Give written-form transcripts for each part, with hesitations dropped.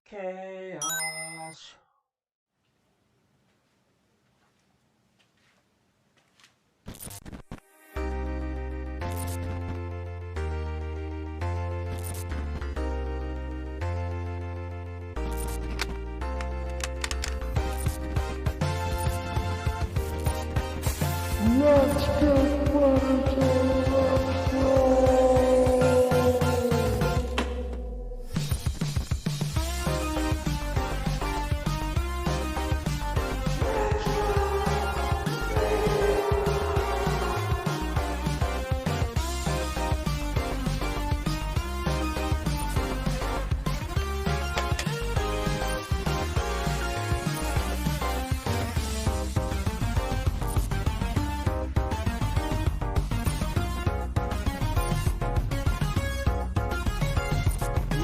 Chaos. Let's get ready to retro!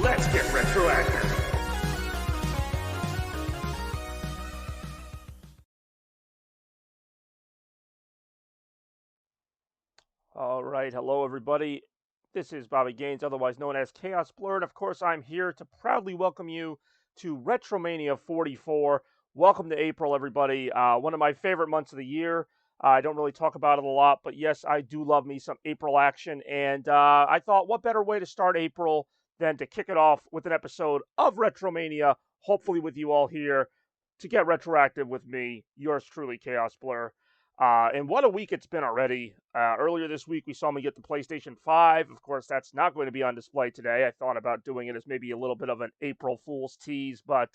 Let's get retroactive. All right, hello everybody. This is Bobby Gaines, otherwise known as Chaos Blur, and of course I'm here to proudly welcome you to RetroMania 44. Welcome to April, everybody. One of my favorite months of the year. I don't really talk about it a lot, but yes, I do love me some April action, and I thought what better way to start April than to kick it off with an episode of RetroMania, hopefully with you all here to get retroactive with me, yours truly, Chaos Blur. And what a week it's been already. Earlier this week, we saw me get the PlayStation 5. Of course, that's not going to be on display today. I thought about doing it as maybe a little bit of an April Fool's tease, but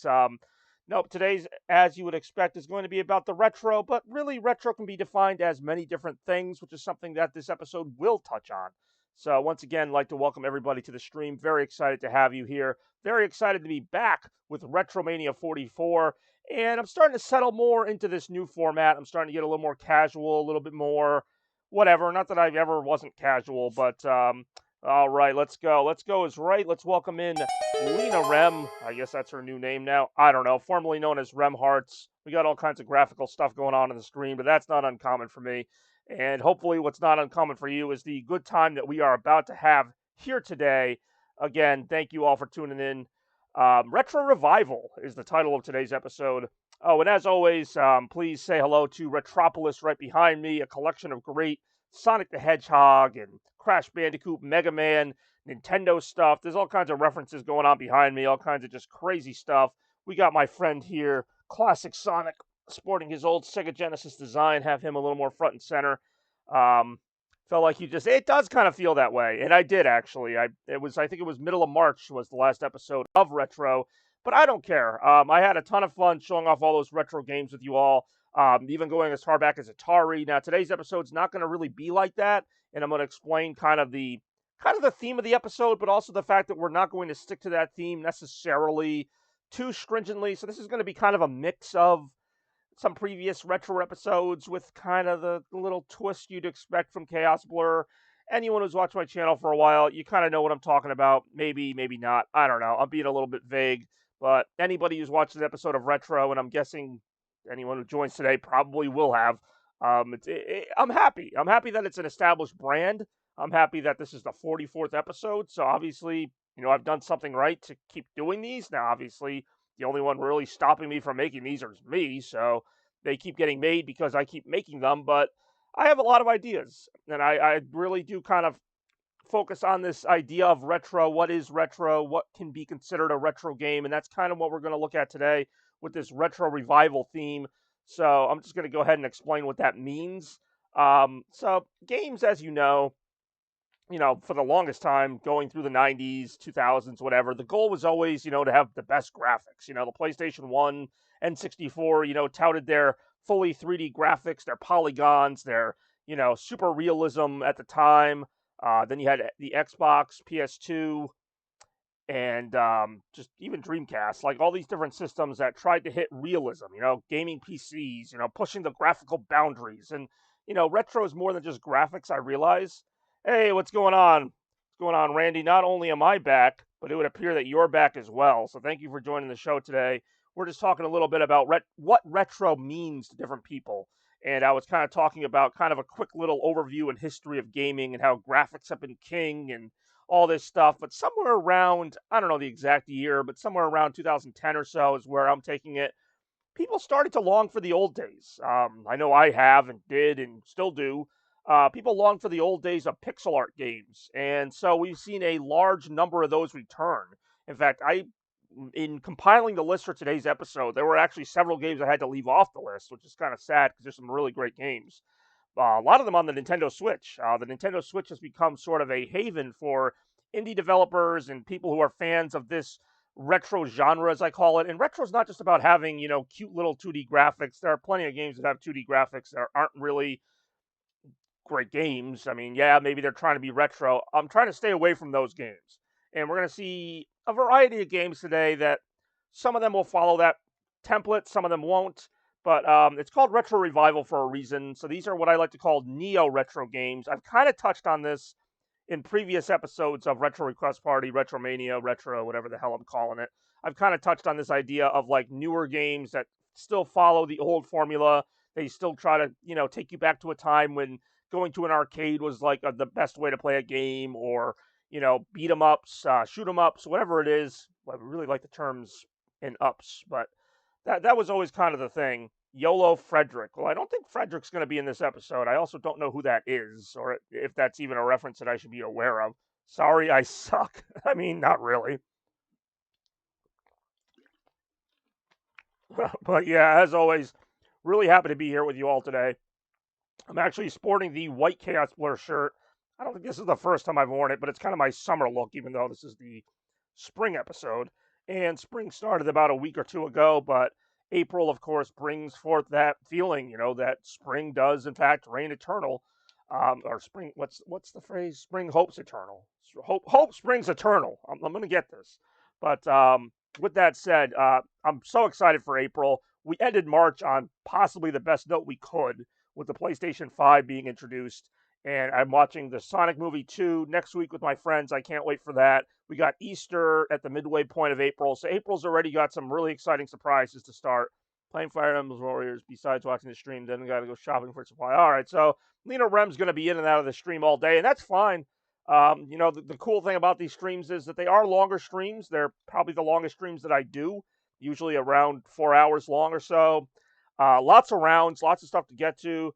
nope, today's, as you would expect, is going to be about the retro, but really, retro can be defined as many different things, which is something that this episode will touch on. So once again, I'd like to welcome everybody to the stream. Very excited to have you here. Very excited to be back with RetroMania 44. And I'm starting to settle more into this new format. I'm starting to get a little more casual, a little bit more whatever. Not that I ever wasn't casual, but all right, let's go. Let's go is right. Let's welcome in Lena Rem. I guess that's her new name now. I don't know. Formerly known as Rem Hearts. We got all kinds of graphical stuff going on the screen, but that's not uncommon for me. And hopefully what's not uncommon for you is the good time that we are about to have here today. Again, thank you all for tuning in. Retro Revival is the title of today's episode. Oh, and as always, please say hello to Retropolis right behind me, a collection of great Sonic the Hedgehog and Crash Bandicoot, Mega Man, Nintendo stuff. There's all kinds of references going on behind me, all kinds of just crazy stuff. We got my friend here, Classic Sonic, sporting his old Sega Genesis design, have him a little more front and center. Felt like it does kind of feel that way, and I did actually. I think it was middle of March was the last episode of Retro, but I don't care. I had a ton of fun showing off all those retro games with you all, even going as far back as Atari. Now today's episode's not going to really be like that, and I'm going to explain kind of the theme of the episode, but also the fact that we're not going to stick to that theme necessarily too stringently. So this is going to be kind of a mix of some previous retro episodes with kind of the little twist you'd expect from Chaos Blur. Anyone who's watched my channel for a while, you kind of know what I'm talking about. Maybe, maybe not. I don't know. I'm being a little bit vague. But anybody who's watched an episode of Retro, and I'm guessing anyone who joins today probably will have, I'm happy. I'm happy that it's an established brand. I'm happy that this is the 44th episode. So obviously, I've done something right to keep doing these. Now, obviously, the only one really stopping me from making these is me, so they keep getting made because I keep making them, but I have a lot of ideas, and I really do kind of focus on this idea of retro. What is retro? What can be considered a retro game? And that's kind of what we're going to look at today with this retro revival theme. So I'm just going to go ahead and explain what that means. So games, as you know, for the longest time, going through the 90s, 2000s, whatever, the goal was always, to have the best graphics. The PlayStation 1, N64, touted their fully 3D graphics, their polygons, their, super realism at the time. Then you had the Xbox, PS2, and just even Dreamcast, like all these different systems that tried to hit realism, gaming PCs, pushing the graphical boundaries. And, retro is more than just graphics, I realize. Hey, what's going on? What's going on, Randy? Not only am I back, but it would appear that you're back as well. So thank you for joining the show today. We're just talking a little bit about what retro means to different people. And I was kind of talking about kind of a quick little overview and history of gaming and how graphics have been king and all this stuff, but somewhere around, I don't know the exact year, but somewhere around 2010 or so is where I'm taking it. People started to long for the old days. I know I have and did and still do. People long for the old days of pixel art games, and so we've seen a large number of those return. In fact, in compiling the list for today's episode, there were actually several games I had to leave off the list, which is kind of sad because there's some really great games. A lot of them on the Nintendo Switch. The Nintendo Switch has become sort of a haven for indie developers and people who are fans of this retro genre, as I call it. And retro is not just about having, cute little 2D graphics. There are plenty of games that have 2D graphics that aren't really great games. I mean, yeah, maybe they're trying to be retro. I'm trying to stay away from those games. And we're going to see a variety of games today that some of them will follow that template, some of them won't. But it's called Retro Revival for a reason. So these are what I like to call neo-retro games. I've kind of touched on this in previous episodes of Retro Request Party, RetroMania, Retro, whatever the hell I'm calling it. I've kind of touched on this idea of like newer games that still follow the old formula. They still try to, take you back to a time when going to an arcade was like the best way to play a game, or, beat 'em ups, shoot 'em ups, whatever it is. I really like the terms in ups, but that was always kind of the thing. YOLO Frederick. Well, I don't think Frederick's going to be in this episode. I also don't know who that is, or if that's even a reference that I should be aware of. Sorry, I suck. I mean, not really. But yeah, as always, really happy to be here with you all today. I'm actually sporting the white Chaos Blur shirt. I don't think this is the first time I've worn it, but it's kind of my summer look, even though this is the spring episode. And spring started about a week or two ago, but April, of course, brings forth that feeling, that spring does, in fact, reign eternal. Or spring, what's the phrase? Spring hopes eternal. Hope springs eternal. I'm going to get this. But with that said, I'm so excited for April. We ended March on possibly the best note we could, with the PlayStation 5 being introduced. And I'm watching the Sonic movie 2 next week with my friends. I can't wait for that. We got Easter at the midway point of April. So April's already got some really exciting surprises to start. Playing Fire Emblem Warriors besides watching the stream. Then we got to go shopping for supply. All right, so Lena Rem's going to be in and out of the stream all day, and that's fine. The cool thing about these streams is that they are longer streams. They're probably the longest streams that I do, usually around 4 hours long or so. Lots of rounds, lots of stuff to get to.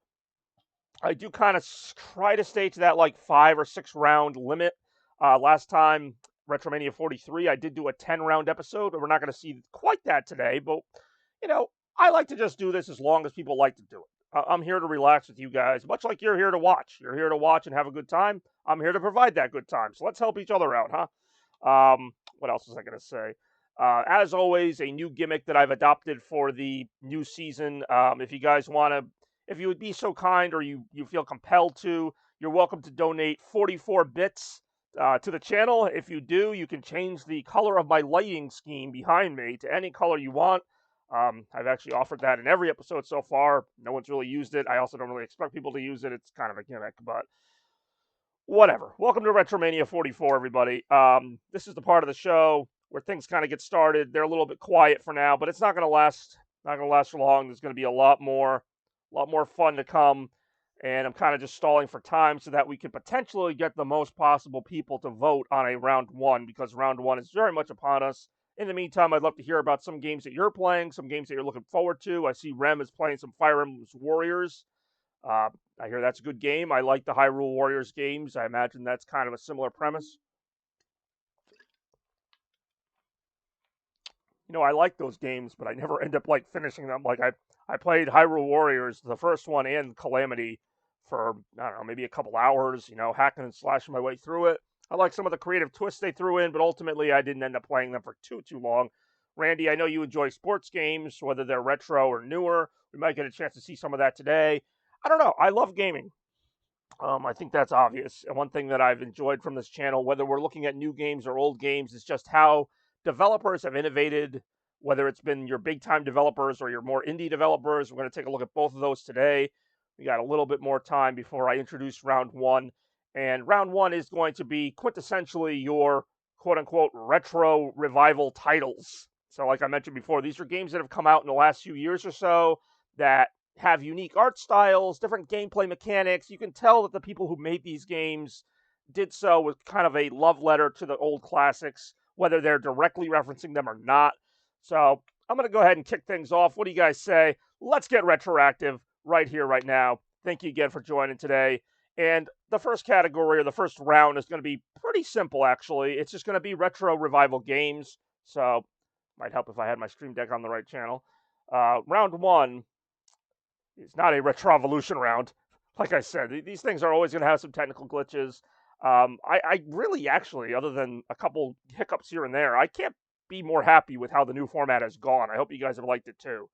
I do kind of try to stay to that like 5 or 6 round limit. Last time, RetroMania 43, I did do a 10 round episode. We're not going to see quite that today, but I like to just do this as long as people like to do it. I'm here to relax with you guys, much like you're here to watch. You're here to watch and have a good time. I'm here to provide that good time. So let's help each other out, huh? What else was I going to say? As always, a new gimmick that I've adopted for the new season. If you guys want to, if you would be so kind, or you feel compelled to, you're welcome to donate 44 bits to the channel. If you do, you can change the color of my lighting scheme behind me to any color you want. I've actually offered that in every episode so far. No one's really used it. I also don't really expect people to use it. It's kind of a gimmick, but whatever. Welcome to RetroMania 44, everybody. This is the part of the show where things kind of get started. They're a little bit quiet for now, but it's not going to last. Not going to last for long. There's going to be a lot more fun to come, and I'm kind of just stalling for time so that we can potentially get the most possible people to vote on a round one, because round one is very much upon us. In the meantime, I'd love to hear about some games that you're playing, some games that you're looking forward to. I see Rem is playing some Fire Emblem Warriors. I hear that's a good game. I like the Hyrule Warriors games. I imagine that's kind of a similar premise. I like those games, but I never end up like finishing them. Like I played Hyrule Warriors, the first one, and Calamity for, I don't know, maybe a couple hours, hacking and slashing my way through it. I like some of the creative twists they threw in, but ultimately I didn't end up playing them for too long. Randy, I know you enjoy sports games, whether they're retro or newer. We might get a chance to see some of that today. I don't know. I love gaming. I think that's obvious. And one thing that I've enjoyed from this channel, whether we're looking at new games or old games, is just how developers have innovated, whether it's been your big-time developers or your more indie developers. We're going to take a look at both of those today. We got a little bit more time before I introduce round one. And round one is going to be quintessentially your quote-unquote retro revival titles. So like I mentioned before, these are games that have come out in the last few years or so that have unique art styles, different gameplay mechanics. You can tell that the people who made these games, did so with kind of a love letter to the old classics, whether they're directly referencing them or not. So I'm going to go ahead and kick things off. What do you guys say? Let's get retroactive right here, right now. Thank you again for joining today. And the first category or the first round is going to be pretty simple, actually. It's just going to be retro revival games. So might help if I had my Stream Deck on the right channel. Round one is not a Retrovolution round. Like I said, these things are always going to have some technical glitches. I really, actually, other than a couple hiccups here and there, I can't be more happy with how the new format has gone. I hope you guys have liked it too.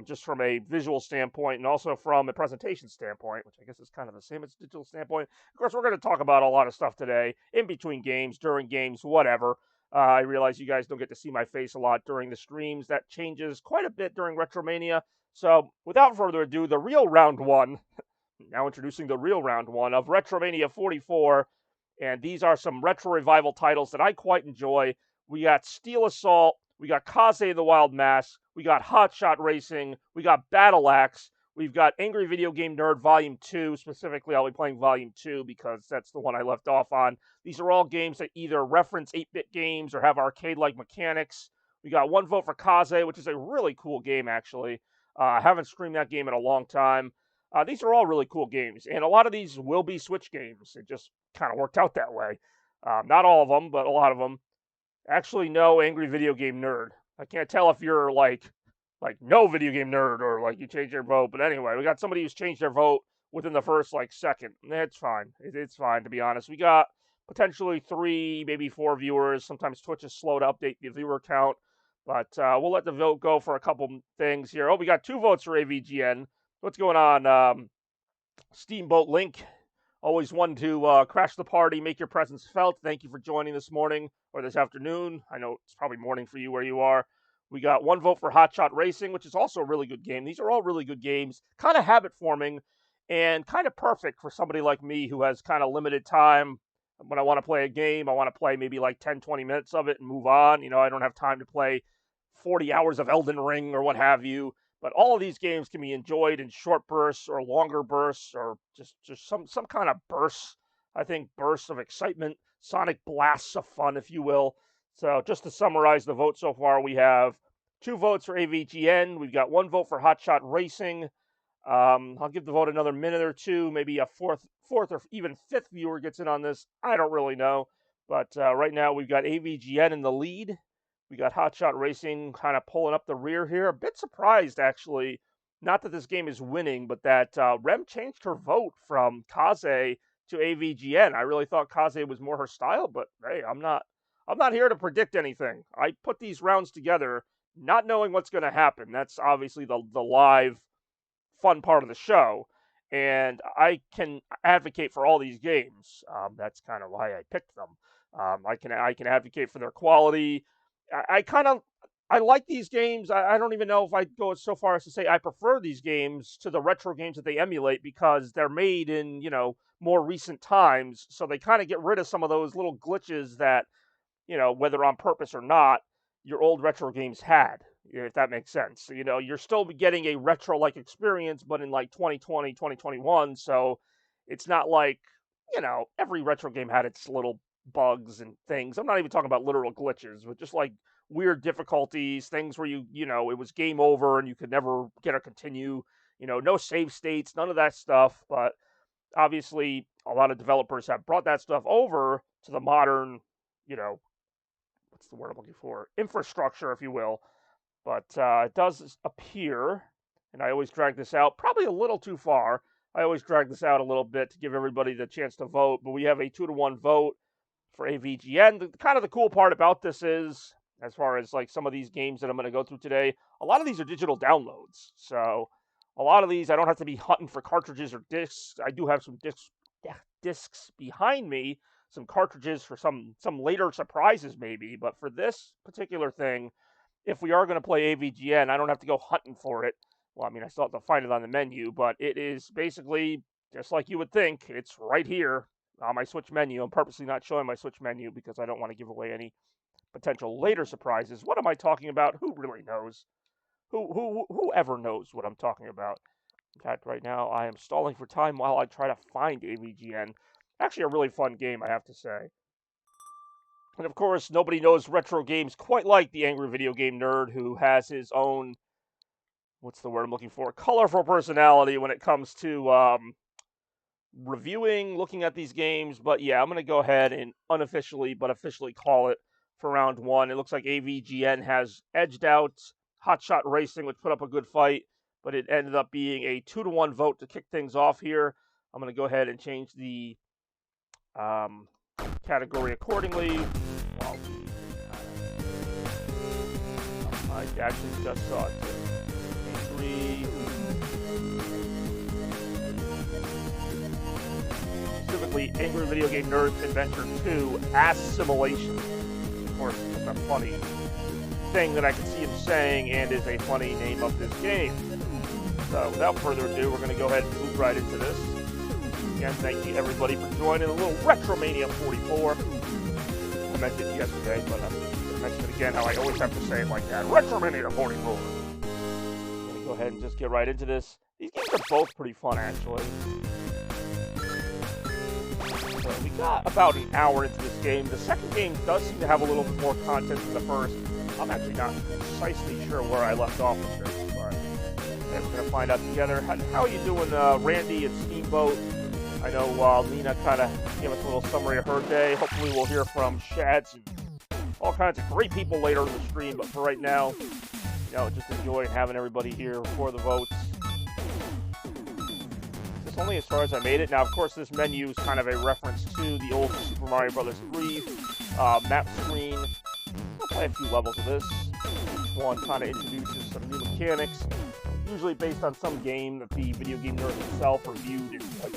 Just from a visual standpoint and also from a presentation standpoint, which I guess is kind of the same as digital standpoint. Of course, we're going to talk about a lot of stuff today, in between games, during games, whatever. I realize you guys don't get to see my face a lot during the streams. That changes quite a bit during RetroMania. So, without further ado, the real round one, now introducing the real round one of RetroMania 44. And these are some retro revival titles that I quite enjoy. We got Steel Assault, we got Kaze the Wild Mass, we got Hot Shot Racing, we got Battle Axe, we've got Angry Video Game Nerd Volume 2. Specifically, I'll be playing Volume 2 because that's the one I left off on. These are all games that either reference 8-bit games or have arcade-like mechanics. We got one vote for Kaze, which is a really cool game, actually. I haven't streamed that game in a long time. These are all really cool games, and a lot of these will be Switch games. It just kind of worked out that way. Not all of them, but a lot of them. Actually, no Angry Video Game Nerd. I can't tell if you're like no video game nerd or like you changed your vote. But anyway, we got somebody who's changed their vote within the first second. It's fine. It's fine, to be honest. We got potentially 3, maybe 4 viewers. Sometimes Twitch is slow to update the viewer count. But we'll let the vote go for a couple things here. Oh, we got 2 votes for AVGN. What's going on? Steamboat Link, always one to crash the party, make your presence felt. Thank you for joining this morning or this afternoon. I know it's probably morning for you where you are. We got 1 vote for Hot Shot Racing, which is also a really good game. These are all really good games, kind of habit forming and kind of perfect for somebody like me who has kind of limited time. When I want to play a game, I want to play maybe 10, 20 minutes of it and move on. I don't have time to play 40 hours of Elden Ring or what have you. But all of these games can be enjoyed in short bursts or longer bursts or just some kind of bursts. I think bursts of excitement, sonic blasts of fun, if you will. So just to summarize the vote so far, we have 2 votes for AVGN. We've got 1 vote for Hot Shot Racing. I'll give the vote another minute or two. Maybe a fourth or even 5th viewer gets in on this. I don't really know. But right now we've got AVGN in the lead. We got Hot Shot Racing kind of pulling up the rear here. A bit surprised, actually, not that this game is winning, but that Rem changed her vote from Kaze to AVGN. I really thought Kaze was more her style, but hey, I'm not here to predict anything. I put these rounds together not knowing what's going to happen. That's obviously the live fun part of the show, and I can advocate for all these games. That's kind of why I picked them. I can advocate for their quality. I like these games. I don't even know if I'd go so far as to say I prefer these games to the retro games that they emulate because they're made in, more recent times. So they kind of get rid of some of those little glitches that, whether on purpose or not, your old retro games had, if that makes sense. So, you're still getting a retro-like experience, but in 2020, 2021. So it's not like, every retro game had its little bugs and things. I'm not even talking about literal glitches, but just weird difficulties, things where it was game over and you could never get or continue, no save states, none of that stuff. But obviously a lot of developers have brought that stuff over to the modern, what's the word I'm looking for? Infrastructure, if you will. But it does appear, and I always drag this out, probably a little too far. I always drag this out a little bit to give everybody the chance to vote, but we have a 2-1 vote for AVGN. The cool part about this is, as far as some of these games that I'm going to go through today, a lot of these are digital downloads. So a lot of these I don't have to be hunting for cartridges or discs. I do have some discs behind me, some cartridges for some later surprises maybe. But for this particular thing, if we are going to play AVGN, I don't have to go hunting for it. Well, I mean, I still have to find it on the menu, but it is basically just like you would think. It's right here on my Switch menu. I'm purposely not showing my Switch menu because I don't want to give away any potential later surprises. What am I talking about? Who really knows? Whoever knows what I'm talking about? In fact, right now I am stalling for time while I try to find AVGN. Actually, a really fun game, I have to say. And of course, nobody knows retro games quite like the Angry Video Game Nerd, who has his own, what's the word I'm looking for, colorful personality when it comes to reviewing, looking at these games. But yeah, I'm going to go ahead and unofficially, but officially call it for round one. It looks like AVGN has edged out Hotshot Racing, which put up a good fight, but it ended up being a 2-1 vote to kick things off here. I'm going to go ahead and change the category accordingly. Well, I actually just saw it too. Angry. Specifically, Angry Video Game Nerds Adventure 2 Assimilation. Of course, it's just a funny thing that I can see him saying, and is a funny name of this game. So, without further ado, we're going to go ahead and move right into this. Again, thank you everybody for joining a little RetroMania 44. I mentioned it yesterday, but I'm going to mention it again how I always have to say it like that. RetroMania 44. I'm going to go ahead and just get right into this. These games are both pretty fun, actually. So we got about an hour into this game. The second game does seem to have a little bit more content than the first. I'm actually not precisely sure where I left off with this, but we're going to find out together. How are you doing, Randy and Steamboat? I know Lena kind of gave us a little summary of her day. Hopefully we'll hear from Shads and all kinds of great people later in the stream. But for right now, just enjoying having everybody here for the votes. It's only as far as I made it. Now, of course, this menu is kind of a reference to the old Super Mario Bros. 3 map screen. I'll play a few levels of this. Each one kind of introduces some new mechanics, usually based on some game that the video game nerd himself reviewed and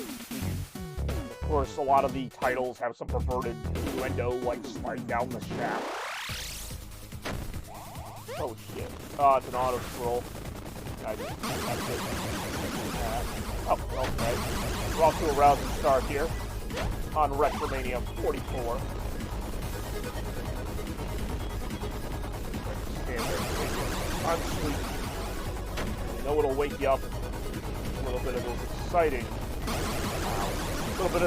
of course, a lot of the titles have some perverted innuendo, like sliding down the shaft. Oh shit. It's an auto scroll. Oh, okay. We're off to a rousing start here on RetroMania 44. Stand there, I'm sleepy. You know it'll wake you up. A little bit of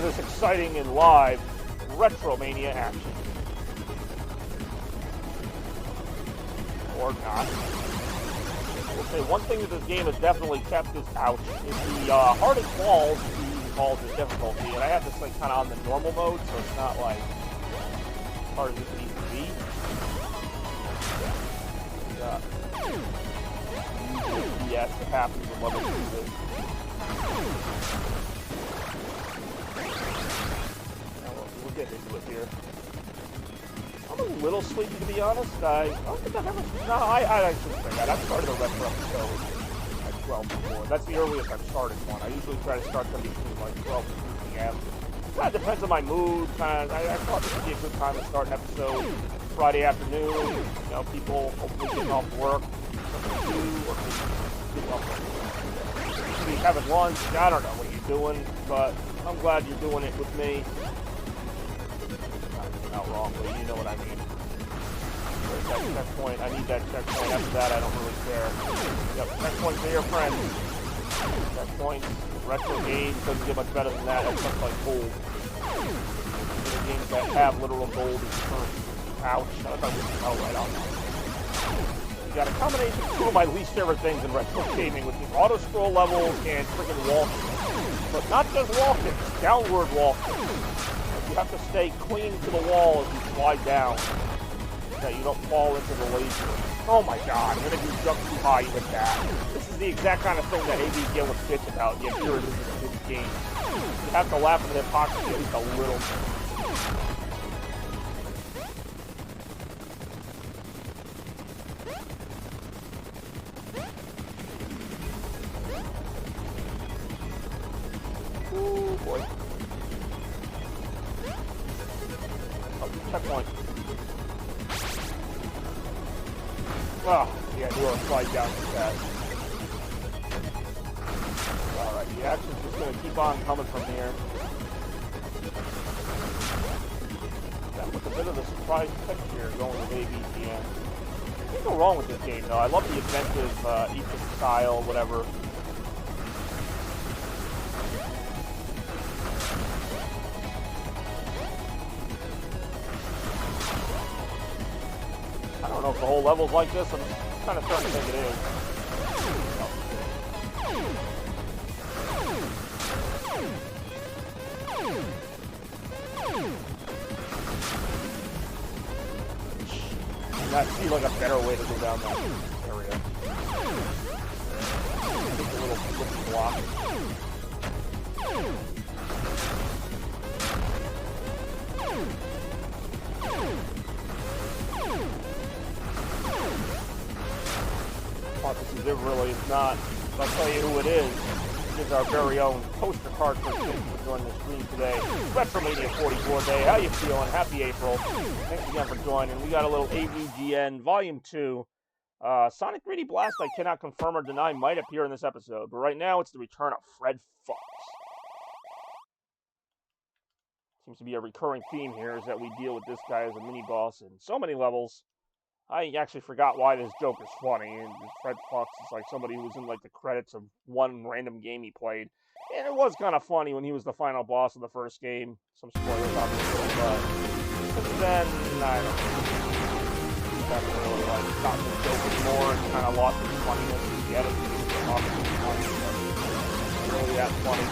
this exciting and live RetroMania action. Or not. We'll say one thing that this game has definitely kept is ouch. Is the hardest balls, the balls is difficulty, and I have this like kind of on the normal mode, so it's not like as hard as it needs to be. Yes, it happens when levels do this. We'll get into it here. I'm a little sleepy, to be honest. I don't think I've ever... No, I shouldn't say that. I've started a retro episode at 12 before. That's the earliest I've started one. I usually try to start them between like 12 and 2 p.m. Kind of depends on my mood. I thought this would be a good time to start an episode Friday afternoon. People hopefully getting off work. Maybe having lunch. I don't know what you're doing, but I'm glad you're doing it with me. Not wrong, but you know what I mean. That checkpoint, I need that checkpoint. After that, I don't really care. Yep, checkpoints are your friend. Checkpoints, retro games, doesn't get much better than that. That's stuff like gold. The games that have literal gold is first. Ouch, I thought we could right on that. You got a combination of two of my least favorite things in retro gaming, which is auto-scroll levels and freaking walking. But not just walking, downward walking. You have to stay clean to the wall as you slide down, so that you don't fall into the laser. Oh my god, and then if you jump too high, you hit that. This is the exact kind of thing that AVGN would bitch about, yet here it is in this game. You have to laugh at the hypocrisy at least a little bit. Ooh, boy. Checkpoint. Oh, yeah, do a slide down too fast. Alright, the action's just going to keep on coming from here. That was a bit of a surprise texture going with AVGN. Can't go wrong with this game, though. I love the inventive, Ethan style, whatever. the whole level's like this? I'm kind of starting to think it is. That seems like a better way to go down that area. Just a little flippy block. This is it really. It's not. I'll tell you who it is. It's our very own poster card for joining the stream today. RetroMania 44 Day. How you feeling? Happy April. Thanks again for joining. We got a little AVGN Volume 2. Sonic 3D Blast, I cannot confirm or deny, might appear in this episode. But right now, it's the return of Fred Fox. Seems to be a recurring theme here is that we deal with this guy as a mini-boss in so many levels. I actually forgot why this joke is funny, and Fred Fox is like somebody who was in like the credits of one random game he played. And it was kind of funny when he was the final boss of the first game. Some spoilers obviously, but then, I don't know. That's really like not the joke anymore, and kind of lost its funniness. The editing was funny, but really that funny.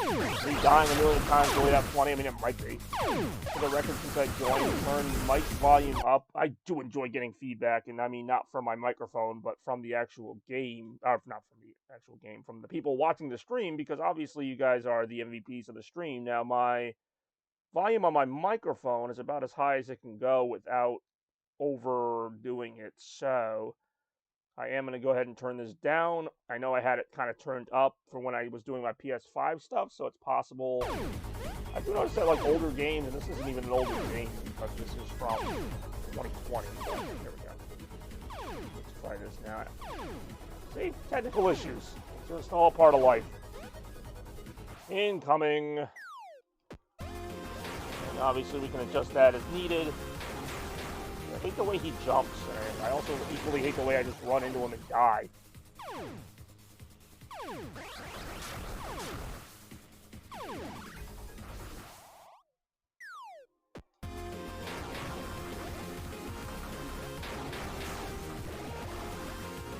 Is he dying a million times really that funny? I mean, it might be. For the record, since I joined, turn mic volume up. I do enjoy getting feedback, and I mean, not from my microphone, but from the actual game. Or not from the actual game, from the people watching the stream, because obviously you guys are the MVPs of the stream. Now, my volume on my microphone is about as high as it can go without overdoing it, so I am going to go ahead and turn this down. I know I had it kind of turned up for when I was doing my PS5 stuff, so it's possible. I do notice that like older games, and this isn't even an older game, because this is from 2020. There we go. Let's try this now. See, technical issues. It's just all part of life. Incoming. And obviously we can adjust that as needed. I hate the way he jumps, and I also equally hate the way I just run into him and die. You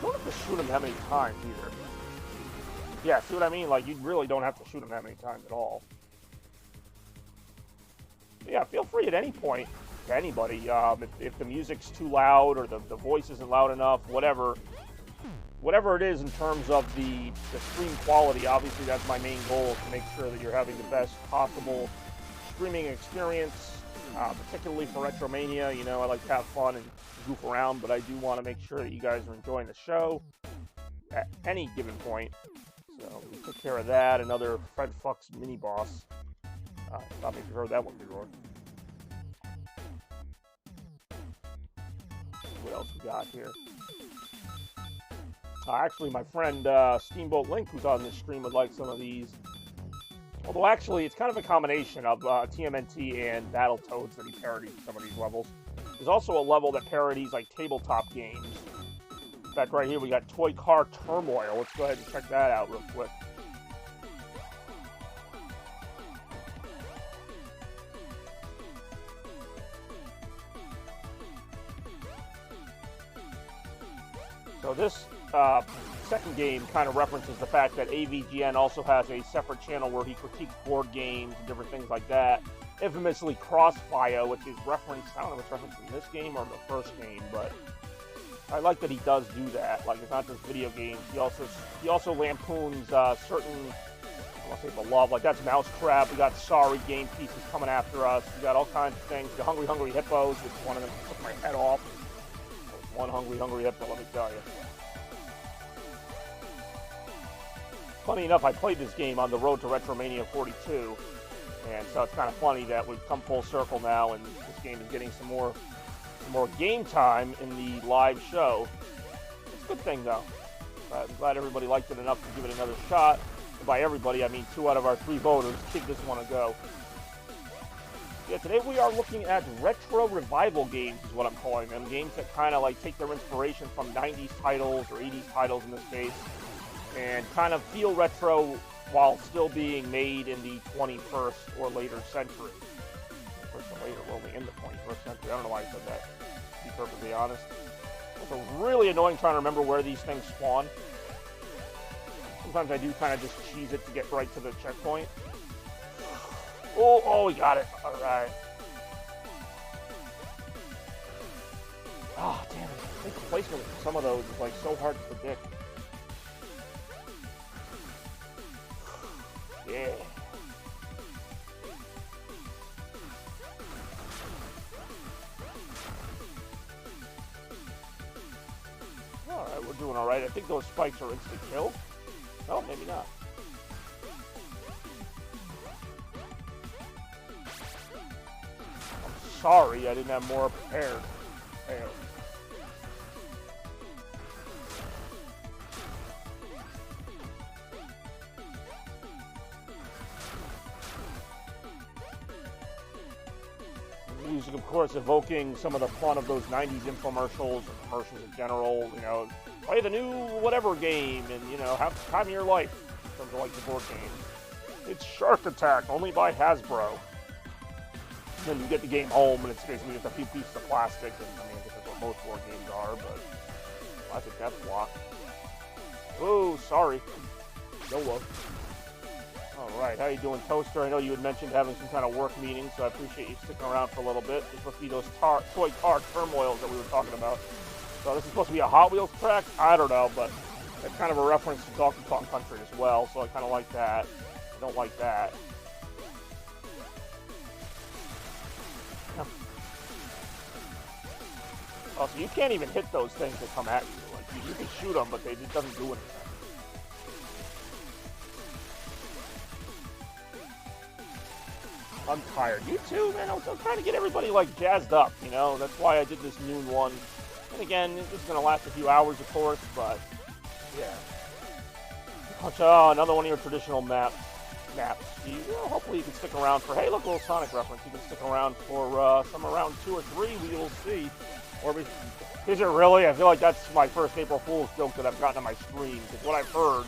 don't have to shoot him that many times either. Yeah, see what I mean? Like, you really don't have to shoot him that many times at all. Yeah, feel free at any point to anybody. If the music's too loud or the voice isn't loud enough, whatever it is in terms of the stream quality, obviously that's my main goal, to make sure that you're having the best possible streaming experience, particularly for RetroMania. You know, I like to have fun and goof around, but I do want to make sure that you guys are enjoying the show at any given point. So we took care of that. Another Fred Fox mini-boss. Thought maybe you heard that one before. What else we got here? Actually, my friend Steamboat Link, who's on this stream, would like some of these. Although, actually, it's kind of a combination of TMNT and Battletoads that he parodies some of these levels. There's also a level that parodies, like, tabletop games. In fact, right here, we got Toy Car Turmoil. Let's go ahead and check that out real quick. So this second game kind of references the fact that AVGN also has a separate channel where he critiques board games and different things like that. Infamously Crossfire, which is referenced, I don't know if it's referenced in this game or the first game, but I like that he does do that. Like, it's not just video games. He also lampoons certain, I want to say beloved, like that's Mousetrap. We got Sorry game pieces coming after us. We got all kinds of things. The Hungry Hungry Hippos, which one of them took my head off. One Hungry Hungry Hippo, let me tell you. Funny enough, I played this game on the road to RetroMania 42, and so it's kind of funny that we've come full circle now, and this game is getting some more game time in the live show. It's a good thing, though. I'm glad everybody liked it enough to give it another shot. And by everybody, I mean 2 out of our 3 voters give this one a go. Yeah, today we are looking at retro revival games, is what I'm calling them. Games that kind of like take their inspiration from 90s titles, or 80s titles in this case, and kind of feel retro while still being made in the 21st or later century. First or later, we're only in the 21st century. I don't know why I said that. The be perfectly honest. It's really annoying trying to remember where these things spawn. Sometimes I do kind of just cheese it to get right to the checkpoint. Oh, we got it. All right. Oh, damn it. I think the placement of some of those is like so hard to predict. Yeah. Alright, we're doing alright. I think those spikes are instant kill. Oh, maybe not. I'm sorry, I didn't have more prepared. There. Music, of course, evoking some of the fun of those 90s infomercials and commercials in general. You know, play the new whatever game and, you know, have the time of your life in terms of like the board game. It's Shark Attack, only by Hasbro. And then you get the game home and it's basically just a few pieces of plastic. And I mean, I guess that's what most board games are, but classic death block. Oh, sorry. YOLO. Alright, how you doing, Toaster? I know you had mentioned having some kind of work meeting, so I appreciate you sticking around for a little bit. This must be those toy Car Turmoils that we were talking about. So this is supposed to be a Hot Wheels track? I don't know, but it's kind of a reference to Donkey Kong Country as well, so I kind of like that. I don't like that. Oh, so you can't even hit those things that come at you. Like, you can shoot them, but it doesn't do anything. I'm tired. You too, man. I'm trying to get everybody, like, jazzed up, you know? That's why I did this noon one. And again, this is going to last a few hours, of course, but, yeah. Oh, another one of your traditional maps. Hopefully you can stick around for, hey, look, a little Sonic reference. You can stick around for some around 2 or 3, we'll see. Or is it really? I feel like that's my first April Fool's joke that I've gotten on my stream. Because what I've heard,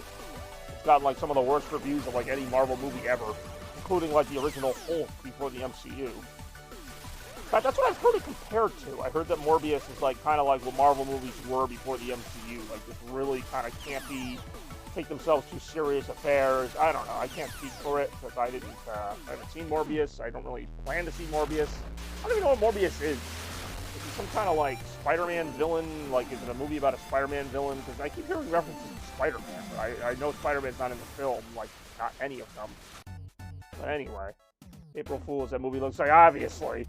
it's gotten, like, some of the worst reviews of, like, any Marvel movie ever. Including, like, the original Hulk before the MCU. In fact, that's what I've heard it compared to. I heard that Morbius is, like, kind of like what Marvel movies were before the MCU. Like, this really kind of campy, take themselves too serious affairs. I don't know. I can't speak for it, because I haven't seen Morbius. I don't really plan to see Morbius. I don't even know what Morbius is. Is he some kind of, like, Spider-Man villain? Like, is it a movie about a Spider-Man villain? Because I keep hearing references to Spider-Man, but I know Spider-Man's not in the film. Like, not any of them. But anyway, April Fool's, that movie looks like, obviously.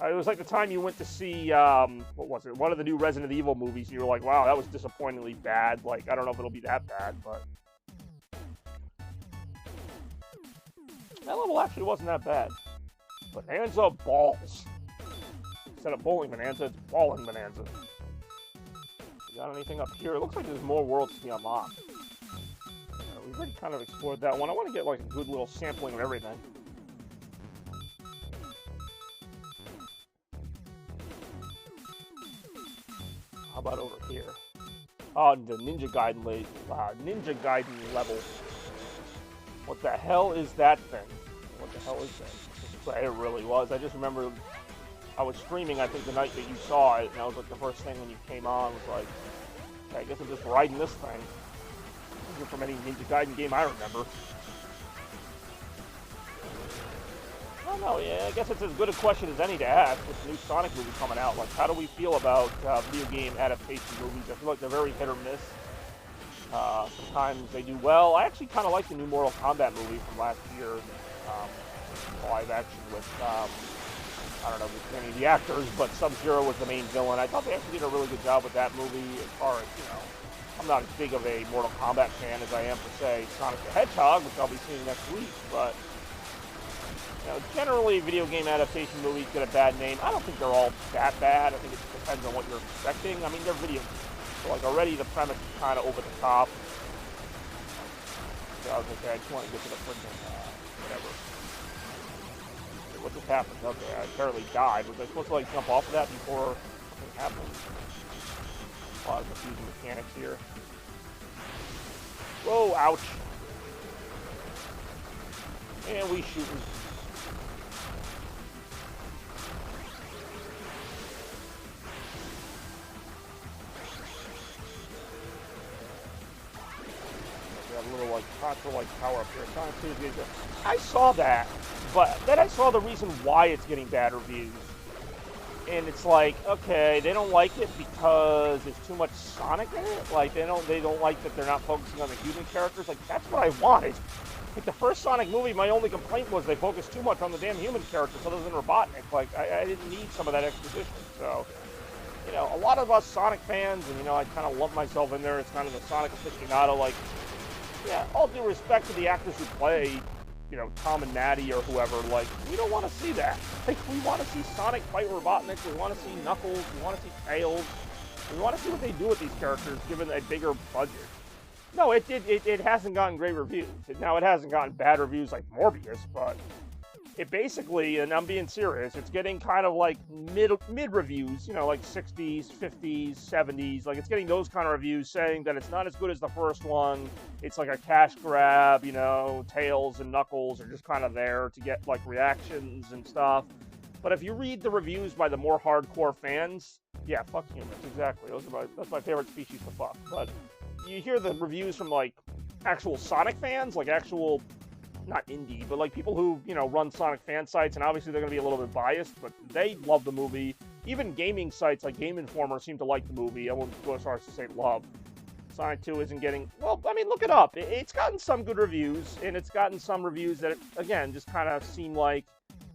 It was like the time you went to see, what was it? One of the new Resident Evil movies, and you were like, wow, that was disappointingly bad. Like, I don't know if it'll be that bad, but... that level actually wasn't that bad. Bonanza balls. Instead of bowling bonanza, it's balling bonanza. You got anything up here? It looks like there's more worlds to be unlocked. We've already kind of explored that one. I want to get like a good little sampling of everything. How about over here? Oh, the Ninja Gaiden level. What the hell is that thing? What the hell is that? It really was. I just remember I was streaming, I think, the night that you saw it, and that was like the first thing when you came on. Was like, okay, I guess I'm just riding this thing. From any Ninja Gaiden game I remember. I don't know, yeah, I guess it's as good a question as any to ask with the new Sonic movie coming out. Like, how do we feel about video game adaptation movies? I feel like they're very hit or miss. Sometimes they do well. I actually kind of like the new Mortal Kombat movie from last year. Live action with, I don't know any of the actors, but Sub-Zero was the main villain. I thought they actually did a really good job with that movie as far as, you know, I'm not as big of a Mortal Kombat fan as I am for, say, Sonic the Hedgehog, which I'll be seeing next week, but, you know, generally video game adaptation movies get a bad name. I don't think they're all that bad. I think it depends on what you're expecting. I mean, they're video games, so, like, already the premise is kind of over the top. So I was like, okay, I just want to get to the freaking, whatever. What just happened? Okay, I apparently died. Was I supposed to, like, jump off of that before something happened? A lot of confusing mechanics here. Whoa, ouch. And we shooting. contra like power up here. Sonic 2 is getting good. I saw that, but then I saw the reason why it's getting bad reviews. And it's like, okay, they don't like it because there's too much Sonic in it. Like they don't like that they're not focusing on the human characters. Like that's what I wanted. Like the first Sonic movie, my only complaint was they focused too much on the damn human characters other than Robotnik. Like I didn't need some of that exposition. So, you know, a lot of us Sonic fans, and you know, I kind of lump myself in there as kind of the Sonic aficionado. Like, yeah, all due respect to the actors who play, you know, Tom and Natty or whoever, like, we don't want to see that. Like, we want to see Sonic fight Robotnik, we want to see Knuckles, we want to see Tails, we want to see what they do with these characters given a bigger budget. No, it hasn't gotten great reviews. Now, it hasn't gotten bad reviews like Morbius, but it basically, and I'm being serious, it's getting kind of like mid reviews, you know, like 60s, 50s, 70s. Like, it's getting those kind of reviews saying that it's not as good as the first one. It's like a cash grab, you know, Tails and Knuckles are just kind of there to get like reactions and stuff. But if you read the reviews by the more hardcore fans, yeah, fuck humans, exactly. That's my favorite species to fuck. But you hear the reviews from like actual Sonic fans, like actual, not indie, but like people who, you know, run Sonic fan sites, and obviously they're going to be a little bit biased, but they love the movie. Even gaming sites like Game Informer seem to like the movie. I won't go as far as to say love. Sonic 2 isn't getting, well, I mean, look it up. It's gotten some good reviews, and it's gotten some reviews that, again, just kind of seem like,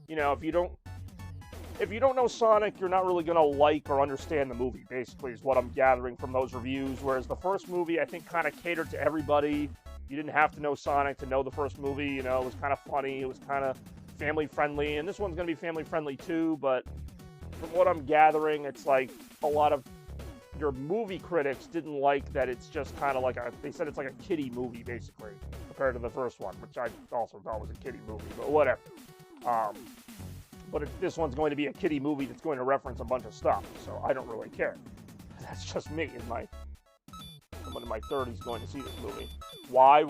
you know, if you don't know Sonic, you're not really going to like or understand the movie, basically, is what I'm gathering from those reviews. Whereas the first movie, I think, kind of catered to everybody. You didn't have to know Sonic to know the first movie. You know, it was kind of funny. It was kind of family-friendly. And this one's going to be family-friendly, too. But from what I'm gathering, it's like a lot of your movie critics didn't like that it's just kind of like they said it's like a kiddie movie, basically, compared to the first one, which I also thought was a kiddie movie, but whatever. But this one's going to be a kiddie movie that's going to reference a bunch of stuff, so I don't really care. That's just me. Someone in my 30s going to see this movie. Why?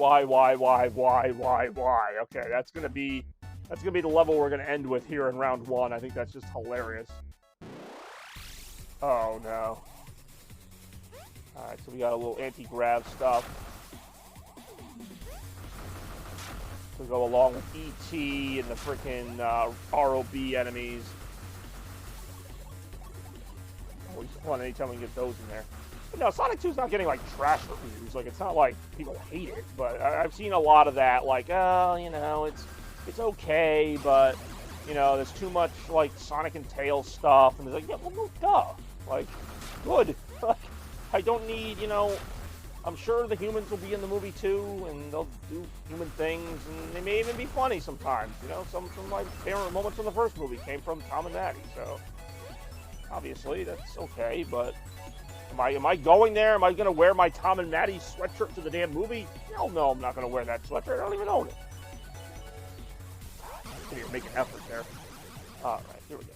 Okay, that's gonna be the level we're gonna end with here in round one. I think that's just hilarious. Oh no. Alright, so we got a little anti-grav stuff to go along with E.T. and the freaking ROB enemies. Always fun anytime we can get those in there. But no, Sonic 2's not getting like trash reviews. Like, it's not like people hate it, but I've seen a lot of that. Like, oh, you know, it's okay, but you know, there's too much like Sonic and Tails stuff, and it's like, yeah, well, no, duh. Like, good. I don't need, you know, I'm sure the humans will be in the movie too, and they'll do human things, and they may even be funny sometimes. You know, some of my favorite moments from the first movie came from Tom and Natty, so obviously that's okay, but am I going there? Am I going to wear my Tom and Natty sweatshirt to the damn movie? Hell no, I'm not going to wear that sweatshirt. I don't even own it. I didn't even make an effort there. Alright, here we go.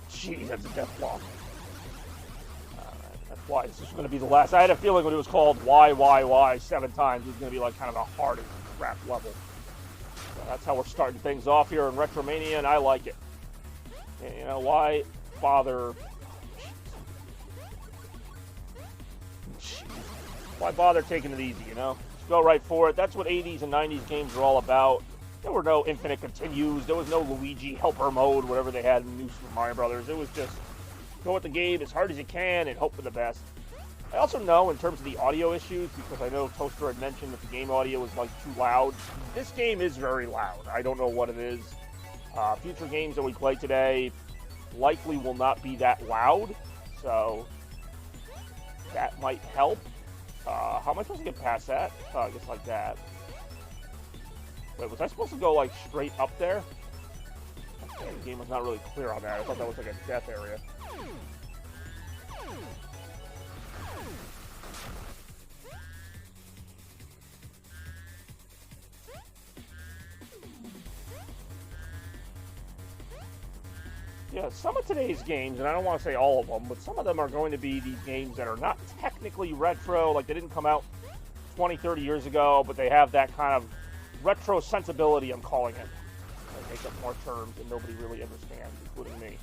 Jeez, that's a death block. That's why this is going to be the last. I had a feeling when it was called why 7 times, it was going to be like kind of the hardest crap level. So that's how we're starting things off here in RetroMania, and I like it. And, you know, why bother? Why bother taking it easy, you know? Just go right for it. That's what 80s and 90s games are all about. There were no infinite continues. There was no Luigi helper mode, whatever they had in New Super Mario Brothers. It was just go with the game as hard as you can and hope for the best. I also know in terms of the audio issues, because I know Toaster had mentioned that the game audio was like too loud. This game is very loud. I don't know what it is. Future games that we play today likely will not be that loud, so that might help. How am I supposed to get past that? I guess like that. Wait, was I supposed to go, like, straight up there? Okay, the game was not really clear on that. I thought that was, like, a death area. Yeah, some of today's games, and I don't want to say all of them, but some of them are going to be these games that are not technically retro, like they didn't come out 20, 30 years ago, but they have that kind of retro sensibility, I'm calling it. They make up more terms that nobody really understands, including me.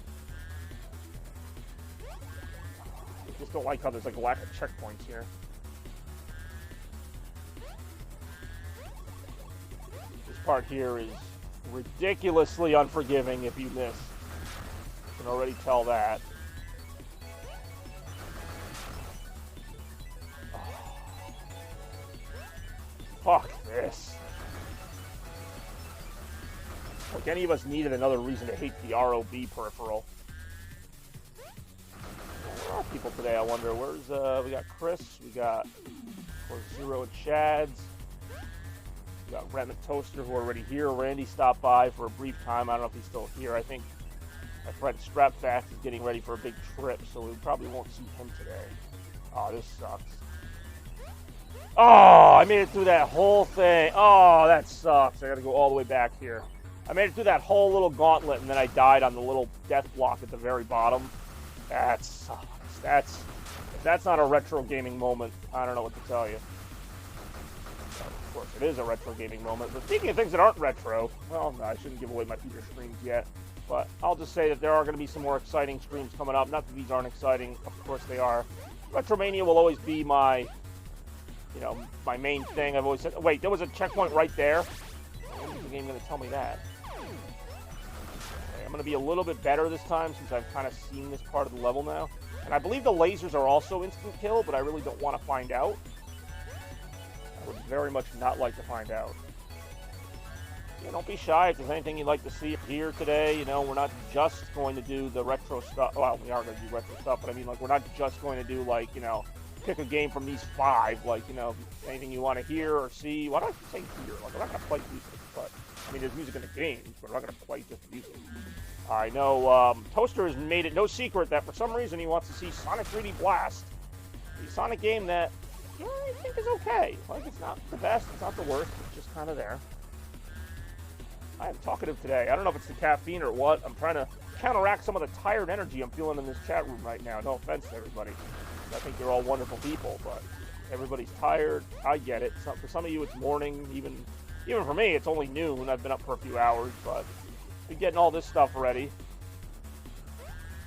I just don't like how there's like a lack of checkpoints here. This part here is ridiculously unforgiving if you miss. You can already tell that. Fuck this. Like any of us needed another reason to hate the ROB peripheral. Where are people today, I wonder? Where's, we got Chris, we got, of course, Zero and Chads. We got Remnant Toaster, who are already here. Randy stopped by for a brief time. I don't know if he's still here. I think my friend Strapfast is getting ready for a big trip, so we probably won't see him today. Oh, this sucks. Oh, I made it through that whole thing. Oh, that sucks. I gotta go all the way back here. I made it through that whole little gauntlet, and then I died on the little death block at the very bottom. That sucks. If that's not a retro gaming moment, I don't know what to tell you. Of course, it is a retro gaming moment. But speaking of things that aren't retro, well, no, I shouldn't give away my future streams yet. But I'll just say that there are going to be some more exciting streams coming up. Not that these aren't exciting. Of course they are. RetroMania will always be my, you know, my main thing. I've always said, wait, there was a checkpoint right there? When is the game going to tell me that? Okay, I'm going to be a little bit better this time since I've kind of seen this part of the level now. And I believe the lasers are also instant kill, but I really don't want to find out. I would very much not like to find out. Yeah, don't be shy if there's anything you'd like to see here today. You know, we're not just going to do the retro stuff. Well, we are going to do retro stuff, but I mean, like, we're not just going to do, like, you know, pick a game from these 5. Like, you know, anything you want to hear or see. Why don't I say hear? Like, we're not going to play music, but, I mean, there's music in the games, but we're not going to play just music. I know Toaster has made it no secret that for some reason he wants to see Sonic 3D Blast. The Sonic game that, you know, I think is okay. Like, it's not the best, it's not the worst, it's just kind of there. I am talkative today. I don't know if it's the caffeine or what. I'm trying to counteract some of the tired energy I'm feeling in this chat room right now. No offense to everybody. I think you're all wonderful people, but everybody's tired. I get it. For some of you, it's morning. Even for me, it's only noon. I've been up for a few hours, but been getting all this stuff ready.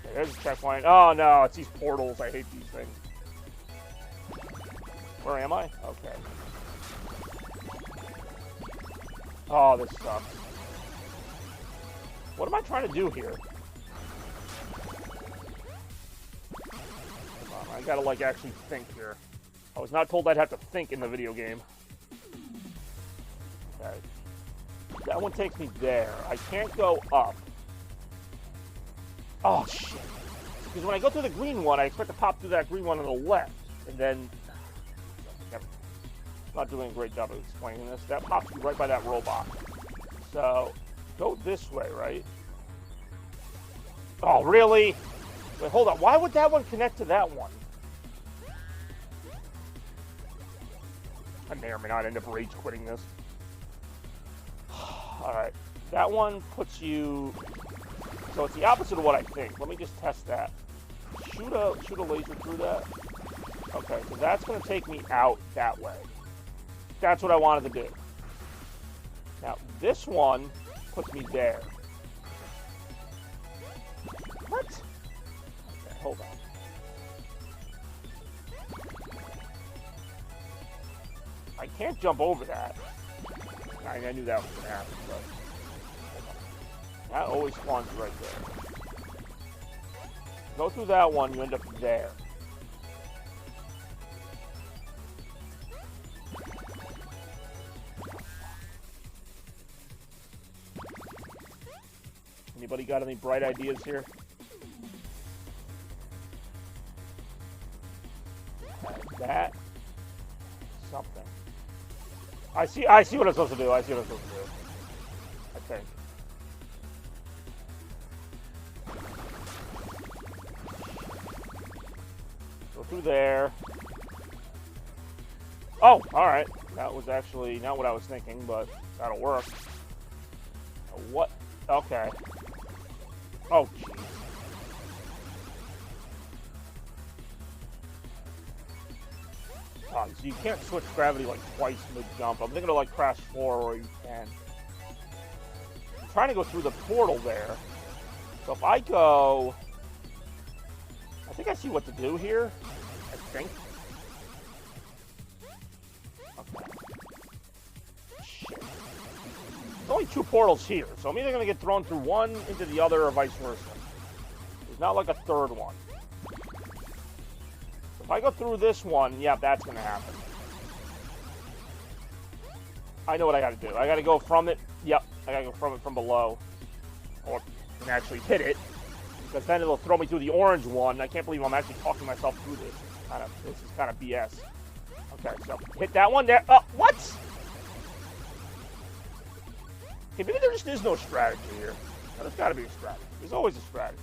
Okay, there's a checkpoint. Oh no, it's these portals. I hate these things. Where am I? Okay. Oh, this sucks. What am I trying to do here? Come on, I gotta, like, actually think here. I was not told I'd have to think in the video game. Okay. That one takes me there. I can't go up. Oh, shit. Because when I go through the green one, I expect to pop through that green one on the left. And then... I'm not doing a great job of explaining this. That pops you right by that robot. So, go this way, right? Oh, really? Wait, hold on. Why would that one connect to that one? I may or may not end up rage quitting this. Alright. That one puts you... So it's the opposite of what I think. Let me just test that. Shoot a laser through that. Okay, so that's going to take me out that way. That's what I wanted to do. Now, this one puts me there. What? Okay, hold on. I can't jump over that. I knew that was going to happen, but... That always spawns right there. Go through that one, you end up there. Anybody got any bright ideas here? That something. I see what I'm supposed to do. I think. Go through there. Oh, alright. That was actually not what I was thinking, but that'll work. What? Okay. Oh, jeez. So you can't switch gravity like twice mid-jump. I'm thinking of like Crash 4 where you can. I'm trying to go through the portal there. So if I go... I think I see what to do here. I think. Okay. Shit. There's only 2 portals here, so I'm either going to get thrown through one into the other or vice versa. There's not like a third one. If I go through this one, yeah, that's going to happen. I know what I got to do. I got to go from it. Yep, I got to go from it from below. Or can actually hit it. Because then it'll throw me through the orange one. I can't believe I'm actually talking myself through this. This is kind of BS. Okay, so hit that one there. Oh, what? Okay, maybe there just is no strategy here. No, there's got to be a strategy. There's always a strategy.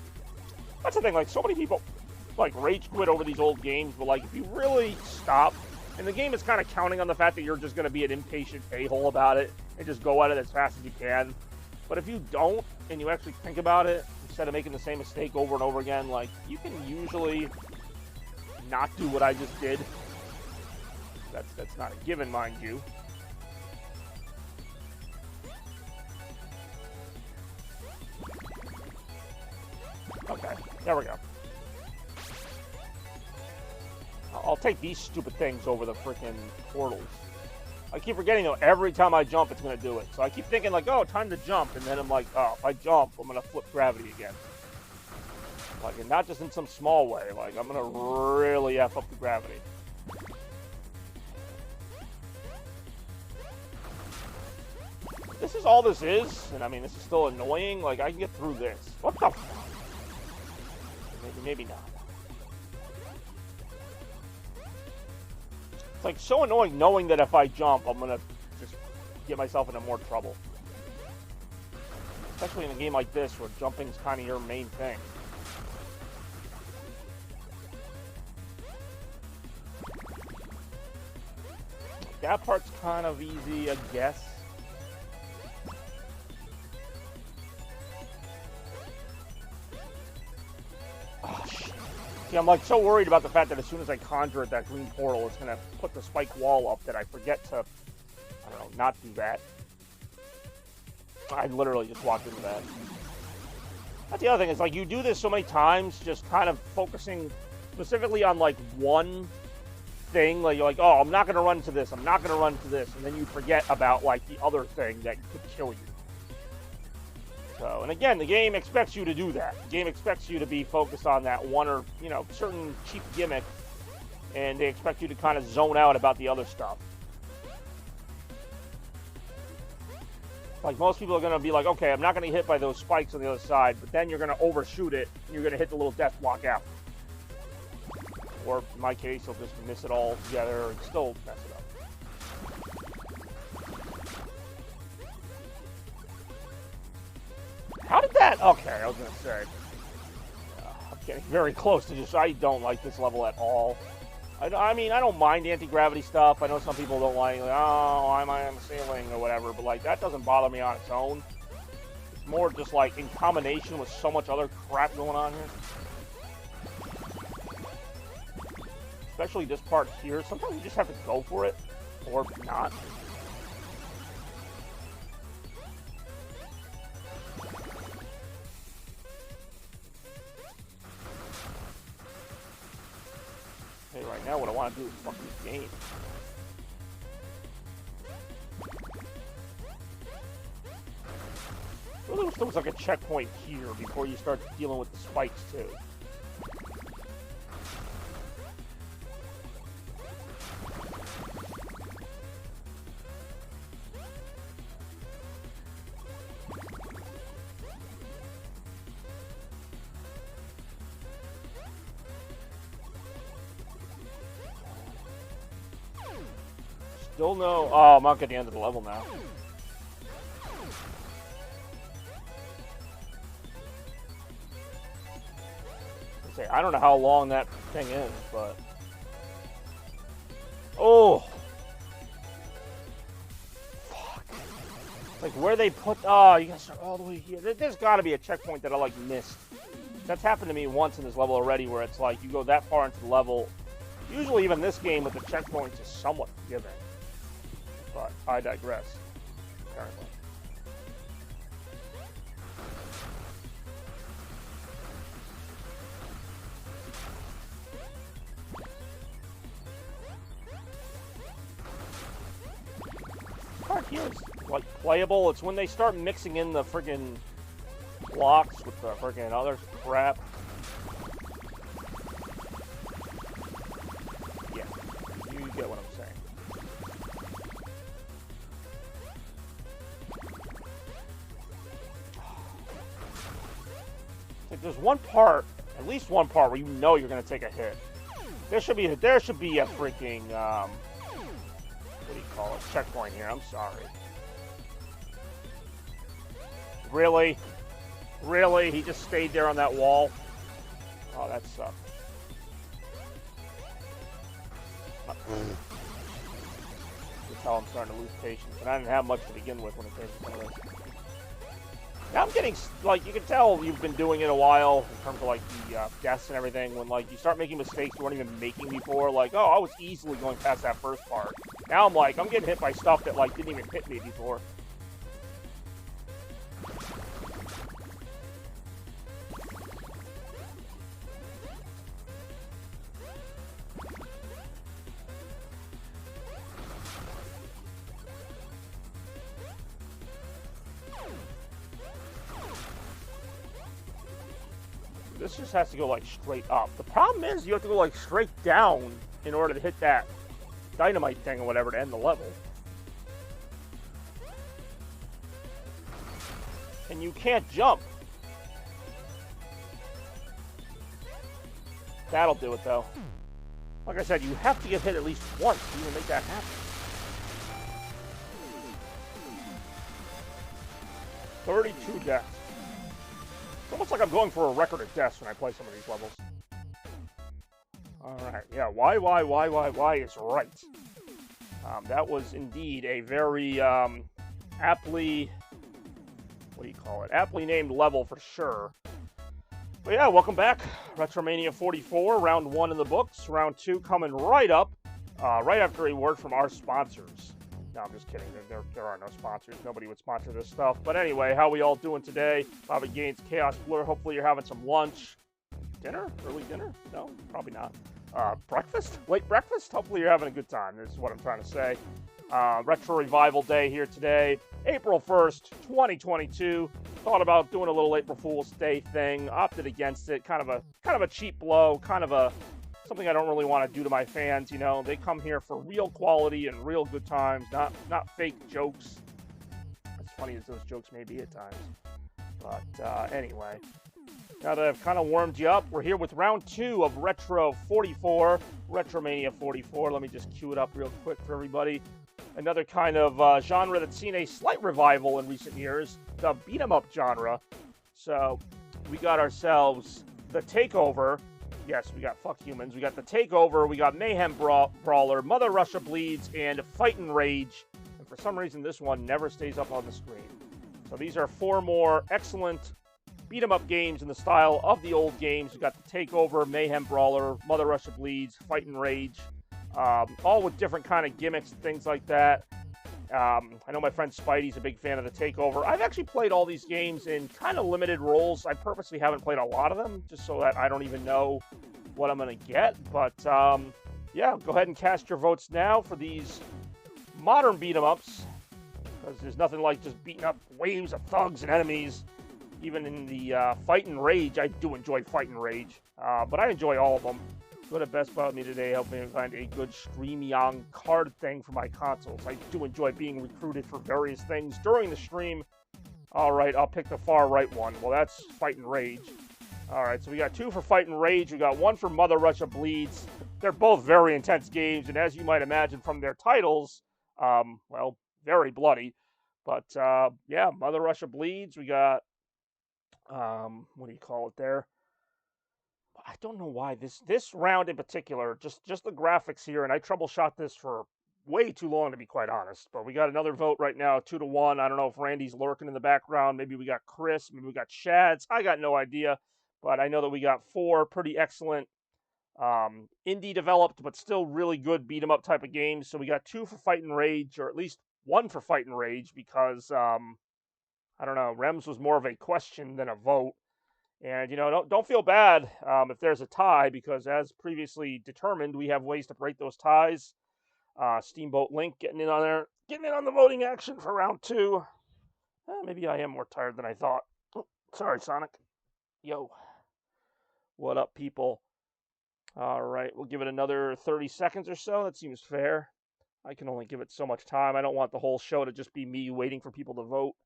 That's the thing. Like, so many people... like rage quit over these old games, but like if you really stop, and the game is kind of counting on the fact that you're just going to be an impatient a-hole about it and just go at it as fast as you can. But if you don't and you actually think about it instead of making the same mistake over and over again, like you can usually not do what I just did. That's not a given, mind you. Okay, there we go. I'll take these stupid things over the freaking portals. I keep forgetting, though, every time I jump, it's going to do it. So I keep thinking, like, oh, time to jump. And then I'm like, oh, if I jump, I'm going to flip gravity again. Like, and not just in some small way. Like, I'm going to really F up the gravity. This is all this is. And, I mean, this is still annoying. Like, I can get through this. What the fuck? Maybe not. It's like so annoying knowing that if I jump, I'm gonna just get myself into more trouble. Especially in a game like this where jumping's kind of your main thing. That part's kind of easy, I guess. Oh, shit. See, I'm like so worried about the fact that as soon as I conjure at that green portal, it's going to put the spike wall up that I forget to, I don't know, not do that. I literally just walked into that. That's the other thing, is like you do this so many times, just kind of focusing specifically on like one thing. Like you're like, oh, I'm not going to run to this, I'm not going to run to this, and then you forget about like the other thing that could kill you. So, and again, the game expects you to do that. The game expects you to be focused on that one or, you know, certain cheap gimmick, and they expect you to kind of zone out about the other stuff. Like, most people are going to be like, okay, I'm not going to get hit by those spikes on the other side, but then you're going to overshoot it, and you're going to hit the little death block out. Or, in my case, you'll just miss it all together and still mess it up. How did that... Okay, I was going to say. I'm getting very close to just... I don't like this level at all. I mean, I don't mind anti-gravity stuff. I know some people don't like, oh, I'm on the ceiling or whatever, but, like, that doesn't bother me on its own. It's more just, like, in combination with so much other crap going on here. Especially this part here. Sometimes you just have to go for it, or not. Right now, what I want to do is fuck this game. I really wish there was like a checkpoint here before you start dealing with the spikes too. Still no... Oh, I'm not at the end of the level now. I don't know how long that thing is, but... Oh! Fuck. Like, where they put... Oh, you gotta start all the way here. There's gotta be a checkpoint that I, like, missed. That's happened to me once in this level already, where it's like, you go that far into the level, Usually even this game with the checkpoints is somewhat forgiving. But I digress, apparently. Part here is like playable. It's when they start mixing in the friggin' blocks with the friggin' other crap. Yeah, you get what I'm saying. Like there's one part, at least one part, where you know you're gonna take a hit. There should be a freaking what do you call it? Checkpoint here. I'm sorry. Really? Really? He just stayed there on that wall? Oh, that sucked. You can tell I'm starting to lose patience, and I didn't have much to begin with when it came to some of this. Now I'm getting, like, you can tell you've been doing it a while in terms of, like, the deaths and everything. When, like, you start making mistakes you weren't even making before. Like, oh, I was easily going past that first part. Now I'm like, I'm getting hit by stuff that, like, didn't even hit me before. This just has to go, like, straight up. The problem is you have to go, like, straight down in order to hit that dynamite thing or whatever to end the level. And you can't jump. That'll do it, though. Like I said, you have to get hit at least once to even make that happen. 32 deaths. It's almost like I'm going for a record of deaths when I play some of these levels. Alright, yeah, why is right. That was indeed a very aptly, what do you call it? Aptly named level for sure. But yeah, welcome back. RetroMania 44, round 1 in the books. Round 2 coming right up, right after a word from our sponsors. No, I'm just kidding. There are no sponsors. Nobody would sponsor this stuff. But anyway, how we all doing today? Bobby Gaines, Chaos Blur. Hopefully you're having some lunch. Dinner? Early dinner? No, probably not. Breakfast? Late breakfast? Hopefully you're having a good time. This is what I'm trying to say. Retro Revival Day here today. April 1st, 2022. Thought about doing a little April Fool's Day thing. Opted against it. Kind of a cheap blow. Kind of a something I don't really want to do to my fans, you know. They come here for real quality and real good times, not fake jokes. As funny as those jokes may be at times. But anyway, now that I've kind of warmed you up, we're here with round 2 of Retro 44, RetroMania 44. Let me just cue it up real quick for everybody. Another kind of genre that's seen a slight revival in recent years, the beat-em-up genre. So we got ourselves the Takeover. Yes, we got Fuck Humans. We got the Takeover. We got Mayhem Brawler, Mother Russia Bleeds, and Fight and Rage. And for some reason, this one never stays up on the screen. So these are 4 more excellent beat-em-up games in the style of the old games. We got the Takeover, Mayhem Brawler, Mother Russia Bleeds, Fight and Rage. All with different kind of gimmicks and things like that. I know my friend Spidey's a big fan of the Takeover. I've actually played all these games in kind of limited roles. I purposely haven't played a lot of them, just so that I don't even know what I'm going to get. But, yeah, go ahead and cast your votes now for these modern beat-em-ups, because there's nothing like just beating up waves of thugs and enemies. Even in the Fight and Rage, I do enjoy Fight and Rage, but I enjoy all of them. Go to Best Buy with me today, help me find a good StreamYard card thing for my consoles. I do enjoy being recruited for various things during the stream. All right, I'll pick the far right one. Well, that's Fight and Rage. All right, so we got 2 for Fight and Rage. We got 1 for Mother Russia Bleeds. They're both very intense games, and as you might imagine from their titles, well, very bloody. But, yeah, Mother Russia Bleeds. We got, what do you call it there? I don't know why this round in particular, just the graphics here, and I troubleshot this for way too long to be quite honest. But we got another vote right now, 2-1. I don't know if Randy's lurking in the background. Maybe we got Chris. Maybe we got Shads. I got no idea. But I know that we got 4 pretty excellent Indie developed, but still really good beat 'em up type of games. So we got 2 for Fight and Rage, or at least 1 for Fight and Rage, because I don't know, Rems was more of a question than a vote. And don't feel bad if there's a tie, because as previously determined, we have ways to break those ties. Steamboat Link getting in on there, getting in on the voting action for round 2. Maybe I am more tired than I thought. Oh, sorry, Sonic. Yo, what up, people? All right, we'll give it another 30 seconds or so. That seems fair. I can only give it so much time. I don't want the whole show to just be me waiting for people to vote.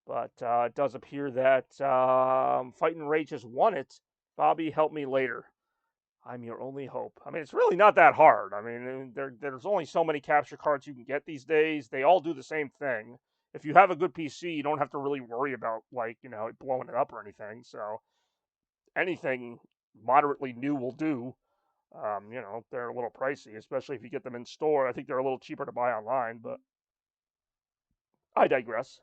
But it does appear that Fight and Rage has won it. Bobby, help me later. I'm your only hope. I mean, it's really not that hard. I mean, there's only so many capture cards you can get these days. They all do the same thing. If you have a good PC, you don't have to really worry about, like, blowing it up or anything. So anything moderately new will do. They're a little pricey, especially if you get them in store. I think they're a little cheaper to buy online, but I digress.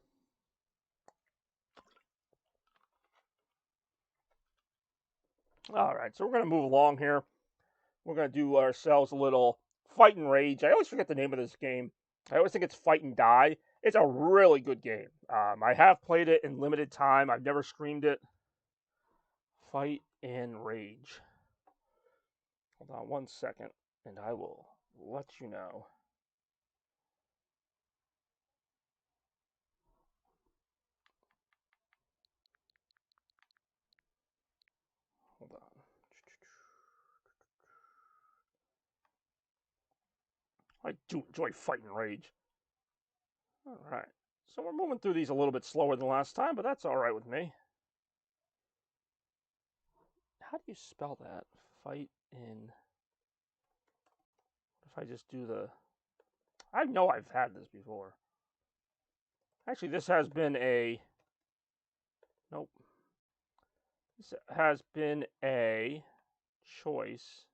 All right, so we're going to move along here. We're going to do ourselves a little Fight and Rage. I always forget the name of this game. I always think it's Fight and Die. It's a really good game. I have played it in limited time. I've never streamed it. Fight and Rage. Hold on 1 second, and I will let you know. Hold on. I do enjoy Fight and Rage. All right. So we're moving through these a little bit slower than last time, but that's all right with me. How do you spell that? Fight in. If I just do the. I know I've had this before. Actually, this has been a. Nope. This has been a choice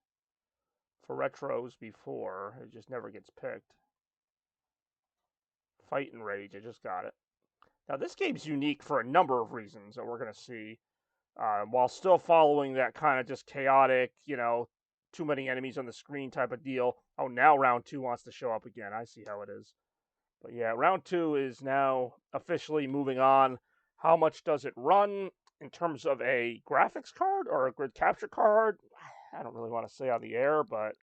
for retros before. It just never gets picked. Fight and Rage. I just got it. Now, this game's unique for a number of reasons that we're going to see. While still following that kind of just chaotic, too many enemies on the screen type of deal. Oh, now round 2 wants to show up again. I see how it is. But yeah, round 2 is now officially moving on. How much does it run in terms of a graphics card or a grid capture card? I don't really want to say on the air, but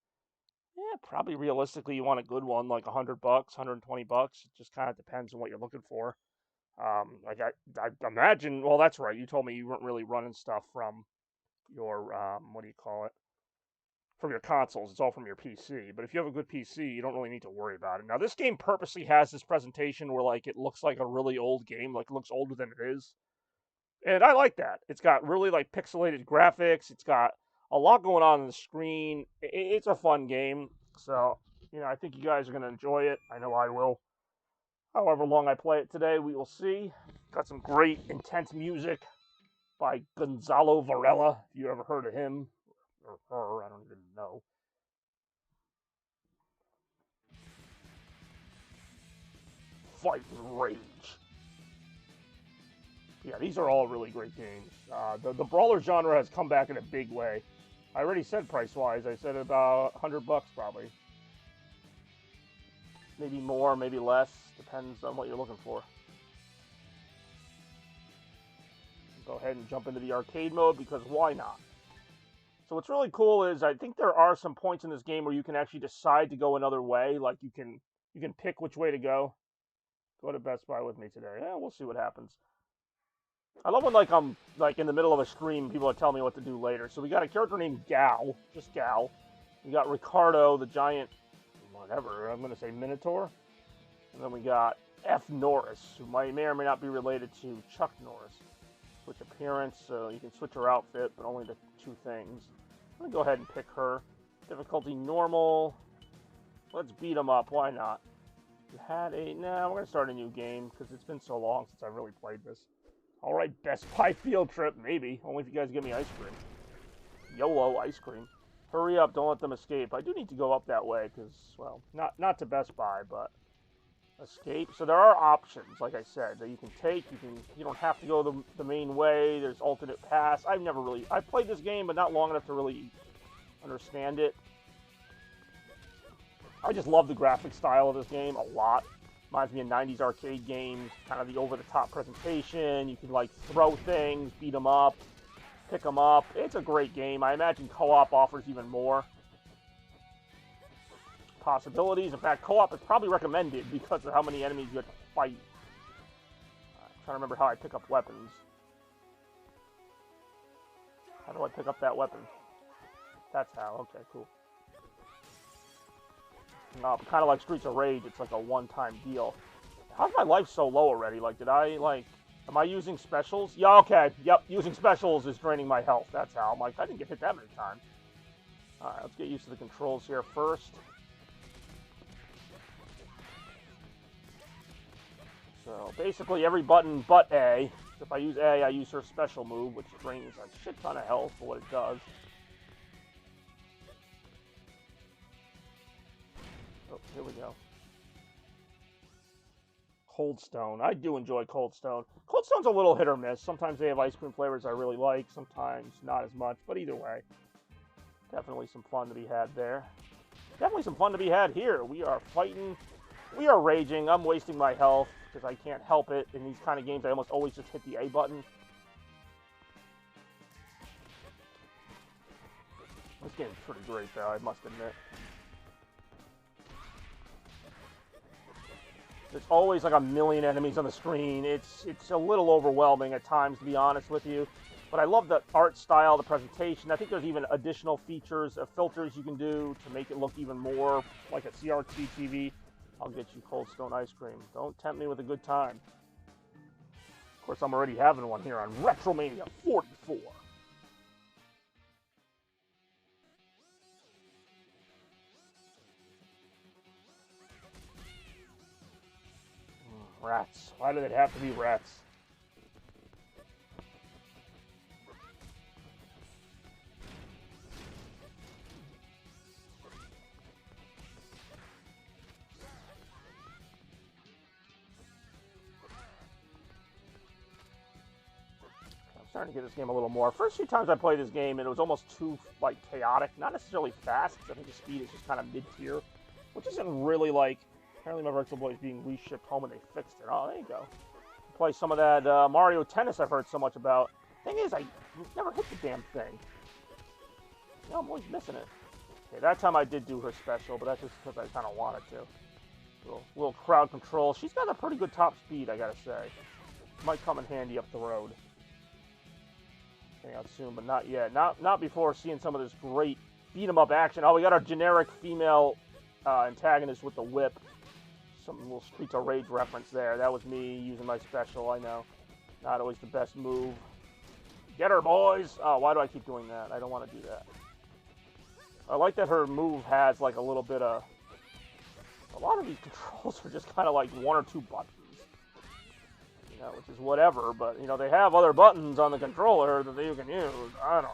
yeah, probably realistically you want a good one, like $100, $120. It just kind of depends on what you're looking for. I imagine. Well, that's right. You told me you weren't really running stuff from your what do you call it? From your consoles. It's all from your PC. But if you have a good PC, you don't really need to worry about it. Now, this game purposely has this presentation where like it looks like a really old game, like it looks older than it is, and I like that. It's got really like pixelated graphics. It's got a lot going on the screen. It's a fun game. So I think you guys are gonna enjoy it. I know I will. However long I play it today, we will see. Got some great, intense music by Gonzalo Varela, if you ever heard of him. Or her, I don't even know. Fight and Rage. Yeah, these are all really great games. The brawler genre has come back in a big way. I already said price-wise. I said about $100 probably. Maybe more, maybe less. Depends on what you're looking for. Go ahead and jump into the arcade mode because why not? So what's really cool is I think there are some points in this game where you can actually decide to go another way. Like you can pick which way to go. Go to Best Buy with me today. Yeah, we'll see what happens. I love when I'm in the middle of a stream, people are telling me what to do later. So we got a character named Gal, just Gal. We got Ricardo, the giant, whatever, I'm going to say Minotaur. And then we got F. Norris, who may or may not be related to Chuck Norris. Switch appearance, so you can switch her outfit, but only the 2 things. I'm going to go ahead and pick her. Difficulty normal. Let's beat them up, why not? You had a... Nah, we're going to start a new game, because it's been so long since I really played this. Alright, Best Buy field trip, maybe. Only if you guys give me ice cream. YOLO ice cream. Hurry up, don't let them escape. I do need to go up that way, because, well, not to Best Buy, but... Escape. So there are options, like I said, that you can take. You don't have to go the main way. There's alternate paths. I've played this game, but not long enough to really understand it. I just love the graphic style of this game a lot. Reminds me of 90s arcade games, kind of the over-the-top presentation. You can, like, throw things, beat them up, pick them up. It's a great game. I imagine co-op offers even more possibilities. In fact, co-op is probably recommended because of how many enemies you have to fight. I'm trying to remember how I pick up weapons. How do I pick up that weapon? That's how. Okay, cool. Kind of like Streets of Rage, it's like a one-time deal. How's my life so low already? Like, did I, like... Am I using specials? Yeah, okay. Yep, using specials is draining my health. That's how. I'm like, I didn't get hit that many times. Alright, let's get used to the controls here first. So, basically every button but A. If I use A, I use her special move, which drains a shit ton of health for what it does. Oh, here we go. Cold Stone. I do enjoy Cold Stone. Cold Stone's a little hit or miss. Sometimes they have ice cream flavors I really like. Sometimes not as much. But either way, definitely some fun to be had there. Definitely some fun to be had here. We are fighting. We are raging. I'm wasting my health because I can't help it. In these kind of games, I almost always just hit the A button. This game's pretty great, though, I must admit. There's always like a million enemies on the screen. It's a little overwhelming at times, to be honest with you. But I love the art style, the presentation. I think there's even additional features, filters you can do to make it look even more like a CRT TV. I'll get you Cold Stone ice cream. Don't tempt me with a good time. Of course, I'm already having one here on RetroMania 44. Rats. Why did it have to be rats? I'm starting to get this game a little more. First few times I played this game, it was almost too, like, chaotic. Not necessarily fast, because I think the speed is just kind of mid-tier. Which isn't really, like... Apparently my Virtual Boy is being reshipped home and they fixed it. Oh, there you go. Play some of that Mario Tennis I've heard so much about. Thing is, I never hit the damn thing. You know, I'm always missing it. Okay, that time I did do her special, but that's just because I kind of wanted to. Little crowd control. She's got a pretty good top speed, I gotta say. Might come in handy up the road. Getting out soon, but not yet. Not before seeing some of this great beat-em-up action. Oh, we got our generic female antagonist with the whip. Some little Streets of Rage reference there. That was me using my special, I know. Not always the best move. Get her, boys! Oh, why do I keep doing that? I don't want to do that. I like that her move has, like, a little bit of... A lot of these controls are just kind of like one or two buttons. You know, which is whatever, but, you know, they have other buttons on the controller that you can use. I don't know.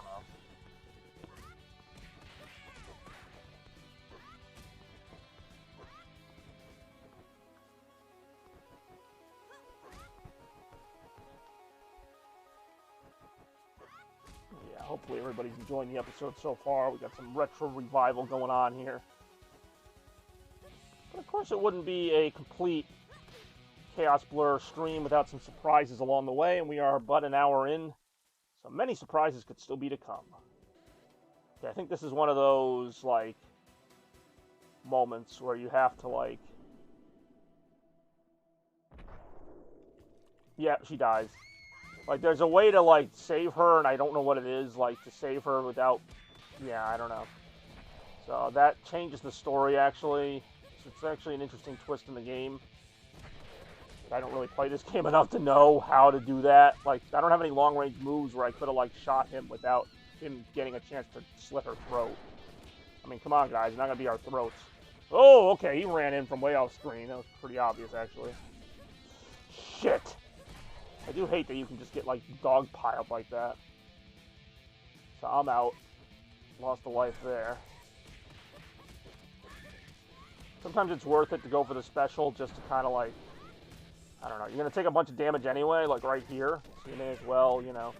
Hopefully everybody's enjoying the episode so far. We got some retro revival going on here. But of course it wouldn't be a complete Chaos Blur stream without some surprises along the way, and we are but an hour in, so many surprises could still be to come. Okay, I think this is one of those, like, moments where you have to, like... Yeah, she dies. Like, there's a way to, like, save her, and I don't know what it is, like, to save her without... Yeah, I don't know. So, that changes the story, actually. So it's actually an interesting twist in the game. But I don't really play this game enough to know how to do that. Like, I don't have any long-range moves where I could have, like, shot him without him getting a chance to slit her throat. I mean, come on, guys. It's not going to be our throats. Oh, okay. He ran in from way off screen. That was pretty obvious, actually. Shit! I do hate that you can just get, like, dog-piled like that. So I'm out. Lost a life there. Sometimes it's worth it to go for the special just to kind of, like... I don't know. You're going to take a bunch of damage anyway, like right here. So you may as well, you know...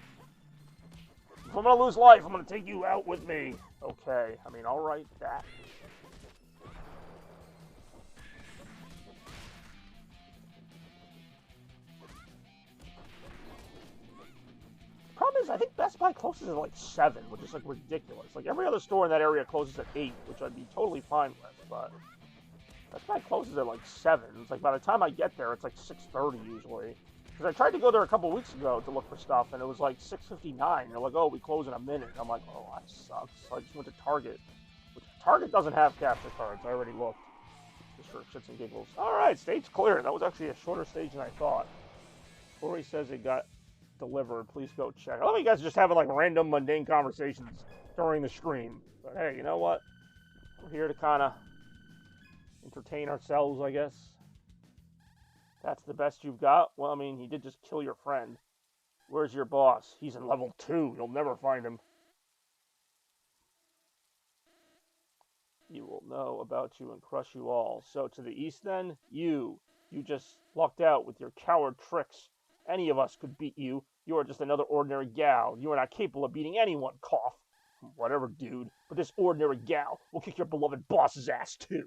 If I'm going to lose life, I'm going to take you out with me. Okay, I mean, I'll write that. Problem is, I think Best Buy closes at like 7, which is like ridiculous. Like every other store in that area closes at 8, which I'd be totally fine with, but Best Buy closes at like 7. It's like by the time I get there, it's like 6:30 usually. Because I tried to go there a couple weeks ago to look for stuff, and it was like 6:59. They're like, oh, we close in a minute. I'm like, oh, that sucks. So I just went to Target. Which Target doesn't have capture cards. I already looked. Just for shits and giggles. Alright, stage clear. That was actually a shorter stage than I thought. Corey says it got delivered. Please go check. I love you guys just having like random mundane conversations during the stream. But hey, you know what? We're here to kind of entertain ourselves, I guess. That's the best you've got? Well, I mean, he did just kill your friend. Where's your boss? He's in level 2. You'll never find him. He will know about you and crush you all. So to the east then? You just lucked out with your coward tricks. Any of us could beat you. You are just another ordinary gal. You are not capable of beating anyone, cough. Whatever, dude. But this ordinary gal will kick your beloved boss's ass, too.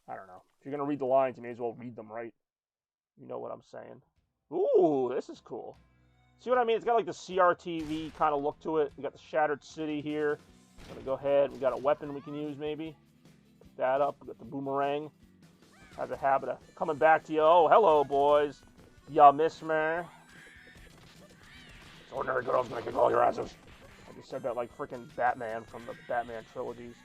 I don't know. If you're going to read the lines, you may as well read them, right? You know what I'm saying. Ooh, this is cool. See what I mean? It's got like the CRTV kind of look to it. We got the Shattered City here. I'm going to go ahead. We got a weapon we can use, maybe. Pick that up. We got the boomerang. Has a habit of coming back to you. Oh, hello, boys. Ya miss me? This ordinary girl's gonna kick all your asses. I just said that like freaking Batman from the Batman trilogies.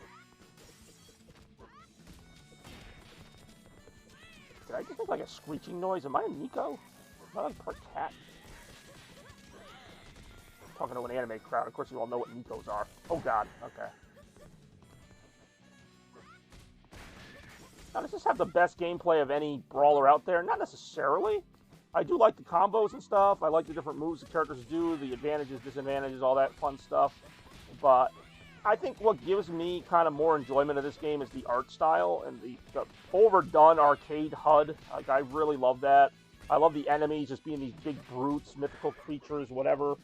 Did I just make like a screeching noise? Am I a Nico? Am I like part cat? I'm talking to an anime crowd. Of course you all know what Nikos are. Oh god, okay. Now does this have the best gameplay of any brawler out there? Not necessarily. I do like the combos and stuff. I like the different moves the characters do, the advantages, disadvantages, all that fun stuff. But I think what gives me kind of more enjoyment of this game is the art style and the overdone arcade HUD. Like, I really love that. I love the enemies just being these big brutes, mythical creatures, whatever.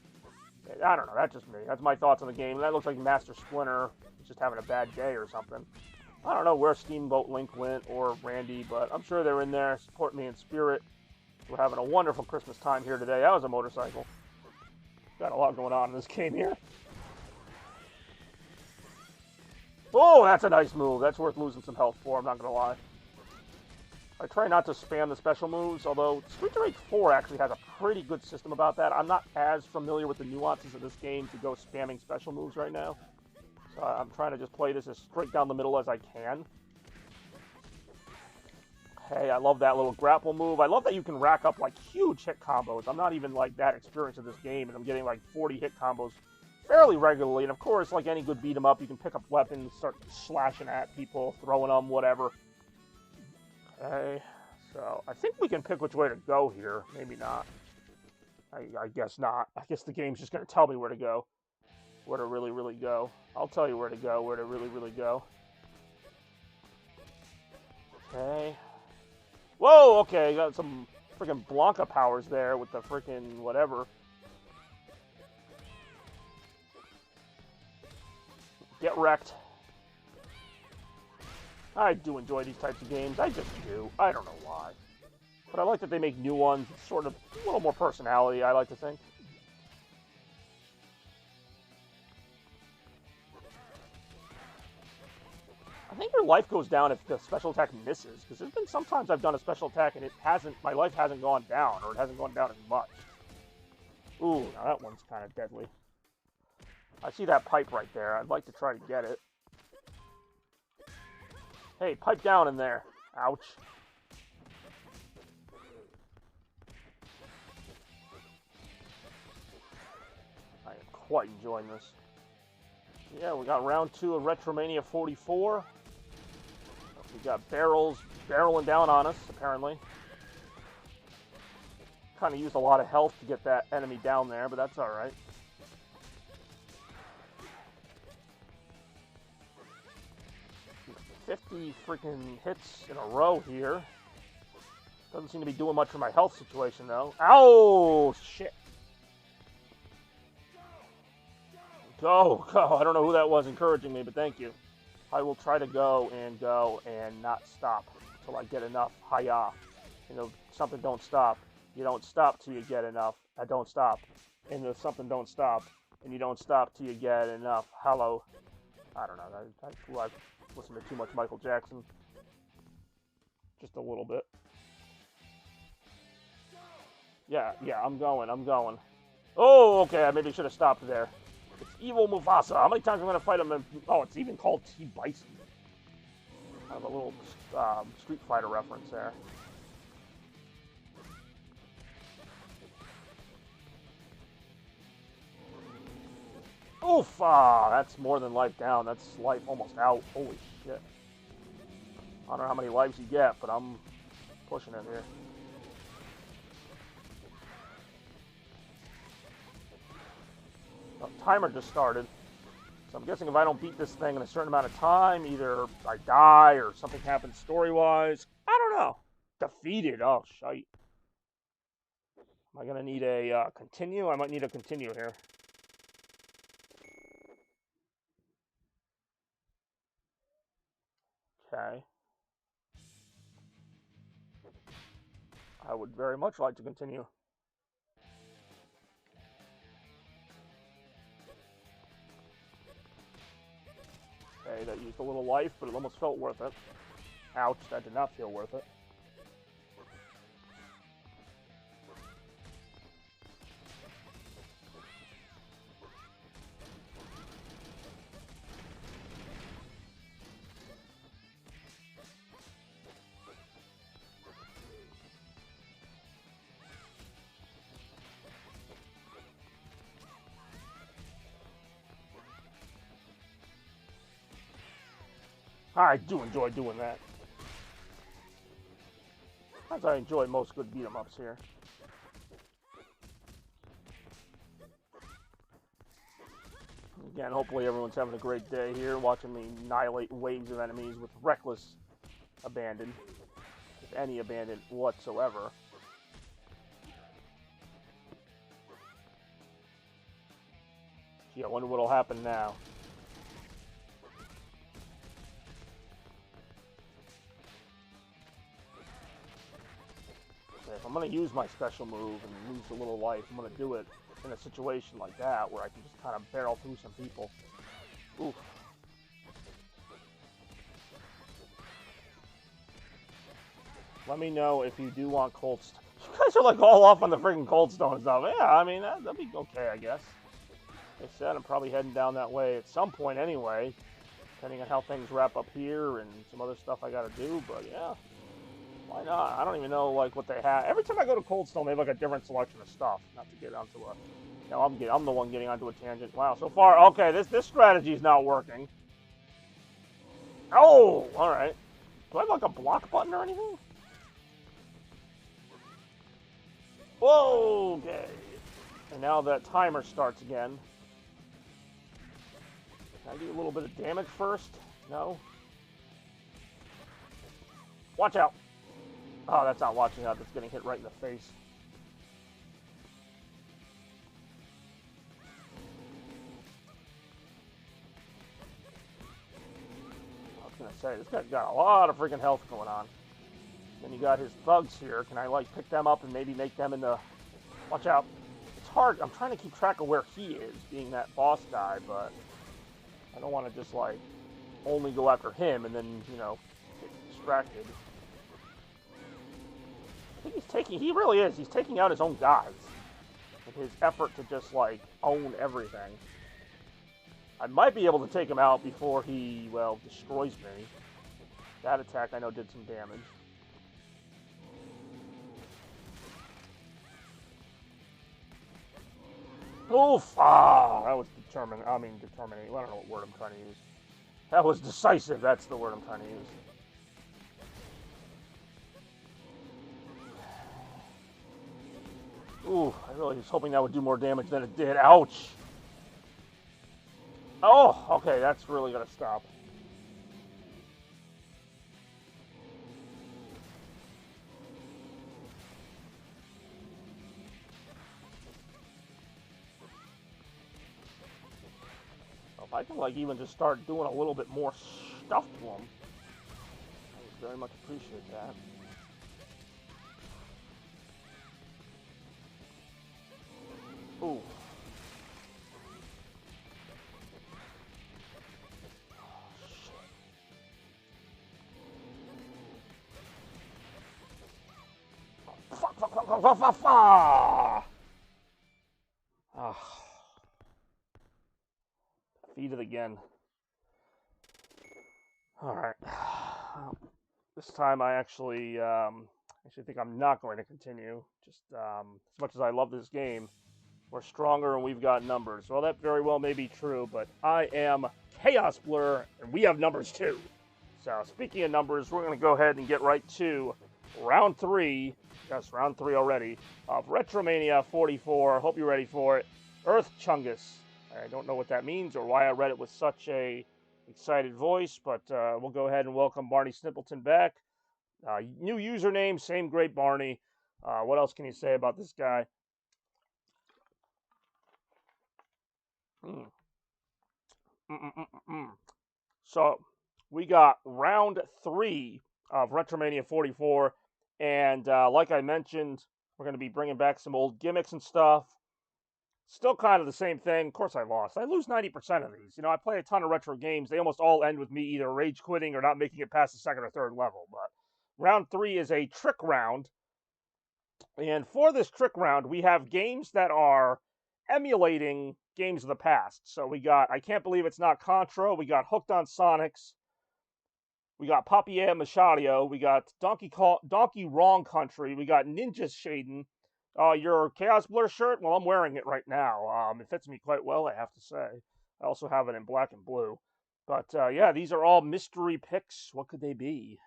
I don't know, that's just me. That's my thoughts on the game. And that looks like Master Splinter is just having a bad day or something. I don't know where Steamboat Link went or Randy, but I'm sure they're in there. Support me in spirit. We're having a wonderful Christmas time here today. That was a motorcycle. Got a lot going on in this game here. Oh, that's a nice move. That's worth losing some health for, I'm not going to lie. I try not to spam the special moves, although Street Fighter 4 actually has a pretty good system about that. I'm not as familiar with the nuances of this game to go spamming special moves right now. So I'm trying to just play this as straight down the middle as I can. Hey, I love that little grapple move. I love that you can rack up like huge hit combos. I'm not even like that experienced in this game, and I'm getting like 40 hit combos fairly regularly. And of course, like any good beat 'em up, you can pick up weapons, start slashing at people, throwing them, whatever. Okay, so I think we can pick which way to go here. Maybe not. I guess not. I guess the game's just going to tell me where to go. Where to really, really go. I'll tell you where to go, where to really, really go. Okay. Whoa, okay, got some freaking Blanca powers there with the freaking whatever. Get wrecked. I do enjoy these types of games. I just do. I don't know why. But I like that they make new ones. It's sort of a little more personality, I like to think. I think your life goes down if the special attack misses, because there's been sometimes I've done a special attack and my life hasn't gone down, or it hasn't gone down as much. Ooh, now that one's kind of deadly. I see that pipe right there. I'd like to try to get it. Hey, pipe down in there. Ouch. I am quite enjoying this. Yeah, we got round 2 of RetroMania 44. We got barrels barreling down on us, apparently. Kind of used a lot of health to get that enemy down there, but that's alright. $50 freaking hits in a row here. Doesn't seem to be doing much for my health situation, though. Ow! Shit. Go, go. I don't know who that was encouraging me, but thank you. I will try to go and not stop until I get enough. Hiya. You know, something don't stop. You don't stop till you get enough. I don't stop. And if something don't stop, and you don't stop till you get enough. Hello. I don't know. I've listened to too much Michael Jackson. Just a little bit. Yeah, I'm going. Oh, okay, I maybe should have stopped there. It's Evil Mufasa. How many times am I going to fight him? Oh, it's even called T-Bison. Kind of a little Street Fighter reference there. Oof! That's more than life down. That's life almost out. Holy shit. I don't know how many lives you get, but I'm pushing it here. The timer just started. So I'm guessing if I don't beat this thing in a certain amount of time, either I die or something happens story-wise. I don't know. Defeated. Oh, shite. Am I going to need a continue? I might need a continue here. Okay. I would very much like to continue. Okay, that used a little life, but it almost felt worth it. Ouch, that did not feel worth it. I do enjoy doing that. As I enjoy most good beat-em-ups here. Again, hopefully everyone's having a great day here, watching me annihilate waves of enemies with reckless abandon, if any abandon whatsoever. Gee, I wonder what'll happen now. If I'm going to use my special move and lose a little life, I'm going to do it in a situation like that where I can just kind of barrel through some people. Oof. Let me know if you do want cold stone. You guys are like all off on the freaking cold stone stuff. Yeah, I mean, that'd be okay, I guess. Like I said, I'm probably heading down that way at some point anyway, depending on how things wrap up here and some other stuff I got to do, but yeah. Why not? I don't even know like what they have. Every time I go to Cold Stone, they have like a different selection of stuff. Not to get onto a. No, I'm the one getting onto a tangent. Wow, so far, okay, this strategy is not working. Oh, all right. Do I have like a block button or anything? Whoa, okay. And now that timer starts again. Can I do a little bit of damage first? No. Watch out. Oh, that's not watching out. That's getting hit right in the face. I was going to say, this guy's got a lot of freaking health going on. Then you got his thugs here. Can I, like, pick them up and maybe make them into... Watch out. It's hard. I'm trying to keep track of where he is, being that boss guy, but I don't want to just, like, only go after him and then, you know, get distracted. I think he really is. He's taking out his own guys with his effort to just, like, own everything. I might be able to take him out before he, well, destroys me. That attack, I know, did some damage. Oof! Ah, that was determined. I mean, determinating. I don't know what word I'm trying to use. That was decisive. That's the word I'm trying to use. Ooh, I really was hoping that would do more damage than it did. Ouch! Oh, okay, that's really gonna stop. I can like even just start doing a little bit more stuff to them, I would very much appreciate that. Ooh. Fuck, fuck, fuck, fuck, fuck, fuck, fuck. Defeated again. Alright. This time I actually think I'm not going to continue. Just as much as I love this game, we're stronger and we've got numbers. Well, that very well may be true, but I am Chaos Blur, and we have numbers too. So, speaking of numbers, we're going to go ahead and get right to round 3. Yes, round 3 already of RetroMania 44. Hope you're ready for it. Earth Chungus. I don't know what that means or why I read it with such a excited voice, but we'll go ahead and welcome Barney Snippleton back. New username, same great Barney. What else can you say about this guy? So, we got round 3 of RetroMania 44, and like I mentioned, we're going to be bringing back some old gimmicks and stuff. Still kind of the same thing. Of course I lost. I lose 90% of these. You know, I play a ton of retro games. They almost all end with me either rage quitting or not making it past the second or third level. But round 3 is a trick round. And for this trick round, we have games that are emulating games of the past. So we got I Can't Believe It's Not Contra. We got Hooked on Sonics. We got Papier Machado. We got Donkey Wrong Country. We got Ninja Shaden. Your Chaos Blur shirt? Well, I'm wearing it right now. It fits me quite well, I have to say. I also have it in black and blue. But yeah, these are all mystery picks. What could they be?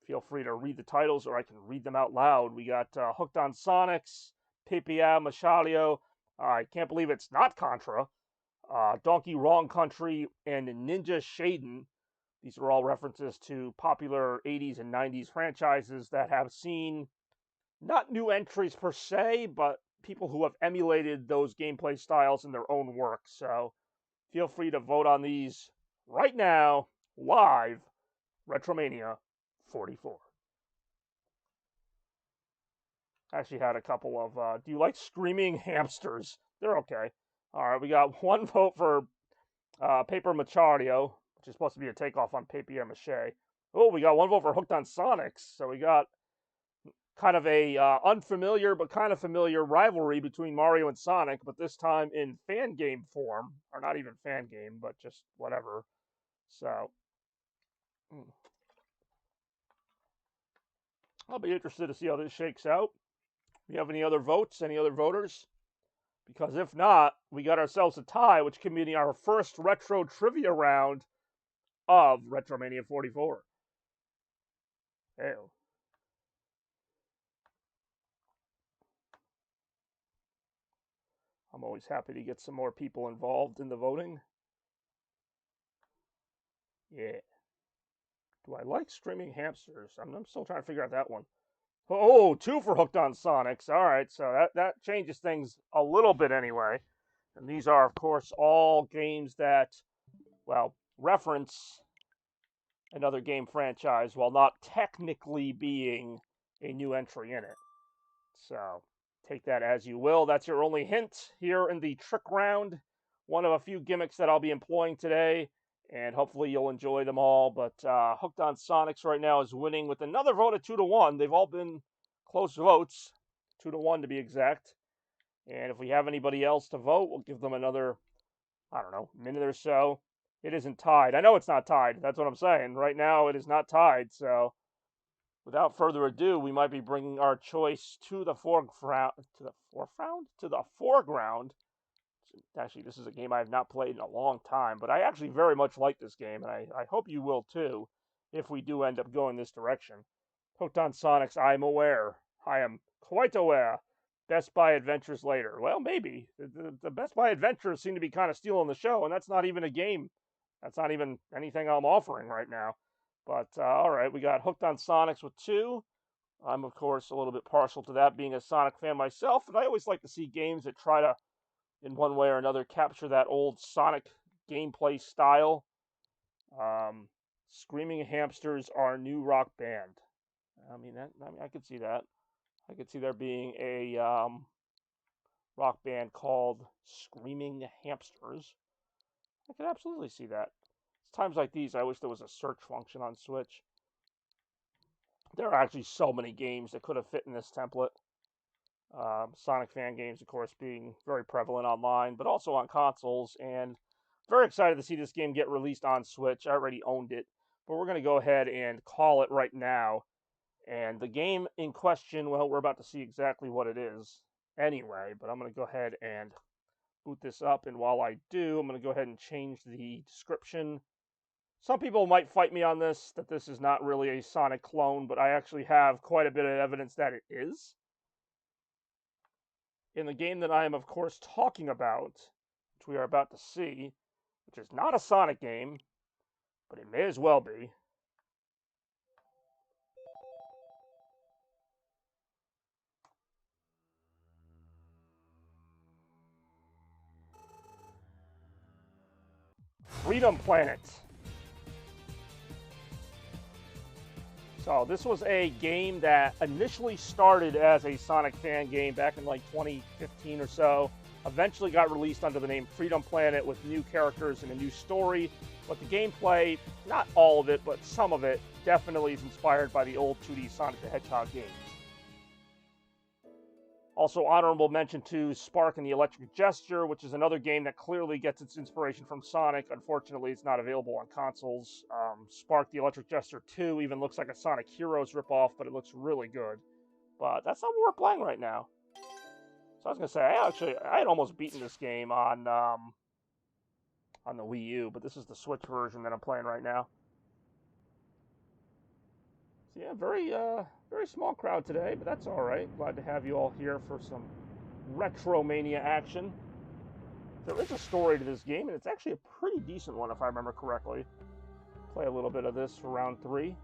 Feel free to read the titles, or I can read them out loud. We got Hooked on Sonics, Pipia Machado. I Can't Believe It's Not Contra. Donkey Wrong Country, and Ninja Shaden. These are all references to popular 80s and 90s franchises that have seen not new entries per se, but people who have emulated those gameplay styles in their own work. So feel free to vote on these right now, live, RetroMania 44. I actually had a couple of, do you like screaming hamsters? They're okay. All right, we got one vote for Paper Machado, which is supposed to be a takeoff on Papier Mache. Oh, we got one vote for Hooked on Sonics. So we got kind of a unfamiliar but kind of familiar rivalry between Mario and Sonic, but this time in fan game form, or not even fan game, but just whatever. So I'll be interested to see how this shakes out. Do you have any other votes? Any other voters? Because if not, we got ourselves a tie, which can be our first retro trivia round of RetroMania 44. Ew. I'm always happy to get some more people involved in the voting. Yeah. Do I like screaming hamsters? I'm still trying to figure out that one. Oh, 2 for Hooked on Sonics. All right, so that changes things a little bit anyway. And these are, of course, all games that, well, reference another game franchise while not technically being a new entry in it. So take that as you will. That's your only hint here in the trick round. One of a few gimmicks that I'll be employing today, and hopefully you'll enjoy them all. But Hooked on Sonics right now is winning with another vote of 2-1. They've all been close votes, 2-1 to be exact. And if we have anybody else to vote, we'll give them another, I don't know, minute or so. It isn't tied. I know it's not tied. That's what I'm saying. Right now, it is not tied. So, without further ado, we might be bringing our choice to the foreground. To the foreground. Actually, this is a game I have not played in a long time, but I actually very much like this game, and I hope you will too, if we do end up going this direction. Hooked on Sonics, I'm aware. I am quite aware. Best Buy Adventures later. Well, maybe. The Best Buy Adventures seem to be kind of stealing the show, and that's not even a game. That's not even anything I'm offering right now. But, all right, we got Hooked on Sonics with 2. I'm, of course, a little bit partial to that, being a Sonic fan myself, and I always like to see games that try to in one way or another, capture that old Sonic gameplay style. Screaming Hamsters are new rock band. I could see that. I could see there being a rock band called Screaming Hamsters. I could absolutely see that. It's times like these I wish there was a search function on Switch. There are actually so many games that could have fit in this template. Sonic fan games, of course, being very prevalent online, but also on consoles. And very excited to see this game get released on Switch. I already owned it, but we're going to go ahead and call it right now. And the game in question, well, we're about to see exactly what it is anyway, but I'm going to go ahead and boot this up. And while I do, I'm going to go ahead and change the description. Some people might fight me on this, that this is not really a Sonic clone, but I actually have quite a bit of evidence that it is. In the game that I am, of course, talking about, which we are about to see, which is not a Sonic game, but it may as well be. Freedom Planet. So this was a game that initially started as a Sonic fan game back in like 2015 or so. Eventually got released under the name Freedom Planet with new characters and a new story. But the gameplay, not all of it, but some of it, definitely is inspired by the old 2D Sonic the Hedgehog games. Also, honorable mention to Spark and the Electric Gesture, which is another game that clearly gets its inspiration from Sonic. Unfortunately, it's not available on consoles. Spark the Electric Gesture 2 even looks like a Sonic Heroes ripoff, but it looks really good. But that's not what we're playing right now. So I was going to say, I had almost beaten this game on the Wii U, but this is the Switch version that I'm playing right now. So yeah, very small crowd today, but that's all right. Glad to have you all here for some RetroMania action. There is a story to this game, and it's actually a pretty decent one if I remember correctly. Play a little bit of this for round 3.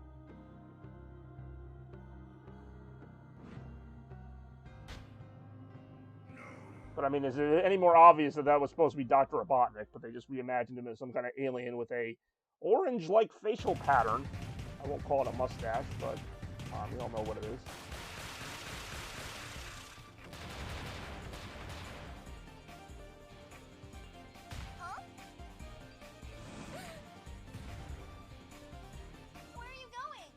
But I mean, is it any more obvious that that was supposed to be Dr. Robotnik, but they just reimagined him as some kind of alien with a orange-like facial pattern? I won't call it a mustache, but you all know what it is. Huh? Where are you going?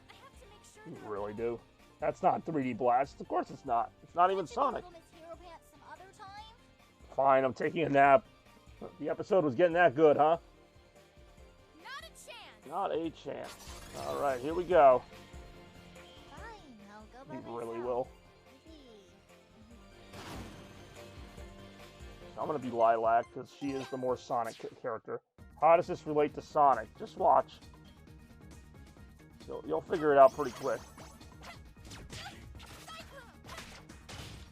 I have to make sure You really do. That's not 3D Blast. Of course it's not. It's not even Sonic. Some other time? Fine, I'm taking a nap. The episode was getting that good, huh? Not a chance. Not a chance. All right, here we go. Fine, I'll go by You really myself. will. I'm gonna be Lilac because she is the more Sonic character. How does this relate to Sonic? Just watch. You'll figure it out pretty quick.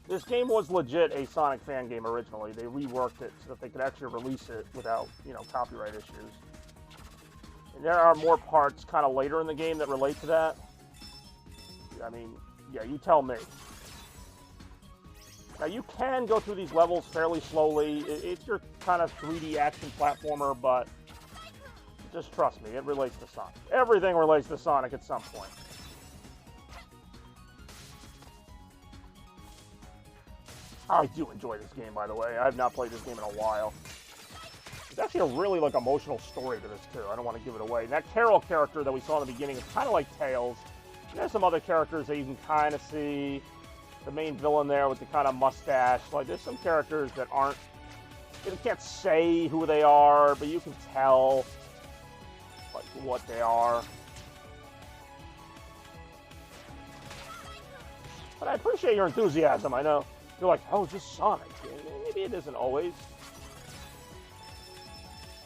This game was legit a Sonic fan game originally. They reworked it so that they could actually release it without, copyright issues. And there are more parts kind of later in the game that relate to that. I mean, yeah, you tell me. Now, you can go through these levels fairly slowly. It's your kind of 3D action platformer, but just trust me, it relates to Sonic. Everything relates to Sonic at some point. I do enjoy this game, by the way. I have not played this game in a while. There's actually a really emotional story to this too. I don't want to give it away. And that Carol character that we saw in the beginning is kind of like Tails. And there's some other characters that you can kind of see. The main villain there with the kind of mustache. Like, there's some characters that aren't... You can't say who they are, but you can tell what they are. But I appreciate your enthusiasm. I know you're like, oh, just Sonic. Maybe it isn't always.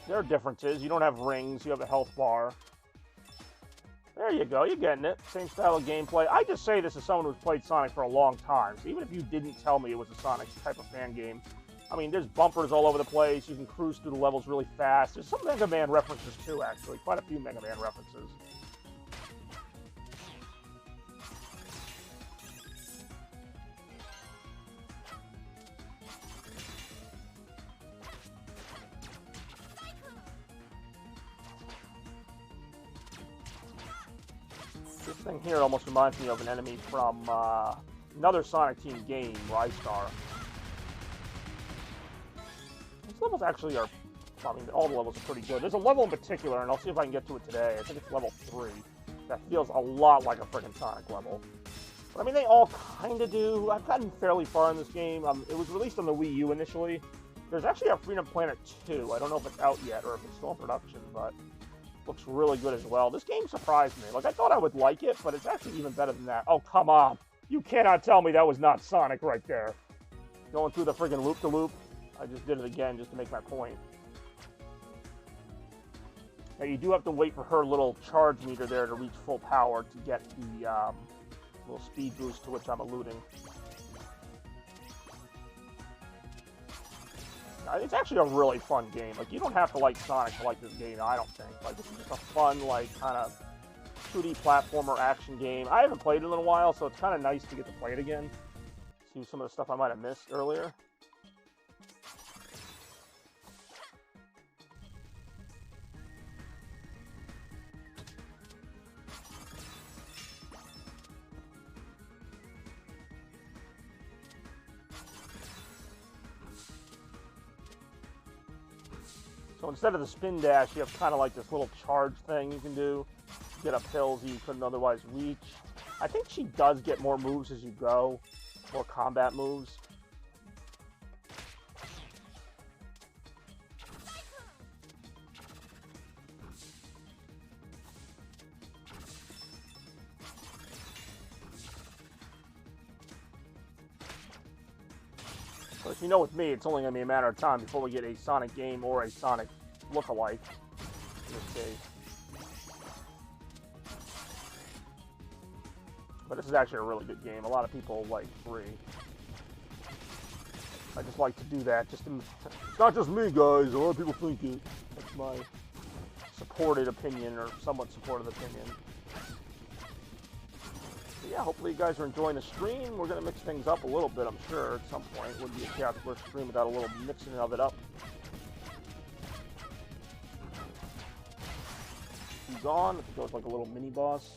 There are differences. You don't have rings. You have a health bar. There you go. You're getting it. Same style of gameplay. I just say this as someone who's played Sonic for a long time. So even if you didn't tell me it was a Sonic type of fan game, I mean, there's bumpers all over the place. You can cruise through the levels really fast. There's some Mega Man references too, actually. Quite a few Mega Man references. thing here almost reminds me of an enemy from another Sonic Team game, Rystar. These levels actually are, I mean, all the levels are pretty good. There's a level in particular, and I'll see if I can get to it today. I think it's level 3. That feels a lot like a freaking Sonic level. But I mean, they all kind of do. I've gotten fairly far in this game. It was released on the Wii U initially. There's actually a Freedom Planet 2. I don't know if it's out yet or if it's still in production, but looks really good as well. This game surprised me. Like, I thought I would like it, but it's actually even better than that. Oh, come on. You cannot tell me that was not Sonic right there. Going through the friggin' loop-de-loop. I just did it again just to make my point. Now, you do have to wait for her little charge meter there to reach full power to get the little speed boost to which I'm alluding. It's actually a really fun game. Like, you don't have to like Sonic to like this game, I don't think. Like, this is just a fun, like, kind of 2D platformer action game. I haven't played it in a while, so it's kind of nice to get to play it again. See some of the stuff I might have missed earlier. So instead of the spin dash, you have kind of like this little charge thing you can do to get up hills you couldn't otherwise reach. I think she does get more moves as you go, more combat moves. But you know, with me, it's only going to be a matter of time before we get a Sonic game or a Sonic look-alike in this case. But this is actually a really good game. A lot of people like 3. I just like to do that. It's not just me, guys. A lot of people think it. That's my supported opinion, or somewhat supported opinion. But yeah, hopefully you guys are enjoying the stream. We're going to mix things up a little bit, I'm sure, at some point. It wouldn't be a Chaos Blur stream without a little mixing of it up. He's gone. It goes like a little mini-boss.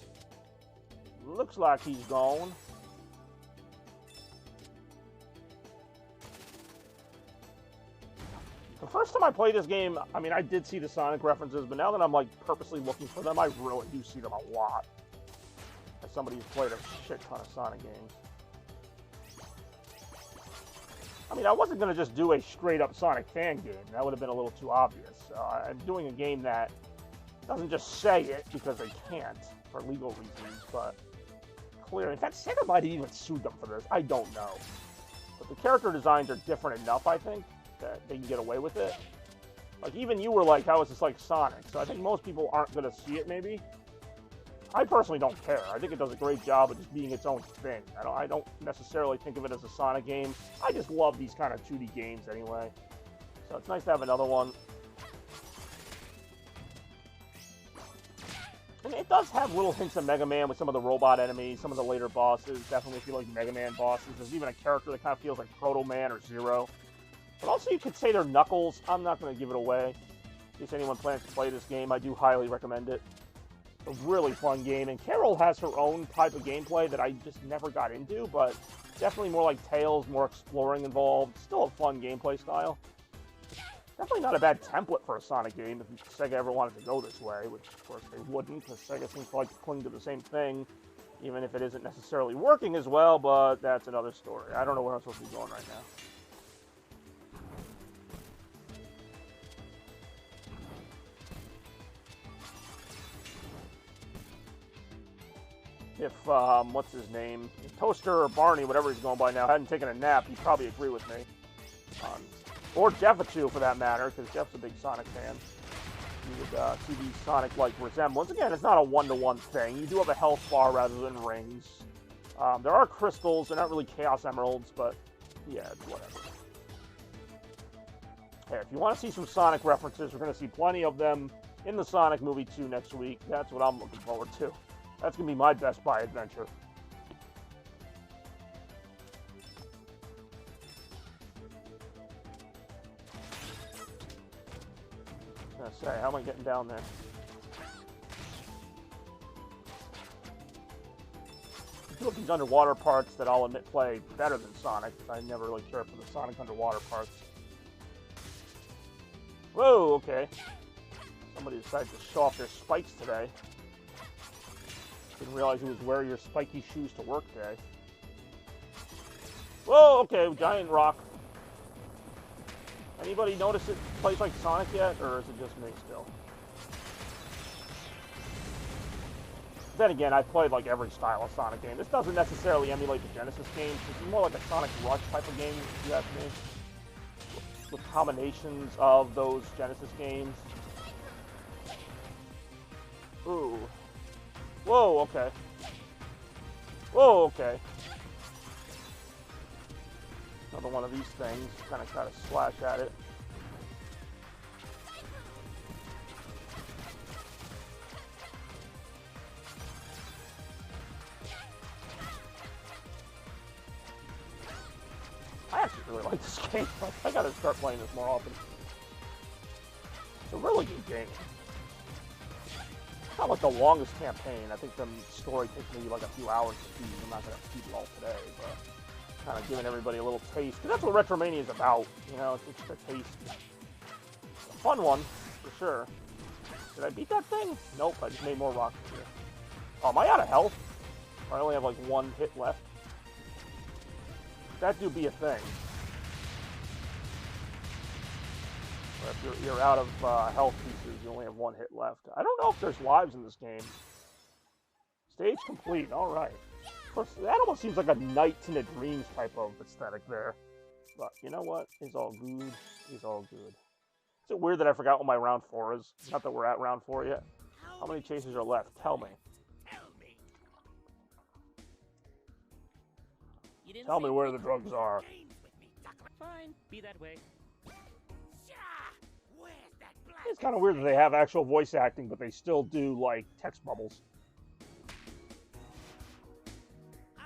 Looks like he's gone. The first time I played this game, I mean, I did see the Sonic references, but now that I'm, like, purposely looking for them, I really do see them a lot. As somebody who's played a shit ton of Sonic games. I mean, I wasn't going to just do a straight-up Sonic fan game. That would have been a little too obvious. I'm doing a game that doesn't just say it because they can't, for legal reasons, but clear. In fact, Sega might have even sued them for this. I don't know. But the character designs are different enough, I think, that they can get away with it. Like, even you were like, how is this like Sonic? So I think most people aren't going to see it, maybe. I personally don't care. I think it does a great job of just being its own thing. I don't necessarily think of it as a Sonic game. I just love these kind of 2D games anyway. So it's nice to have another one. And it does have little hints of Mega Man with some of the robot enemies, some of the later bosses. Definitely feel like Mega Man bosses. There's even a character that kind of feels like Proto Man or Zero. But also you could say they're Knuckles. I'm not going to give it away. In case anyone plans to play this game, I do highly recommend it. It's a really fun game. And Carol has her own type of gameplay that I just never got into, but definitely more like Tails, more exploring involved. Still a fun gameplay style. Definitely not a bad template for a Sonic game if Sega ever wanted to go this way, which of course they wouldn't, because Sega seems to like to cling to the same thing, even if it isn't necessarily working as well, but that's another story. I don't know where I'm supposed to be going right now. If, what's his name? Toaster or Barney, whatever he's going by now, hadn't taken a nap, he'd probably agree with me. Or Jeffa2, for that matter, because Jeff's a big Sonic fan. You would see the Sonic-like resemblance. Again, it's not a one-to-one thing. You do have a health bar rather than rings. There are crystals. They're not really Chaos Emeralds, but yeah, it's whatever. Hey, if you want to see some Sonic references, we're going to see plenty of them in the Sonic movie 2 next week. That's what I'm looking forward to. That's going to be my Best Buy adventure. Say, how am I getting down there? these underwater parts that I'll admit play better than Sonic. I never really cared for the Sonic underwater parts. Whoa, okay. Somebody decided to show off their spikes today. Didn't realize it was wear your spiky shoes to work day. Whoa, okay, giant rock. Anybody notice it plays like Sonic yet, or is it just me still? Then again, I've played like every style of Sonic game. This doesn't necessarily emulate the Genesis games. It's more like a Sonic Rush type of game, if you ask me. With combinations of those Genesis games. Ooh. Whoa, okay. Whoa, okay. Another one of these things. Kind of try to slash at it. I actually really like this game. I gotta start playing this more often. It's a really good game. It's not like the longest campaign. I think the story takes maybe like a few hours to beat. I'm not gonna beat it all today, but kind of giving everybody a little taste. Because that's what RetroMania is about. You know, it's just a taste. It's a fun one, for sure. Did I beat that thing? Nope, I just made more rocks here. Oh, am I out of health? I only have like one hit left. That do be a thing. Or if you're out of health pieces, you only have one hit left. I don't know if there's lives in this game. Stage complete, alright. Of course, that almost seems like a Nights into Dreams type of aesthetic there. But you know what? It's all good. It's all good. Is it weird that I forgot what my round 4 is? Not that we're at round 4 yet. How many chases are left? Tell me. Tell me where the drugs are. Fine, be that way. It's kind of weird that they have actual voice acting, but they still do, like, text bubbles.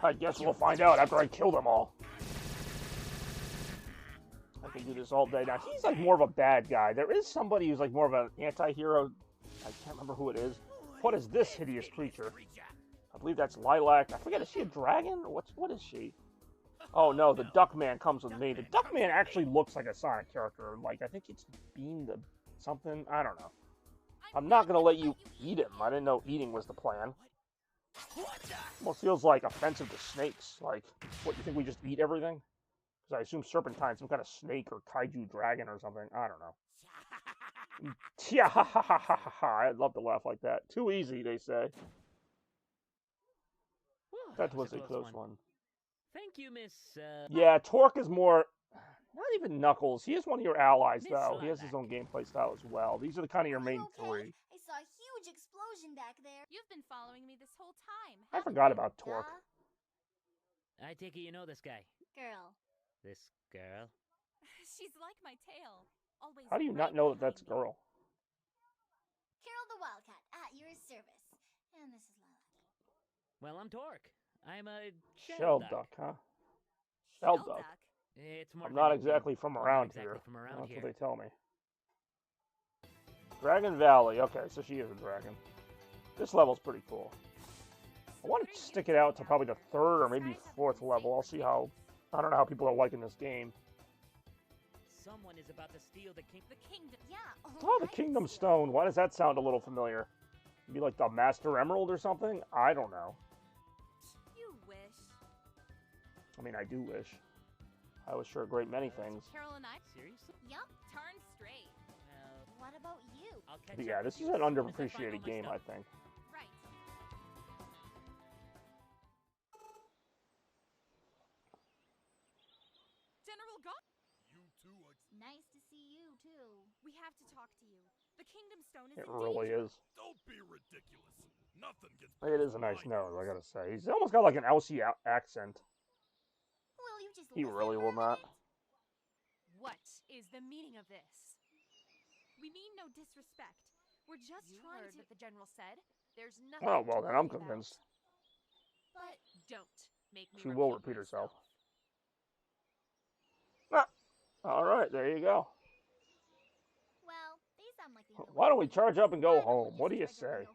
I guess we'll find out after I kill them all. I can do this all day. Now, he's, like, more of a bad guy. There is somebody who's, like, more of an anti-hero. I can't remember who it is. What is this hideous creature? I believe that's Lilac. I forget, is she a dragon? Or what is she? Oh no, the Duckman comes with me. The Duckman actually looks like a Sonic character. Like, I think it's Bean the something. I don't know. I'm not gonna let you eat him. I didn't know eating was the plan. Almost feels like offensive to snakes. Like, what, you think we just eat everything? Because I assume Serpentine's some kind of snake or kaiju dragon or something. I don't know. Yeah, ha ha ha ha ha. I'd love to laugh like that. Too easy, they say. That was a close one. Thank you, Miss, Yeah, Torque is more... Not even Knuckles. He is one of your allies, though. He has his own gameplay style as well. These are the kind of your main three. I saw a huge explosion back there. You've been following me this whole time. I forgot about Torque. I take it you know this guy. Girl. This girl? She's like my tail. Always. How do you not know that that's a girl? Carol the Wildcat, at your service. And this is Lilac. Well, I'm Torque. I'm a Shell duck, huh? Shell duck. It's more I'm not exactly from around here. That's what they tell me. Dragon Valley. Okay, so she is a dragon. This level's pretty cool. I want to stick it out to probably the 3rd or maybe 4th level. I'll see how... I don't know how people are liking this game. Someone is about to steal the kingdom. Yeah. Oh, the Kingdom Stone. Why does that sound a little familiar? Maybe like the Master Emerald or something? I don't know. I mean, I do wish. I wish for a great many things. Carol and I? Seriously? Yup, turn straight. What about you? But yeah, this is an underappreciated game, I think. Right. General God. You too. Nice to see you too. We have to talk to you. The Kingdom Stone is It really is. Don't be ridiculous. Nothing gets. It is a nice nose, I gotta say. He's almost got like an Elsie accent. Will you just He really will not. What is the meaning of this? We mean no disrespect. We're just trying to... what the general said. There's nothing. Oh, well, then I'm convinced. But don't make me. She will repeat herself. Ah, all right, there you go. Well, they sound like they Why don't we charge up and go home? What do you say?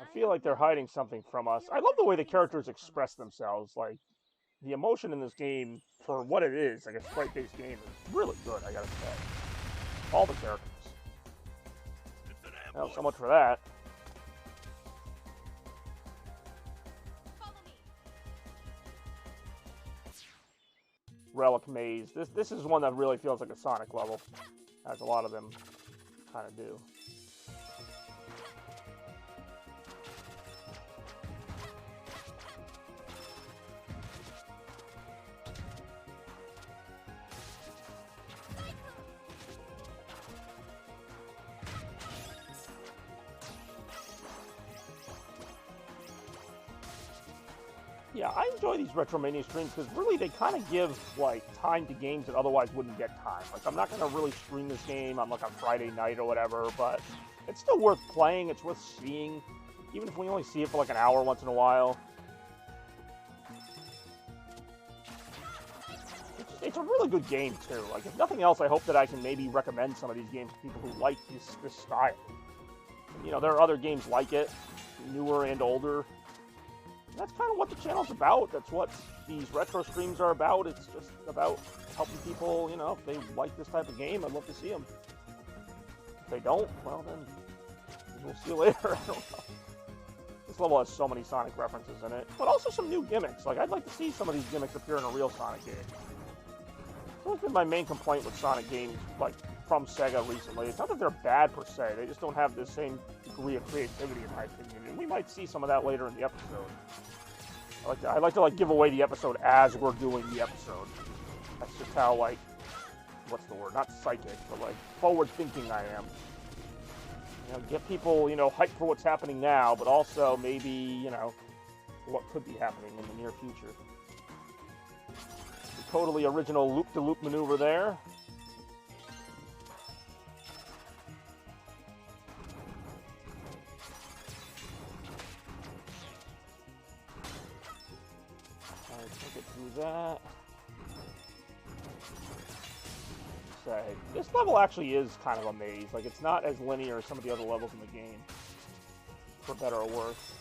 I feel like they're hiding something from us. I love the way the characters express themselves. Like, the emotion in this game, for what it is, like a sprite-based game, is really good, I gotta say. All the characters. It's an Well, ambush. so much for that. Follow me. Relic Maze. This is one that really feels like a Sonic level, as a lot of them kind of do. Yeah, I enjoy these RetroMania streams because really they kind of give like time to games that otherwise wouldn't get time. Like I'm not gonna really stream this game on like a Friday night or whatever, but it's still worth playing. It's worth seeing, even if we only see it for like an hour once in a while. It's a really good game too. Like if nothing else, I hope that I can maybe recommend some of these games to people who like this style. And, you know, there are other games like it, newer and older. That's kind of what the channel's about. That's what these retro streams are about. It's just about helping people, you know, if they like this type of game, I'd love to see them. If they don't, well then, we'll see you later. I don't know. This level has so many Sonic references in it, but also some new gimmicks. Like, I'd like to see some of these gimmicks appear in a real Sonic game. It's always been my main complaint with Sonic games, like, from Sega recently. It's not that they're bad per se, they just don't have the same degree of creativity, in my opinion. And we might see some of that later in the episode. I like to give away the episode as we're doing the episode. That's just how, like, what's the word? Not psychic, but, like, forward-thinking I am. You know, get people, you know, hyped for what's happening now, but also maybe, you know, what could be happening in the near future. The totally original loop-de-loop maneuver there. That. Say, this level actually is kind of a maze. Like, it's not as linear as some of the other levels in the game, for better or worse.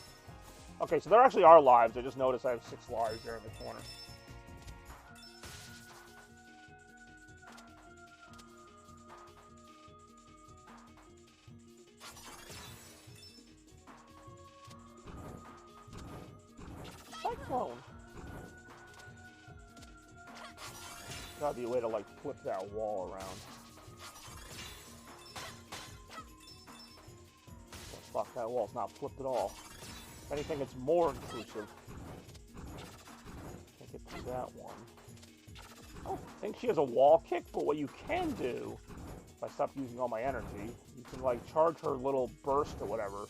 Okay, so there actually are lives. I just noticed I have 6 lives there in the corner. Cyclone. Gotta be a way to, like, flip that wall around. Oh, fuck, that wall's not flipped at all. If anything, it's more intrusive. Can't get through that one. I don't think she has a wall kick, but what you can do, if I stop using all my energy, you can, like, charge her little burst or whatever.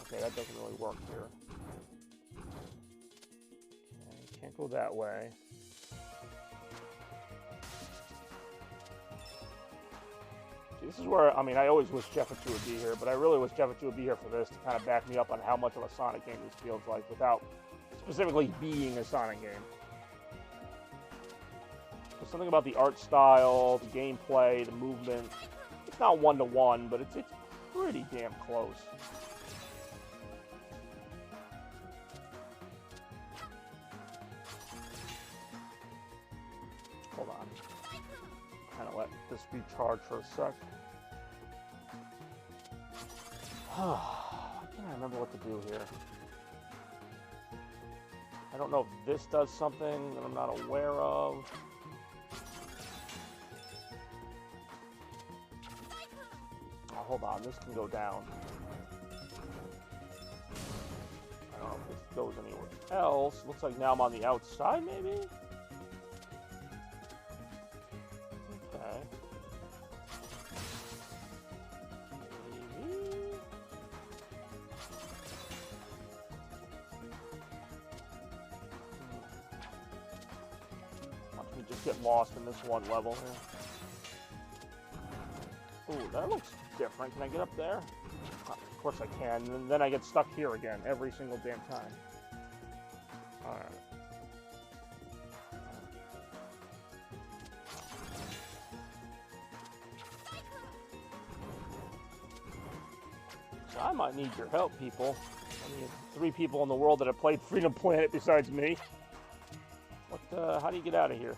Okay, that doesn't really work here. Okay, can't go that way. This is where, I mean, I always wish Jefferson would be here, but I really wish Jefferson would be here for this to kind of back me up on how much of a Sonic game this feels like without specifically being a Sonic game. There's something about the art style, the gameplay, the movement. It's not one-to-one, but it's pretty damn close. Hold on. Kind of let this recharge for a sec. I can't remember what to do here. I don't know if this does something that I'm not aware of. Oh, hold on, this can go down. I don't know if this goes anywhere else. Looks like now I'm on the outside, maybe? Okay. Just get lost in this one level here. Ooh, that looks different. Can I get up there? Of course I can. And then I get stuck here again every single damn time. Alright. So I might need your help, people. Only 3 people in the world that have played Freedom Planet besides me. What? How do you get out of here?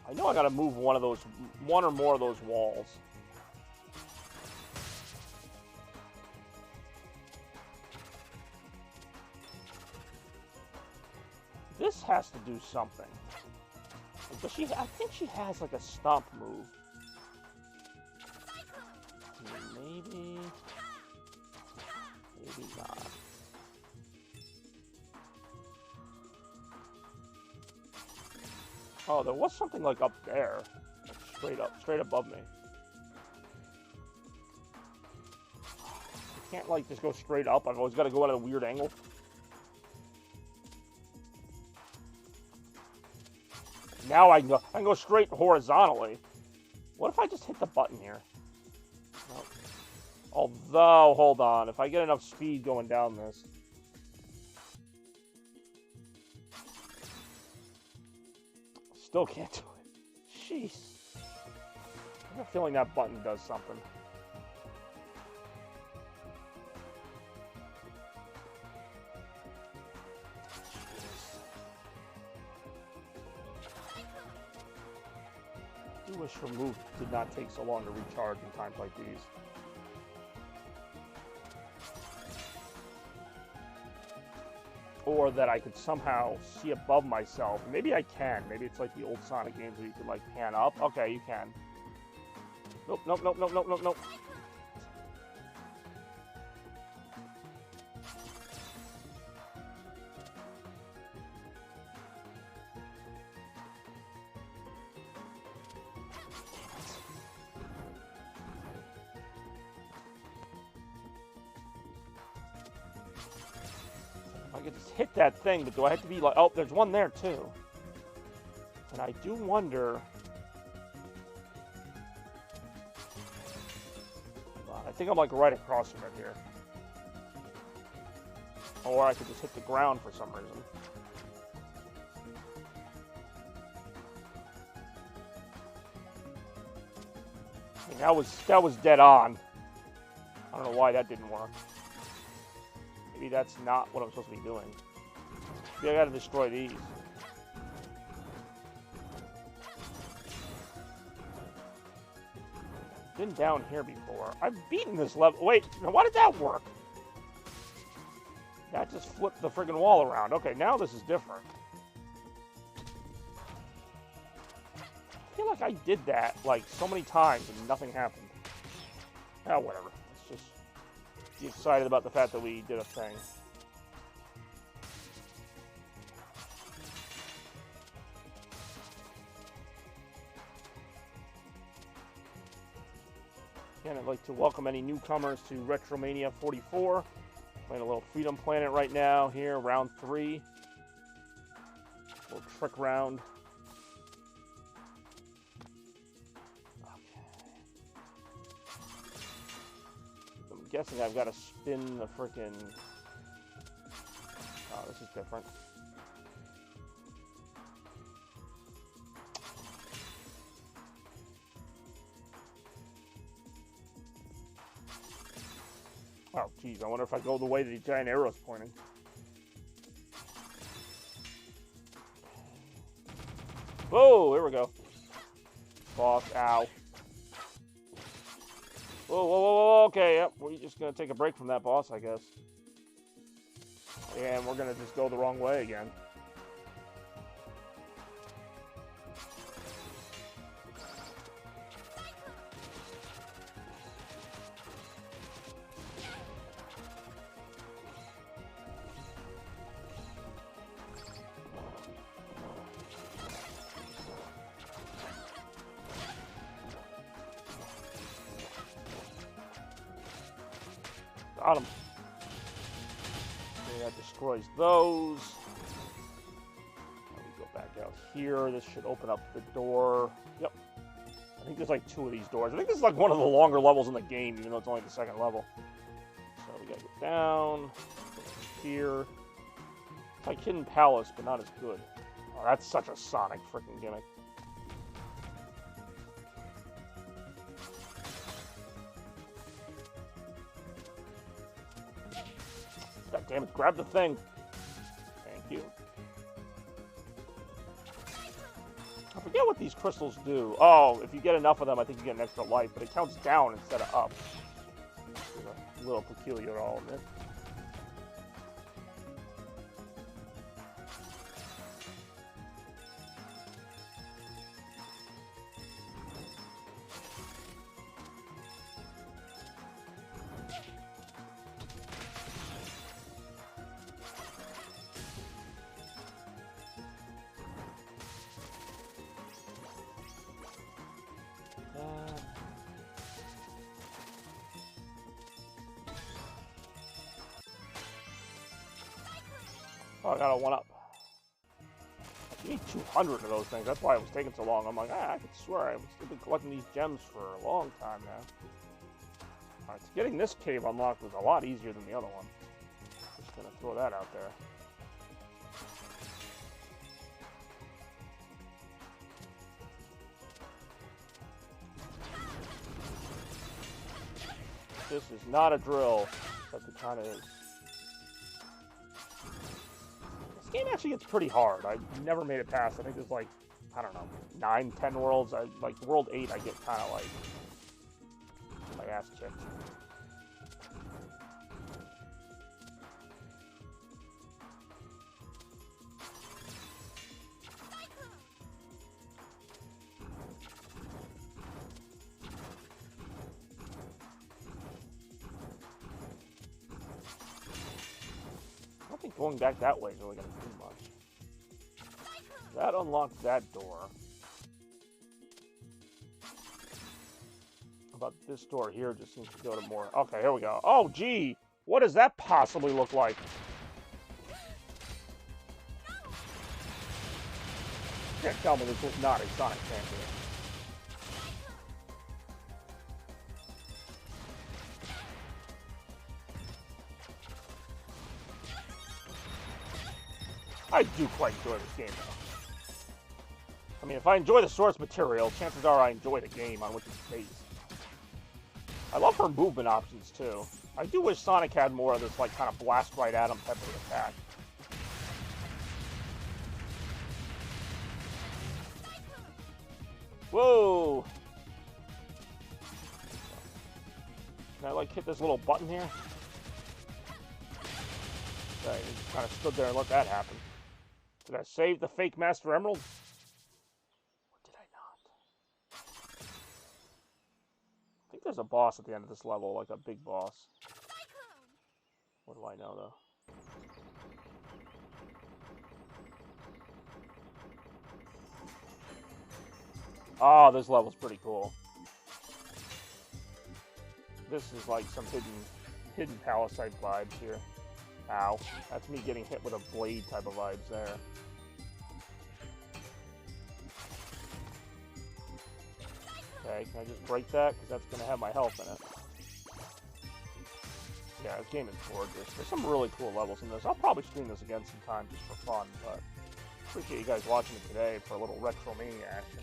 I know I gotta move one or more of those walls. This has to do something. Does she? I think she has like a stomp move. Maybe not. Oh, there was something like up there, like straight above me. I can't like just go straight up. I've always got to go at a weird angle. Now I can go straight horizontally. What if I just hit the button here? Nope. Although, hold on, if I get enough speed going down this. Still can't do it. Jeez. I have a feeling that button does something. I wish her move did not take so long to recharge in times like these. Or that I could somehow see above myself. Maybe I can. Maybe it's like the old Sonic games where you could like pan up. Okay, you can. Nope, nope, nope, nope, nope, nope, nope. I could just hit that thing, but do I have to be like... Oh, there's one there, too. And I do wonder... I think I'm, like, right across from it here. Or I could just hit the ground for some reason. I mean, that was dead on. I don't know why that didn't work. Maybe that's not what I'm supposed to be doing. Maybe I gotta destroy these. Been down here before. I've beaten this level. Wait, now why did that work? That just flipped the friggin' wall around. Okay, now this is different. I feel like I did that like so many times and nothing happened. Ah, whatever. Let's just be excited about the fact that we did a thing. Again, I'd like to welcome any newcomers to RetroMania 44. Playing a little Freedom Planet right now here, round 3. Little trick round. I'm guessing I've got to spin the frickin'... Oh, this is different. Oh, geez, I wonder if I go the way the giant arrow's pointing. Whoa, here we go. Boss, ow. Whoa, whoa, whoa, whoa, okay, yep, we're just gonna take a break from that boss, I guess. And we're gonna just go the wrong way again. Got him. Okay, that destroys those. Let me go back out here. This should open up the door. Yep. I think there's like 2 of these doors. I think this is like one of the longer levels in the game, even though it's only the 2nd level. So we gotta go down. Here. It's like Hidden Palace, but not as good. Oh, that's such a Sonic freaking gimmick. Damn it, grab the thing. Thank you. I forget what these crystals do. Oh, if you get enough of them, I think you get an extra life, but it counts down instead of up. It's a little peculiar element. Oh, I got a 1-up. You need 200 of those things. That's why it was taking so long. I'm like, I could swear I've been collecting these gems for a long time now. Alright, so getting this cave unlocked was a lot easier than the other one. Just gonna throw that out there. This is not a drill, but it kind of is. This game actually gets pretty hard. I never made it past. I think there's like, I don't know, 9, 10 worlds. Like world 8, I get kind of like my ass kicked. I don't think going back that way is really going to do much. That unlocks that door. How about this door here? Just seems to go to more. Okay, here we go. Oh, gee! What does that possibly look like? Can't tell me this was not a Sonic champion. I do quite enjoy this game, though. I mean, if I enjoy the source material, chances are I enjoy the game on which it's based. I love her movement options, too. I do wish Sonic had more of this, like, kind of blast right at him type of attack. Whoa! Can I, like, hit this little button here? I just kind of stood there and let that happen. Did I save the fake Master Emerald? Or did I not? I think there's a boss at the end of this level, like a big boss. What do I know, though? Oh, this level's pretty cool. This is like some hidden palace type vibes here. Ow. That's me getting hit with a blade type of vibes there. Okay, can I just break that? Because that's going to have my health in it. Yeah, this game is gorgeous. There's some really cool levels in this. I'll probably stream this again sometime just for fun, but appreciate you guys watching it today for a little RetroMania action.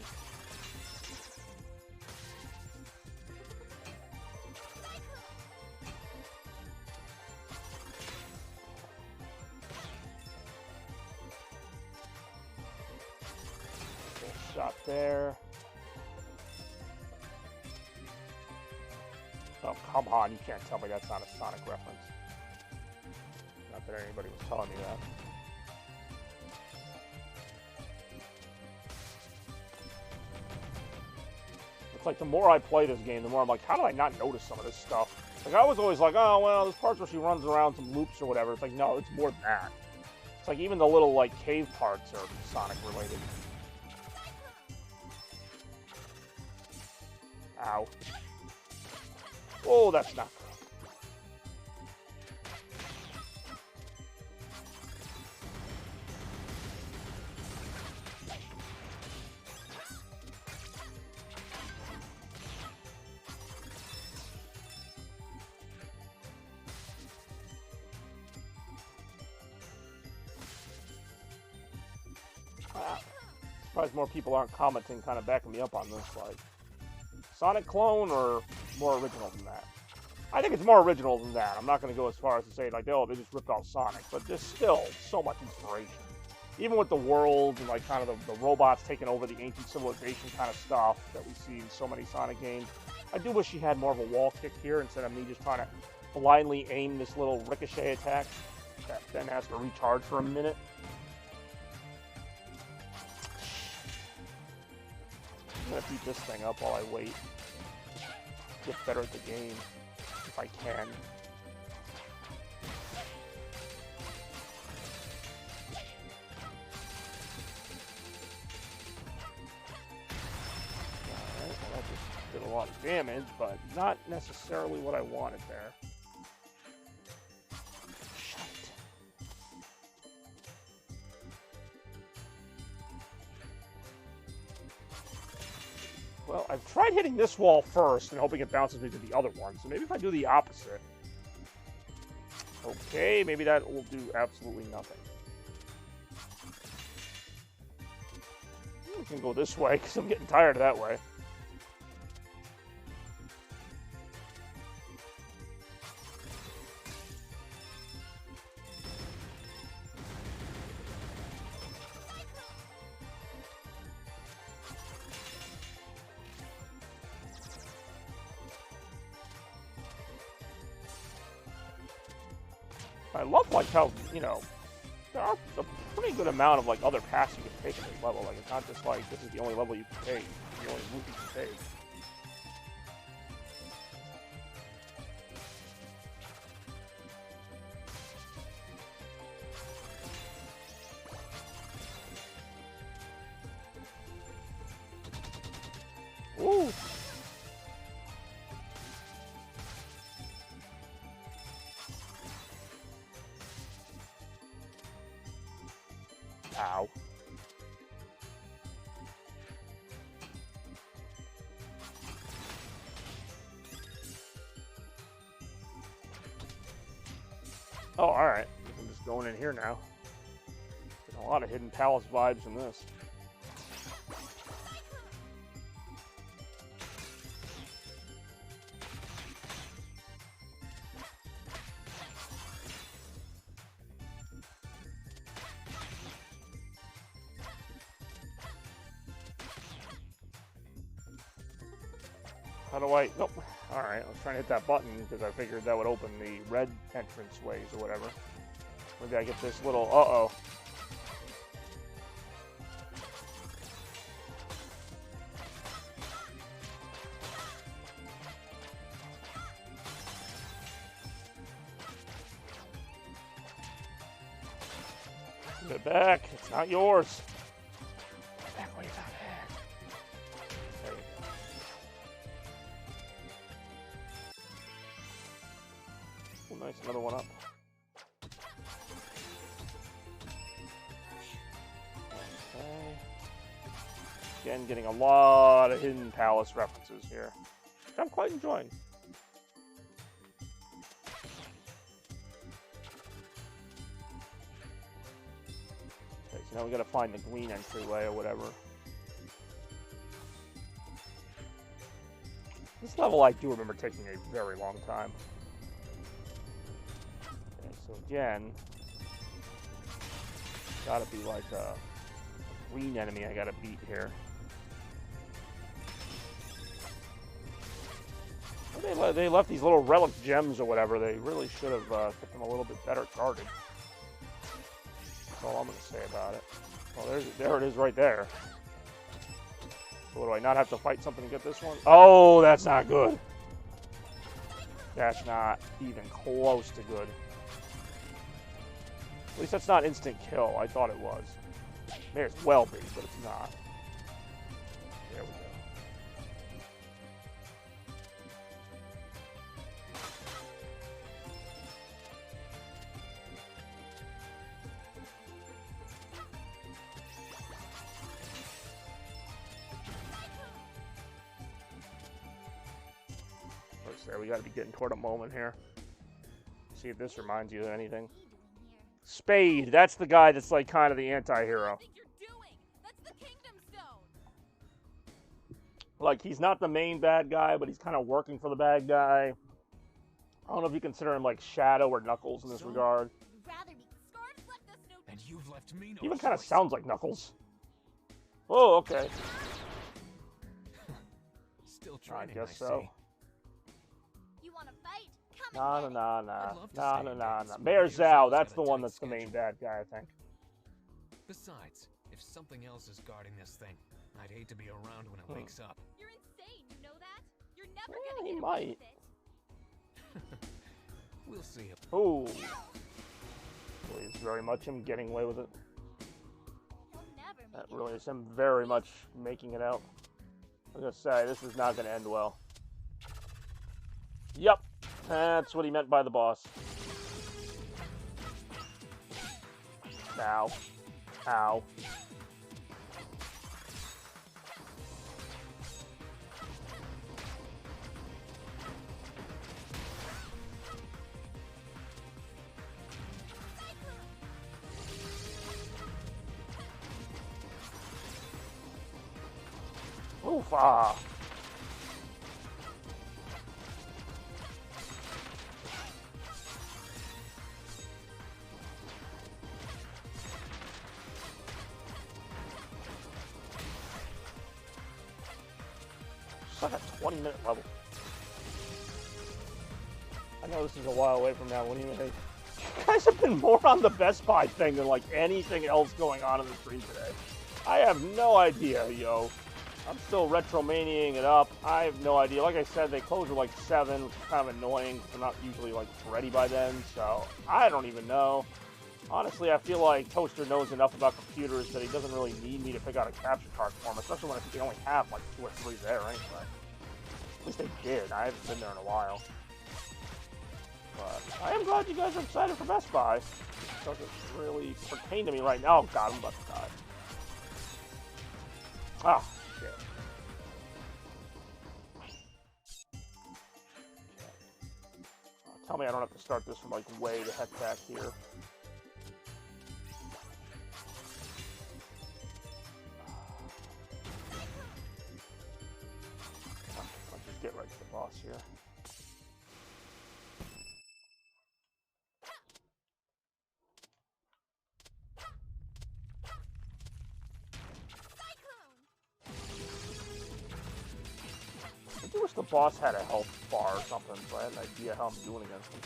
Shot there. Oh, come on, you can't tell me that's not a Sonic reference. Not that anybody was telling me that. It's like the more I play this game, the more I'm like, how did I not notice some of this stuff? Like, I was always like, oh, well, there's parts where she runs around some loops or whatever. It's like, no, it's more than that. It's like even the little, like, cave parts are Sonic related. Ow. Oh, that's not good. Surprised more people aren't commenting, kind of backing me up on this, like, Sonic clone or more original than that? I think it's more original than that. I'm not going to go as far as to say, like, oh, they just ripped off Sonic. But there's still so much inspiration. Even with the world and, like, kind of the robots taking over the ancient civilization kind of stuff that we see in so many Sonic games. I do wish he had more of a wall kick here instead of me just trying to blindly aim this little ricochet attack that then has to recharge for a minute. I'm going to beat this thing up while I wait. Get better at the game. If I can. Alright, well that just did a lot of damage, but not necessarily what I wanted there. Shite. Well, I've tried hitting this wall first and hoping it bounces me to the other one, so maybe if I do the opposite. Okay, maybe that will do absolutely nothing. We can go this way, because I'm getting tired of that way. I love, like, how, you know, there are a pretty good amount of, like, other paths you can take in this level. Like, it's not just like, this is the only level you can take, the only route you can take. Ooh! Ow. Oh, alright. I'm just going in here now. There's a lot of Hidden Palace vibes in this. How do I... Nope. Alright, I was trying to hit that button because I figured that would open the red entrance ways or whatever. Maybe I get this little... Uh-oh. Give it back. It's not yours. Put it back when you found it. There you go. Oh, nice, another one up. Okay. Again, getting a lot of Hidden Palace references here, which I'm quite enjoying. Okay, so now we gotta find the green entryway or whatever. This level I do remember taking a very long time. Okay, so again, gotta be like a green enemy I gotta beat here. Well, they left these little relic gems or whatever. They really should have kept them a little bit better guarded. That's all I'm gonna say about it. Well, there it is right there. So do I not have to fight something to get this one? Oh, that's not good. That's not even close to good. At least that's not instant kill. I thought it was. May as well be, but it's not. There we go. Looks there, we gotta be getting toward a moment here. See if this reminds you of anything. Spade, that's the guy that's like kind of the anti-hero. What do you think you're doing? That's the Kingdom Stone. Like, he's not the main bad guy, but he's kind of working for the bad guy. I don't know if you consider him like Shadow or Knuckles in this regard. You'd rather be scarred? Let us know. And you've left me no He even kind of choice. sounds like Knuckles. Oh, okay. Still I training, guess see. so. You want to fight? Come Nah, and get it. nah, I'd nah, love to nah, stay nah, in nah, dance, nah. but Mayor usually Zhao, it's that's got the a one tight that's the main schedule. bad guy, I think. Besides, if something else is guarding this thing, I'd hate to be around when it wakes up. You're insane, you know that? You're never Well, gonna he get might. away with it. We'll see. Ooh. Please, very much him getting away with it. He'll never make That it really out. is him very much making it out. I was gonna say, this is not gonna end well. Yep, that's what he meant by the boss. Ow. Ow. Oof, ah. It's like a 20-minute level. I know this is a while away from now. What do you think? You guys have been more on the Best Buy thing than like anything else going on in the stream today. I have no idea, yo. I'm still RetroManiaing it up. I have no idea. Like I said, they close at like 7, which is kind of annoying because I'm not usually like ready by then. So I don't even know. Honestly, I feel like Toaster knows enough about computers that he doesn't really need me to pick out a capture card for him, especially when I think they only have like 2 or 3 there anyway. At least they did. I haven't been there in a while. But I am glad you guys are excited for Best Buy. It doesn't really pertain to me right now. Oh god, I'm about to die. Ah, shit. Tell me I don't have to start this from like way the heck back here. Let's just get right to the boss here. I do wish the boss had a health bar or something, so I had an idea how I'm doing against him.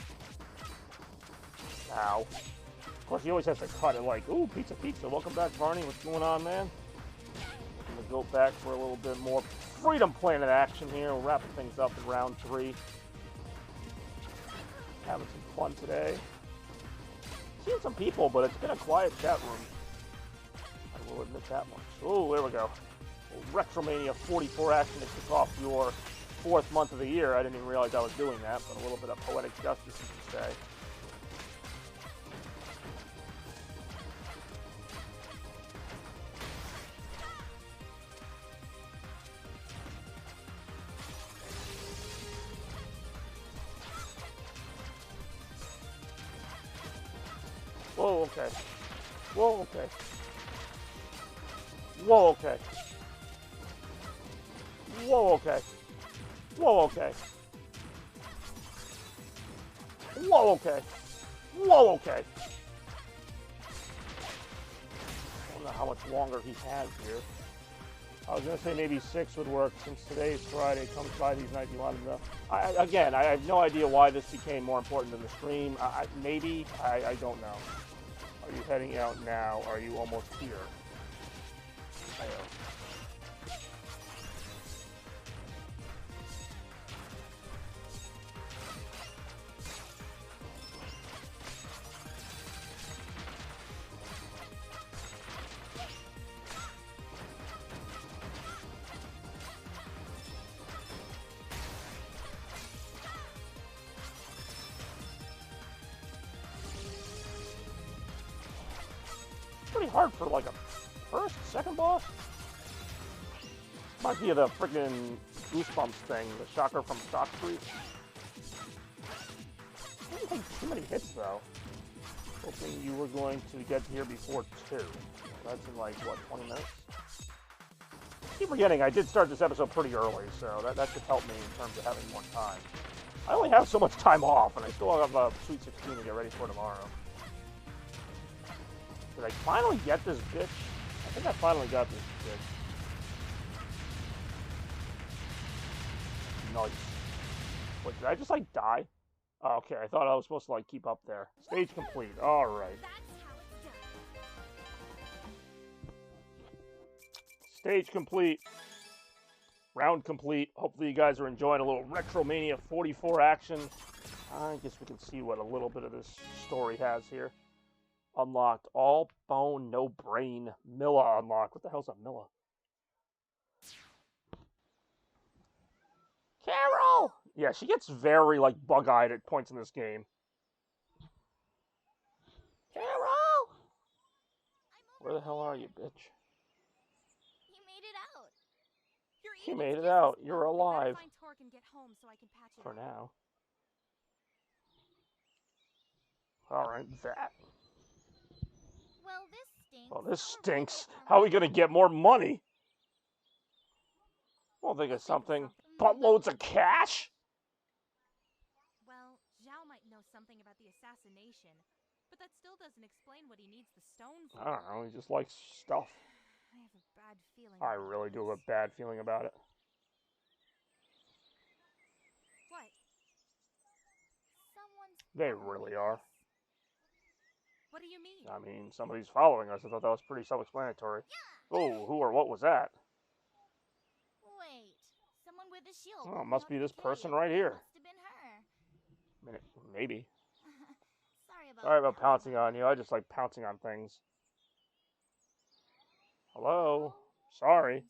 Ow. Of course, he always has to cut it like, ooh, pizza, pizza. Welcome back, Barney. What's going on, man? Looking to go back for a little bit more Freedom Planet action here. We're wrapping things up in round 3. Having some fun today. Seen some people, but it's been a quiet chat room. I will admit that much. Oh, there we go. RetroMania 44 action to kick off your 4th month of the year. I didn't even realize I was doing that, but a little bit of poetic justice, you could say. Whoa, okay. Whoa, okay. Whoa, okay. Whoa, okay. Whoa, okay. Whoa, okay. Whoa, okay. I don't know how much longer he has here. I was going to say maybe 6 would work since today's Friday. Comes by these nights you want to know. Again, I have no idea why this became more important than the stream. Maybe. I don't know. Are you heading out now? Are you almost here? Pretty hard for like a first, second boss. Reminds me of the freaking Goosebumps thing, the shocker from Shock Street. Didn't take too many hits though. Hoping you were going to get here before 2. That's in like what, 20 minutes? I keep forgetting I did start this episode pretty early, so that should help me in terms of having more time. I only have so much time off, and I still have a Sweet 16 to get ready for tomorrow. Did I finally get this bitch? I think I finally got this bitch. Nice. Wait, did I just, like, die? Oh, okay, I thought I was supposed to, like, keep up there. Stage complete. Alright. Stage complete. Round complete. Hopefully you guys are enjoying a little RetroMania 44 action. I guess we can see what a little bit of this story has here. Unlocked. All bone, no brain. Milla unlocked. What the hell's a Milla? Carol! Yeah, she gets very, like, bug-eyed at points in this game. Carol! Where the hell are you, bitch? You made it out. You made it out. You're alive. Find Torque and get home so I can patch it For up. now. Alright, that. Well, this stinks. Well, this Our stinks. budget How are we gonna get more money? We'll think of something. Buttloads of cash? Well, Zhao might know something about the assassination, but that still doesn't explain what he needs the stone for. I don't know. He just likes stuff. I have a bad feeling. I about really do have this. a bad feeling about it. What? Someone's They following really are. us. What do you mean? I mean, somebody's following us. I thought that was pretty self-explanatory. Oh, who or what was that? Wait, someone with a shield. Oh, it must be this person Notification. right here. Must have been her. I mean, maybe. Sorry Sorry about pouncing on you. I just like pouncing on things. Hello? Sorry. I'm sorry.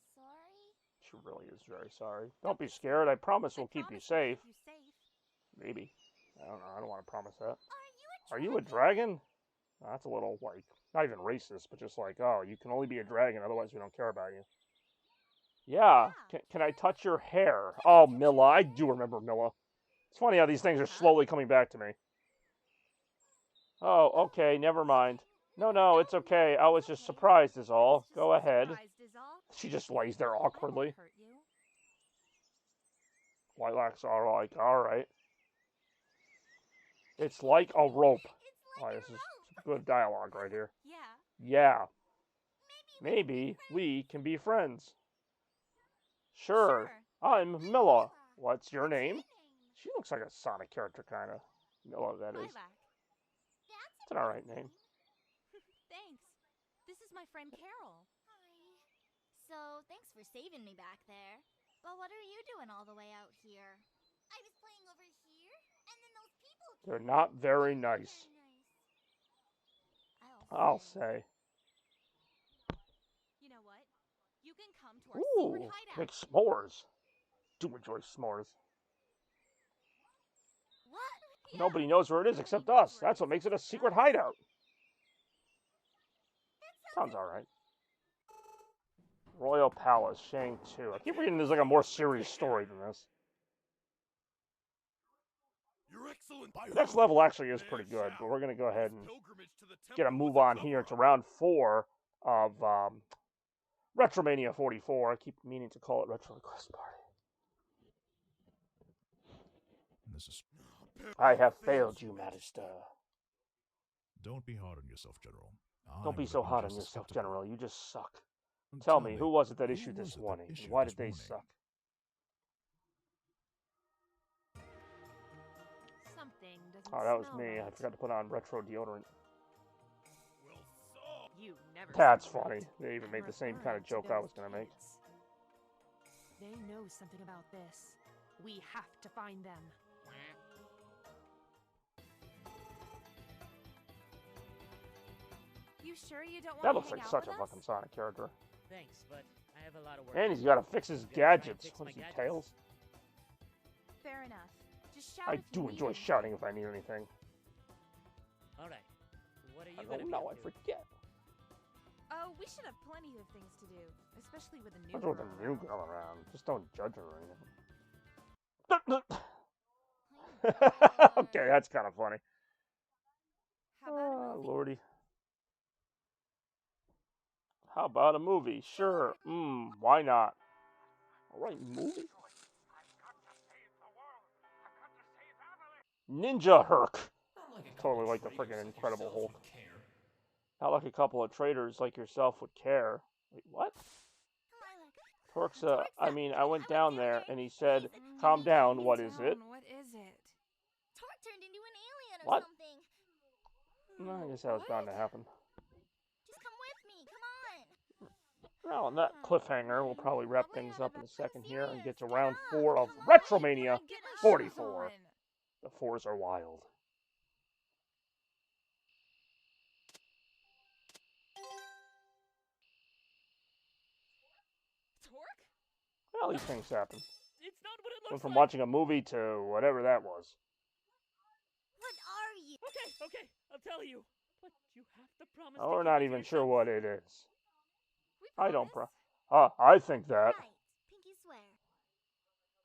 She really is very sorry. Don't be scared. I promise we'll keep you safe. Maybe. I don't know. I don't want to promise that. Are you a dragon? No, that's a little, like, not even racist, but just like, oh, you can only be a dragon, otherwise we don't care about you. Yeah. Can I touch your hair? Oh, Milla. I do remember Milla. It's funny how these things are slowly coming back to me. Oh, okay. Never mind. No, it's okay. I was just surprised is all. Go ahead. She just lays there awkwardly. Lilacs are like, alright. It's like a rope. Oh, this is good dialogue right here. Yeah. Maybe we can be friends. Sure. I'm Milla. What's your name? She looks like a Sonic character, kind of. Milla, that is. It's an alright name. Thanks. This is my friend Carol. Hi. So, thanks for saving me back there. But what are you doing all the way out here? I was playing over here, and then those people came. They're not very nice. I'll say. You know what? You can come to our secret Ooh, hideout. make s'mores. Do enjoy s'mores. What? Nobody knows where it is except us. That's what makes it a secret hideout. Sounds alright. Royal Palace, Shang 2. I keep reading there's like a more serious story than this. You're excellent. The next level actually is pretty good, but we're going to go ahead and get a move on here to round 4 of RetroMania 44. I keep meaning to call it Retro Request Party. This is... I have failed you, Master. Don't be hard on yourself, General. Don't be I'm so letting hard on just yourself, skeptical. General. You just suck. And Tell me, who was it that issued who this was it that warning? issued Why this did they warning? suck? Something doesn't Oh, that was smell me. I right. forgot to put on retro deodorant. You never That's smell funny. right. They even made I'm the same kind of referring to joke I those was going to make. kids. They know something about this. We have to find them. You sure you don't want That to looks hang like out such a with fucking us? Sonic character. Thanks, but I have a lot of work. And he's got to fix his You gonna try and gadgets. fix What my is he, gadgets? Tails? Fair enough. Just shout I if you do need enjoy anything. shouting if I need anything. All right. What are you I gonna don't be know, up I to? forget. Oh, we should have plenty of things to do, especially with a new What's with the girl new around. girl around? Just don't judge her or anything. Okay, that's kind of funny. How about a movie? Lordy. How about a movie? Sure. Why not? Alright, movie? Ninja Herc. Not like a Totally couple like the traitors freaking like Incredible yourself Hulk. would care. Not like a couple of traders like yourself would care. Wait, what? Torque's, I mean, I went down there and he said, calm down, what is it? What is it? Torque turned into an alien or What? something. No, I guess that was bound to happen. Just come with me, come on. Well, on that cliffhanger, we'll probably wrap things up in a second here and get to round Get 4 of up. RetroMania Get my shoes 44. on. The 4s are wild. Torque? Well, these things happen. It's not what it Went looks from like. watching a movie to whatever that was. What are you? Okay, I'll tell you. But you have to promise. Oh, to we're keep not it to even sure yourself. what it is. We I don't promise? I think that. Right. Pinky swear.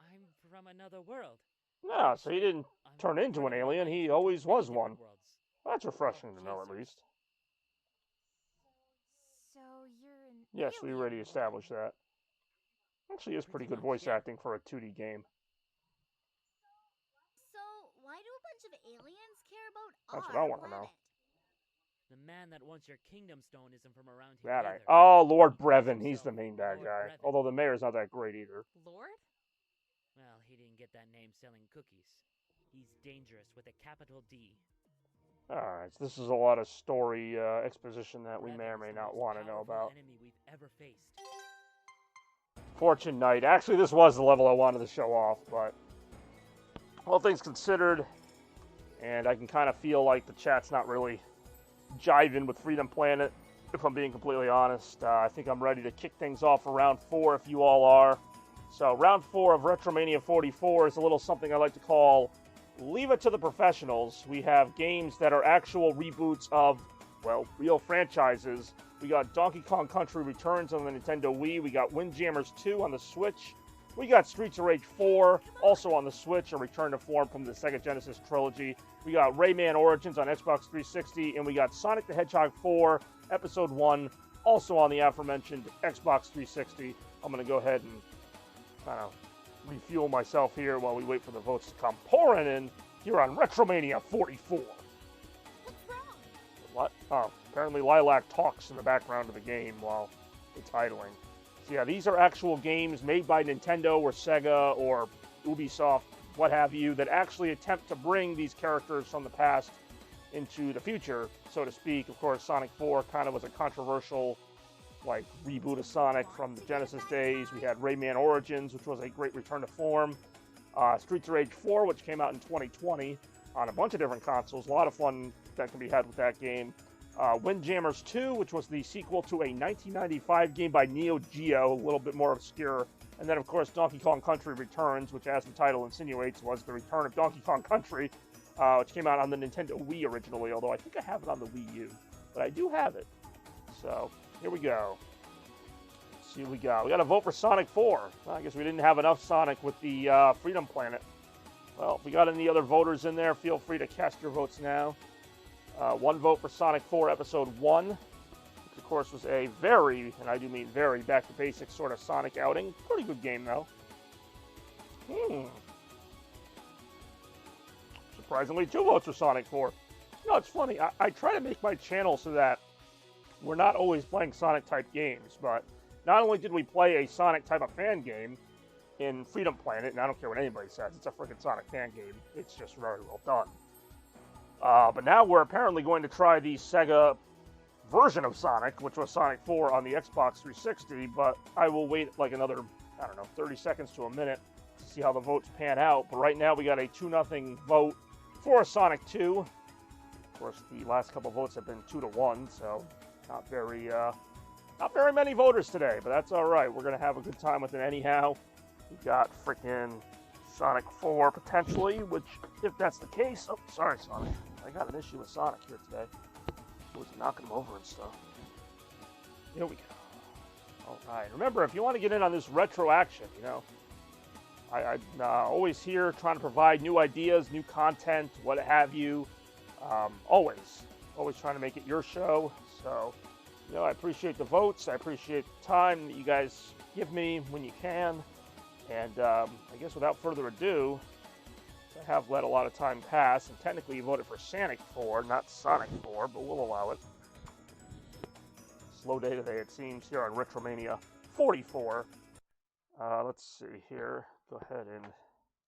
I'm from another world. No, so he didn't I'm turn into an part of alien, alliance he between always many was different one. worlds. That's refreshing to know, at Chasers. least. So you're an Yes, we alien already established then. that. Actually, is pretty Pretty good much, voice yeah. acting for a 2D game. So, why do a bunch of aliens care about That's what our I wanna know. planet? The man that wants your kingdom stone isn't from around here. That I. either. Oh, Lord He calls Brevin. He's the himself main bad Lord guy. Brevin. Although the mayor's not that great either. Lord? Well, he didn't get that name selling cookies. He's dangerous with a capital D. Alright, so this is a lot of story exposition that we may or Brevin may is the not most want to know powerful about. enemy we've ever faced. Fortune Knight. Actually, this was the level I wanted to show off, but all things considered, and I can kind of feel like the chat's not really jiving with Freedom Planet, if I'm being completely honest. I think I'm ready to kick things off for round 4 if you all are. So round 4 of RetroMania 44 is a little something I like to call Leave It to the Professionals. We have games that are actual reboots of, well, real franchises. We got Donkey Kong Country Returns on the Nintendo Wii. We got Windjammers 2 on the Switch. We got Streets of Rage 4 also on the Switch, a return to form from the Sega Genesis trilogy. We got Rayman Origins on Xbox 360, and we got Sonic the Hedgehog 4 Episode 1 also on the aforementioned Xbox 360. I'm going to go ahead and kind of refuel myself here while we wait for the votes to come pouring in here on RetroMania 44. What's wrong? What? Oh, apparently Lilac talks in the background of the game while it's idling. So yeah, these are actual games made by Nintendo or Sega or Ubisoft, what have you, that actually attempt to bring these characters from the past into the future, so to speak. Of course, Sonic 4 kind of was a controversial like reboot of Sonic from the Genesis days. We had Rayman Origins, which was a great return to form. Streets of Rage 4, which came out in 2020 on a bunch of different consoles. A lot of fun that can be had with that game. Windjammers 2, which was the sequel to a 1995 game by Neo Geo, a little bit more obscure. And then, of course, Donkey Kong Country Returns, which, as the title insinuates, was the return of Donkey Kong Country, which came out on the Nintendo Wii originally, although I think I have it on the Wii U. But I do have it. So, here we go. Let's see what we got. We got a vote for Sonic 4. Well, I guess we didn't have enough Sonic with the Freedom Planet. Well, if we got any other voters in there, feel free to cast your votes now. One vote for Sonic 4 Episode 1, which of course was a very, and I do mean very, back-to-basics sort of Sonic outing. Pretty good game, though. Surprisingly, 2 votes for Sonic 4. You know, it's funny. I try to make my channel so that we're not always playing Sonic-type games, but not only did we play a Sonic type of fan game in Freedom Planet, and I don't care what anybody says, it's a freaking Sonic fan game. It's just very well done. But now we're apparently going to try the Sega version of Sonic, which was Sonic 4 on the Xbox 360, but I will wait like another, I don't know, 30 seconds to a minute to see how the votes pan out. But right now we got a 2-0 vote for Sonic 2. Of course, the last couple votes have been 2-1, so not very many voters today, but that's all right. We're going to have a good time with it anyhow. We got freaking Sonic 4 potentially, which, if that's the case... Oh, sorry, Sonic. I got an issue with Sonic here today. I was knocking him over and stuff. Here we go. All right. Remember, if you want to get in on this retro action, you know, I'm always here trying to provide new ideas, new content, what have you. Always trying to make it your show. So, you know, I appreciate the votes. I appreciate the time that you guys give me when you can. And I guess without further ado, I have let a lot of time pass, and technically you voted for Sonic 4, not Sonic 4, but we'll allow it. Slow day today, it seems, here on RetroMania 44. Let's see here. Go ahead and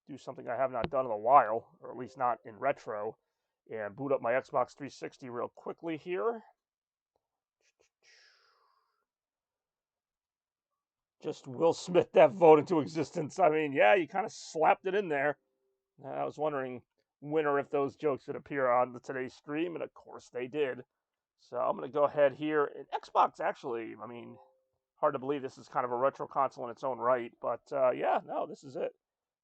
do something I have not done in a while, or at least not in retro, and boot up my Xbox 360 real quickly here. Just Will Smith that vote into existence. I mean, yeah, you kind of slapped it in there. I was wondering when or if those jokes would appear on today's stream, and of course they did. So I'm going to go ahead here. And Xbox, actually, I mean, hard to believe this is kind of a retro console in its own right. But yeah, no, this is it.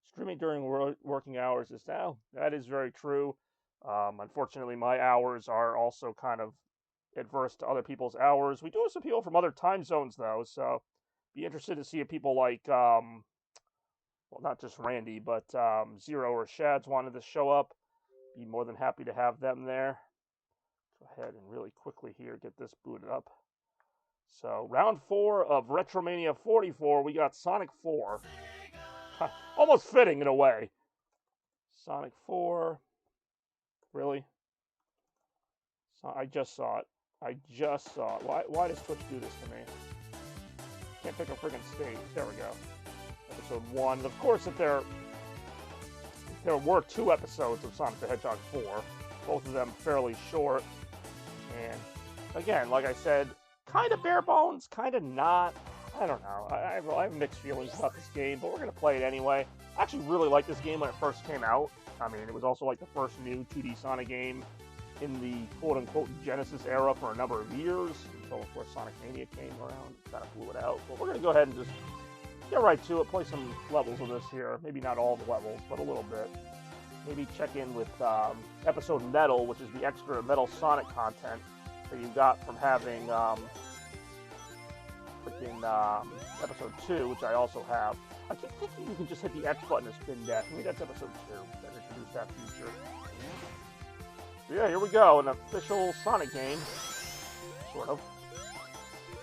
Streaming during working hours is now. That is very true. Unfortunately, my hours are also kind of adverse to other people's hours. We do have some people from other time zones, though, so be interested to see if people like, well, not just Randy, but Zero or Shads wanted to show up. Be more than happy to have them there. Go ahead and really quickly here get this booted up. So, round 4 of RetroMania 44, we got Sonic 4. Almost fitting in a way. Sonic 4. Really? So, I just saw it. I just saw it. Why does Twitch do this to me? Can't pick a freaking stage. There we go. Episode 1. Of course, if there were 2 episodes of Sonic the Hedgehog 4, both of them fairly short. And again, like I said, kind of bare bones, kind of not. I don't know. I have mixed feelings about this game, but we're going to play it anyway. I actually really liked this game when it first came out. I mean, it was also like the first new 2D Sonic game in the quote-unquote Genesis era for a number of years, until, of course, Sonic Mania came around and kind of blew it out. But we're going to go ahead and just get right to it, play some levels of this here. Maybe not all the levels, but a little bit. Maybe check in with episode Metal, which is the extra Metal Sonic content that you got from having episode 2, which I also have. I keep thinking you can just hit the X button to spin that. Maybe that's episode 2 that introduced that feature. So yeah, here we go, an official Sonic game, sort of.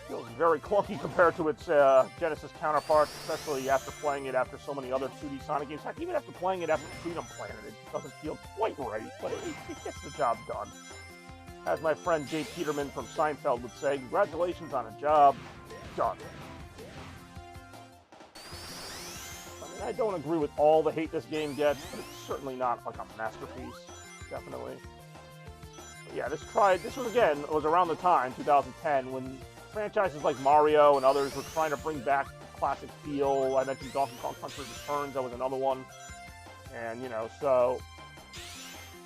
Feels very clunky compared to its Genesis counterparts, especially after playing it after so many other 2D Sonic games. Heck, even after playing it after Freedom Planet, it doesn't feel quite right, but it gets the job done. As my friend Jay Peterman from Seinfeld would say, congratulations on a job done. I mean, I don't agree with all the hate this game gets, but it's certainly not like a masterpiece, definitely. But yeah, this was around the time, 2010, when franchises like Mario and others were trying to bring back the classic feel. I mentioned Donkey Kong Country Returns, that was another one. And, you know, so,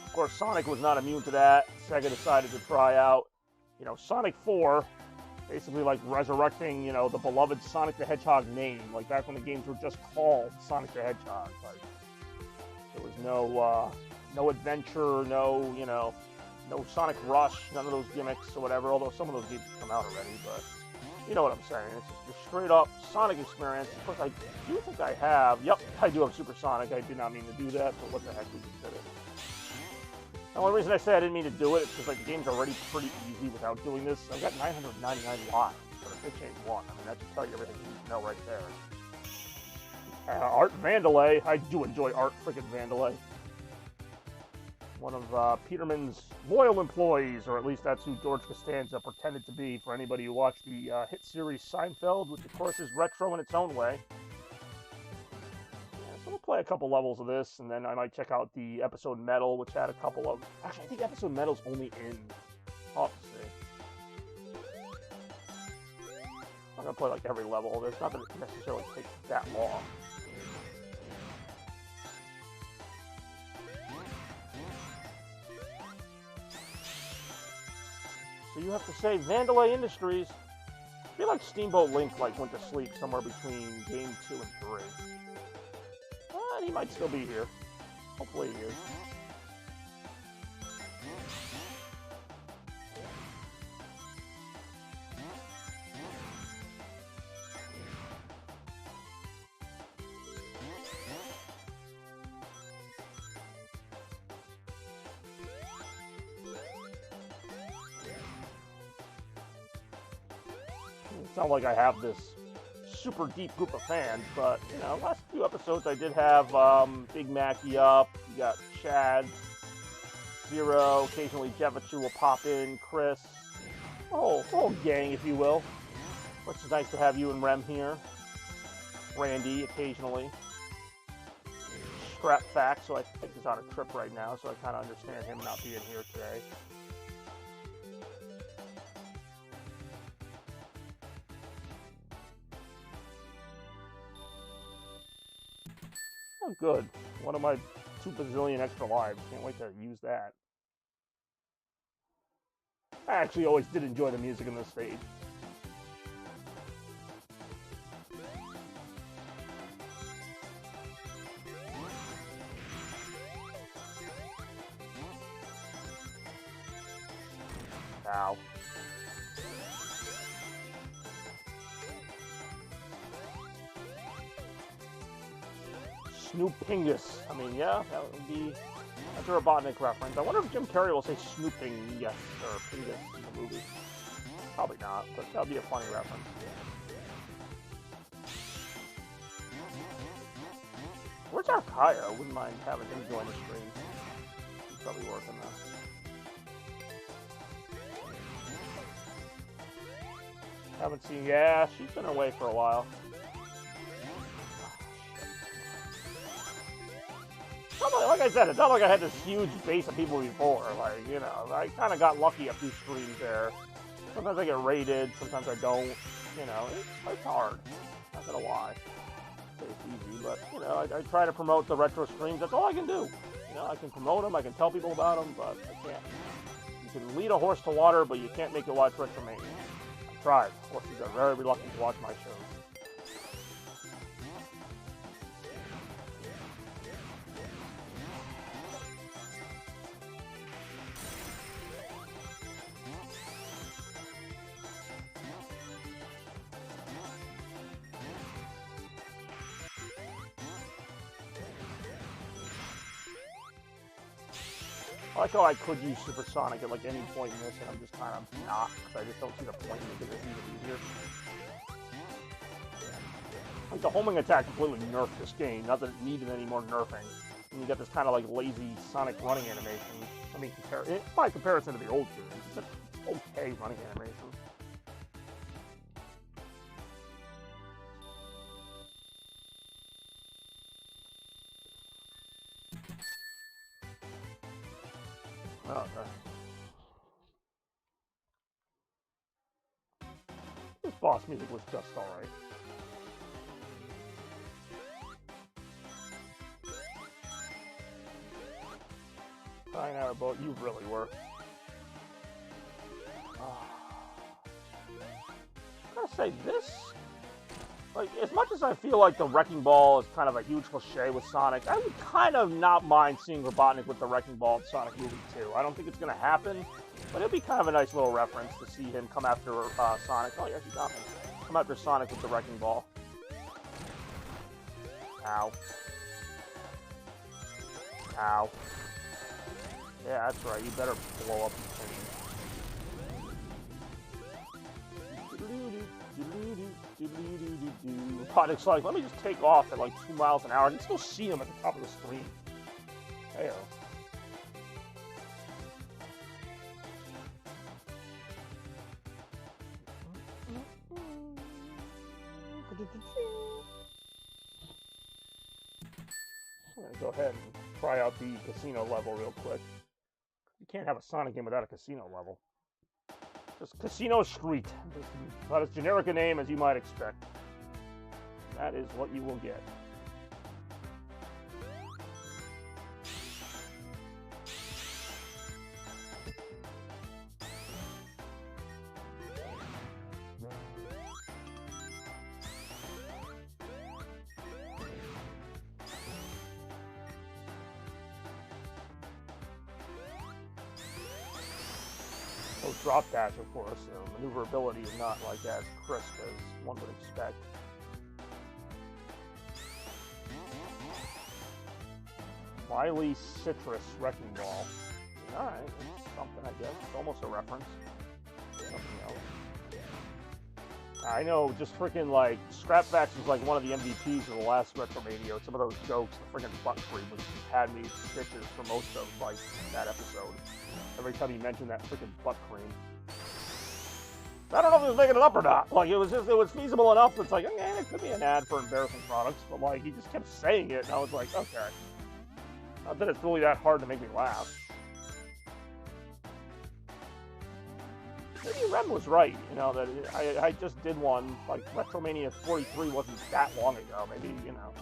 of course, Sonic was not immune to that. Sega decided to try out, you know, Sonic 4, basically like resurrecting, you know, the beloved Sonic the Hedgehog name, like back when the games were just called Sonic the Hedgehog. Like, there was no adventure, no, you know, no Sonic Rush, none of those gimmicks or whatever, although some of those games have come out already, but you know what I'm saying. It's just a straight up Sonic experience. Of course, I do think I have, yep, I do have Super Sonic. I did not mean to do that, but what the heck, we just did it. The only reason I say I didn't mean to do it is because like, the game's already pretty easy without doing this. I've got 999 lives, but if they change 1, I mean, that should tell you everything you need to know right there. Art Vandelay. I do enjoy Art freaking Vandelay. One of Peterman's loyal employees, or at least that's who George Costanza pretended to be for anybody who watched the hit series Seinfeld, which of course is retro in its own way. Yeah, so we'll play a couple levels of this, and then I might check out the episode Metal, which had a couple of... Actually, I think episode Metal's only in... I'll have to see. I'm not going to play like every level. There's not that it necessarily takes that long. So you have to say Vandelay Industries. I feel like Steamboat Link like went to sleep somewhere between game 2 and 3. But he might still be here. Hopefully he is. It's not like I have this super deep group of fans, but, you know, last few episodes I did have Big Mackie up, got Chad, Zero, occasionally Jevichu will pop in, Chris, whole gang, if you will. Which is nice to have you and Rem here. Randy, occasionally. Scrap Fact, so I think he's on a trip right now, so I kind of understand him not being here today. Oh, good. One of my 2 bazillion extra lives. Can't wait to use that. I actually always did enjoy the music in this stage. Ow. Snoopingus. I mean, yeah, that would be... That's a Robotnik reference. I wonder if Jim Carrey will say Snooping, yes, or Pingus in the movie. Probably not, but that would be a funny reference. Where's Arkaya? I wouldn't mind having him join the stream. He's probably working though. Haven't seen, yeah, she's been away for a while. Like I said, it's not like I had this huge base of people before. Like, you know, I kind of got lucky a few streams there. Sometimes I get raided, sometimes I don't. You know, it's hard. Not gonna lie. Say it's easy, but, you know, I try to promote the retro streams. That's all I can do. You know, I can promote them, I can tell people about them, but I can't. You can lead a horse to water, but you can't make it watch RetroMania. I've tried. Horses are very reluctant to watch my shows. I like how I could use Supersonic at like any point in this, and I'm just kind of not, because I just don't see the point in making this even easier. Like the homing attack completely nerfed this game, not that it needed any more nerfing. And you got this kind of like lazy Sonic running animation. I mean, by comparison to the old games, it's an okay running animation. Okay. This boss music was just alright. I know, but you really were. I gotta say, this... Like, as much as I feel like the Wrecking Ball is kind of a huge cliche with Sonic, I would kind of not mind seeing Robotnik with the Wrecking Ball in Sonic Movie 2. I don't think it's going to happen, but it'd be kind of a nice little reference to see him come after Sonic. Oh, yeah, he got me. Come after Sonic with the Wrecking Ball. Ow. Ow. Yeah, that's right. You better blow up the thing. Robotnik's like, let me just take off at like 2 miles an hour. I can still see him at the top of the screen. Hey-o. I'm gonna go ahead and try out the casino level real quick. You can't have a Sonic game without a casino level. Just Casino Street. Just about as generic a name as you might expect. That is what you will get. Oh, drop dash, of course. Maneuverability is not like as crisp as one would expect. Wily Citrus Wrecking Ball. Alright, it's something, I guess. It's almost a reference. Something else. I know, just freaking like Scrapbacks was like one of the MVPs of the last RetroMania. Some of those jokes, the freaking butt cream, was just had me stitches for most of like that episode. Every time he mentioned that freaking butt cream. I don't know if he was making it up or not. Like it was feasible enough. It's like, okay, it could be an ad for embarrassing products, but like he just kept saying it, and I was like, okay. Not that it's really that hard to make me laugh. Maybe Rem was right, you know, that I just did one, like, RetroMania 43 wasn't that long ago. Maybe, you know,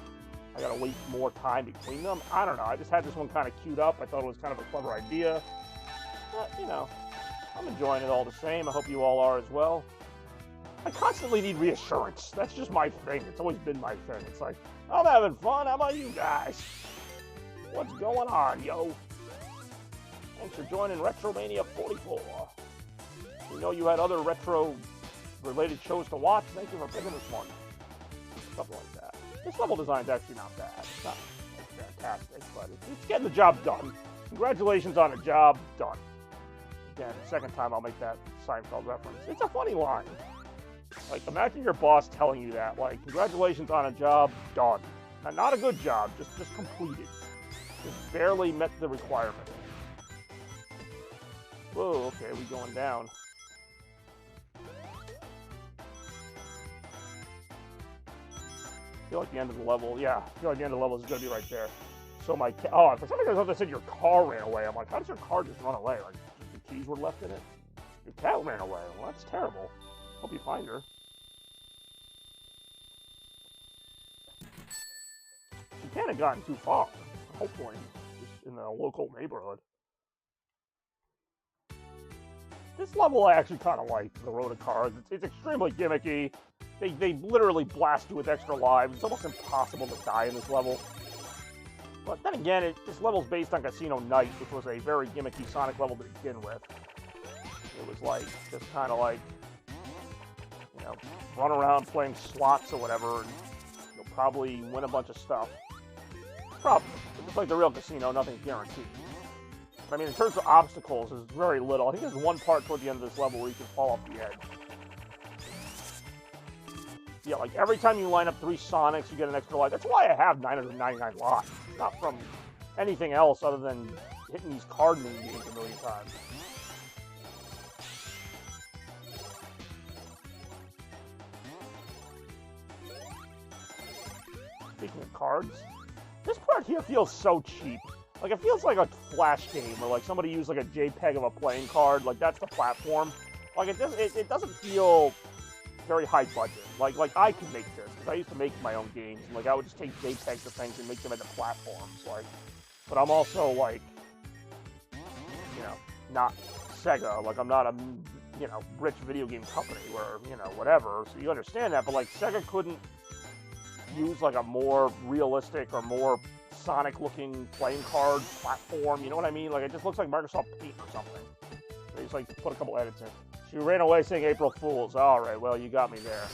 I gotta wait more time between them. I don't know, I just had this one kind of queued up. I thought it was kind of a clever idea. But, you know, I'm enjoying it all the same. I hope you all are as well. I constantly need reassurance. That's just my thing. It's always been my thing. It's like, I'm having fun. How about you guys? What's going on, yo? Thanks for joining RetroMania 44. We know you had other retro-related shows to watch. Thank you for picking this one. Something like that. This level design's actually not bad. It's not fantastic, but it's getting the job done. Congratulations on a job done. Again, second time I'll make that Seinfeld reference. It's a funny line. Like, imagine your boss telling you that. Like, congratulations on a job done. Now, not a good job, just completed. Just barely met the requirement. Whoa, okay, we going down. I feel like the end of the level, yeah, I feel like the end of the level is going to be right there. So my, for some reason I thought they said your car ran away. I'm like, how does your car just run away? Like, the keys were left in it? Your cat ran away. Well, that's terrible. Hope you find her. She can't have gotten too far, hopefully, just in the local neighborhood. This level I actually kind of like, the Road of Cars. It's extremely gimmicky. They literally blast you with extra lives. It's almost impossible to die in this level. But then again, this level's based on Casino Night, which was a very gimmicky Sonic level to begin with. It was like, just kind of like, you know, run around playing slots or whatever, and you'll probably win a bunch of stuff. Probably. Just like the real casino, nothing's guaranteed. But I mean, in terms of obstacles, there's very little. I think there's one part toward the end of this level where you can fall off the edge. Yeah, like every time you line up 3 Sonics, you get an extra life. That's why I have 999 lives. Not from anything else other than hitting these card mini games a million times. Speaking of cards, this part here feels so cheap. Like, it feels like a Flash game, or like somebody used like a JPEG of a playing card. Like, that's the platform. Like, it doesn't feel very high budget. Like I could make this, because I used to make my own games. And, like, I would just take JPEGs of things and make them into platforms. Like, but I'm also, like, you know, not Sega. Like, I'm not a, you know, rich video game company where, you know, whatever. So you understand that. But, like, Sega couldn't use, like, a more realistic or more Sonic-looking playing card platform. You know what I mean? Like, it just looks like Microsoft Paint or something. They just, like, put a couple edits in. She ran away saying April Fools. Alright, well, you got me there.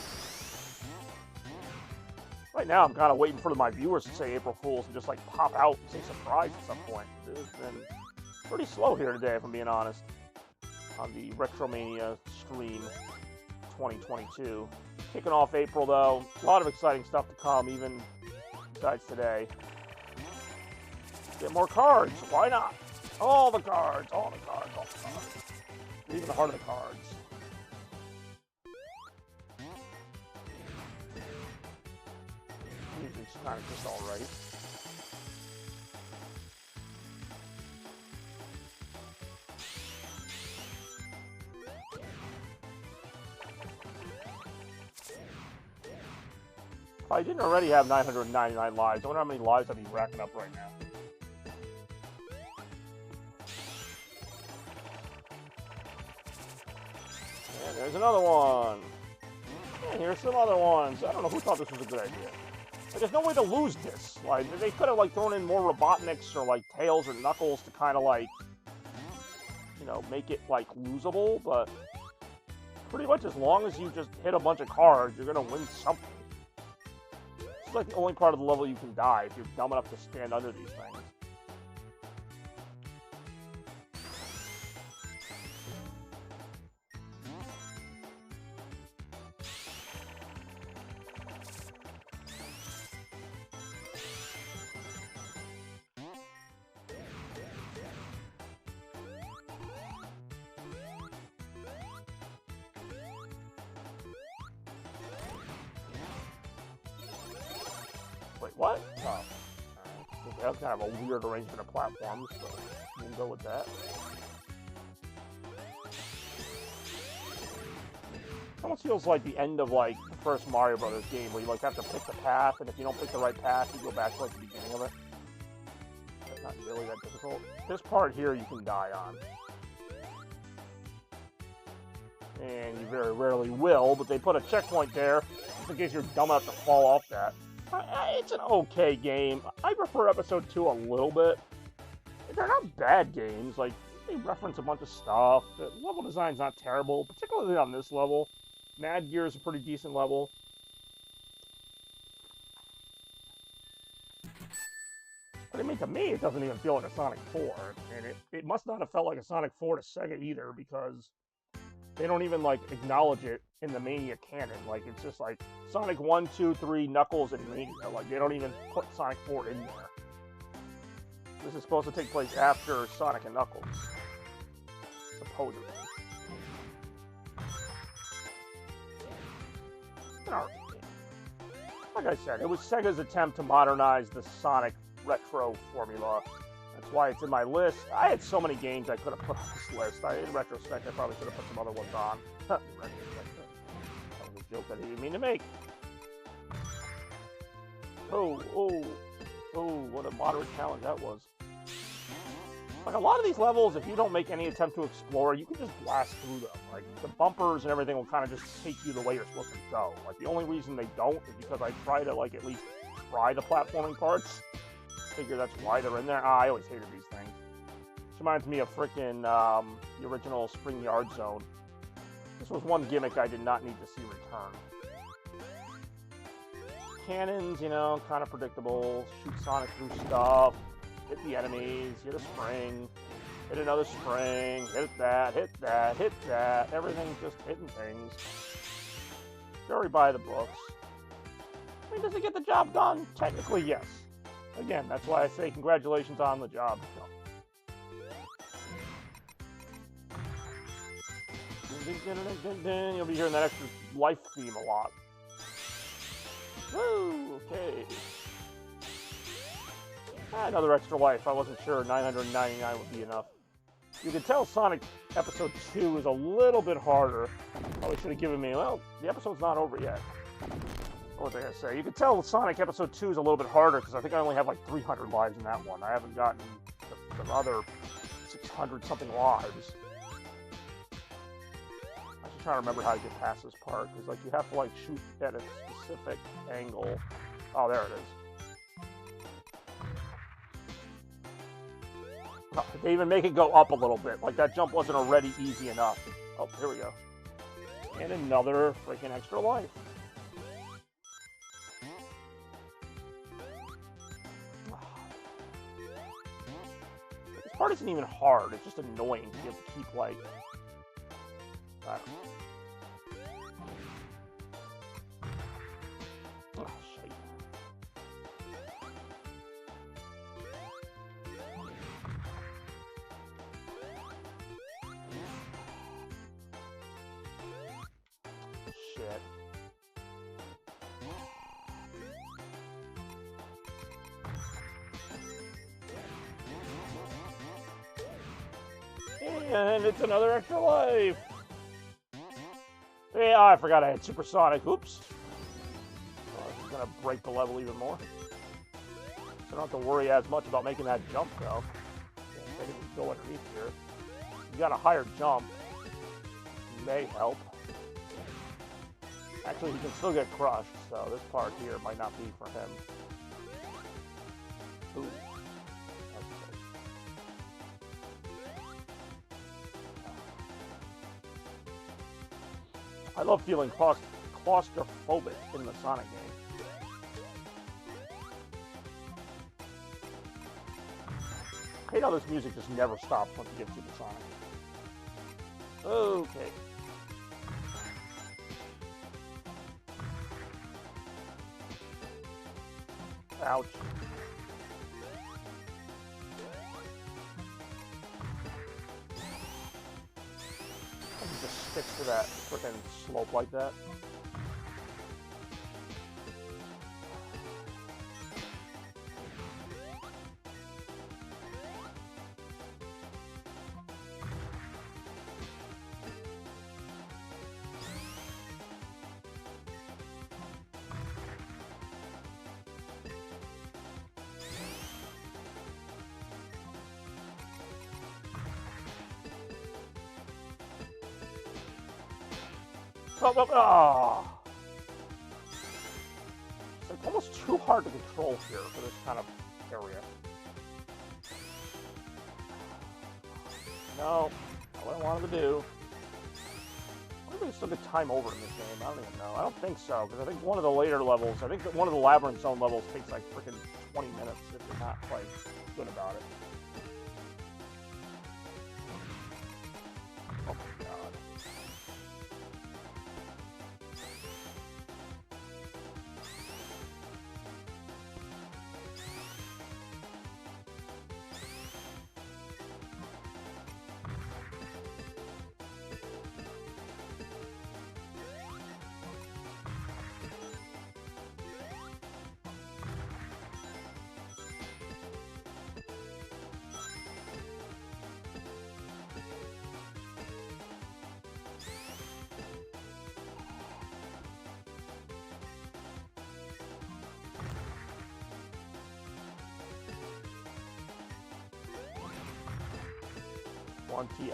Right now, I'm kind of waiting for my viewers to say April Fools and just, like, pop out and say surprise at some point. It's been pretty slow here today, if I'm being honest, on the RetroMania stream 2022. Kicking off April, though. A lot of exciting stuff to come, even besides today. Get more cards. Why not? All the cards. All the cards. All the cards. Even the heart of the cards. Music's kind of just alright. If I didn't already have 999 lives, I wonder how many lives I'd be racking up right now. And there's another one. And here's some other ones. I don't know who thought this was a good idea. Like, there's no way to lose this. Like, they could have, like, thrown in more Robotniks or, like, Tails or Knuckles to kind of, like, you know, make it, like, losable, but pretty much as long as you just hit a bunch of cards, you're gonna win something. It's like the only part of the level you can die if you're dumb enough to stand under these things. Wait, what? Oh. Alright. That's kind of a weird arrangement of platforms, so we'll go with that. Almost feels like the end of like the first Mario Brothers game, where you like have to pick the path, and if you don't pick the right path, you go back to like the beginning of it. That's not really that difficult. This part here you can die on. And you very rarely will, but they put a checkpoint there, just in case you're dumb enough to fall off that. It's an okay game. I prefer Episode 2 a little bit. They're not bad games. Like, they reference a bunch of stuff. The level design's not terrible, particularly on this level. Mad Gear is a pretty decent level. But I mean, to me, it doesn't even feel like a Sonic 4. And it must not have felt like a Sonic 4 to Sega either, because they don't even, like, acknowledge it in the Mania canon. Like, it's just like Sonic 1, 2, 3, Knuckles, and Mania. Like, they don't even put Sonic 4 in there. This is supposed to take place after Sonic and Knuckles. Supposedly. It's an alright game. Like I said, it was Sega's attempt to modernize the Sonic retro formula. That's why it's in my list. I had so many games I could have put on this list. In retrospect, I probably should have put some other ones on. In retrospect, that was a joke that I didn't mean to make. Oh, what a moderate challenge that was. Like, a lot of these levels, if you don't make any attempt to explore, you can just blast through them. Like, the bumpers and everything will kind of just take you the way you're supposed to go. Like, the only reason they don't is because I try to, like, at least try the platforming parts. Figure that's why they're in there. I always hated these things. This reminds me of frickin' the original Spring Yard Zone. This was one gimmick I did not need to see return. Cannons, you know, kind of predictable. Shoot Sonic through stuff. Hit the enemies. Hit a spring. Hit another spring. Hit that. Hit that. Hit that. Everything's just hitting things. Very by the books. I mean, does it get the job done? Technically, yes. Again, that's why I say congratulations on the job. You'll be hearing that extra life theme a lot. Woo! Okay. Another extra life. I wasn't sure 999 would be enough. You can tell Sonic Episode 2 is a little bit harder. Probably should have given me, well, the episode's not over yet. What was I going to say? You can tell Sonic Episode 2 is a little bit harder because I think I only have like 300 lives in that one. I haven't gotten the other 600-something lives. I should try to remember how to get past this part because like you have to like shoot at a specific angle. Oh, there it is. Oh, they even make it go up a little bit. Like that jump wasn't already easy enough. Oh, here we go. And another freaking extra life. This part isn't even hard. It's just annoying to have to keep like. I don't know. Oh, shit. Shit. And it's another extra life. Yeah, I forgot I had Supersonic. Oops. Oh, this is going to break the level even more. So I don't have to worry as much about making that jump, though. I can go underneath here. You got a higher jump. May help. Actually, he can still get crushed, so this part here might not be for him. Ooh. I love feeling claustrophobic in the Sonic game. I hate how this music just never stops once you get to the Sonic. Okay. Ouch. It just sticks to that frickin' slope like that. Oh. It's like almost too hard to control here for this kind of area. No, not what I wanted to do. I wonder if we can still get time over in this game. I don't even know. I don't think so, because I think one of the later levels, I think that one of the Labyrinth Zone levels takes like freaking 20 minutes if you're not like good about it. Oh my god.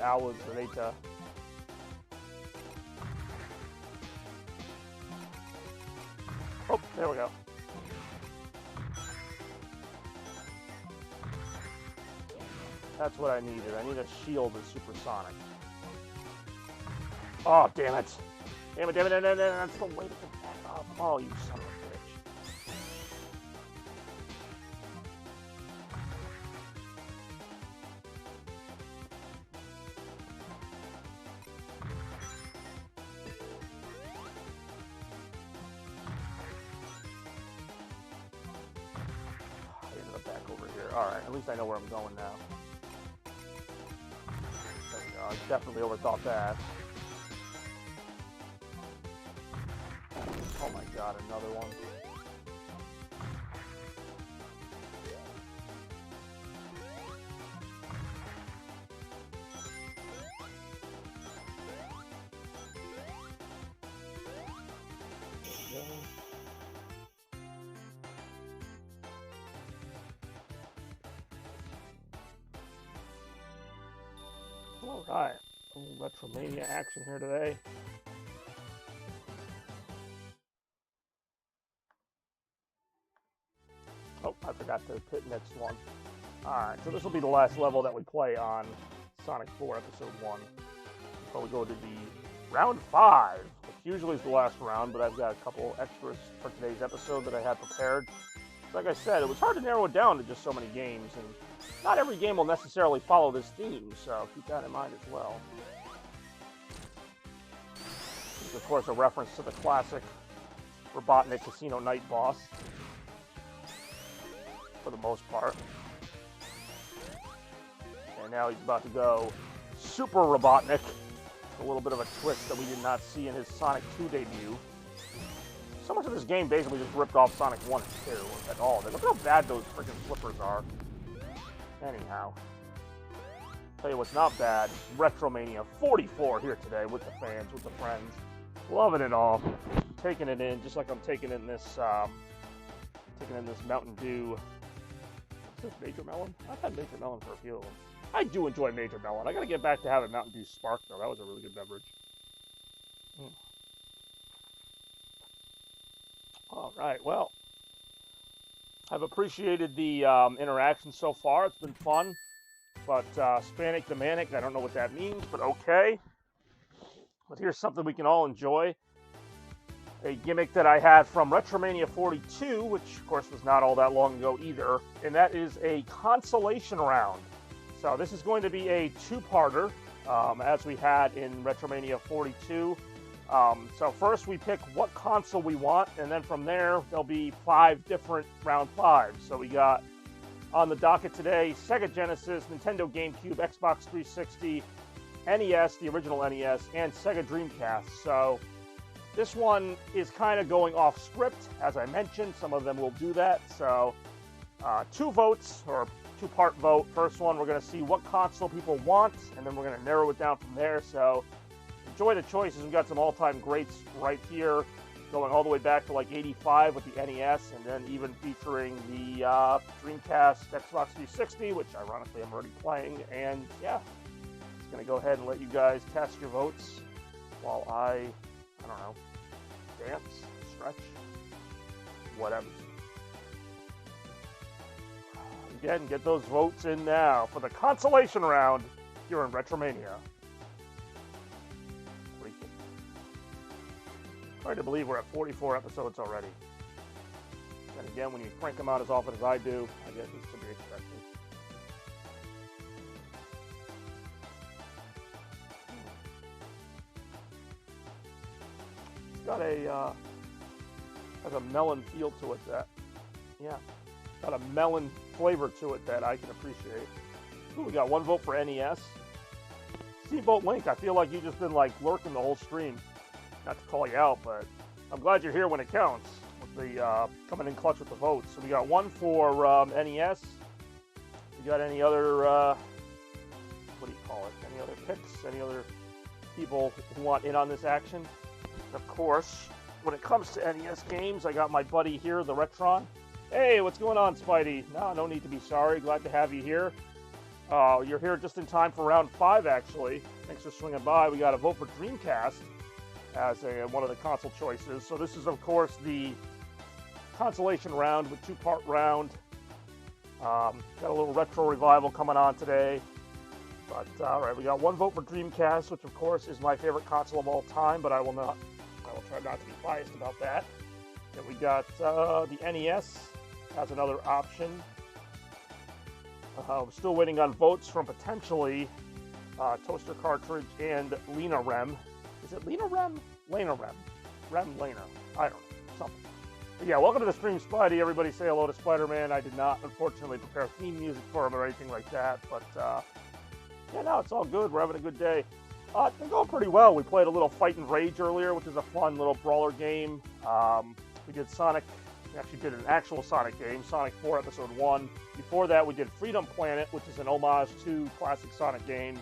Hours later. Oh, there we go. That's what I needed. I need a shield with supersonic. Oh, damn it. Damn it, damn it, damn it, damn it. That's the way to get back up. Oh, you son of a bitch. Alright, at least I know where I'm going now. There we go. I definitely overthought that. Oh my god, another one. There we go. Alright, RetroMania action here today. Oh, I forgot to hit next one. Alright, so this will be the last level that we play on Sonic 4 Episode 1. Before we go to the round 5, which usually is the last round, but I've got a couple extras for today's episode that I had prepared. Like I said, it was hard to narrow it down to just so many games, and not every game will necessarily follow this theme, so keep that in mind as well. This is, of course, a reference to the classic Robotnik Casino Night boss, for the most part. And now he's about to go Super Robotnik, a little bit of a twist that we did not see in his Sonic 2 debut. So much of this game basically just ripped off Sonic 1 and 2 at all. Look how bad those freaking flippers are. Anyhow, tell you what's not bad, RetroMania 44 here today with the fans, with the friends. Loving it all. Taking it in, just like I'm taking in this Mountain Dew. Is this Major Melon? I've had Major Melon for a few of them. I do enjoy Major Melon. I gotta get back to having Mountain Dew Spark, though. That was a really good beverage. Alright, well, I've appreciated the interaction so far. It's been fun. But Spanic the Manic, I don't know what that means, but okay. But here's something we can all enjoy. A gimmick that I had from RetroMania 42, which of course was not all that long ago either, and that is a consolation round. So this is going to be a two-parter, as we had in RetroMania 42. So first we pick what console we want, and then from there there'll be 5 different round 5s. So we got on the docket today Sega Genesis, Nintendo GameCube, Xbox 360, NES, the original NES, and Sega Dreamcast. So this one is kind of going off script, as I mentioned. Some of them will do that. So 2 votes, or 2-part vote. First one, we're going to see what console people want, and then we're going to narrow it down from there. So enjoy the choices. We've got some all-time greats right here, going all the way back to like 85 with the NES, and then even featuring the Dreamcast, Xbox 360, which ironically I'm already playing. And yeah, just going to go ahead and let you guys cast your votes while I I don't know, dance, stretch, whatever. Again, get those votes in now for the consolation round here in RetroMania. Pretty cool. Hard to believe we're at 44 episodes already. And again, when you crank them out as often as I do, I guess it's to be expected. It's got a has a melon feel to it that, yeah, got a melon flavor to it that I can appreciate. Ooh, we got one vote for NES. Steamboat Link, I feel like you've just been like lurking the whole stream. Not to call you out, but I'm glad you're here when it counts. With the coming in clutch with the votes. So we got one for NES. We got any other what do you call it? Any other picks? Any other people who want in on this action? Of course, when it comes to NES games, I got my buddy here, the Retron. Hey, what's going on, Spidey? No need to be sorry. Glad to have you here. You're here just in time for round 5, actually. Thanks for swinging by. We got a vote for Dreamcast as one of the console choices. So this is, of course, the consolation round with 2-part round. Got a little retro revival coming on today. But, all right, we got one vote for Dreamcast, which, of course, is my favorite console of all time, but I will try not to be biased about that. Then we got the NES as another option. I'm still waiting on votes from potentially Toaster Cartridge and Lena Rem. Is it Lena Rem? Lena Rem. Rem Lena. I don't know. Something. But yeah, welcome to the stream, Spidey. Everybody say hello to Spider-Man. I did not, unfortunately, prepare theme music for him or anything like that. But, yeah, no, it's all good. We're having a good day. It's been going pretty well. We played a little Fight and Rage earlier, which is a fun little brawler game. We did Sonic. We actually did an actual Sonic game, Sonic 4 Episode 1. Before that, we did Freedom Planet, which is an homage to classic Sonic games.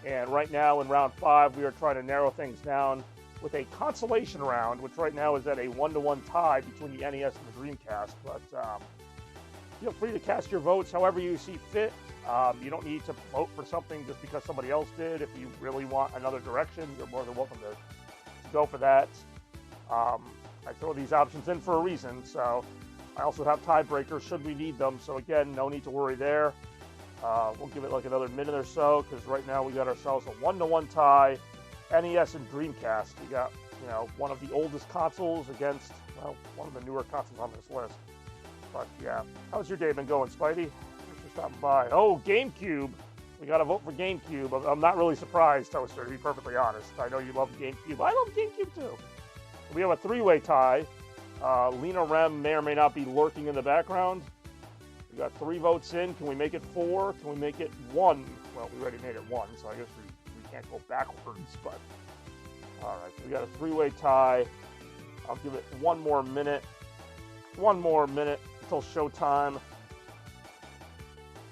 And right now, in round 5, we are trying to narrow things down with a consolation round, which right now is at a 1-to-1 tie between the NES and the Dreamcast. But feel free to cast your votes however you see fit. You don't need to vote for something just because somebody else did. If you really want another direction, you're more than welcome to go for that. I throw these options in for a reason, so I also have tiebreakers should we need them. So again, no need to worry there. We'll give it like another minute or so, because right now we got ourselves a 1-to-1 tie, NES and Dreamcast. We got, one of the oldest consoles against, well, one of the newer consoles on this list. But yeah, how's your day been going, Spidey? Thanks for stopping by. Oh, GameCube. We got to vote for GameCube. I'm not really surprised, Toaster, to be perfectly honest. I know you love GameCube. I love GameCube too. We have a 3-way tie. Lena Rem may or may not be lurking in the background. We got 3 votes in. Can we make it 4? Can we make it 1? Well, we already made it 1, so I guess we can't go backwards. But all right, so we got a 3-way tie. I'll give it one more minute. One more minute until showtime.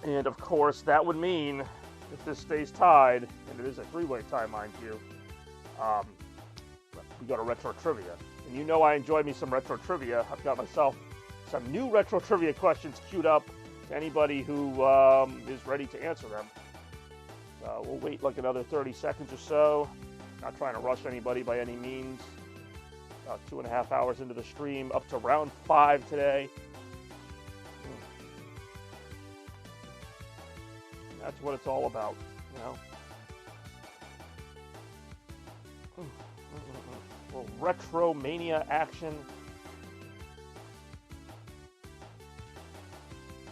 And of course, that would mean if this stays tied, and it is a 3-way tie, mind you, we go to Retro Trivia. And you know I enjoyed me some Retro Trivia. I've got myself some new Retro Trivia questions queued up to anybody who is ready to answer them. So we'll wait like another 30 seconds or so. Not trying to rush anybody by any means. About 2.5 hours into the stream, up to round 5 today. That's what it's all about, Well, RetroMania action.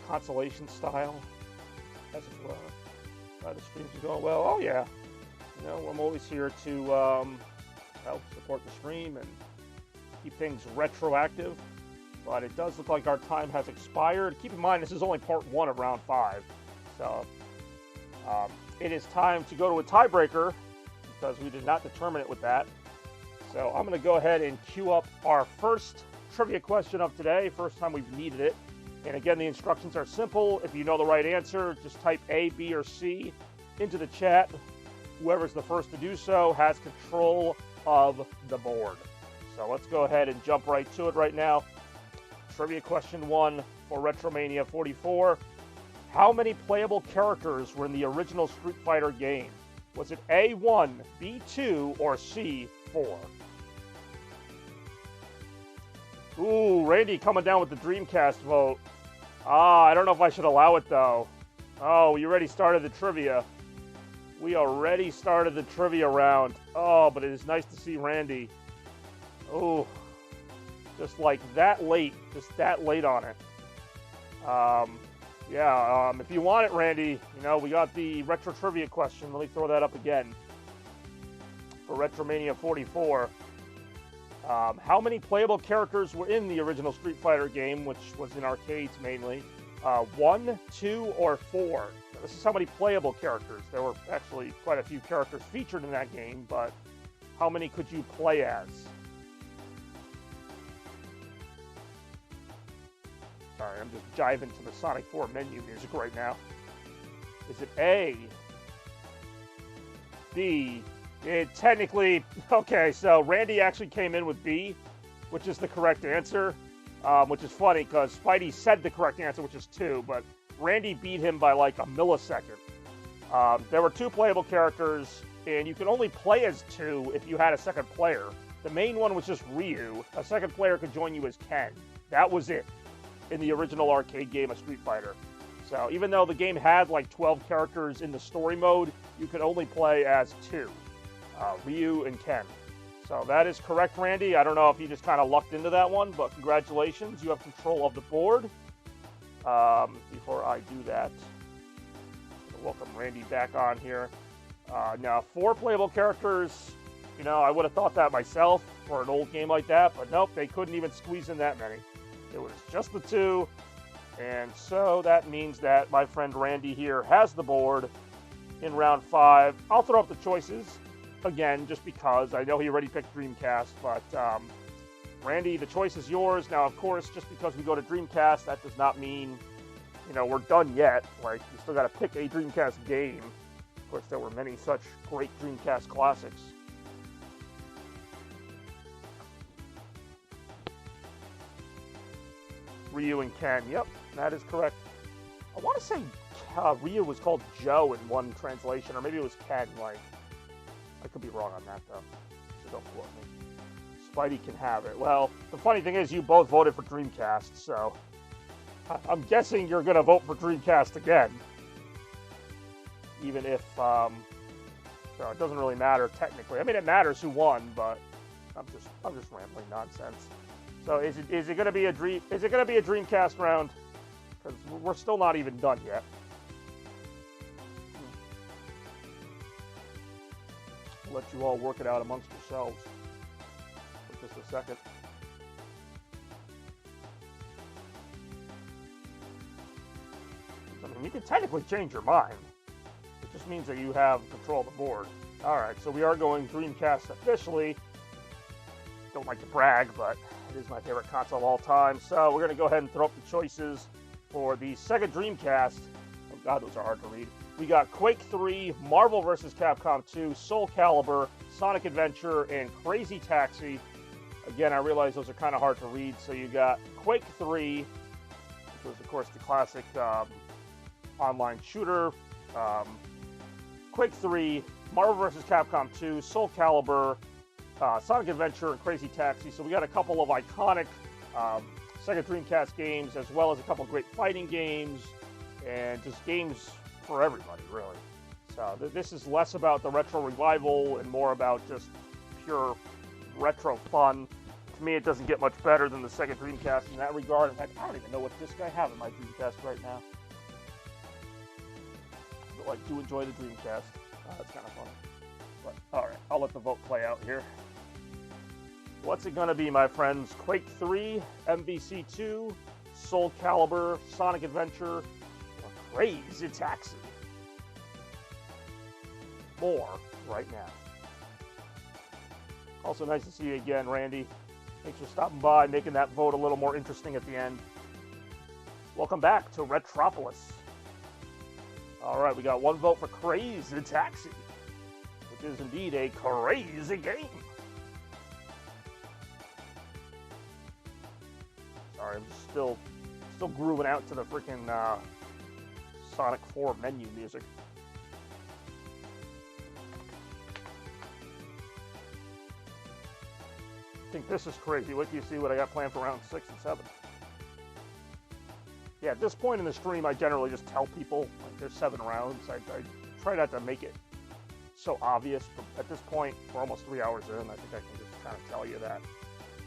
Consolation style. As if the streams are going well. Oh yeah. I'm always here to help support the stream and keep things retroactive. But it does look like our time has expired. Keep in mind, this is only part 1 of round 5. So it is time to go to a tiebreaker because we did not determine it with that. So I'm going to go ahead and queue up our first trivia question of today. First time we've needed it. And again, the instructions are simple. If you know the right answer, just type A, B, or C into the chat. Whoever's the first to do so has control of the board. So let's go ahead and jump right to it right now. Trivia question 1 for RetroMania 44. How many playable characters were in the original Street Fighter game? Was it A1, B2, or C4? Ooh, Randy coming down with the Dreamcast vote. Ah, I don't know if I should allow it, though. Oh, we already started the trivia. We already started the trivia round. Oh, but it is nice to see Randy. Oh, just like that late. Just that late on it. Yeah, if you want it, Randy, you know, we got the retro trivia question. Let me throw that up again. For RetroMania 44. How many playable characters were in the original Street Fighter game, which was in arcades mainly? 1, 2, or 4? This is how many playable characters. There were actually quite a few characters featured in that game, but how many could you play as? Sorry, I'm just jiving to the Sonic 4 menu music right now. Is it A? B? It technically... Okay, so Randy actually came in with B, which is the correct answer, which is funny because Spidey said the correct answer, which is 2, but Randy beat him by like a millisecond. There were 2 playable characters, and you could only play as 2 if you had a second player. The main one was just Ryu. A second player could join you as Ken. That was it in the original arcade game of Street Fighter. So even though the game had like 12 characters in the story mode, you could only play as 2, Ryu and Ken. So that is correct, Randy. I don't know if you just kind of lucked into that one, but congratulations. You have control of the board. Before I do that, welcome Randy back on here. Now, 4 playable characters. You know, I would have thought that myself for an old game like that, but nope, they couldn't even squeeze in that many. It was just the 2, and so that means that my friend Randy here has the board in round 5. I'll throw up the choices again, just because I know he already picked Dreamcast, but Randy, the choice is yours. Now, of course, just because we go to Dreamcast, that does not mean, you know, we're done yet. Like, you still got to pick a Dreamcast game. Of course, there were many such great Dreamcast classics. Ryu and Ken. Yep, that is correct. I want to say Ryu was called Joe in one translation, or maybe it was Ken. Like, I could be wrong on that, though, so don't quote me. Spidey can have it. Well, the funny thing is you both voted for Dreamcast, so I'm guessing you're going to vote for Dreamcast again. Even if, so it doesn't really matter technically. I mean, it matters who won, but I'm just rambling nonsense. So is it going to be a Dreamcast round? Because we're still not even done yet. I'll let you all work it out amongst yourselves for just a second. I mean, you can technically change your mind. It just means that you have control of the board. All right, so we are going Dreamcast officially. Don't like to brag, but it is my favorite console of all time. So we're going to go ahead and throw up the choices for the Sega Dreamcast. Oh God, those are hard to read. We got Quake 3, Marvel vs. Capcom 2, Soul Calibur, Sonic Adventure, and Crazy Taxi. Again, I realize those are kind of hard to read. So you got Quake 3, which was, of course, the classic online shooter. Quake 3, Marvel vs. Capcom 2, Soul Calibur, Sonic Adventure, and Crazy Taxi. So we got a couple of iconic Sega Dreamcast games, as well as a couple great fighting games, and just games for everybody, really. So this is less about the retro revival and more about just pure retro fun. To me, it doesn't get much better than the Sega Dreamcast in that regard. In fact, I don't even know what disc I have in my Dreamcast right now. But I do enjoy the Dreamcast. That's kind of funny. But, alright, I'll let the vote play out here. What's it going to be, my friends? Quake 3, MVC 2, Soul Calibur, Sonic Adventure, or Crazy Taxi? More right now. Also nice to see you again, Randy. Thanks for stopping by, making that vote a little more interesting at the end. Welcome back to Retropolis. Alright, we got one vote for Crazy Taxi, which is indeed a crazy game. Sorry, I'm still grooving out to the freaking Sonic 4 menu music. think this is crazy. What do you see what I got planned for round 6 and 7? Yeah, at this point in the stream, I generally just tell people, like, there's 7 rounds. I try not to make it so obvious, but at this point, we're almost 3 hours in. I think I can just kind of tell you that.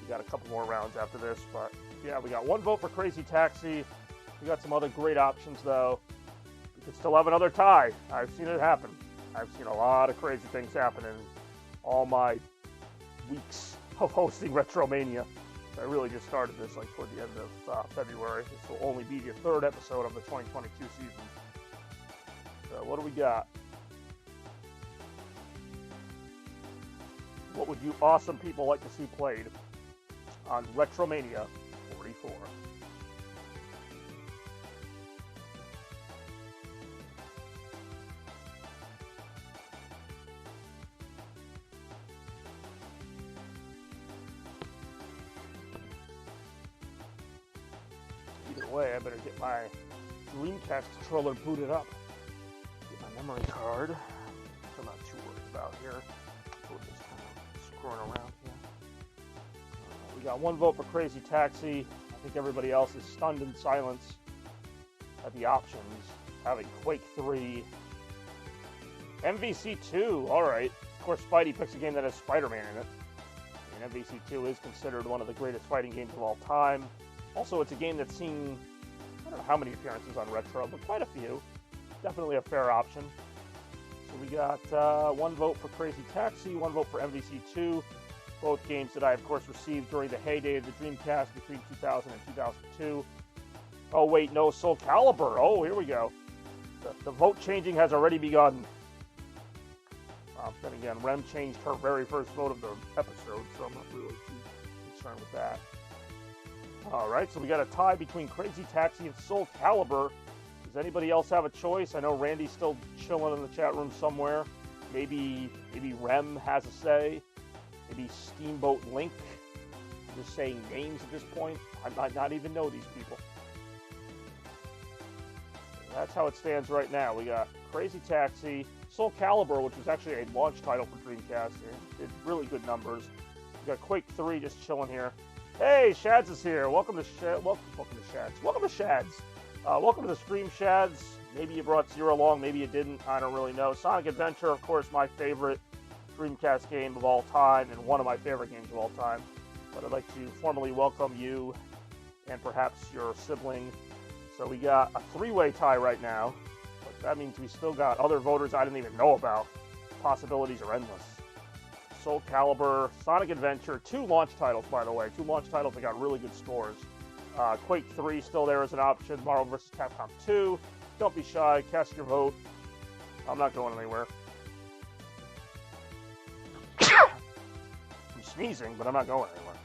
We got a couple more rounds after this, but yeah, we got 1 vote for Crazy Taxi. We got some other great options, though. We could still have another tie. I've seen it happen. I've seen a lot of crazy things happen in all my weeks of hosting RetroMania. I really just started this like toward the end of February. This will only be the 3rd episode of the 2022 season. So what do we got? What would you awesome people like to see played on RetroMania 44? Either way, I better get my Dreamcast controller booted up. Get my memory card, which I'm not too worried about here. We're just kind of screwing around here. We got 1 vote for Crazy Taxi. I think everybody else is stunned in silence at the options. Having Quake 3. MVC 2, alright. Of course, Spidey picks a game that has Spider-Man in it. And MVC 2 is considered one of the greatest fighting games of all time. Also, it's a game that's seen, I don't know how many appearances on Retro, but quite a few. Definitely a fair option. So we got 1 vote for Crazy Taxi, 1 vote for MVC 2. Both games that I, of course, received during the heyday of the Dreamcast between 2000 and 2002. Oh, wait, no, Soul Calibur. Oh, here we go. The vote changing has already begun. Then again, Rem changed her very first vote of the episode, so I'm not really too concerned with that. Alright, so we got a tie between Crazy Taxi and Soul Calibur. Does anybody else have a choice? I know Randy's still chilling in the chat room somewhere. Maybe Rem has a say. Maybe Steamboat Link. I'm just saying names at this point. I might not even know these people. That's how it stands right now. We got Crazy Taxi, Soul Calibur, which was actually a launch title for Dreamcast, and did really good numbers. We got Quake 3 just chilling here. Hey, Shads is here. Welcome to Shads. Welcome to Shads. Welcome to the stream, Shads. Maybe you brought Zero along, maybe you didn't. I don't really know. Sonic Adventure, of course, my favorite Dreamcast game of all time, and one of my favorite games of all time. But I'd like to formally welcome you and perhaps your sibling. So we got a 3-way tie right now. But that means we still got other voters I didn't even know about. Possibilities are endless. Soul Calibur, Sonic Adventure, 2 launch titles, by the way. 2 launch titles that got really good scores. Quake 3 still there as an option. Marvel vs. Capcom 2. Don't be shy. Cast your vote. I'm not going anywhere. I'm sneezing, but I'm not going anywhere.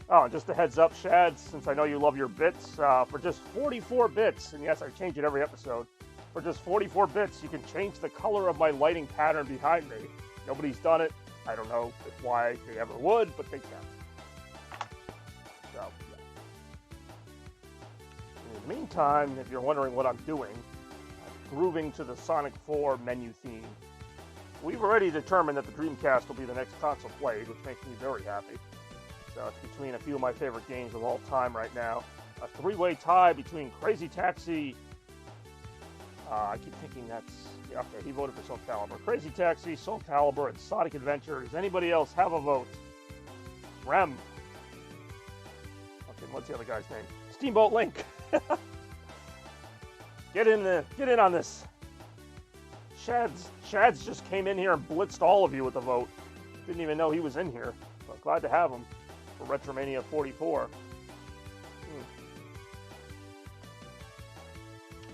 Oh, and just a heads up, Shads, since I know you love your bits, for just 44 bits, and yes, I change it every episode, for just 44 bits, you can change the color of my lighting pattern behind me. Nobody's done it. I don't know why they ever would, but they can. So, yeah. In the meantime, if you're wondering what I'm doing, I'm grooving to the Sonic 4 menu theme. We've already determined that the Dreamcast will be the next console played, which makes me very happy. So it's between a few of my favorite games of all time right now. A 3-way tie between Crazy Taxi. I keep thinking that's... Yeah, okay, he voted for Soul Calibur. Crazy Taxi, Soul Calibur, and Sonic Adventure. Does anybody else have a vote? Rem. Okay, what's the other guy's name? Steamboat Link. Get in on this. Shads just came in here and blitzed all of you with the vote. Didn't even know he was in here. But glad to have him for RetroMania 44.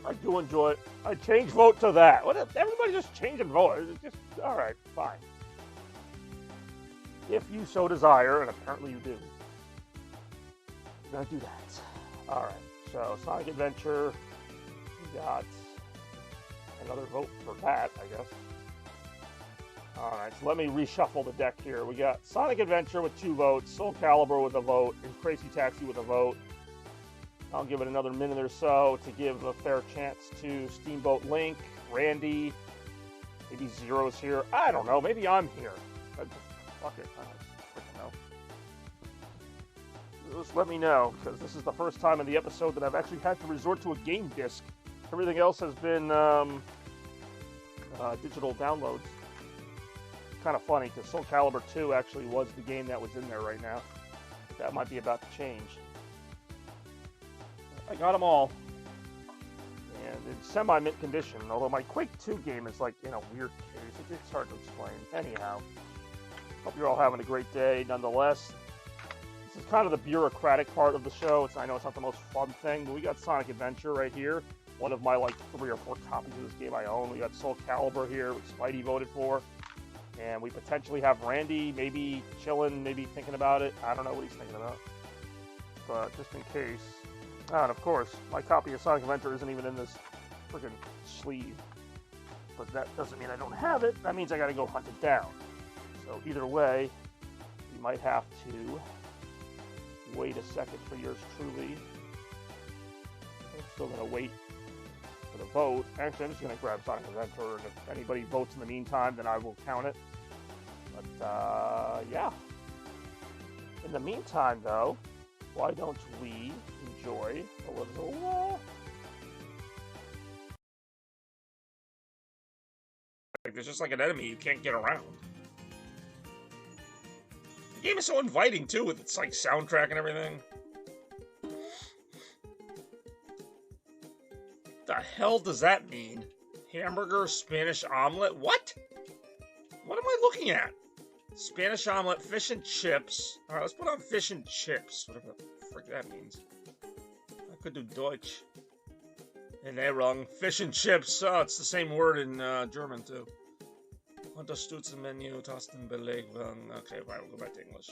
I do enjoy it. I change vote to that. What? Everybody just change and vote. It's just all right, fine. If you so desire, and apparently you do, you're gonna do that. All right. So Sonic Adventure, we got another vote for that, I guess. All right. So let me reshuffle the deck here. We got Sonic Adventure with 2 votes, Soul Calibur with a vote, and Crazy Taxi with a vote. I'll give it another minute or so to give a fair chance to Steamboat Link, Randy, maybe Zero's here. I don't know. Maybe I'm here. fuck it. I don't freaking know. Just let me know, because this is the first time in the episode that I've actually had to resort to a game disc. Everything else has been digital downloads. Kind of funny, because Soul Calibur 2 actually was the game that was in there right now. But that might be about to change. I got them all. And in semi-mint condition, although my Quake 2 game is like in a weird case. It's hard to explain. Anyhow, hope you're all having a great day nonetheless. This is kind of the bureaucratic part of the show. I know it's not the most fun thing, but we got Sonic Adventure right here. One of my like 3 or 4 copies of this game I own. We got Soul Calibur here, which Spidey voted for. And we potentially have Randy maybe chilling, maybe thinking about it. I don't know what he's thinking about. But just in case. And of course, my copy of Sonic Adventure isn't even in this freaking sleeve. But that doesn't mean I don't have it. That means I gotta go hunt it down. So either way, you might have to wait a second for yours truly. I'm still gonna wait for the vote. Actually, I'm just gonna grab Sonic Adventure, and if anybody votes in the meantime, then I will count it. But yeah. In the meantime, though, why don't we enjoy a little there's just like an enemy you can't get around. The game is so inviting too, with its like soundtrack and everything. The hell does that mean? Hamburger, Spanish omelet? What? What am I looking at? Spanish omelet, fish and chips. Alright, let's put on fish and chips. Whatever the frick that means. I could do Deutsch. And they're wrong. Fish and chips. Oh, it's the same word in German, too. Unterstützen Menü, Tasten Belegung. Okay, fine, we'll go back to English.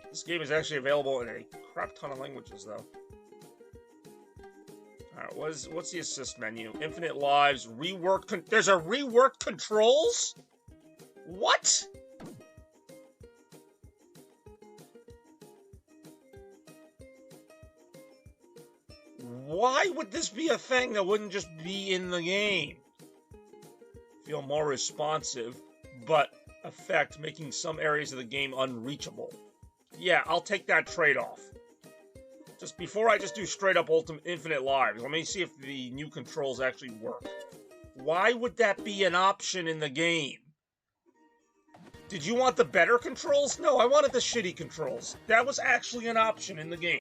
This game is actually available in a crap ton of languages, though. Alright, what's the assist menu? Infinite lives, rework... There's a reworked controls? What? Why would this be a thing that wouldn't just be in the game? Feel more responsive, but affect making some areas of the game unreachable. Yeah, I'll take that trade-off. Just before I just do straight-up infinite lives, let me see if the new controls actually work. Why would that be an option in the game? Did you want the better controls? No, I wanted the shitty controls. That was actually an option in the game.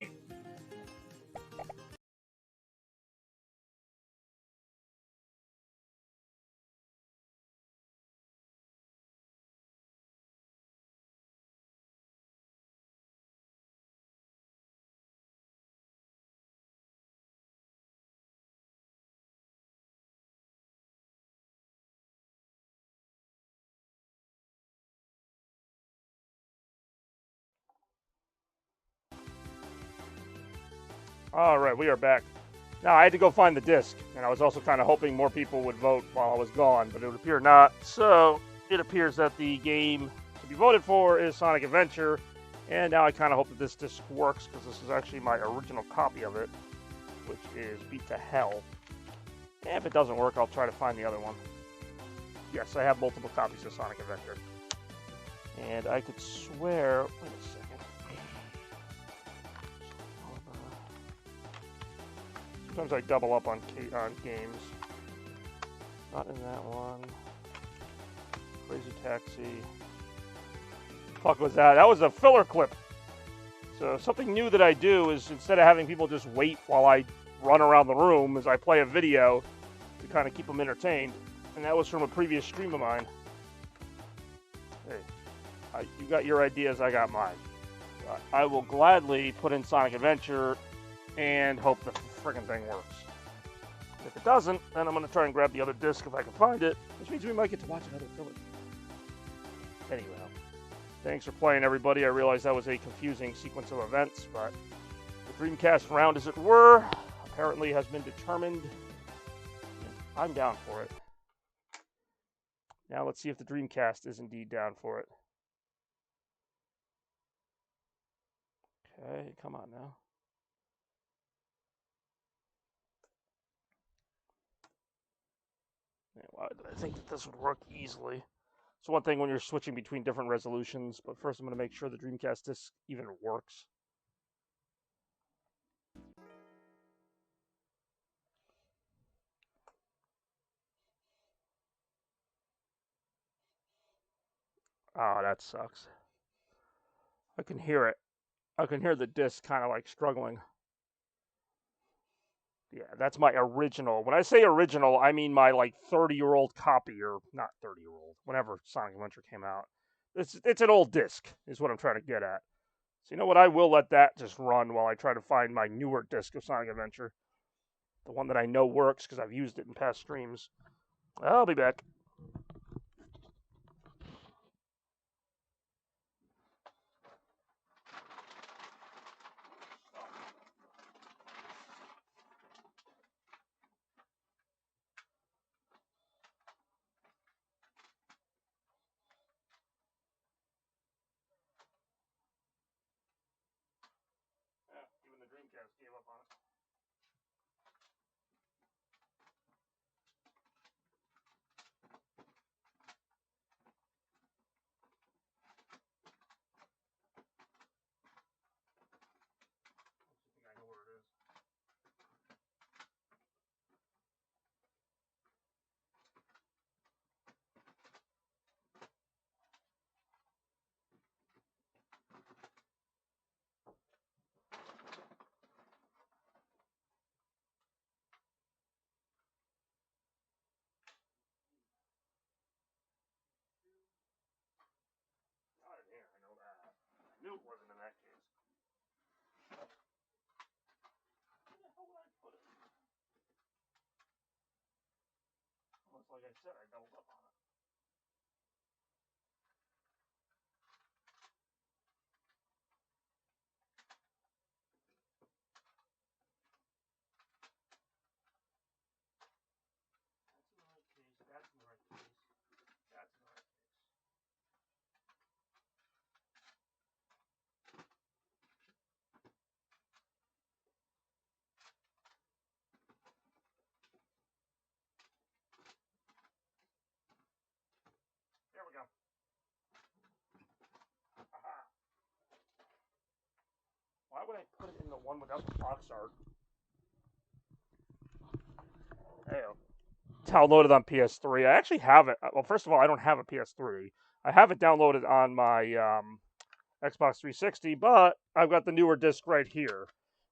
Alright, we are back. Now, I had to go find the disc, and I was also kind of hoping more people would vote while I was gone, but it would appear not. So, it appears that the game to be voted for is Sonic Adventure, and now I kind of hope that this disc works, because this is actually my original copy of it, which is beat to hell. And if it doesn't work, I'll try to find the other one. Yes, I have multiple copies of Sonic Adventure. And I could swear... Wait a second. Sometimes I double up on games. Not in that one. Crazy Taxi. Fuck was that? That was a filler clip. So something new that I do is instead of having people just wait while I run around the room, is I play a video to kind of keep them entertained. And that was from a previous stream of mine. Hey, you got your ideas, I got mine. I will gladly put in Sonic Adventure and hope the friggin' thing works. If it doesn't, then I'm going to try and grab the other disc if I can find it, which means we might get to watch another filler. Anyway, thanks for playing, everybody. I realize that was a confusing sequence of events, but the Dreamcast round, as it were, apparently has been determined. And I'm down for it. Now let's see if the Dreamcast is indeed down for it. Okay, come on now. Why did I think that this would work easily? It's one thing when you're switching between different resolutions, but first I'm going to make sure the Dreamcast disc even works. Oh, that sucks. I can hear it. I can hear the disc kind of like struggling. Yeah, that's my original. When I say original, I mean my like 30-year-old copy, or not 30-year-old, whenever Sonic Adventure came out. It's an old disc, is what I'm trying to get at. So you know what? I will let that just run while I try to find my newer disc of Sonic Adventure. The one that I know works because I've used it in past streams. I'll be back. Even the Dreamcast gave up on it. I know where it is. Not in here, I know that. I knew it wasn't in that case. Where the hell would I put it? Almost like I said, I doubled up on it. That's in the right case. That's in the right case. There we go. Aha. Why would I put it in the one without the box art? Hey, downloaded on PS3. I actually have it. Well, first of all, I don't have a PS3. I have it downloaded on my Xbox 360, but I've got the newer disc right here,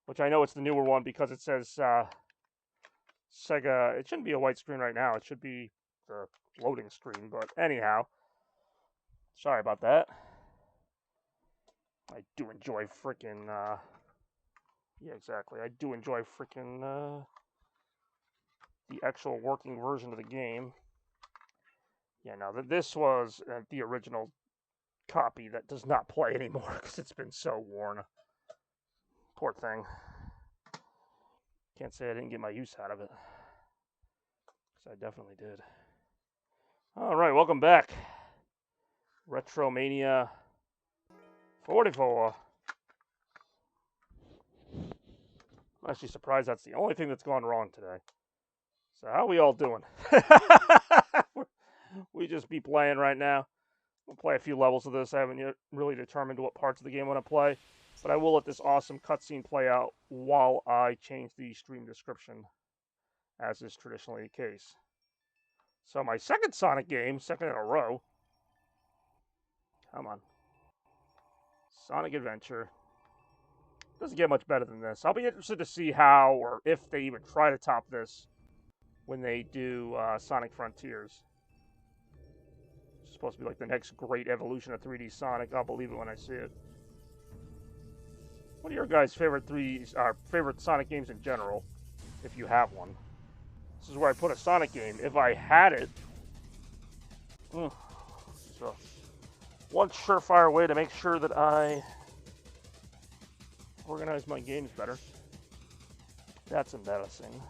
which I know it's the newer one because it says Sega. It shouldn't be a white screen right now. It should be the loading screen. But anyhow, sorry about that. I do enjoy freaking. Yeah, exactly. I do enjoy freaking the actual working version of the game. Yeah, no, this was the original copy that does not play anymore because it's been so worn. Poor thing. Can't say I didn't get my use out of it. Because I definitely did. Alright, welcome back. RetroMania 44. I'm actually surprised that's the only thing that's gone wrong today. So how are we all doing? We just be playing right now. We'll play a few levels of this. I haven't yet really determined what parts of the game I want to play. But I will let this awesome cutscene play out while I change the stream description, as is traditionally the case. So my second Sonic game, second in a row. Come on. Sonic Adventure. Doesn't get much better than this. I'll be interested to see how, or if they even try to top this when they do Sonic Frontiers. It's supposed to be like the next great evolution of 3D Sonic. I'll believe it when I see it. What are your guys' favorite favorite Sonic games in general, if you have one? This is where I put a Sonic game. If I had it, so one surefire way to make sure that I organize my games better. That's embarrassing.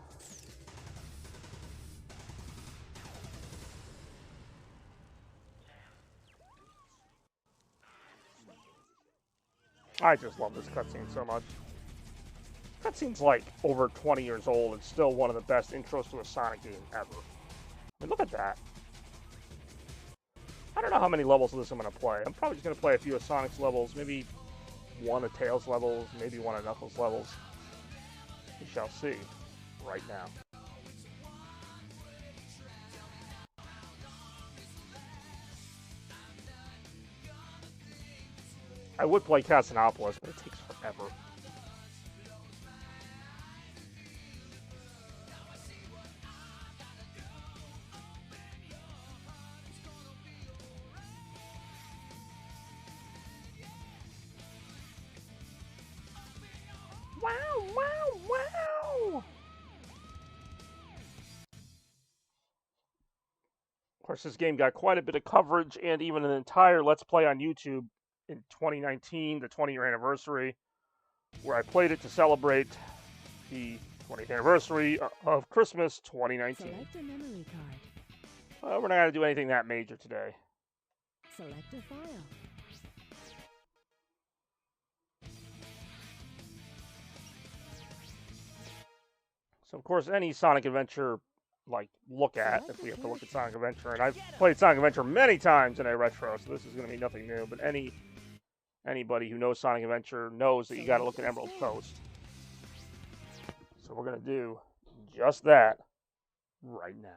I just love this cutscene so much. Cutscene's like over 20 years old and still one of the best intros to a Sonic game ever. I mean, look at that. I don't know how many levels of this I'm going to play. I'm probably just going to play a few of Sonic's levels, maybe one of Tails' levels, maybe one of Knuckles' levels. We shall see right now. I would play Casinopolis, but it takes forever. Wow, wow, wow! Of course, this game got quite a bit of coverage and even an entire Let's Play on YouTube in 2019, the 20-year anniversary, where I played it to celebrate the 20th anniversary of Christmas 2019. Select a memory card. We're not going to do anything that major today. Select a file. So, of course, any Sonic Adventure, look at, if we have to look at Sonic Adventure, and I've played Sonic Adventure many times in a retro, so this is going to be nothing new, but anybody who knows Sonic Adventure knows that you got to look at Emerald Coast. So we're going to do just that right now.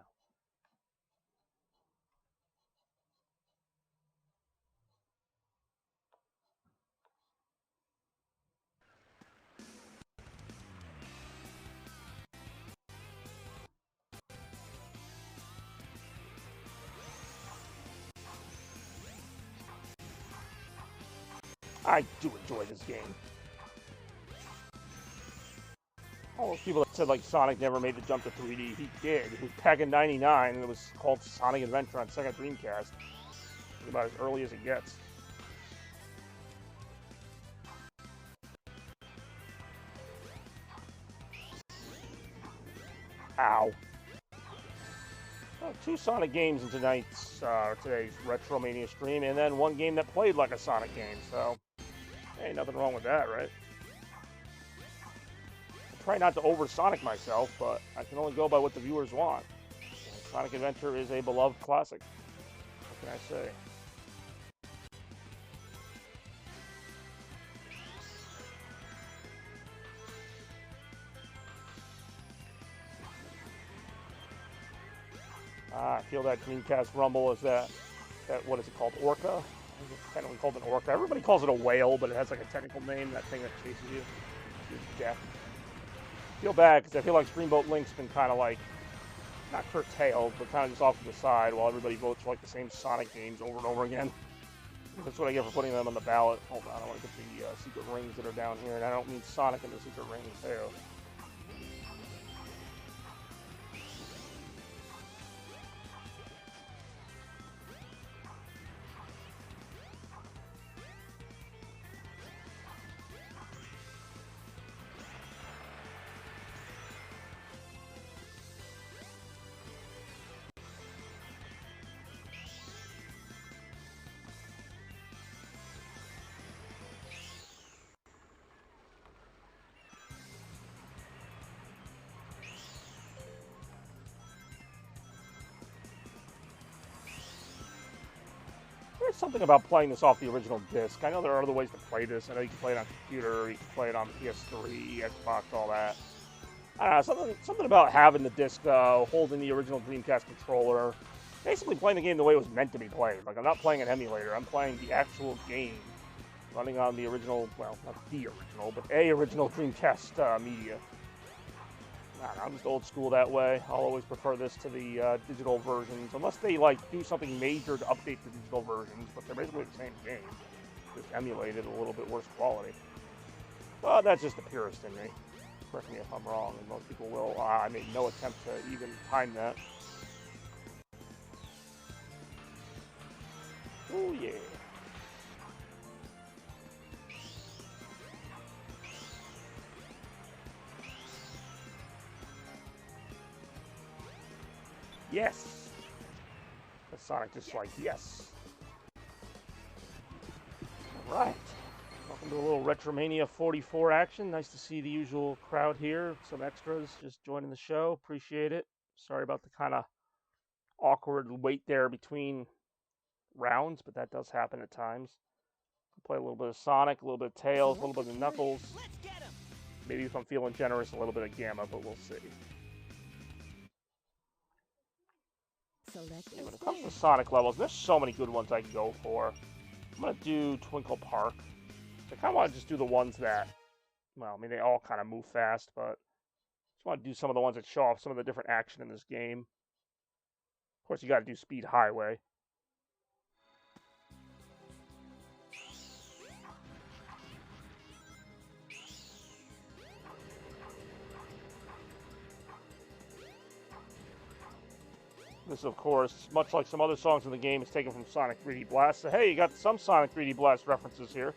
I do enjoy this game. All those people that said Sonic never made the jump to 3D, he did. It was back in '99, and it was called Sonic Adventure on Sega Dreamcast. It's about as early as it gets. Ow. Well, 2 Sonic games in today's RetroMania stream, and then 1 game that played like a Sonic game, so ain't nothing wrong with that, right? I try not to over-Sonic myself, but I can only go by what the viewers want. Sonic Adventure is a beloved classic. What can I say? I feel that Dreamcast rumble is that what is it called? Orca? It's technically called an orca. Everybody calls it a whale, but it has a technical name, that thing that chases you. Your death. I feel bad, because I feel like Streamboat Link's been kind of not curtailed, but kind of just off to the side while everybody votes for the same Sonic games over and over again. That's what I get for putting them on the ballot. Hold on, I want to get the secret rings that are down here, and I don't mean Sonic and the secret rings. There. There's something about playing this off the original disc. I know there are other ways to play this. I know you can play it on computer, you can play it on PS3, Xbox, all that. I don't know, something about having the disc, holding the original Dreamcast controller. Basically playing the game the way it was meant to be played. I'm not playing an emulator, I'm playing the actual game. Running on the original, well, not the original, but a original Dreamcast media. I don't know, I'm just old school that way. I'll always prefer this to the digital versions, unless they do something major to update the digital versions, but they're basically the same game, just emulated a little bit worse quality. But that's just the purist in me. Correct me if I'm wrong, and most people will. I made no attempt to even time that. Oh yeah. Yes! The Sonic just yes. Alright. Welcome to a little RetroMania 44 action. Nice to see the usual crowd here. Some extras just joining the show. Appreciate it. Sorry about the kind of awkward wait there between rounds, but that does happen at times. Play a little bit of Sonic, a little bit of Tails, a little bit of Knuckles. Maybe if I'm feeling generous, a little bit of Gamma, but we'll see. Select When it comes to Sonic levels, there's so many good ones I can go for. I'm going to do Twinkle Park. I kind of want to just do the ones that, well, I mean, they all kind of move fast, but I just want to do some of the ones that show off some of the different action in this game. Of course, you got to do Speed Highway. This, of course, much like some other songs in the game, is taken from Sonic 3D Blast. So, hey, you got some Sonic 3D Blast references here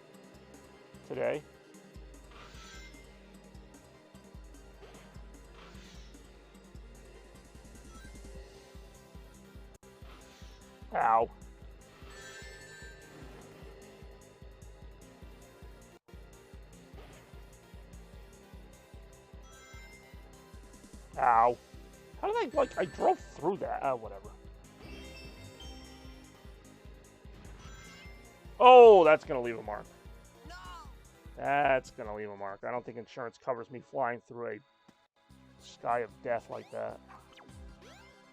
today. Ow. Ow. How did I drove through that. Oh, whatever. Oh, that's going to leave a mark. No! That's going to leave a mark. I don't think insurance covers me flying through a sky of death like that.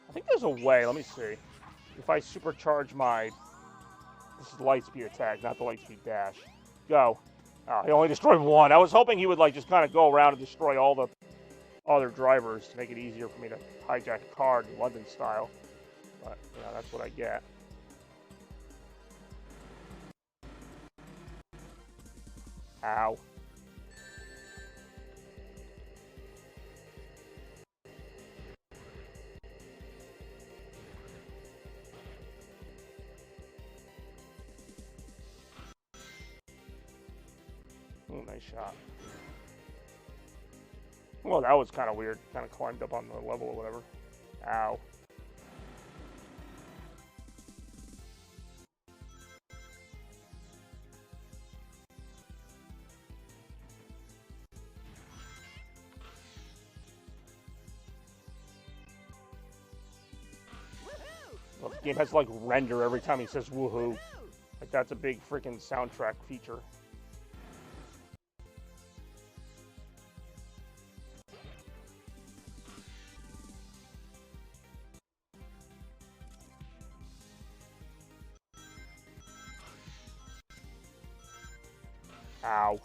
I think there's a way. Let me see. If I supercharge my... This is Lightspeed attack, not the Lightspeed dash. Go. Oh, he only destroyed one. I was hoping he would like just kind of go around and destroy all the other drivers to make it easier for me to hijack a car in London style. But, you know, that's what I get. Ow. Oh, nice shot. Well, that was kind of weird. Kind of climbed up on the level or whatever. Ow. Well, the game has like render every time he says woohoo. Like that's a big freaking soundtrack feature. Ow.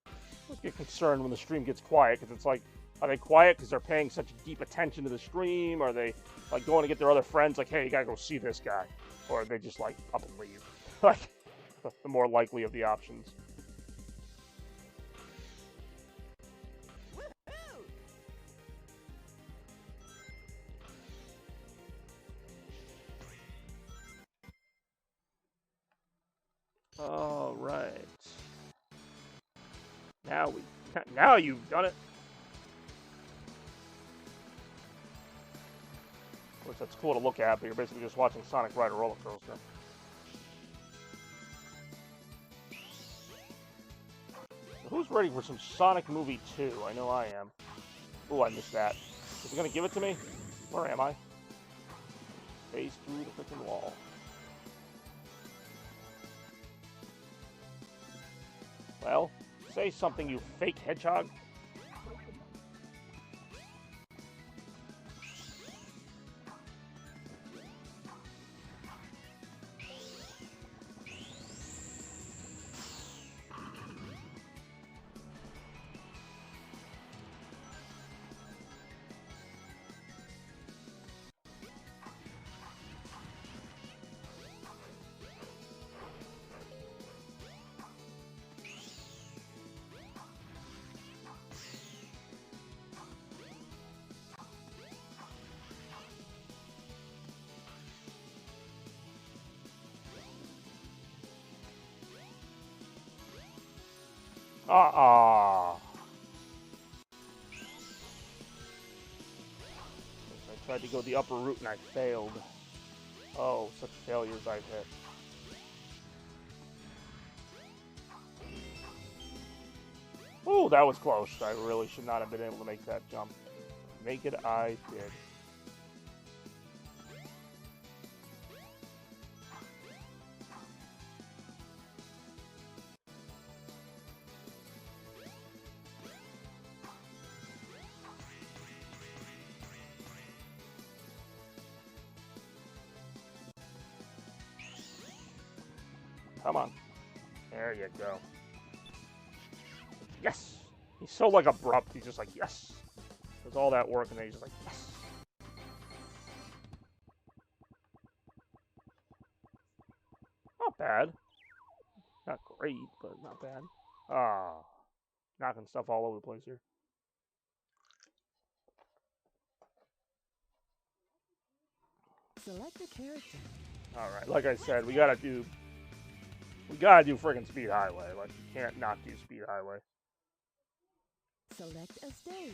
I get concerned when the stream gets quiet, because it's like, are they quiet because they're paying such deep attention to the stream? Are they like going to get their other friends, like, hey, you gotta go see this guy? Or are they just like up and leave? Like, the more likely of the options. All right. Now you've done it. Of course, that's cool to look at, but you're basically just watching Sonic ride a roller coaster. So who's ready for some Sonic Movie 2? I know I am. Oh, I missed that. Is it gonna give it to me? Where am I? Face through the freaking wall. Well, say something, you fake hedgehog. I tried to go the upper route and I failed. Oh, such failures I've hit. Ooh, that was close. I really should not have been able to make that jump. naked eye did. Come on. There you go. Yes! He's so, like, abrupt. He's just like, yes! Does all that work, and then he's just like, yes! Not bad. Not great, but not bad. Ah. Knocking stuff all over the place here. Select a character. Alright, like I said, we gotta do friggin' Speed Highway. Like, you can't not do Speed Highway. Select a stage.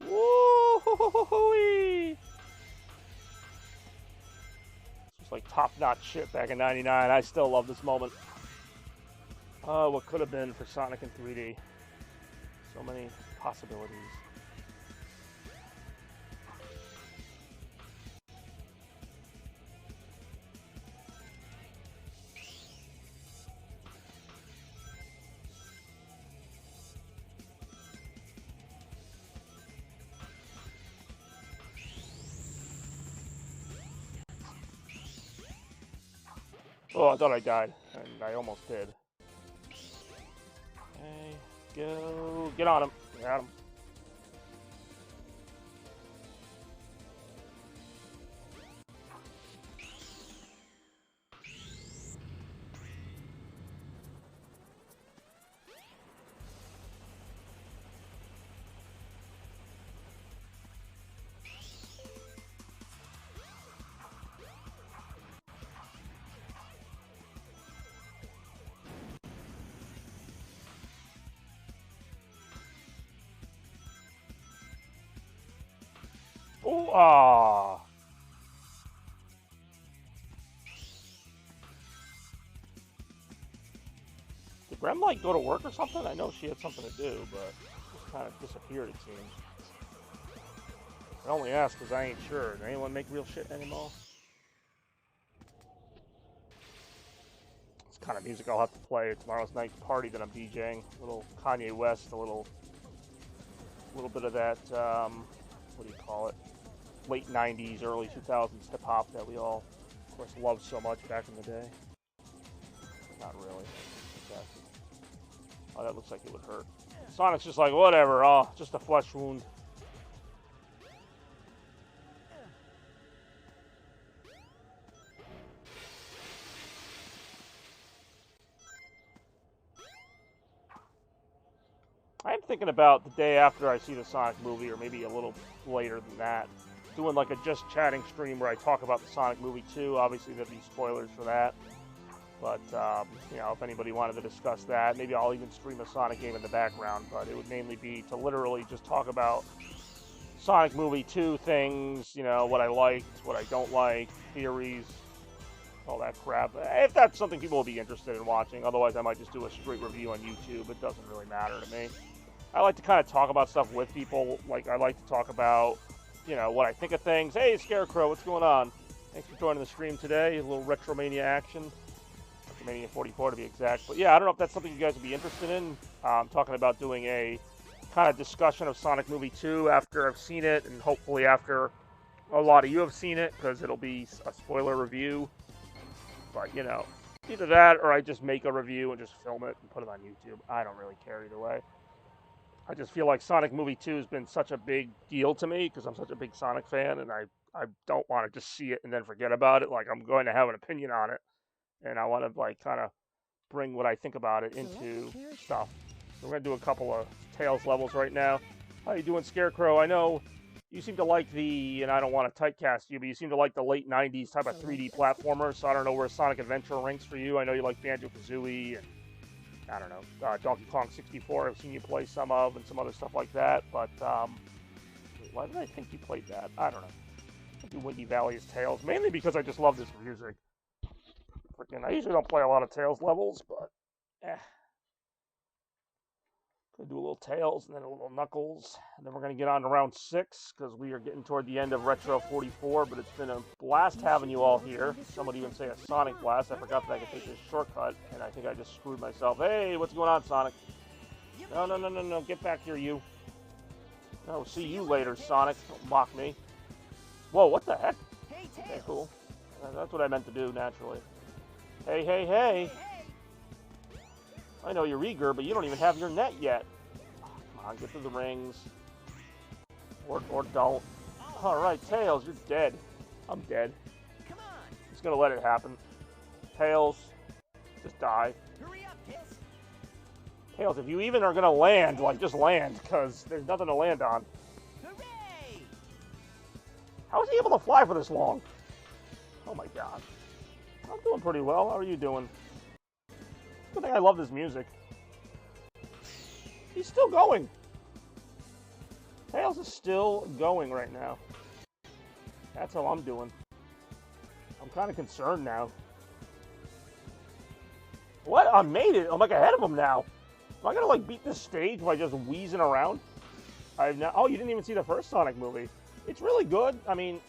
Woo-hoo-hoo-hoo-hoo-wee! This was like top-notch shit back in '99. I still love this moment. Oh, what could have been for Sonic in 3D. So many possibilities. Oh, I thought I died, and I almost did. Okay, go. Get on him. Got him. Oh, ah. Did Rem, like, go to work or something? I know she had something to do, but just kind of disappeared, it seems. I only ask because I ain't sure. Does anyone make real shit anymore? It's kind of music I'll have to play at tomorrow's night's party that I'm DJing. A little Kanye West, a little bit of that, what do you call it? Late 90s, early 2000s hip-hop that we all, of course, loved so much back in the day. Not really. Okay. Oh, that looks like it would hurt. Sonic's just like, whatever, oh, just a flesh wound. I'm thinking about the day after I see the Sonic movie, or maybe a little later than that, doing like a just chatting stream where I talk about the Sonic movie too. Obviously, there'd be spoilers for that. But, you know, if anybody wanted to discuss that, maybe I'll even stream a Sonic game in the background. But it would mainly be to literally just talk about Sonic movie 2 things, you know, what I liked, what I don't like, theories, all that crap. If that's something people will be interested in watching. Otherwise, I might just do a straight review on YouTube. It doesn't really matter to me. I like to kind of talk about stuff with people. Like, I like to talk about, you know, what I think of things. Hey, Scarecrow, what's going on? Thanks for joining the stream today. A little RetroMania action. RetroMania 44 to be exact. But yeah, I don't know if that's something you guys would be interested in. I'm talking about doing a kind of discussion of Sonic Movie 2 after I've seen it, and hopefully after a lot of you have seen it, because it'll be a spoiler review. But, you know, either that or I just make a review and just film it and put it on YouTube. I don't really care either way. I just feel like Sonic Movie 2 has been such a big deal to me because I'm such a big Sonic fan, and I don't want to just see it and then forget about it. Like, I'm going to have an opinion on it, and I want to, like, kind of bring what I think about it into stuff. So we're going to do a couple of Tails levels right now. How you doing, Scarecrow? I know you seem to like the, and I don't want to typecast you, but you seem to like the late 90s type of 3D platformer, so I don't know where Sonic Adventure ranks for you. I know you like Banjo-Kazooie and I don't know, Donkey Kong 64, I've seen you play some of, and some other stuff like that, but Why did I think you played that? I don't know. I do Windy Valley as Tails, mainly because I just love this music. Freaking, I usually don't play a lot of Tails levels, but Gonna do a little Tails and then a little Knuckles, and then we're gonna get on to round 6 because we are getting toward the end of Retro 44. But it's been a blast having you all here. Some would even say a Sonic blast. I forgot that I could take this shortcut, and I think I just screwed myself. Hey, what's going on, Sonic? No, get back here, you. No, see you later, Sonic. Don't mock me. Whoa, what the heck? Okay, cool. That's what I meant to do, naturally. Hey. I know you're eager, but you don't even have your net yet. Oh, come on, get to the rings. Or don't. Alright, Tails, you're dead. I'm dead. Come on. Just gonna let it happen. Tails, just die. Hurry up, Tails. Tails, if you even are gonna land, like, just land, because there's nothing to land on. Hooray! How is he able to fly for this long? Oh my god. I'm doing pretty well. How are you doing? Good thing I love this music. He's still going. Tails is still going right now. That's how I'm doing. I'm kind of concerned now. What? I made it. I'm like ahead of him now. Am I gonna like beat this stage by just wheezing around? Oh, you didn't even see the first Sonic movie. It's really good. I mean,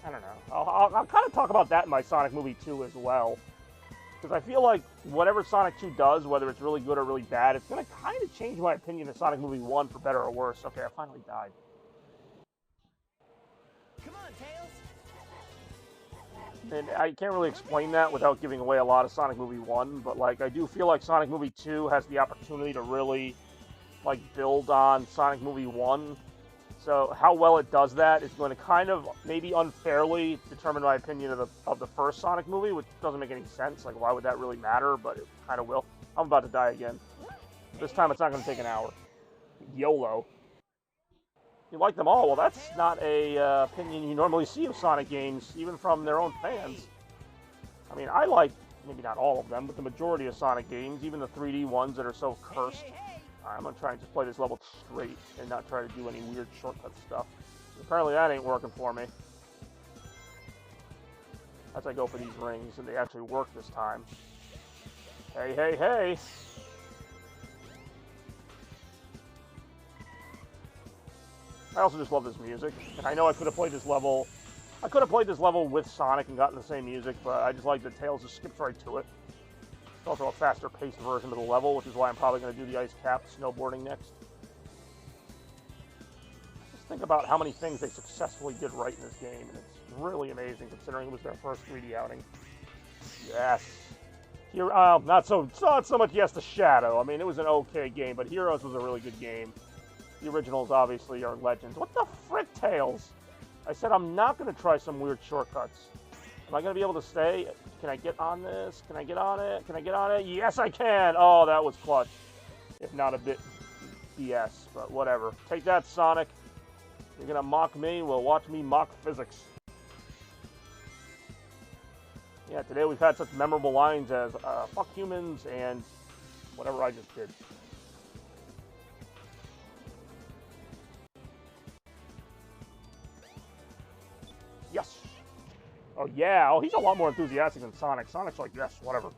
I don't know. I'll kind of talk about that in my Sonic movie 2 as well. Because I feel like whatever Sonic 2 does, whether it's really good or really bad, it's going to kind of change my opinion of Sonic Movie 1 for better or worse. Okay, I finally died. Come on, Tails. And I can't really explain that without giving away a lot of Sonic Movie 1, but like I do feel like Sonic Movie 2 has the opportunity to really like build on Sonic Movie 1. So how well it does that is going to kind of maybe unfairly determine my opinion of the first Sonic movie, which doesn't make any sense. Like, why would that really matter? But it kind of will. I'm about to die again. This time it's not going to take an hour. YOLO. You like them all? Well, that's not a opinion you normally see of Sonic games, even from their own fans. I mean, I like, maybe not all of them, but the majority of Sonic games, even the 3D ones that are so cursed. Alright, I'm going to try and just play this level straight and not try to do any weird shortcut stuff. Apparently that ain't working for me. As I go for these rings, and they actually work this time. Hey! I also just love this music, and I know I could have played this level... with Sonic and gotten the same music, but I just like that Tails just skips right to it. It's also a faster paced version of the level, which is why I'm probably going to do the ice cap snowboarding next. Just think about how many things they successfully did right in this game, and it's really amazing considering it was their first 3D outing. Yes. Here, not so much yes to Shadow. I mean, it was an okay game, but Heroes was a really good game. The originals obviously are legends. What the frick, Tails? I said I'm not going to try some weird shortcuts. Am I going to be able to stay? Can I get on this? Can I get on it? Can I get on it? Yes, I can! Oh, that was clutch. If not a bit BS, but whatever. Take that, Sonic. You're going to mock me? Well, watch me mock physics. Yeah, today we've had such memorable lines as, fuck humans and whatever I just did. Yes! Oh, yeah. Oh, he's a lot more enthusiastic than Sonic. Sonic's like, yes, whatever.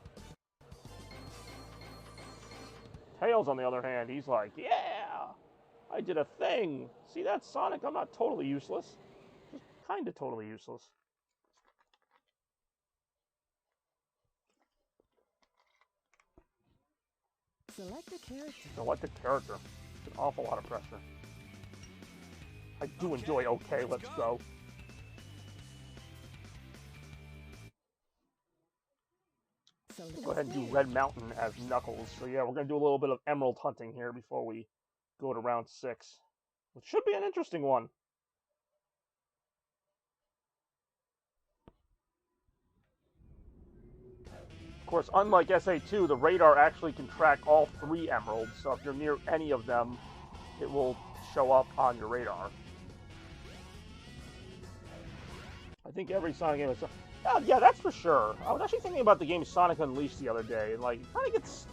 Tails, on the other hand, he's like, yeah! I did a thing! See that, Sonic? I'm not totally useless. Just kind of totally useless. Select a character. Select a character. It's an awful lot of pressure. I do enjoy okay, let's go. Go ahead and do Red Mountain as Knuckles. So yeah, we're going to do a little bit of emerald hunting here before we go to round 6. Which should be an interesting one. Of course, unlike SA2, the radar actually can track all 3 emeralds. So if you're near any of them, it will show up on your radar. I think every Sonic game is... Oh, yeah, that's for sure. I was actually thinking about the game Sonic Unleashed the other day, and like, it kind of gets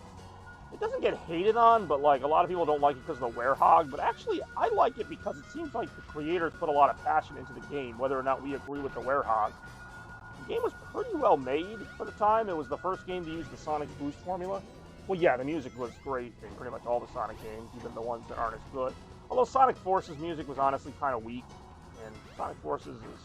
it doesn't get hated on, but like a lot of people don't like it because of the Werehog. But actually, I like it because it seems like the creators put a lot of passion into the game, whether or not we agree with the Werehog. The game was pretty well made for the time. It was the first game to use the Sonic Boost formula. Well, yeah, the music was great in pretty much all the Sonic games, even the ones that aren't as good. Although Sonic Forces music was honestly kind of weak, and Sonic Forces is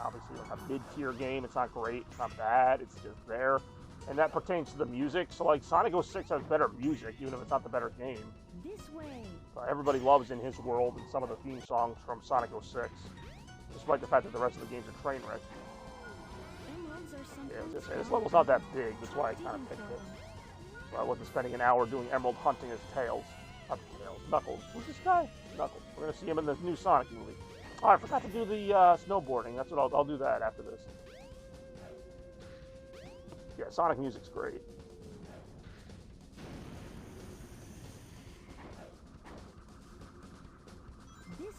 obviously like a mid-tier game. It's not great, it's not bad, it's just there. And that pertains to the music. So like Sonic 06 has better music, even if it's not the better game. This way. Everybody loves In His World and some of the theme songs from Sonic 06, despite the fact that the rest of the games are train wreck. Yeah, I was gonna say, this level's not that big, that's why I kind of picked it. So I wasn't spending an hour doing emerald hunting as Tails. Not Tails, Knuckles. Who's this guy? Knuckles. We're gonna see him in the new Sonic movie. Oh, I forgot to do the snowboarding. That's what I'll do that after this. Yeah, Sonic music's great.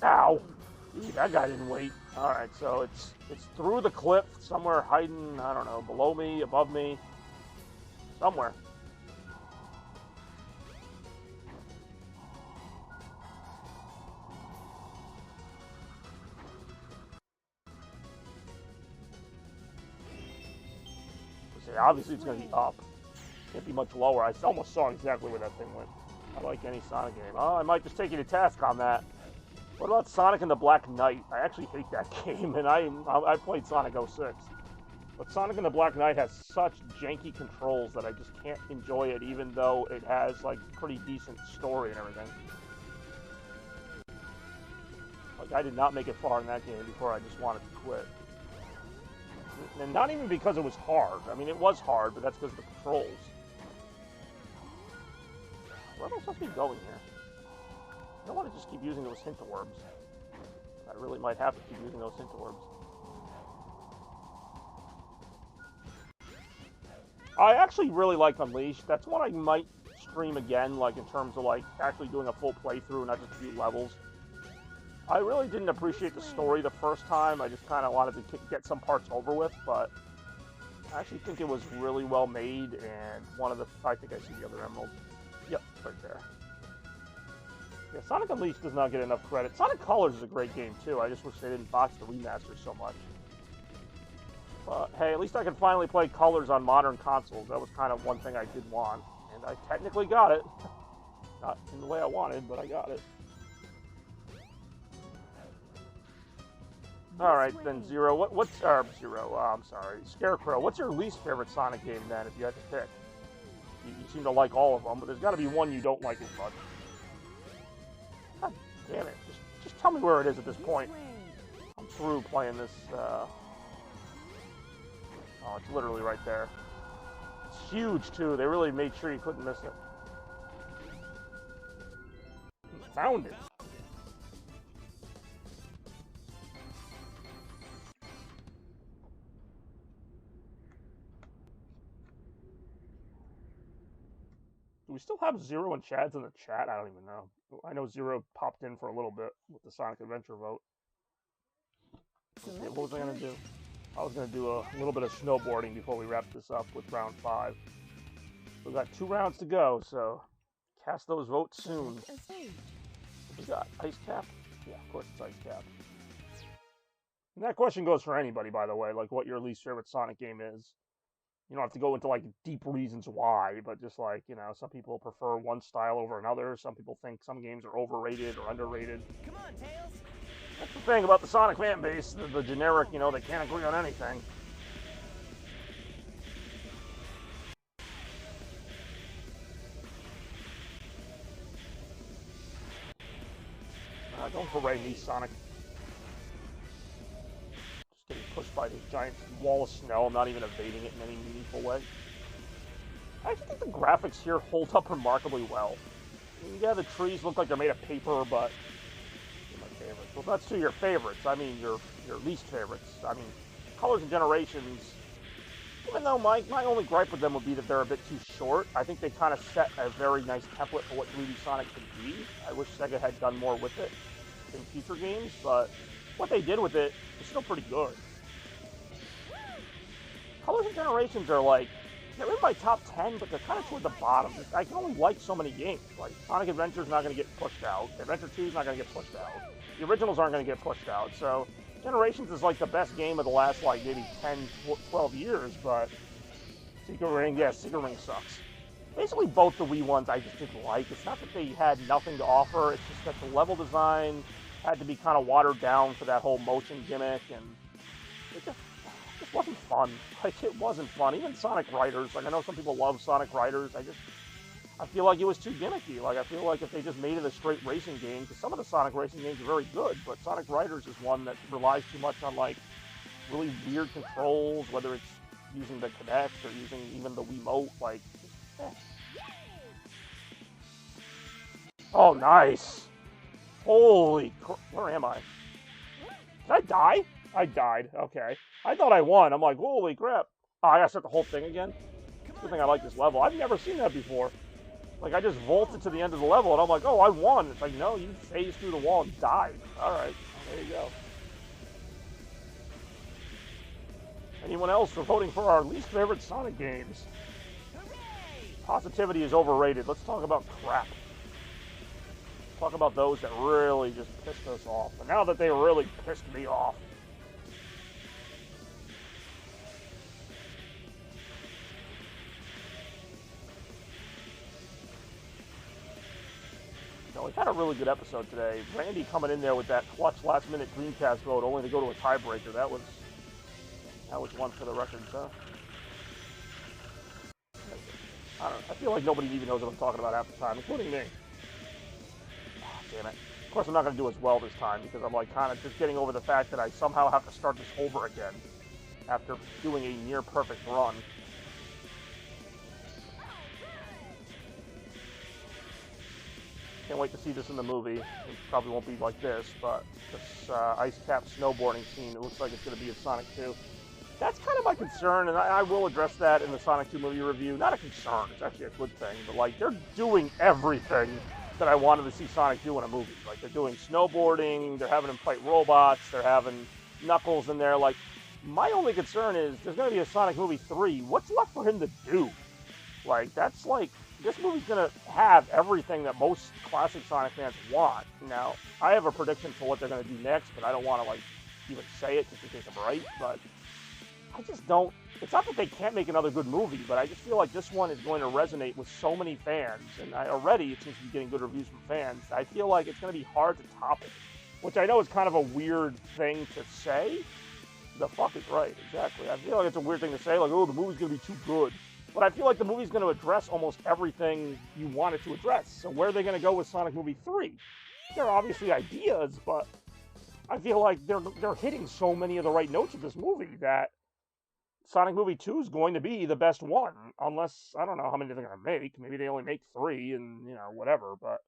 Ow! Ooh, that guy didn't wait. Alright, so it's through the cliff, somewhere hiding, I don't know, below me, above me, somewhere. Obviously, it's going to be up. Can't be much lower. I almost saw exactly where that thing went. I like any Sonic game. Oh, I might just take you to task on that. What about Sonic and the Black Knight? I actually hate that game, and I played Sonic 06. But Sonic and the Black Knight has such janky controls that I just can't enjoy it, even though it has, like, pretty decent story and everything. Like, I did not make it far in that game before I just wanted to quit. And not even because it was hard. I mean, it was hard, but that's because of the controls. Where am I supposed to be going here? I don't want to just keep using those hint orbs. I really might have to keep using those hint orbs. I actually really like Unleashed. That's one I might stream again, like in terms of like actually doing a full playthrough, not just a few levels. I really didn't appreciate the story the first time. I just kind of wanted to get some parts over with, but I actually think it was really well made, and one of the... I think I see the other emerald. Yep, right there. Yeah, Sonic Unleashed does not get enough credit. Sonic Colors is a great game, too. I just wish they didn't botch the remaster so much. But, hey, at least I can finally play Colors on modern consoles. That was kind of one thing I did want, and I technically got it. Not in the way I wanted, but I got it. Alright, then Zero. What's Zero? I'm sorry. Scarecrow. What's your least favorite Sonic game, then, if you had to pick? You seem to like all of them, but there's got to be one you don't like as much. God damn it. Just tell me where it is at this point. I'm through playing this, Oh, it's literally right there. It's huge, too. They really made sure you couldn't miss it. Found it. Do we still have Zero and Chad's in the chat? I don't even know. I know Zero popped in for a little bit with the Sonic Adventure vote. Okay, what was I going to do? I was going to do a little bit of snowboarding before we wrap this up with round 5. We've got 2 rounds to go, so cast those votes soon. What we got? Ice Cap? Yeah, of course it's Ice Cap. And that question goes for anybody, by the way, like what your least favorite Sonic game is. You don't have to go into, like, deep reasons why, but just, like, you know, some people prefer one style over another. Some people think some games are overrated or underrated. Come on, Tails! That's the thing about the Sonic fan base, the generic, you know, they can't agree on anything. Don't hooray me, Sonic. Getting pushed by this giant wall of snow. I'm not even evading it in any meaningful way. I actually think the graphics here hold up remarkably well. I mean, yeah, the trees look like they're made of paper, but they're my favorites. Well, that's 2 of your favorites. I mean, your least favorites. I mean, Colors and Generations, even though my only gripe with them would be that they're a bit too short, I think they kind of set a very nice template for what 3D Sonic could be. I wish Sega had done more with it in future games, but what they did with it is still pretty good. Colors and Generations are like they're in my top 10, but they're kind of toward the bottom. I can only like so many games. Like, Sonic Adventure's not going to get pushed out. Adventure 2's not going to get pushed out. The originals aren't going to get pushed out. So, Generations is like the best game of the last, like, maybe 10, 12 years, but Secret Ring, yes, Secret Ring sucks. Basically, both the Wii ones I just didn't like. It's not that they had nothing to offer, it's just that the level design had to be kind of watered down for that whole motion gimmick, and it just wasn't fun. Like, it wasn't fun. Even Sonic Riders, like, I know some people love Sonic Riders, I feel like it was too gimmicky. Like, I feel like if they just made it a straight racing game, because some of the Sonic racing games are very good, but Sonic Riders is one that relies too much on, like, really weird controls, whether it's using the Kinect or using even the Wiimote, like, Oh, nice. Holy crap. Where am I? Did I die? I died. Okay. I thought I won. I'm like, holy crap. Oh, I gotta start the whole thing again? Good thing I like this level. I've never seen that before. Like, I just vaulted to the end of the level, and I'm like, oh, I won. It's like, no, you phased through the wall and died. Alright. There you go. Anyone else for voting for our least favorite Sonic games? Positivity is overrated. Let's talk about crap. Talk about those that really just pissed us off. And now that they really pissed me off. No, we've had a really good episode today. Randy coming in there with that clutch last-minute Dreamcast vote, only to go to a tiebreaker. That was one for the records, huh? I don't know. I feel like nobody even knows what I'm talking about half the time, including me. Oh, damn it. Of course, I'm not going to do as well this time because I'm like kind of just getting over the fact that I somehow have to start this over again after doing a near-perfect run. Can't wait to see this in the movie. It probably won't be like this, but this ice cap snowboarding scene, it looks like it's going to be in Sonic 2. That's kind of my concern, and I will address that in the Sonic 2 movie review. Not a concern, it's actually a good thing, but like, they're doing everything that I wanted to see Sonic do in a movie. Like, they're doing snowboarding, they're having him fight robots, they're having Knuckles in there. Like, my only concern is, there's going to be a Sonic movie 3. What's left for him to do? Like, that's like, this movie's going to have everything that most classic Sonic fans want. Now, I have a prediction for what they're going to do next, but I don't want to, like, even say it just in case I'm right, but I just don't. It's not that they can't make another good movie, but I just feel like this one is going to resonate with so many fans, and already it seems to be getting good reviews from fans. I feel like it's going to be hard to top it, which I know is kind of a weird thing to say. The fuck is right, exactly. I feel like it's a weird thing to say, like, oh, the movie's going to be too good. But I feel like the movie's going to address almost everything you want it to address. So where are they going to go with Sonic Movie 3? There are obviously ideas, but I feel like they're hitting so many of the right notes of this movie that Sonic Movie 2 is going to be the best one, unless, I don't know how many they're going to make. Maybe they only make 3 and, you know, whatever, but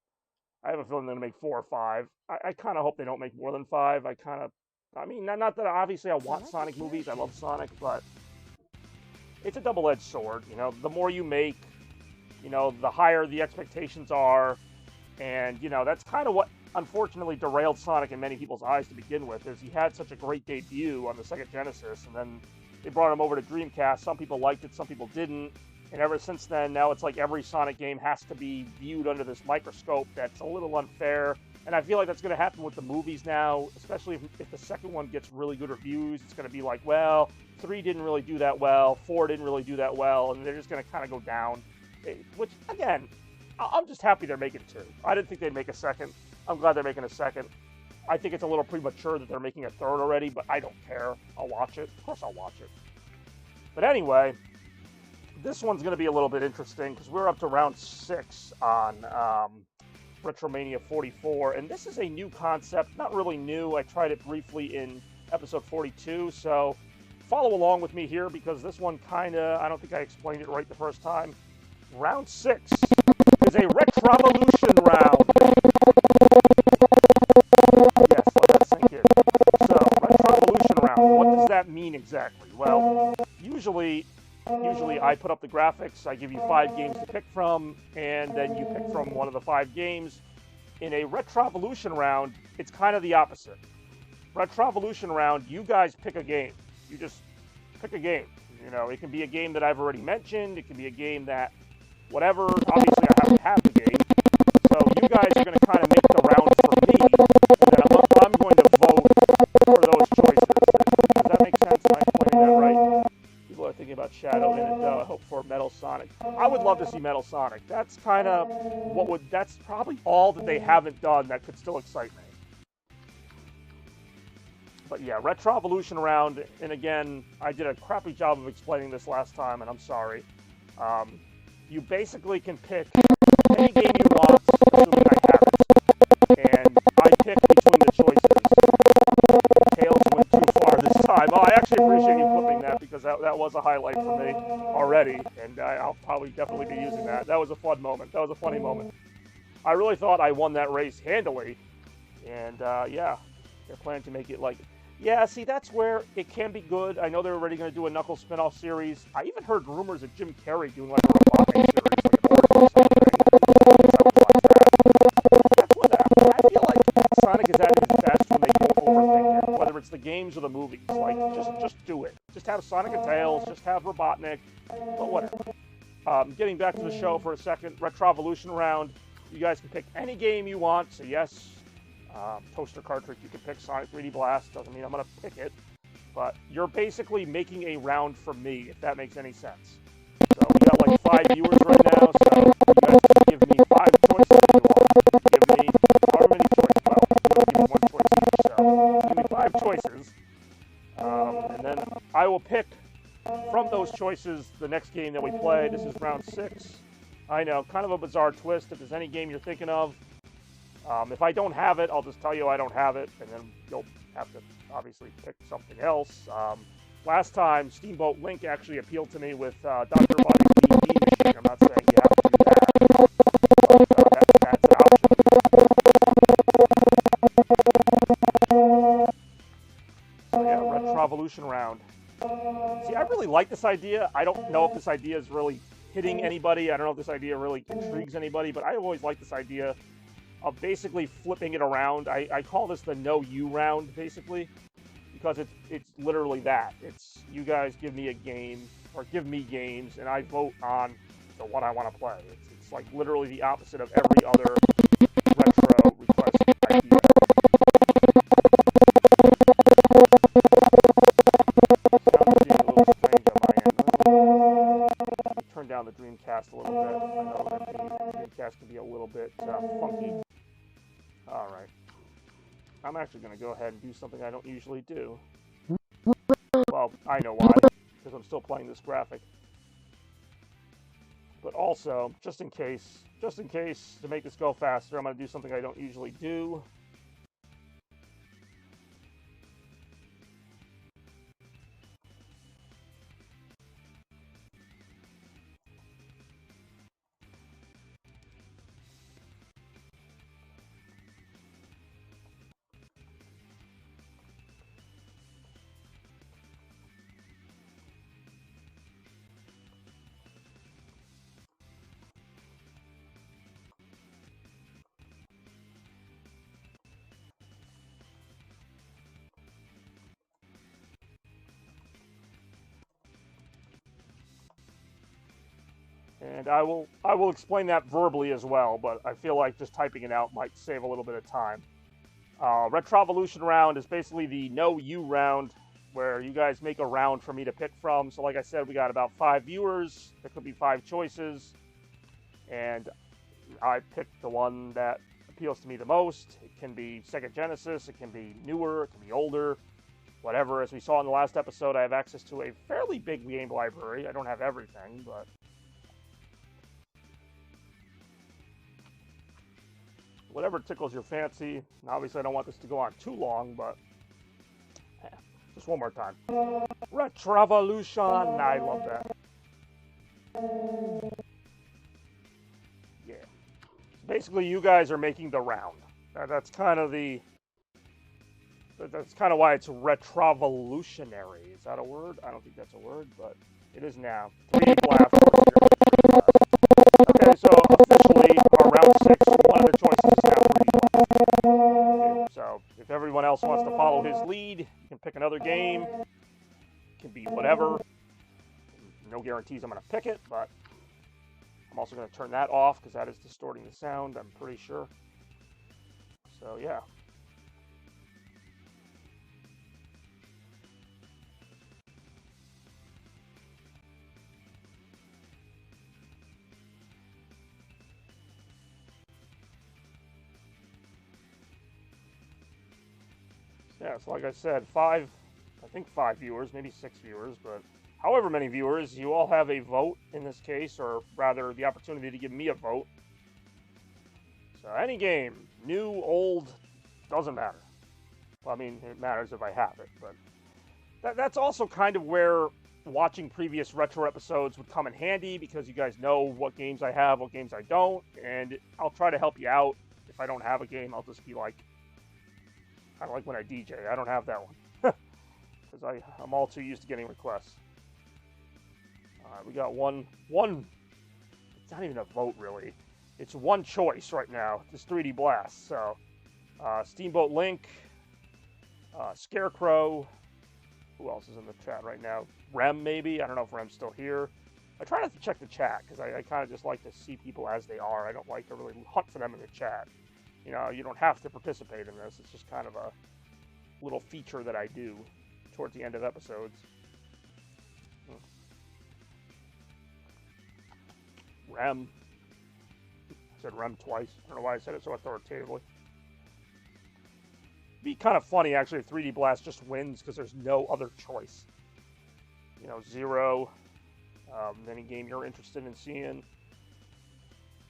I have a feeling they're going to make 4 or 5. I kind of hope they don't make more than 5. I mean, not that obviously I want Sonic movies, I love Sonic, but it's a double-edged sword, you know. The more you make, you know, the higher the expectations are, and, you know, that's kind of what unfortunately derailed Sonic in many people's eyes to begin with, is he had such a great debut on the Sega Genesis, and then they brought him over to Dreamcast. Some people liked it, some people didn't. And ever since then, now it's like every Sonic game has to be viewed under this microscope that's a little unfair. And I feel like that's going to happen with the movies now, especially if the second one gets really good reviews. It's going to be like, well, 3 didn't really do that well, 4 didn't really do that well, and they're just going to kind of go down. Which, again, I'm just happy they're making 2. I didn't think they'd make a second. I'm glad they're making a second. I think it's a little premature that they're making a 3rd already, but I don't care. I'll watch it. Of course I'll watch it. But anyway, this one's going to be a little bit interesting because we're up to round 6 on RetroMania 44, and this is a new concept. Not really new. I tried it briefly in episode 42, so follow along with me here because this one kind of, I don't think I explained it right the first time. Round 6 is a RetroMania round. Yes, let that sink in. So, RetroMania round, what does that mean exactly? Well, usually I put up the graphics, I give you 5 games to pick from, and then you pick from one of the 5 games. In a RetroMania round, it's kind of the opposite. RetroMania round, you guys pick a game. You just pick a game. You know, it can be a game that I've already mentioned. It can be a game that, whatever. Obviously, I have to have the game. So you guys are going to kind of make the round for me, and then I'm going to vote for those choices. Does that make sense? Am I explaining that right? People are thinking about Shadow in it, though. I hope for Metal Sonic. I would love to see Metal Sonic. That's kind of that's probably all that they haven't done that could still excite me. But yeah, Retro Evolution round, and again, I did a crappy job of explaining this last time, and I'm sorry. You basically can pick any game you want, assuming I have it, and I pick between the choices. Tails went too far this time. Oh, I actually appreciate you clipping that, because that was a highlight for me already, and I'll probably definitely be using that. That was a fun moment. That was a funny moment. I really thought I won that race handily, and yeah, they're planning to make it like... Yeah, see, that's where it can be good. I know they're already going to do a Knuckles spin-off series. I even heard rumors of Jim Carrey doing like a Robotnik series, like an origin or something. That's when I feel like Sonic is at his best when they don't overthink it, whether it's the games or the movies. Like, just do it. Just have Sonic and Tails, just have Robotnik, but whatever. Getting back to the show for a second, Retro Evolution round. You guys can pick any game you want, so yes. Toaster cartridge, you can pick Sonic 3D Blast. Doesn't mean I'm going to pick it. But you're basically making a round for me, if that makes any sense. So we got like 5 viewers right now, so you guys can give me 5 choices if you want. Give me however many choices. Well, you give me 1 choice each, so give me 5 choices. And then I will pick from those choices the next game that we play. This is round 6. I know, kind of a bizarre twist. If there's any game you're thinking of, if I don't have it, I'll just tell you I don't have it, and then you'll have to obviously pick something else. Last time, Steamboat Link actually appealed to me with Dr. Body's D&D machine. I'm not saying you have to do that, but that's an option. So yeah, Retro Evolution round. See, I really like this idea. I don't know if this idea is really hitting anybody. I don't know if this idea really intrigues anybody, but I always like this idea of basically flipping it around. I call this the No You round, basically, because it's literally that. It's you guys give me a game, or give me games, and I vote on the one I want to play. It's like literally the opposite of every other retro request idea. Sounds being a little strange on my end. Let me turn down the Dreamcast a little bit. I know that the Dreamcast can be a little bit funky. Alright. I'm actually going to go ahead and do something I don't usually do. Well, I know why, because I'm still playing this graphic. But also, just in case, to make this go faster, I'm going to do something I don't usually do. And I will explain that verbally as well, but I feel like just typing it out might save a little bit of time. Retro Evolution round is basically the No You round, where you guys make a round for me to pick from. So like I said, we got about 5 viewers. There could be 5 choices. And I picked the one that appeals to me the most. It can be Sega Genesis, it can be newer, it can be older, whatever. As we saw in the last episode, I have access to a fairly big game library. I don't have everything, but whatever tickles your fancy. And obviously, I don't want this to go on too long, but just one more time. Retro Evolution. I love that. Yeah. Basically, you guys are making the round. That's kind of why it's retrovolutionary. Is that a word? I don't think that's a word, but it is now. 3D Blast. Okay, so officially, our round 6, one of the choices is now 3D Blast. Okay, so if everyone else wants to follow his lead, you can pick another game. It can be whatever. no guarantees I'm going to pick it, but I'm also going to turn that off because that is distorting the sound, I'm pretty sure. So, yeah. Yeah, so like I said, I think five viewers, maybe 6 viewers, but however many viewers, you all have a vote in this case, or rather the opportunity to give me a vote. So any game, new, old, doesn't matter. Well, I mean, it matters if I have it, but that's also kind of where watching previous retro episodes would come in handy, because you guys know what games I have, what games I don't, and I'll try to help you out. If I don't have a game, I'll just be like, kind of like when I DJ, I don't have that one. Because I'm all too used to getting requests. Alright, we got one, it's not even a vote really. It's one choice right now, this 3D Blast. So, Steamboat Link, Scarecrow, who else is in the chat right now? Rem, maybe? I don't know if Rem's still here. I try not to check the chat, because I kind of just like to see people as they are. I don't like to really hunt for them in the chat. You know, you don't have to participate in this. It's just kind of a little feature that I do towards the end of episodes. Rem. I said Rem twice. I don't know why I said it so authoritatively. Be kind of funny, actually, if 3D Blast just wins, because there's no other choice. You know, Zero, any game you're interested in seeing.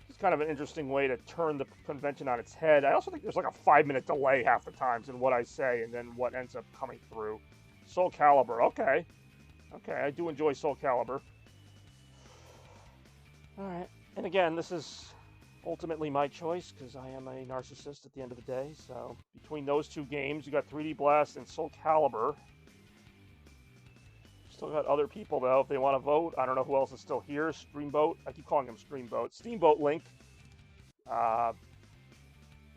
It's kind of an interesting way to turn the convention on its head. I also think there's like a 5-minute delay half the times in what I say and then what ends up coming through. Soul Calibur, okay. Okay, I do enjoy Soul Calibur. Alright, and again, this is ultimately my choice, because I am a narcissist at the end of the day. So, between those two games, you got 3D Blast and Soul Calibur. Still got other people, though, if they want to vote. I don't know who else is still here. Streamboat. I keep calling him Streamboat. Steamboat Link.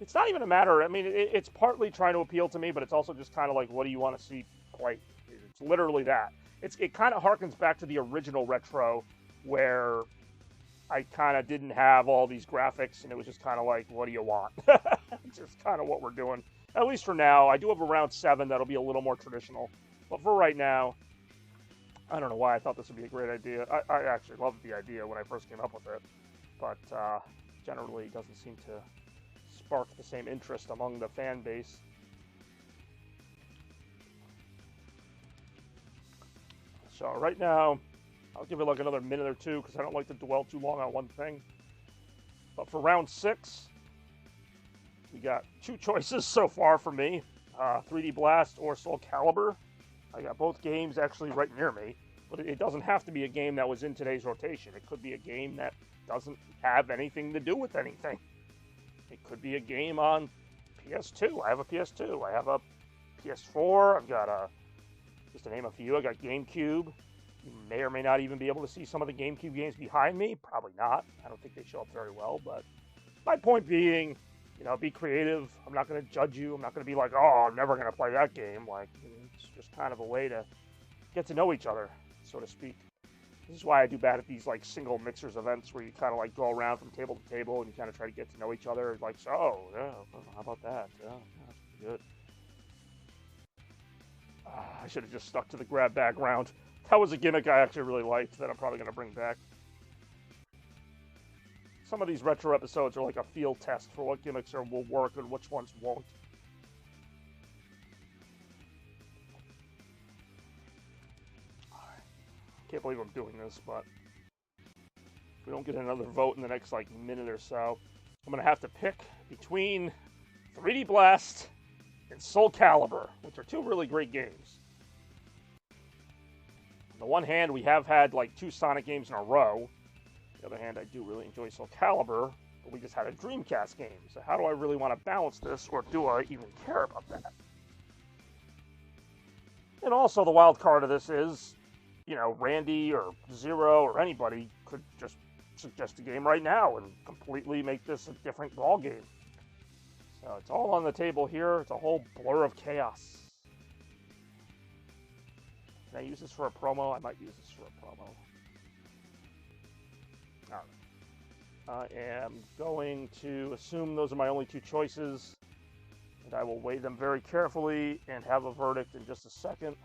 It's not even a matter. I mean, it's partly trying to appeal to me, but it's also just kind of like, what do you want to see play? It's literally that. It kind of harkens back to the original Retro, where I kind of didn't have all these graphics, and it was just kind of like, what do you want? Just kind of what we're doing. At least for now. I do have a round 7 that'll be a little more traditional. But for right now, I don't know why I thought this would be a great idea. I actually loved the idea when I first came up with it, but generally it doesn't seem to spark the same interest among the fan base. So right now, I'll give it like another minute or two, because I don't like to dwell too long on one thing. But for round 6, we got 2 choices so far for me, 3D Blast or Soul Calibur. I got both games actually right near me, but it doesn't have to be a game that was in today's rotation. It could be a game that doesn't have anything to do with anything. It could be a game on PS2. I have a PS2. I have a PS4. I've got just to name a few, I got GameCube. You may or may not even be able to see some of the GameCube games behind me. Probably not. I don't think they show up very well, but my point being, you know, be creative. I'm not going to judge you. I'm not going to be like, oh, I'm never going to play that game. Like, it's just kind of a way to get to know each other, so to speak. This is why I do bad at these, like, single mixers events where you kind of, like, go around from table to table and you kind of try to get to know each other. Like, so, yeah, how about that? Yeah, that's pretty good. I should have just stuck to the grab bag round. That was a gimmick I actually really liked that I'm probably going to bring back. Some of these retro episodes are like a field test for what gimmicks will work and which ones won't. Can't believe I'm doing this, but if we don't get another vote in the next like minute or so, I'm going to have to pick between 3D Blast and Soul Calibur, which are 2 really great games. On the one hand, we have had like 2 Sonic games in a row. On the other hand, I do really enjoy Soul Calibur, but we just had a Dreamcast game. So how do I really want to balance this, or do I even care about that? And also, the wild card of this is, you know, Randy or Zero or anybody could just suggest a game right now and completely make this a different ball game. So it's all on the table here. It's a whole blur of chaos. Can I use this for a promo? I might use this for a promo. I am going to assume those are my only two choices, and I will weigh them very carefully and have a verdict in just a second.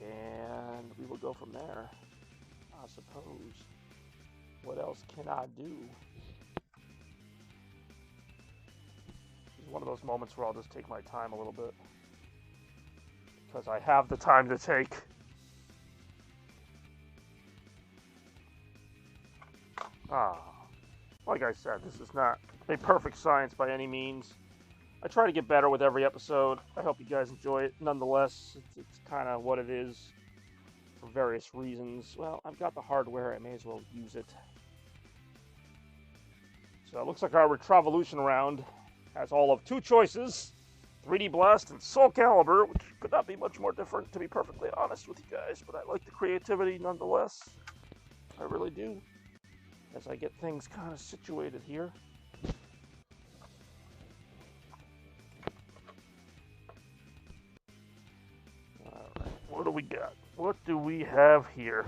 And we will go from there, I suppose. What else can I do? It's one of those moments where I'll just take my time a little bit, because I have the time to take. Like I said, this is not a perfect science by any means. I try to get better with every episode. I hope you guys enjoy it. Nonetheless, it's kind of what it is for various reasons. Well, I've got the hardware. I may as well use it. So it looks like our Retrovolution round has all of two choices. 3D Blast and Soul Calibur, which could not be much more different, to be perfectly honest with you guys. But I like the creativity nonetheless. I really do. As I get things kind of situated here. Alright, what do we got? What do we have here?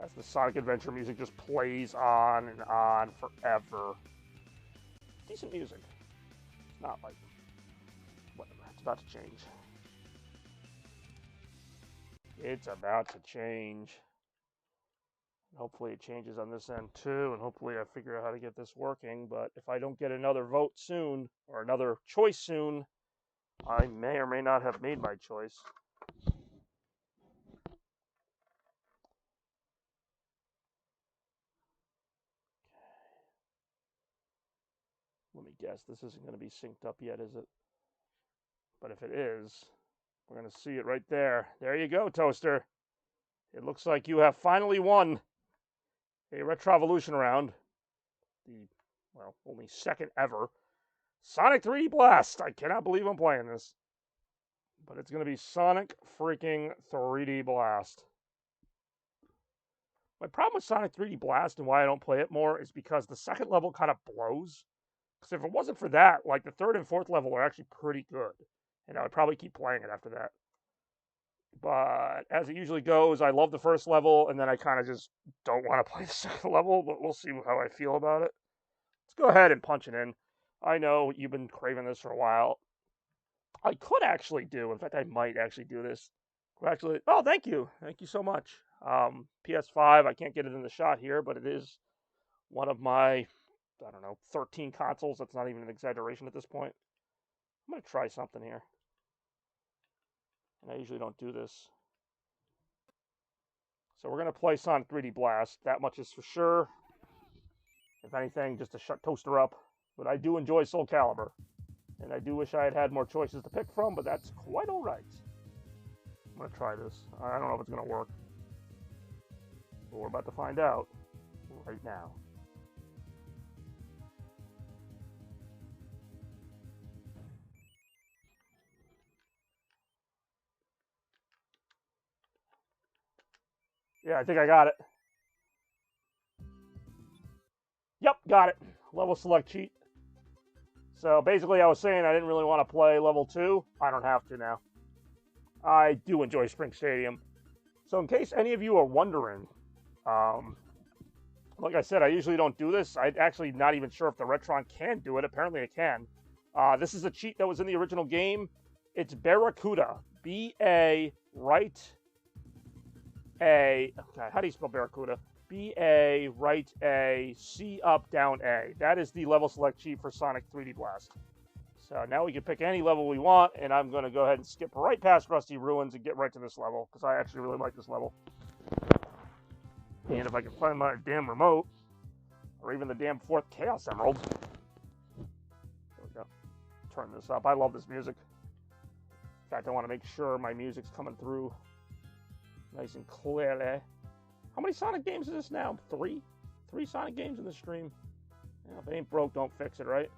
As the Sonic Adventure music just plays on and on forever. Decent music. It's not like... whatever, it's about to change. It's about to change. Hopefully it changes on this end too, and hopefully I figure out how to get this working. But if I don't get another vote soon, or another choice soon, I may or may not have made my choice. Let me guess, this isn't going to be synced up yet, is it? But if it is, we're going to see it right there. There you go, Toaster. It looks like you have finally won a Retrovolution round. The, well, only second ever. Sonic 3D Blast. I cannot believe I'm playing this. But it's going to be Sonic freaking 3D Blast. My problem with Sonic 3D Blast and why I don't play it more is because the second level kind of blows. Because if it wasn't for that, like the third and fourth level are actually pretty good. And I would probably keep playing it after that. But as it usually goes, I love the first level, and then I kind of just don't want to play the second level, but we'll see how I feel about it. Let's go ahead and punch it in. I know you've been craving this for a while. I could actually do, in fact, I might actually do this. Actually, oh, thank you. Thank you so much. PS5, I can't get it in the shot here, but it is one of my, I don't know, 13 consoles. That's not even an exaggeration at this point. I'm going to try something here. And I usually don't do this. So we're going to play Sonic 3D Blast. That much is for sure. If anything, just to shut Toaster up. But I do enjoy Soul Calibur. And I do wish I had had more choices to pick from, but that's quite alright. I'm going to try this. I don't know if it's going to work. But we're about to find out right now. Yeah, I think I got it. Yep, got it. Level select cheat. So basically I was saying I didn't really want to play level 2. I don't have to now. I do enjoy Spring Stadium. So in case any of you are wondering, like I said, I usually don't do this. I'm actually not even sure if the Retron can do it. Apparently it can. This is a cheat that was in the original game. It's Barracuda. B-A, right... A, okay, how do you spell Barracuda? B-A, right A, C up, down A. That is the level select cheat for Sonic 3D Blast. So now we can pick any level we want, and I'm going to go ahead and skip right past Rusty Ruins and get right to this level, because I actually really like this level. And if I can find my damn remote, or even the damn 4th Chaos Emerald. There we go. Turn this up. I love this music. In fact, I want to make sure my music's coming through nice and clearly. How many Sonic games is this now? 3? 3 Sonic games in the stream. Yeah, if it ain't broke, don't fix it, right?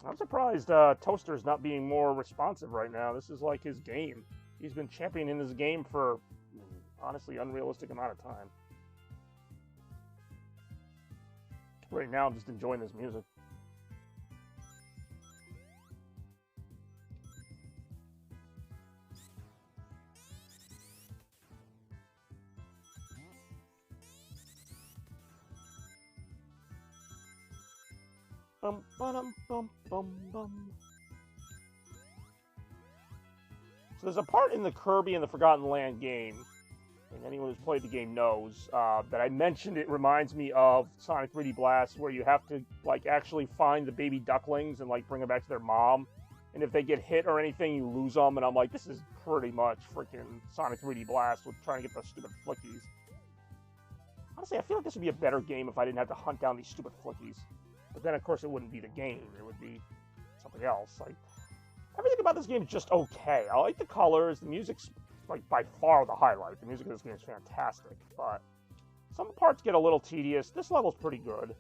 I'm surprised Toaster's not being more responsive right now. This is like his game. He's been championing his game for, honestly, unrealistic amount of time. Right now, I'm just enjoying this music. Bum, ba-dum, bum, bum, bum. So there's a part in the Kirby and the Forgotten Land game, and anyone who's played the game knows, that I mentioned it reminds me of Sonic 3D Blast, where you have to, like, actually find the baby ducklings and, like, bring them back to their mom. And if they get hit or anything, you lose them. And I'm like, this is pretty much freaking Sonic 3D Blast with trying to get those stupid flickies. Honestly, I feel like this would be a better game if I didn't have to hunt down these stupid flickies. But then, of course, it wouldn't be the game. It would be something else. Like, everything about this game is just okay. I like the colors. The music's, like, by far the highlight. The music of this game is fantastic. But some parts get a little tedious. This level's pretty good.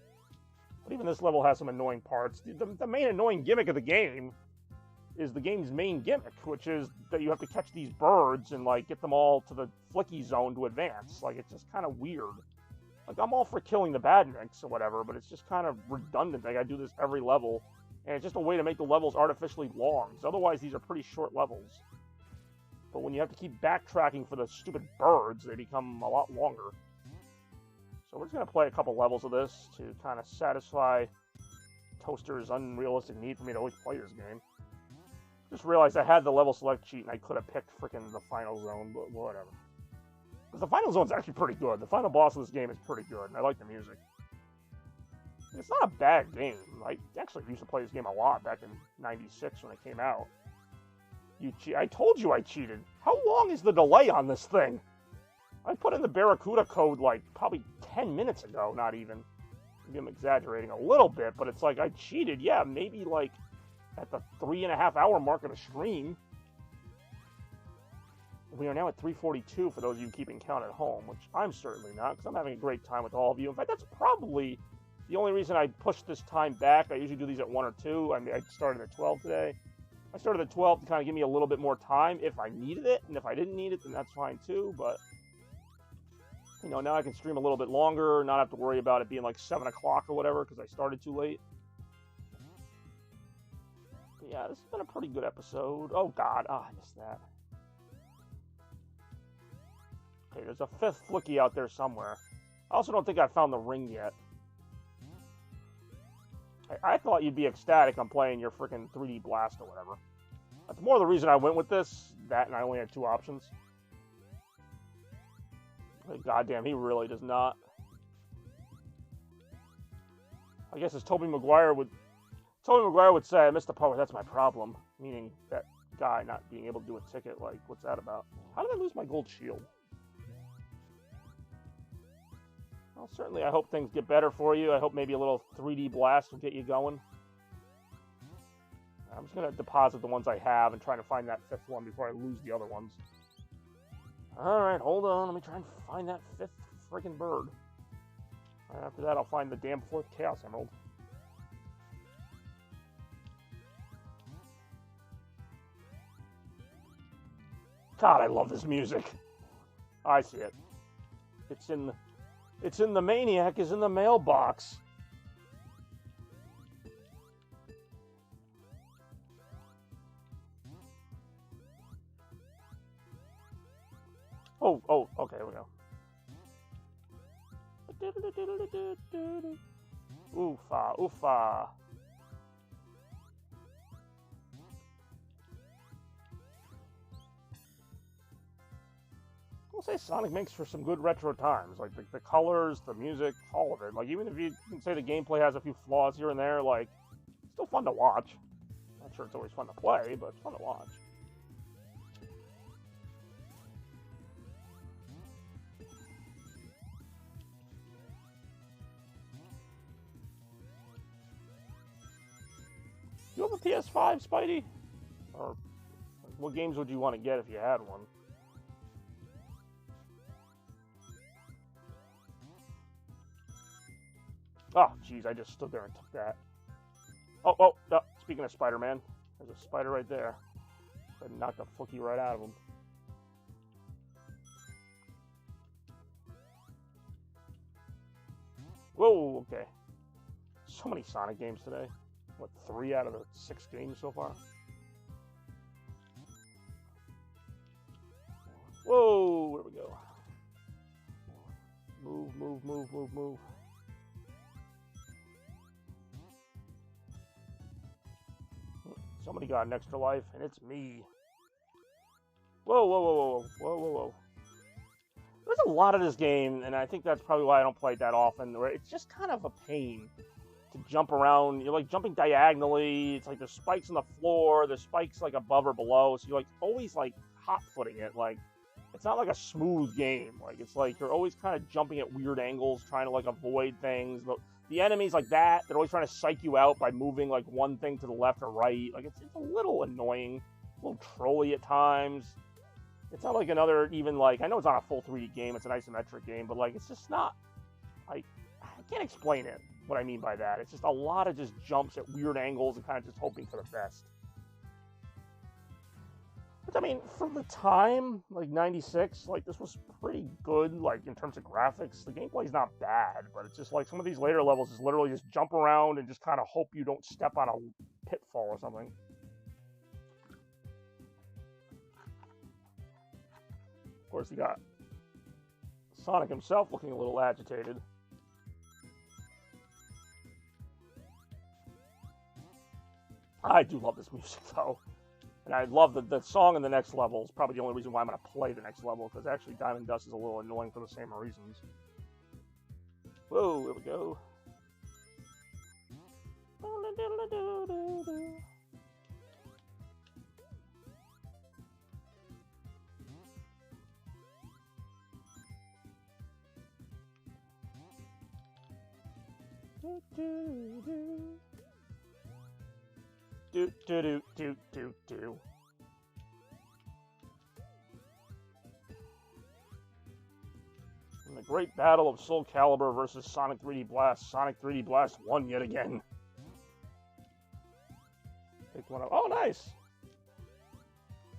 But even this level has some annoying parts. The main annoying gimmick of the game is the game's main gimmick, which is that you have to catch these birds and, like, get them all to the flicky zone to advance. Like, it's just kind of weird. Like, I'm all for killing the badniks or whatever, but it's just kind of redundant. I gotta do this every level, and it's just a way to make the levels artificially long. So otherwise, these are pretty short levels. But when you have to keep backtracking for the stupid birds, they become a lot longer. So we're just gonna play a couple levels of this to kind of satisfy Toaster's unrealistic need for me to always play this game. Just realized I had the level select cheat and I could have picked frickin' the final zone, but whatever. Because the final zone's actually pretty good. The final boss of this game is pretty good, and I like the music. It's not a bad game. I actually used to play this game a lot back in '96 when it came out. I told you I cheated. How long is the delay on this thing? I put in the Barracuda code like probably 10 minutes ago, not even. Maybe I'm exaggerating a little bit, but it's like I cheated. Yeah, maybe like at the 3.5 hour mark of the stream. We are now at 3:42 for those of you keeping count at home, which I'm certainly not, because I'm having a great time with all of you. In fact, that's probably the only reason I pushed this time back. I usually do these at 1 or 2. I mean, I started at 12 today. I started at 12 to kind of give me a little bit more time if I needed it, and if I didn't need it, then that's fine too, but you know, now I can stream a little bit longer, not have to worry about it being like 7 o'clock or whatever, because I started too late. Yeah, this has been a pretty good episode. Oh, God. I missed that. Okay, there's a 5th flicky out there somewhere. I also don't think I found the ring yet. I thought you'd be ecstatic on playing your freaking 3D Blast or whatever. That's more the reason I went with this. That, and I only had 2 options. Goddamn, he really does not. I guess as Tobey Maguire would say, I missed the part where that's my problem. Meaning that guy not being able to do a ticket. Like, what's that about? How did I lose my gold shield? Well, certainly I hope things get better for you. I hope maybe a little 3D Blast will get you going. I'm just going to deposit the ones I have and try to find that 5th one before I lose the other ones. Alright, hold on. Let me try and find that 5th friggin' bird. And after that, I'll find the damn 4th Chaos Emerald. God, I love this music. I see it. It's in the Maniac is in the mailbox. Oh, okay, here we go. Oofa, oofa. I'll say Sonic makes for some good retro times. Like, the colors, the music, all of it. Like, even if you can say the gameplay has a few flaws here and there, like, it's still fun to watch. Not sure it's always fun to play, but it's fun to watch. You have a PS5, Spidey? Or what games would you want to get if you had one? Oh, jeez, I just stood there and took that. Oh, speaking of Spider-Man, there's a spider right there. I knocked the flicky right out of him. Whoa, okay. So many Sonic games today. What, 3 out of the 6 games so far? Whoa, there we go. Move, move, move, move, move. Somebody got an extra life, and it's me. Whoa, whoa, whoa, whoa, whoa, whoa, whoa. There's a lot of this game, and I think that's probably why I don't play it that often, where it's just kind of a pain to jump around. You're like jumping diagonally. It's like there's spikes on the floor, there's spikes like above or below, so you're like always like hot-footing it. Like, it's not like a smooth game. Like, it's like you're always kind of jumping at weird angles, trying to like avoid things. The enemies like that, they're always trying to psych you out by moving like one thing to the left or right. Like, it's a little annoying, a little trolly at times. It's not like another, even like, I know it's not a full 3D game, it's an isometric game, but like, it's just not, like, I can't explain it, what I mean by that. It's just a lot of just jumps at weird angles and kind of just hoping for the best. But I mean, for the time, like 96, like this was pretty good, like in terms of graphics. The gameplay's not bad, but it's just like some of these later levels is literally just jump around and just kind of hope you don't step on a pitfall or something. Of course, you got Sonic himself looking a little agitated. I do love this music, though. And I love the song in the next level. It's probably the only reason why I'm going to play the next level, because actually Diamond Dust is a little annoying for the same reasons. Whoa, here we go. Do. In the great battle of Soul Calibur versus Sonic 3D Blast, Sonic 3D Blast won yet again. Pick one up. Oh, nice!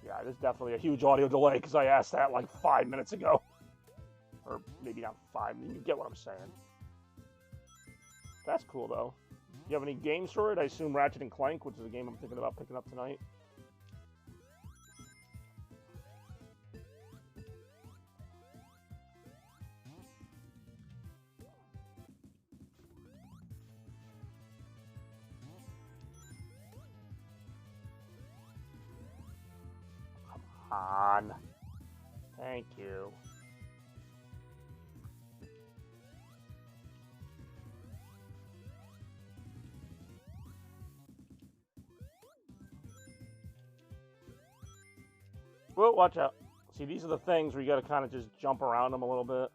Yeah, there's definitely a huge audio delay because I asked that like 5 minutes ago. Or maybe not 5, you get what I'm saying. That's cool, though. You have any games for it? I assume Ratchet and Clank, which is a game I'm thinking about picking up tonight. Come on. Thank you. Well, watch out. See, these are the things where you got to kind of just jump around them a little bit.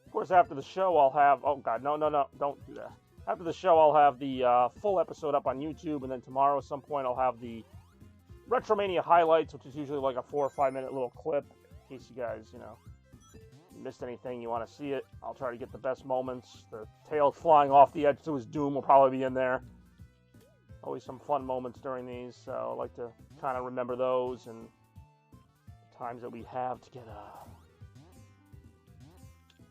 Of course, after the show, I'll have... Oh, God, no, don't do that. After the show, I'll have the full episode up on YouTube, and then tomorrow at some point, I'll have the RetroMania highlights, which is usually like a 4 or 5 minute little clip, in case you guys, you know, missed anything, you want to see it. I'll try to get the best moments. The Tails flying off the edge to his doom will probably be in there. Always some fun moments during these, so I like to kind of remember those and the times that we have together.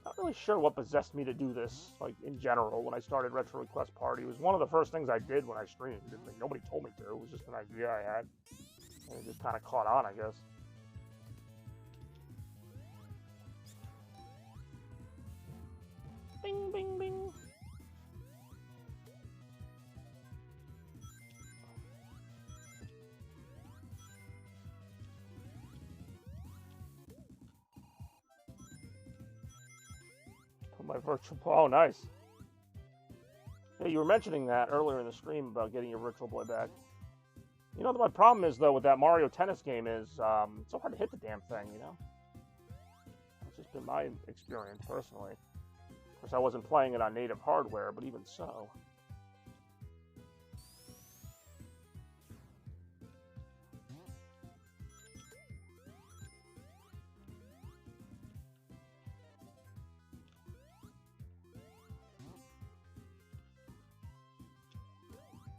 Not really sure what possessed me to do this, like, in general, when I started Retro Request Party. It was one of the first things I did when I streamed, and nobody told me to. It was just an idea I had, and it just kind of caught on, I guess. Bing, bing, bing. Put my virtual... Oh, nice. Yeah, you were mentioning that earlier in the stream about getting your Virtual Boy back. You know, my problem is, though, with that Mario Tennis game is it's so hard to hit the damn thing, you know? That's just been my experience, personally. Of course, I wasn't playing it on native hardware, but even so.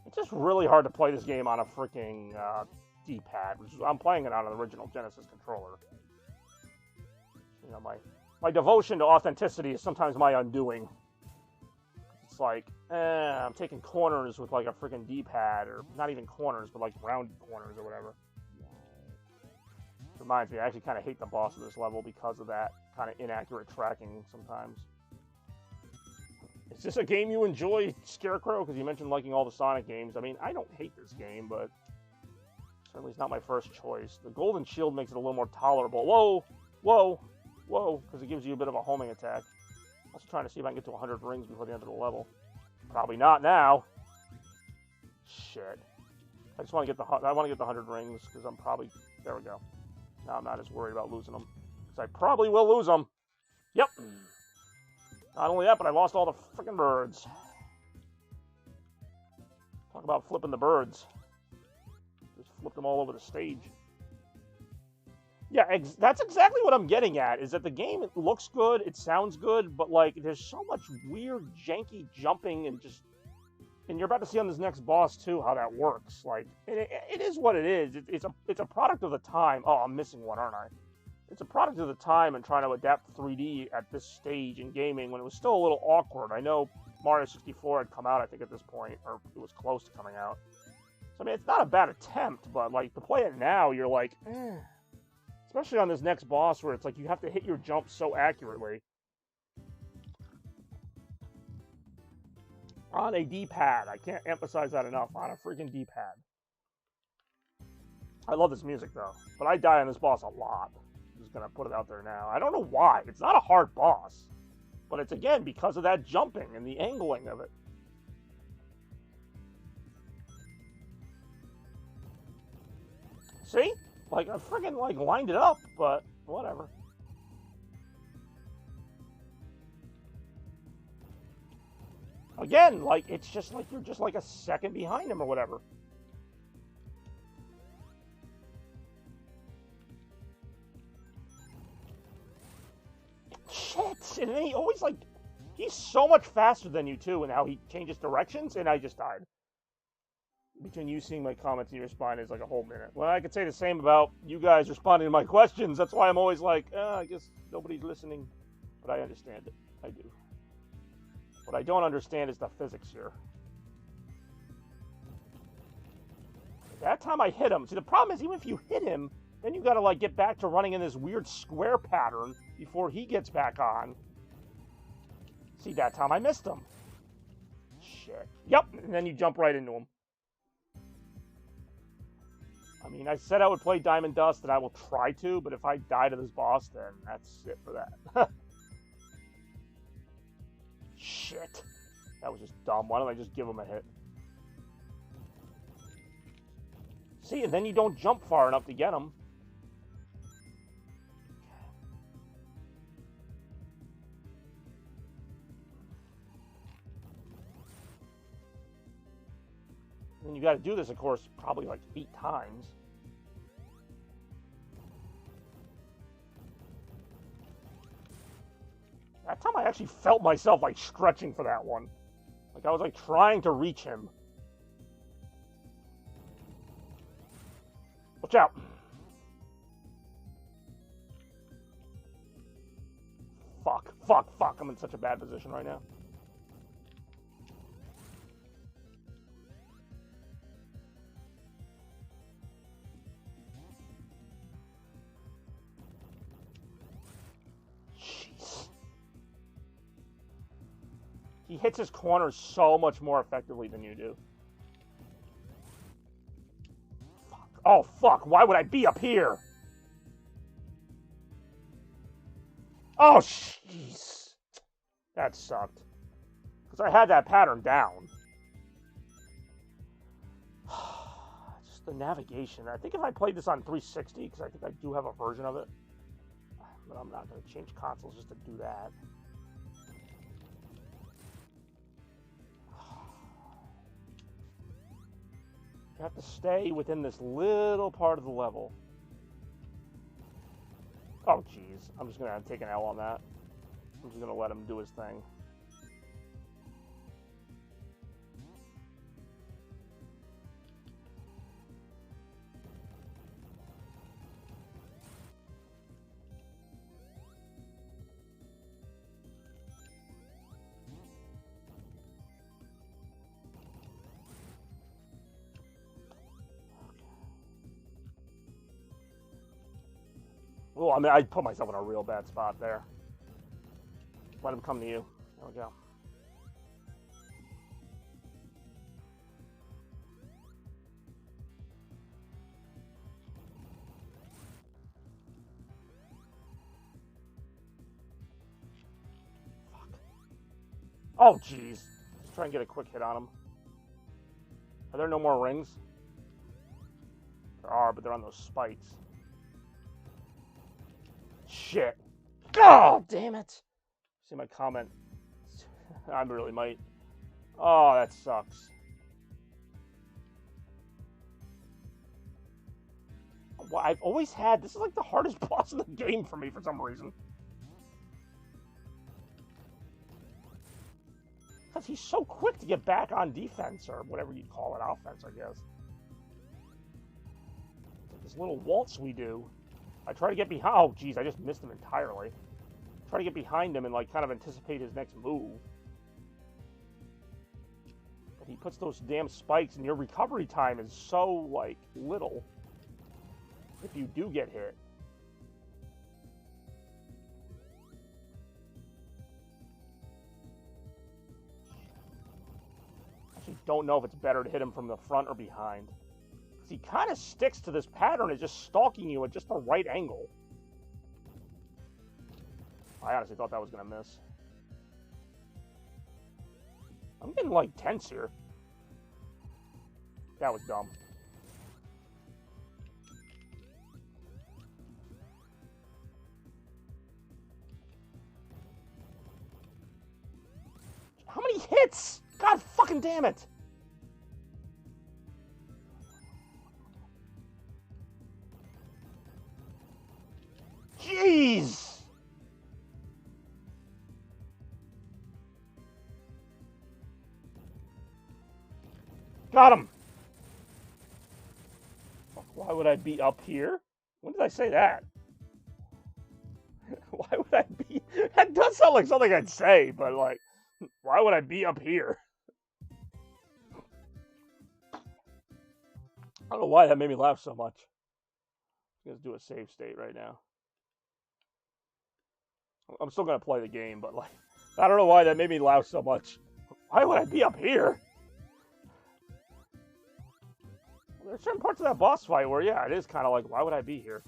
It's just really hard to play this game on a freaking D-pad. I'm playing it on an original Genesis controller. You know, my devotion to authenticity is sometimes my undoing. It's like, I'm taking corners with like a freaking D-pad, or not even corners, but like rounded corners or whatever. For Reminds me, I actually kind of hate the boss of this level because of that kind of inaccurate tracking sometimes. Is this a game you enjoy, Scarecrow? Because you mentioned liking all the Sonic games. I mean, I don't hate this game, but certainly it's not my first choice. The Golden Shield makes it a little more tolerable. Whoa! Whoa! Whoa! Because it gives you a bit of a homing attack. I'm also trying to see if I can get to 100 rings before the end of the level. Probably not now. Shit. I just want to get the 100 rings because I'm probably... There we go. Now I'm not as worried about losing them. Because I probably will lose them. Yep. Not only that, but I lost all the freaking birds. Talk about flipping the birds. Just flip them all over the stage. Yeah, that's exactly what I'm getting at, is that the game, it looks good, it sounds good, but, like, there's so much weird, janky jumping and just... And you're about to see on this next boss, too, how that works. Like, it is what it is. It's a product of the time. Oh, I'm missing one, aren't I? It's a product of the time and trying to adapt 3D at this stage in gaming when it was still a little awkward. I know Mario 64 had come out, I think, at this point, or it was close to coming out. So, I mean, it's not a bad attempt, but, like, to play it now, you're like, eh. Especially on this next boss where it's like you have to hit your jump so accurately. On a D-pad. I can't emphasize that enough. On a freaking D-pad. I love this music, though. But I die on this boss a lot. I'm just going to put it out there now. I don't know why. It's not a hard boss. But it's, again, because of that jumping and the angling of it. See? Like, I freaking, like, lined it up, but whatever. Again, like, it's just like you're just like a second behind him or whatever. Shit! And then he always, like, he's so much faster than you, too, and how he changes directions, and I just died. Between you seeing my comments and you responding is like a whole minute. Well, I could say the same about you guys responding to my questions. That's why I'm always like, I guess nobody's listening. But I understand it. I do. What I don't understand is the physics here. That time I hit him. See, the problem is even if you hit him, then you gotta, like, get back to running in this weird square pattern before he gets back on. See, that time I missed him. Shit. Yep, and then you jump right into him. I mean, I said I would play Diamond Dust, and I will try to, but if I die to this boss, then that's it for that. Shit. That was just dumb. Why don't I just give him a hit? See, and then you don't jump far enough to get him. And you got to do this, of course, probably like 8 times. That time I actually felt myself like stretching for that one. Like I was like trying to reach him. Watch out. Fuck, fuck, fuck. I'm in such a bad position right now. He hits his corners so much more effectively than you do. Fuck. Oh, fuck. Why would I be up here? Oh, jeez. That sucked. Because I had that pattern down. Just the navigation. I think if I played this on 360, because I think I do have a version of it. But I'm not going to change consoles just to do that. You have to stay within this little part of the level. Oh, jeez. I'm just going to take an L on that. I'm just going to let him do his thing. Well, I mean, I put myself in a real bad spot there. Let him come to you. There we go. Fuck. Oh, jeez. Just try and get a quick hit on him. Are there no more rings? There are, but they're on those spikes. Shit. Oh, damn it. See my comment. I really might. Oh, that sucks. Well, I've always had... This is like the hardest boss in the game for me for some reason. Because he's so quick to get back on defense, or whatever you'd call it, offense, I guess. This little waltz we do. I try to get behind... Oh, jeez, I just missed him entirely. Try to get behind him and, like, kind of anticipate his next move. But he puts those damn spikes, and your recovery time is so, like, little. If you do get hit. Actually, don't know if it's better to hit him from the front or behind. Because he kind of sticks to this pattern of just stalking you at just the right angle. I honestly thought that was going to miss. I'm getting, like, tense here. That was dumb. How many hits? God fucking damn it! Jeez! Got him! Why would I be up here? When did I say that? Why would I be... That does sound like something I'd say, but like... Why would I be up here? I don't know why that made me laugh so much. Let's do a save state right now. I'm still going to play the game, but like... I don't know why that made me laugh so much. Why would I be up here? There's certain parts of that boss fight where, yeah, it is kind of like, why would I be here?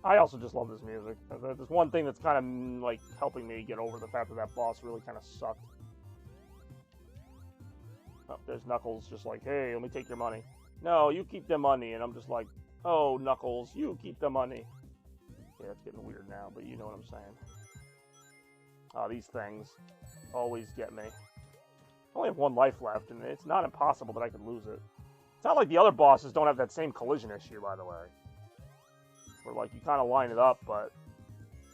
I also just love this music. There's one thing that's kind of, like, helping me get over the fact that that boss really kind of sucked. Oh, there's Knuckles just like, hey, let me take your money. No, you keep the money. And I'm just like, oh, Knuckles, you keep the money. Yeah, it's getting weird now, but you know what I'm saying. These things always get me. I only have one life left, and it's not impossible that I could lose it. It's not like the other bosses don't have that same collision issue, by the way. Where, like, you kind of line it up, but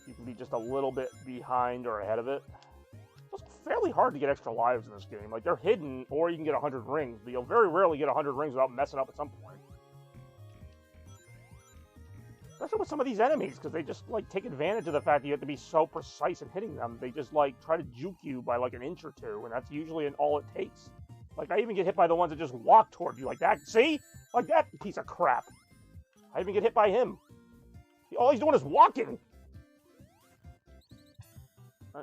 you can be just a little bit behind or ahead of it. It's fairly hard to get extra lives in this game. Like, they're hidden, or you can get 100 rings, but you'll very rarely get 100 rings without messing up at some point. Especially with some of these enemies, because they just, like, take advantage of the fact that you have to be so precise in hitting them. They just, like, try to juke you by, like, an inch or two, and that's usually all it takes. Like, I even get hit by the ones that just walk toward you like that. See? Like that piece of crap. I even get hit by him. All he's doing is walking.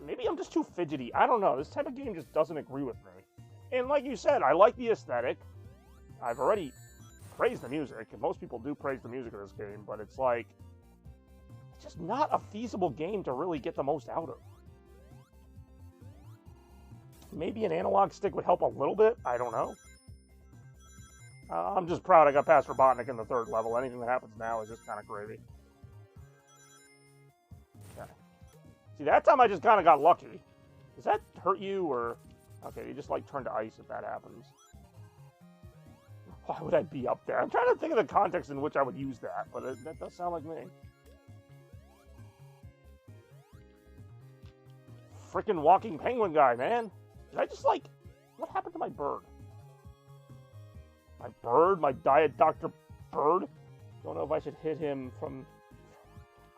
Maybe I'm just too fidgety. I don't know. This type of game just doesn't agree with me. And like you said, I like the aesthetic. I've already praised the music, and most people do praise the music of this game, but it's like, it's just not a feasible game to really get the most out of. Maybe an analog stick would help a little bit. I don't know. I'm just proud I got past Robotnik in the 3rd level. Anything that happens now is just kind of gravy. Okay. See, that time I just kind of got lucky. Does that hurt you, or... Okay, you just, like, turn to ice if that happens. Why would I be up there? I'm trying to think of the context in which I would use that, but that does sound like me. Frickin' walking penguin guy, man. Did I just, like... What happened to my bird? My bird? My Diet Dr. Bird? Don't know if I should hit him from...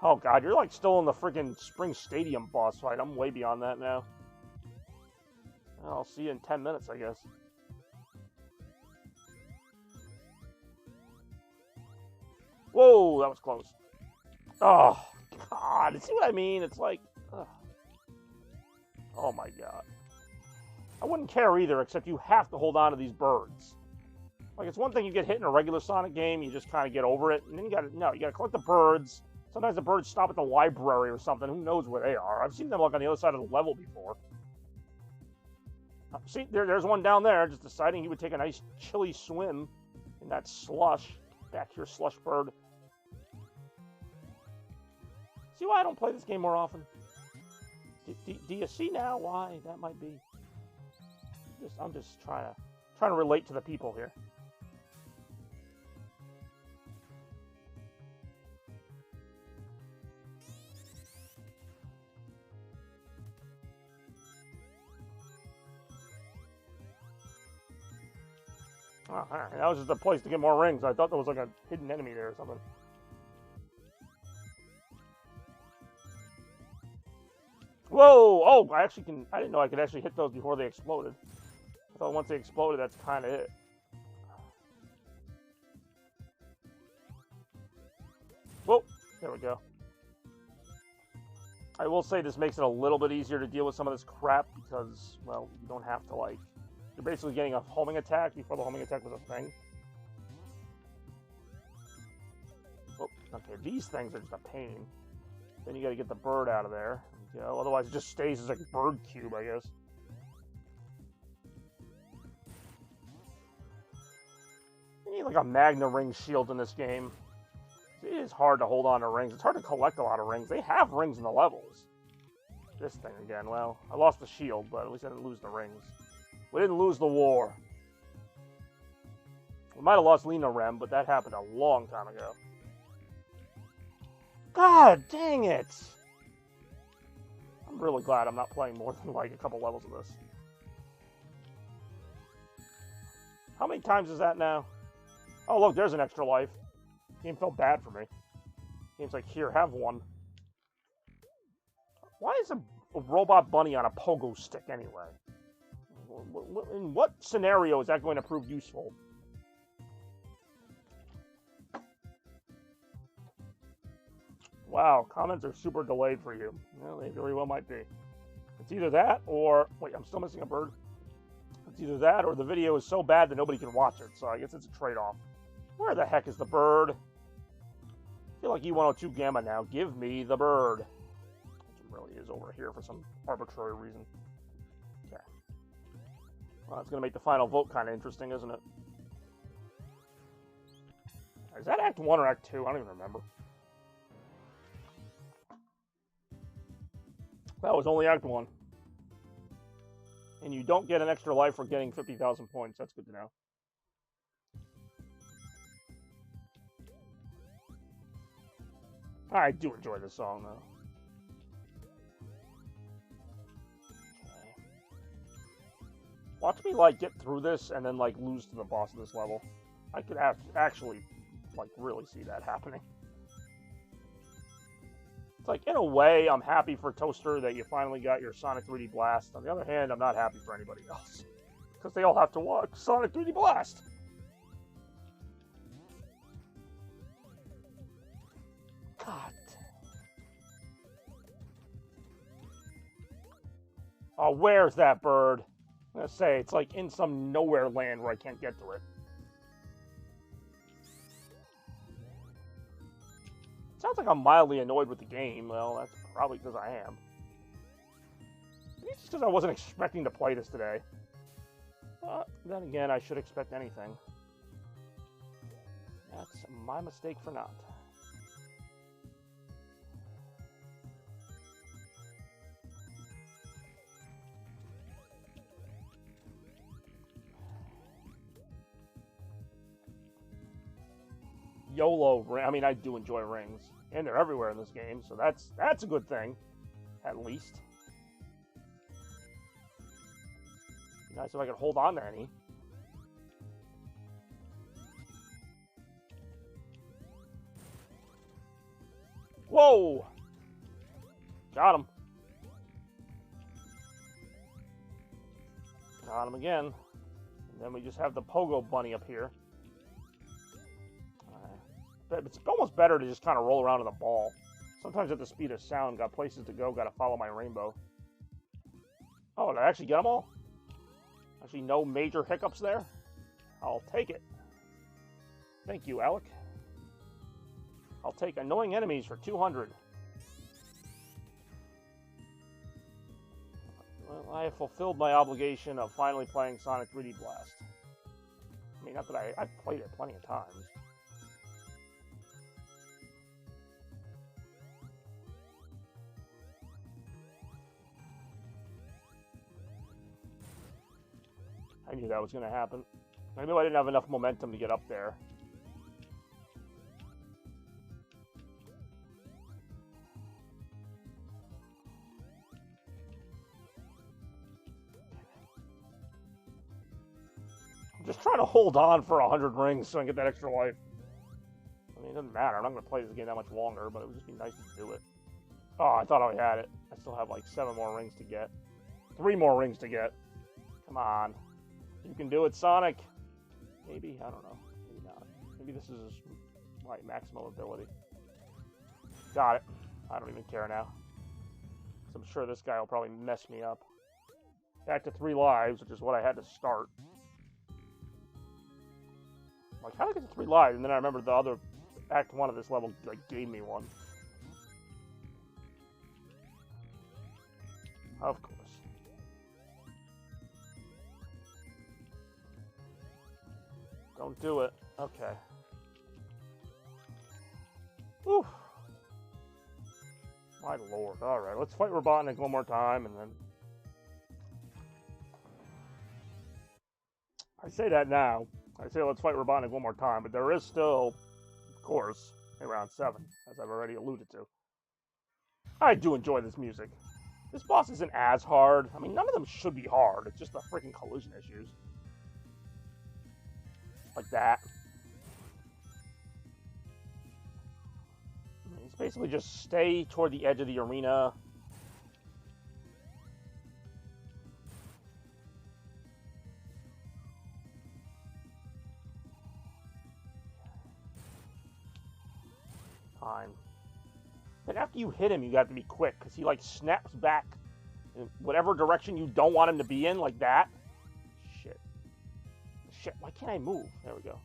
Oh, God, you're, like, still in the frickin' Spring Stadium boss fight. I'm way beyond that now. I'll see you in 10 minutes, I guess. Whoa, that was close. Oh, God. See what I mean? It's like... ugh. Oh, my God. I wouldn't care either, except you have to hold on to these birds. Like, it's one thing you get hit in a regular Sonic game, you just kind of get over it, and then you gotta collect the birds. Sometimes the birds stop at the library or something. Who knows where they are? I've seen them, like, on the other side of the level before. See, there's one down there, just deciding he would take a nice chilly swim in that slush. Back here, slush bird. See why I don't play this game more often? Do you see now why that might be? I'm just trying to relate to the people here. Oh, all right. That was just a place to get more rings. I thought there was like a hidden enemy there or something. Whoa! Oh, I didn't know I could actually hit those before they exploded. I thought once they exploded, that's kind of it. Whoa! There we go. I will say this makes it a little bit easier to deal with some of this crap because, well, you don't have to, like... You're basically getting a homing attack before the homing attack was a thing. Oh, okay, these things are just a pain. Then you gotta get the bird out of there. You know, otherwise it just stays as a bird cube, I guess. You need like a Magna Ring shield in this game. It is hard to hold on to rings. It's hard to collect a lot of rings. They have rings in the levels. This thing again, well, I lost the shield, but at least I didn't lose the rings. We didn't lose the war. We might have lost Lena Rem, but that happened a long time ago. God dang it! I'm really glad I'm not playing more than like a couple levels of this. How many times is that now? Oh look, there's an extra life. Game felt bad for me. Game's like, here, have one. Why is a robot bunny on a pogo stick anyway? In what scenario is that going to prove useful? Wow, comments are super delayed for you. Well, they very well might be. It's either that or... Wait, I'm still missing a bird. It's either that or the video is so bad that nobody can watch it, so I guess it's a trade-off. Where the heck is the bird? I feel like E102 Gamma now. Give me the bird. Which really is over here for some arbitrary reason. Okay. Well, that's going to make the final vote kind of interesting, isn't it? Is that Act 1 or Act 2? I don't even remember. That was only Act 1. And you don't get an extra life for getting 50,000 points. That's good to know. I do enjoy this song, though. Okay. Watch me, like, get through this and then, like, lose to the boss of this level. I could actually, like, really see that happening. It's like, in a way, I'm happy for Toaster that you finally got your Sonic 3D Blast. On the other hand, I'm not happy for anybody else. Because they all have to watch Sonic 3D Blast. God. Oh, where's that bird? I'm gonna say, it's like in some nowhere land where I can't get to it. Sounds like I'm mildly annoyed with the game. Well, that's probably because I am. Maybe it's just because I wasn't expecting to play this today. But then again, I should expect anything. That's my mistake for not. YOLO, I mean, I do enjoy rings. And they're everywhere in this game, so that's a good thing. At least. Be nice if I could hold on to any. Whoa! Got him. Got him again. And then we just have the Pogo Bunny up here. it's almost better to just kind of roll around in the ball. Sometimes at the speed of sound, got places to go, got to follow my rainbow. Oh, did I actually get them all? Actually, no major hiccups there? I'll take it. Thank you, Alec. I'll take annoying enemies for 200. Well, I have fulfilled my obligation of finally playing Sonic 3D Blast. I mean, not that I've played it plenty of times. I knew that was going to happen. I knew I didn't have enough momentum to get up there. I'm just trying to hold on for 100 rings so I can get that extra life. I mean, it doesn't matter. I'm not going to play this game that much longer, but it would just be nice to do it. Oh, I thought I had it. I still have like 7 more rings to get. 3 more rings to get. Come on. You can do it, Sonic. Maybe? I don't know. Maybe not. Maybe this is my maximum ability. Got it. I don't even care now. I'm sure this guy will probably mess me up. Back to 3 lives, which is what I had to start. Like, how did I get to 3 lives? And then I remember the other Act 1 of this level, like, gave me one. Of course. Don't do it. Okay. Whew. My lord. Alright, let's fight Robotnik one more time, and then... I say that now. I say let's fight Robotnik one more time, but there is still, of course, a round 7, as I've already alluded to. I do enjoy this music. This boss isn't as hard. I mean, none of them should be hard. It's just the freaking collision issues. Like that. It's basically just stay toward the edge of the arena. Fine. But after you hit him, you got to be quick, because he, like, snaps back in whatever direction you don't want him to be in, like that. Shit. Shit, why can't I move? There we go.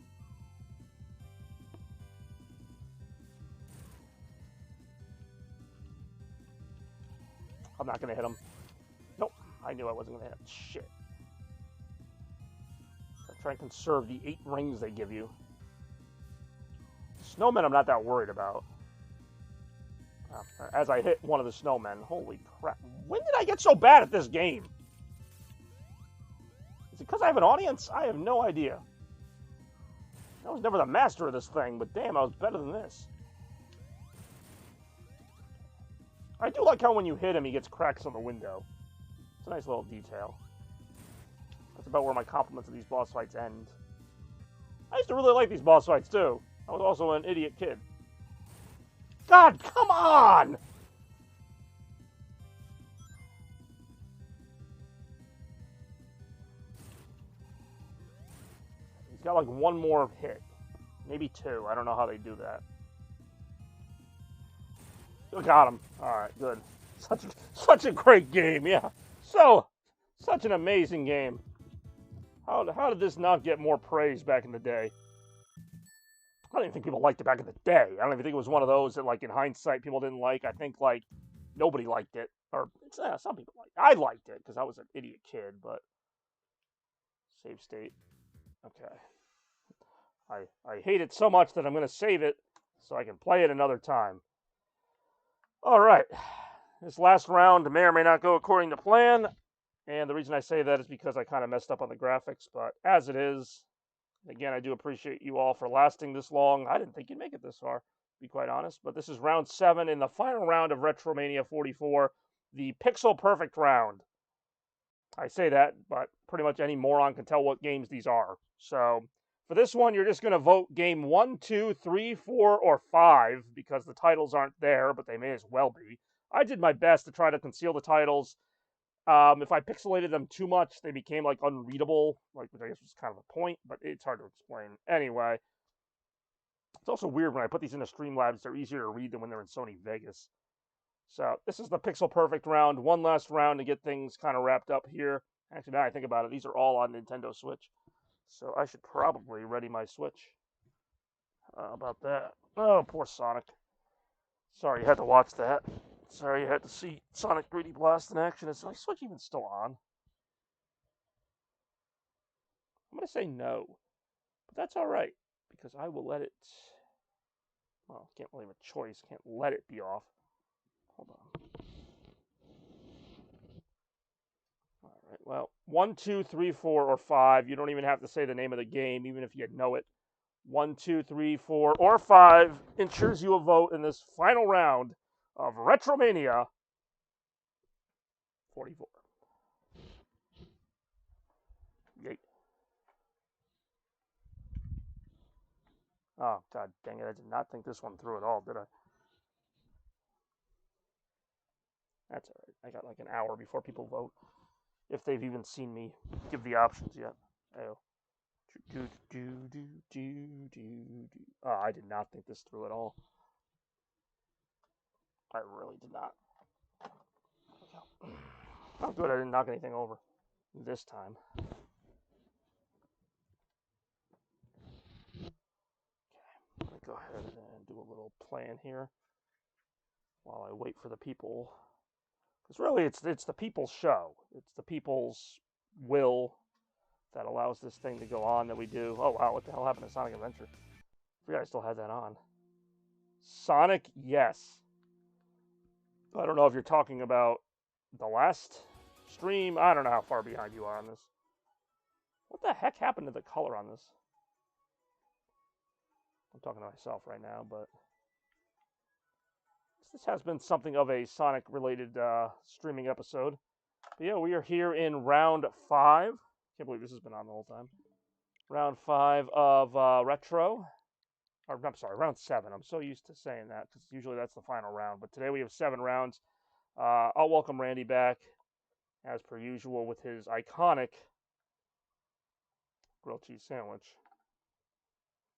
I'm not going to hit him. Nope. I knew I wasn't going to hit him. Shit. I try and conserve the 8 rings they give you. Snowmen I'm not that worried about. As I hit one of the snowmen. Holy crap. When did I get so bad at this game? Is it because I have an audience? I have no idea. I was never the master of this thing, but damn, I was better than this. I do like how when you hit him, he gets cracks on the window. It's a nice little detail. That's about where my compliments of these boss fights end. I used to really like these boss fights, too. I was also an idiot kid. God, come on! He's got like 1 more hit. Maybe 2. I don't know how they do that. Got him. Alright, good. Such a great game, yeah. Such an amazing game. How did this not get more praise back in the day? I don't even think people liked it back in the day. I don't even think it was one of those that, like, in hindsight, people didn't like. I think, like, nobody liked it. Or, some people liked it. I liked it, because I was an idiot kid, but... Save state. Okay. I hate it so much that I'm going to save it so I can play it another time. Alright. This last round may or may not go according to plan. And the reason I say that is because I kind of messed up on the graphics. But as it is... Again, I do appreciate you all for lasting this long. I didn't think you'd make it this far, to be quite honest. But this is round 7 in the final round of RetroMania 44, the Pixel Perfect round. I say that, but pretty much any moron can tell what games these are. So, for this one, you're just going to vote game 1, 2, 3, 4, or 5, because the titles aren't there, but they may as well be. I did my best to try to conceal the titles. If I pixelated them too much, they became, like, unreadable, like, which I guess was kind of a point, but it's hard to explain. Anyway, It's also weird when I put these into Streamlabs, they're easier to read than when they're in Sony Vegas. So this is the Pixel Perfect round. One last round to get things kind of wrapped up here. Actually, now I think about it, these are all on Nintendo Switch. So I should probably ready my Switch. How about that? Oh, poor Sonic. Sorry you had to watch that. Sorry you had to see Sonic 3D Blast in action. Is my Switch even still on? I'm going to say no. But that's alright, because I will let it... Well, can't really have a choice. Can't let it be off. Hold on. Alright, well, 1, 2, 3, 4, or 5. You don't even have to say the name of the game, even if you know it. 1, 2, 3, 4, or 5 ensures you a vote in this final round of RetroMania 44. Yay. Oh, god dang it. I did not think this one through at all, did I? That's alright. I got like an hour before people vote. If they've even seen me give the options yet. Oh. Oh, I did not think this through at all. I really did not. Oh, good. I didn't knock anything over this time. Okay. I'm going to go ahead and do a little plan here while I wait for the people. Because really, it's the people's show. It's the people's will that allows this thing to go on that we do. Oh, wow. What the hell happened to Sonic Adventure? I forgot I still had that on. Sonic, yes. I don't know if you're talking about the last stream. I don't know how far behind you are on this. What the heck happened to the color on this? I'm talking to myself right now, but this has been something of a Sonic-related streaming episode. But yeah, we are here in round 5. Can't believe this has been on the whole time. Round 5 of Retro. Or, I'm sorry, round 7. I'm so used to saying that because usually that's the final round. But today we have 7 rounds. I'll welcome Randy back, as per usual, with his iconic grilled cheese sandwich.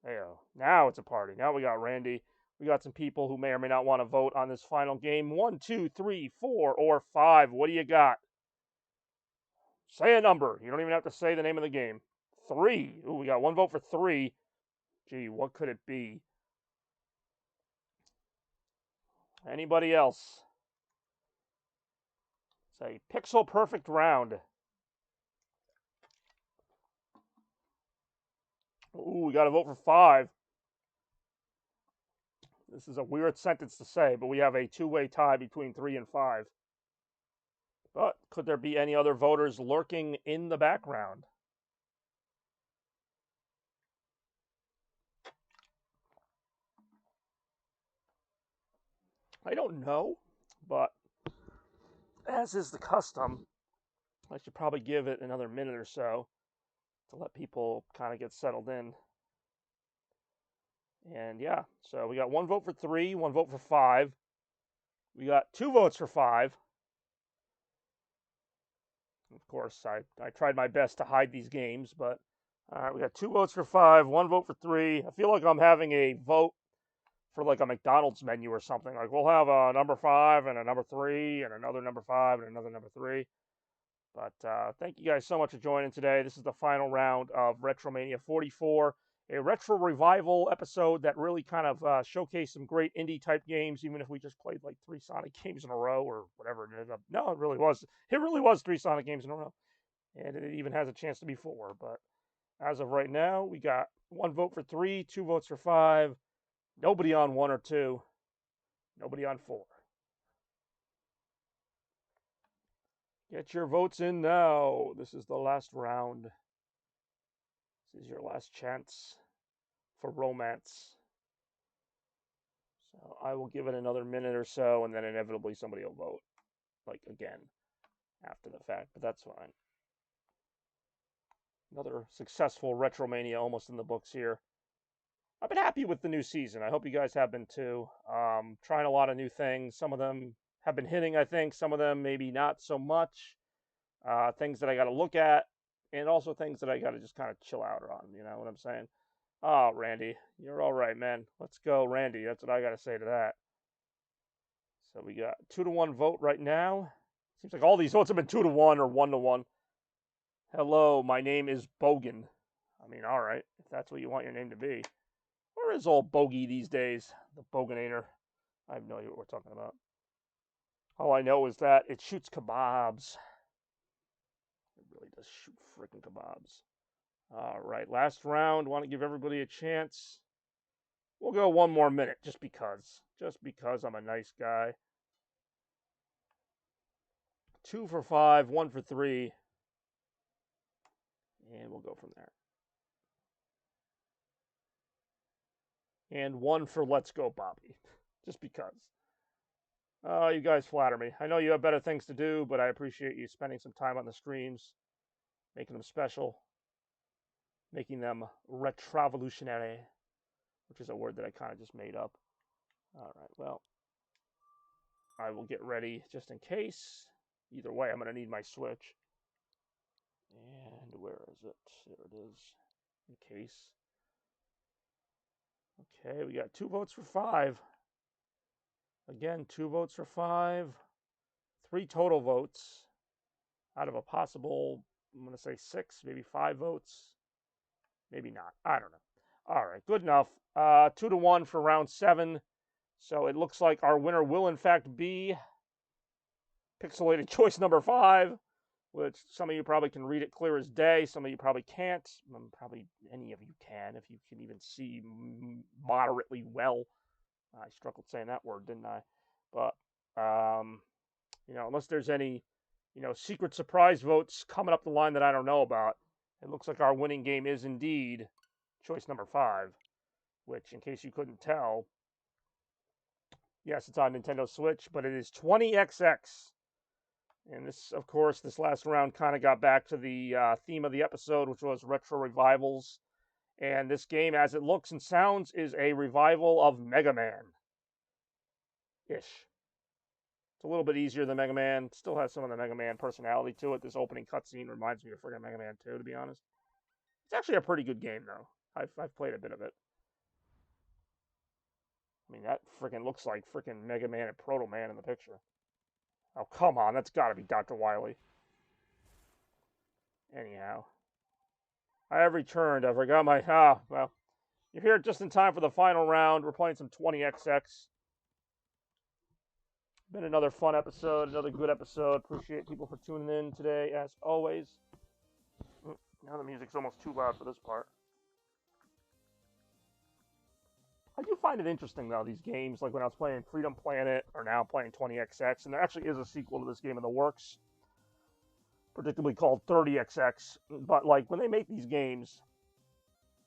There. Now it's a party. Now we got Randy. We got some people who may or may not want to vote on this final game. 1, 2, 3, 4, or 5. What do you got? Say a number. You don't even have to say the name of the game. 3. Ooh, we got 1 vote for 3. Gee, what could it be? Anybody else? It's a pixel perfect round. Ooh, we got to vote for 5. This is a weird sentence to say, but we have a two-way tie between 3 and 5. But could there be any other voters lurking in the background? I don't know, but as is the custom, I should probably give it another minute or so to let people kind of get settled in. And yeah, so we got 1 vote for 3, 1 vote for 5. We got 2 votes for 5. Of course, I tried my best to hide these games, but all right, we got 2 votes for 5, 1 vote for 3. I feel like I'm having a vote for like a McDonald's menu or something. Like we'll have a number 5 and a number 3 and another number 5 and another number 3. But thank you guys so much for joining today. This is the final round of RetroMania 44, a retro revival episode that really kind of showcased some great indie type games, even if we just played like 3 Sonic games in a row or whatever it ended up. No, it really was. It really was 3 Sonic games in a row. And it even has a chance to be 4. But as of right now, we got 1 vote for 3, 2 votes for 5, nobody on 1 or 2, nobody on 4. Get your votes in now. This is the last round. This is your last chance for romance. So I will give it another minute or so, and then inevitably somebody will vote. Like, again, after the fact, but that's fine. Another successful RetroMania almost in the books here. I've been happy with the new season. I hope you guys have been too. Trying a lot of new things. Some of them have been hitting, I think. Some of them maybe not so much. Things that I got to look at, and also things that I got to just kind of chill out on. You know what I'm saying? Oh, Randy, you're all right, man. Let's go, Randy. That's what I got to say to that. So we got 2-1 vote right now. Seems like all these votes have been 2-1 or 1-1. Hello, my name is Bogan. I mean, all right, if that's what you want your name to be. Where is old Bogey these days? The Boganator. I have no idea what we're talking about. All I know is that it shoots kebabs. It really does shoot freaking kebabs. All right, last round. Want to give everybody a chance. We'll go 1 more minute just because. Just because I'm a nice guy. 2 for 5, 1 for 3. And we'll go from there. And 1 for Let's Go Bobby. Just because. You guys flatter me. I know you have better things to do, but I appreciate you spending some time on the streams. Making them special. Making them retrovolutionary. Which is a word that I kind of just made up. Alright, well. I will get ready just in case. Either way, I'm going to need my Switch. And where is it? There it is. In case. Okay, we got 2 votes for 5. Again, 2 votes for 5. 3 total votes. Out of a possible, I'm going to say 6, maybe 5 votes. Maybe not. I don't know. All right, good enough. 2-1 for round 7. So it looks like our winner will, in fact, be Pixelated Choice number 5, which some of you probably can read it clear as day. Some of you probably can't. Probably any of you can, if you can even see moderately well. I struggled saying that word, didn't I? But, unless there's any, secret surprise votes coming up the line that I don't know about, it looks like our winning game is indeed choice number 5, which, in case you couldn't tell, yes, it's on Nintendo Switch, but it is 20XX. And this, of course, this last round kind of got back to the theme of the episode, which was retro revivals. And this game, as it looks and sounds, is a revival of Mega Man. Ish. It's a little bit easier than Mega Man. Still has some of the Mega Man personality to it. This opening cutscene reminds me of friggin' Mega Man 2, to be honest. It's actually a pretty good game, though. I've played a bit of it. I mean, that freaking looks like freaking Mega Man and Proto Man in the picture. Oh, come on. That's got to be Dr. Wily. Anyhow. I have returned. I forgot my... well. You're here just in time for the final round. We're playing some 20XX. Been another fun episode. Another good episode. Appreciate people for tuning in today, as always. Now the music's almost too loud for this part. I do find it interesting, though, these games, like when I was playing Freedom Planet, or now playing 20XX, and there actually is a sequel to this game in the works, predictably called 30XX, but, like, when they make these games,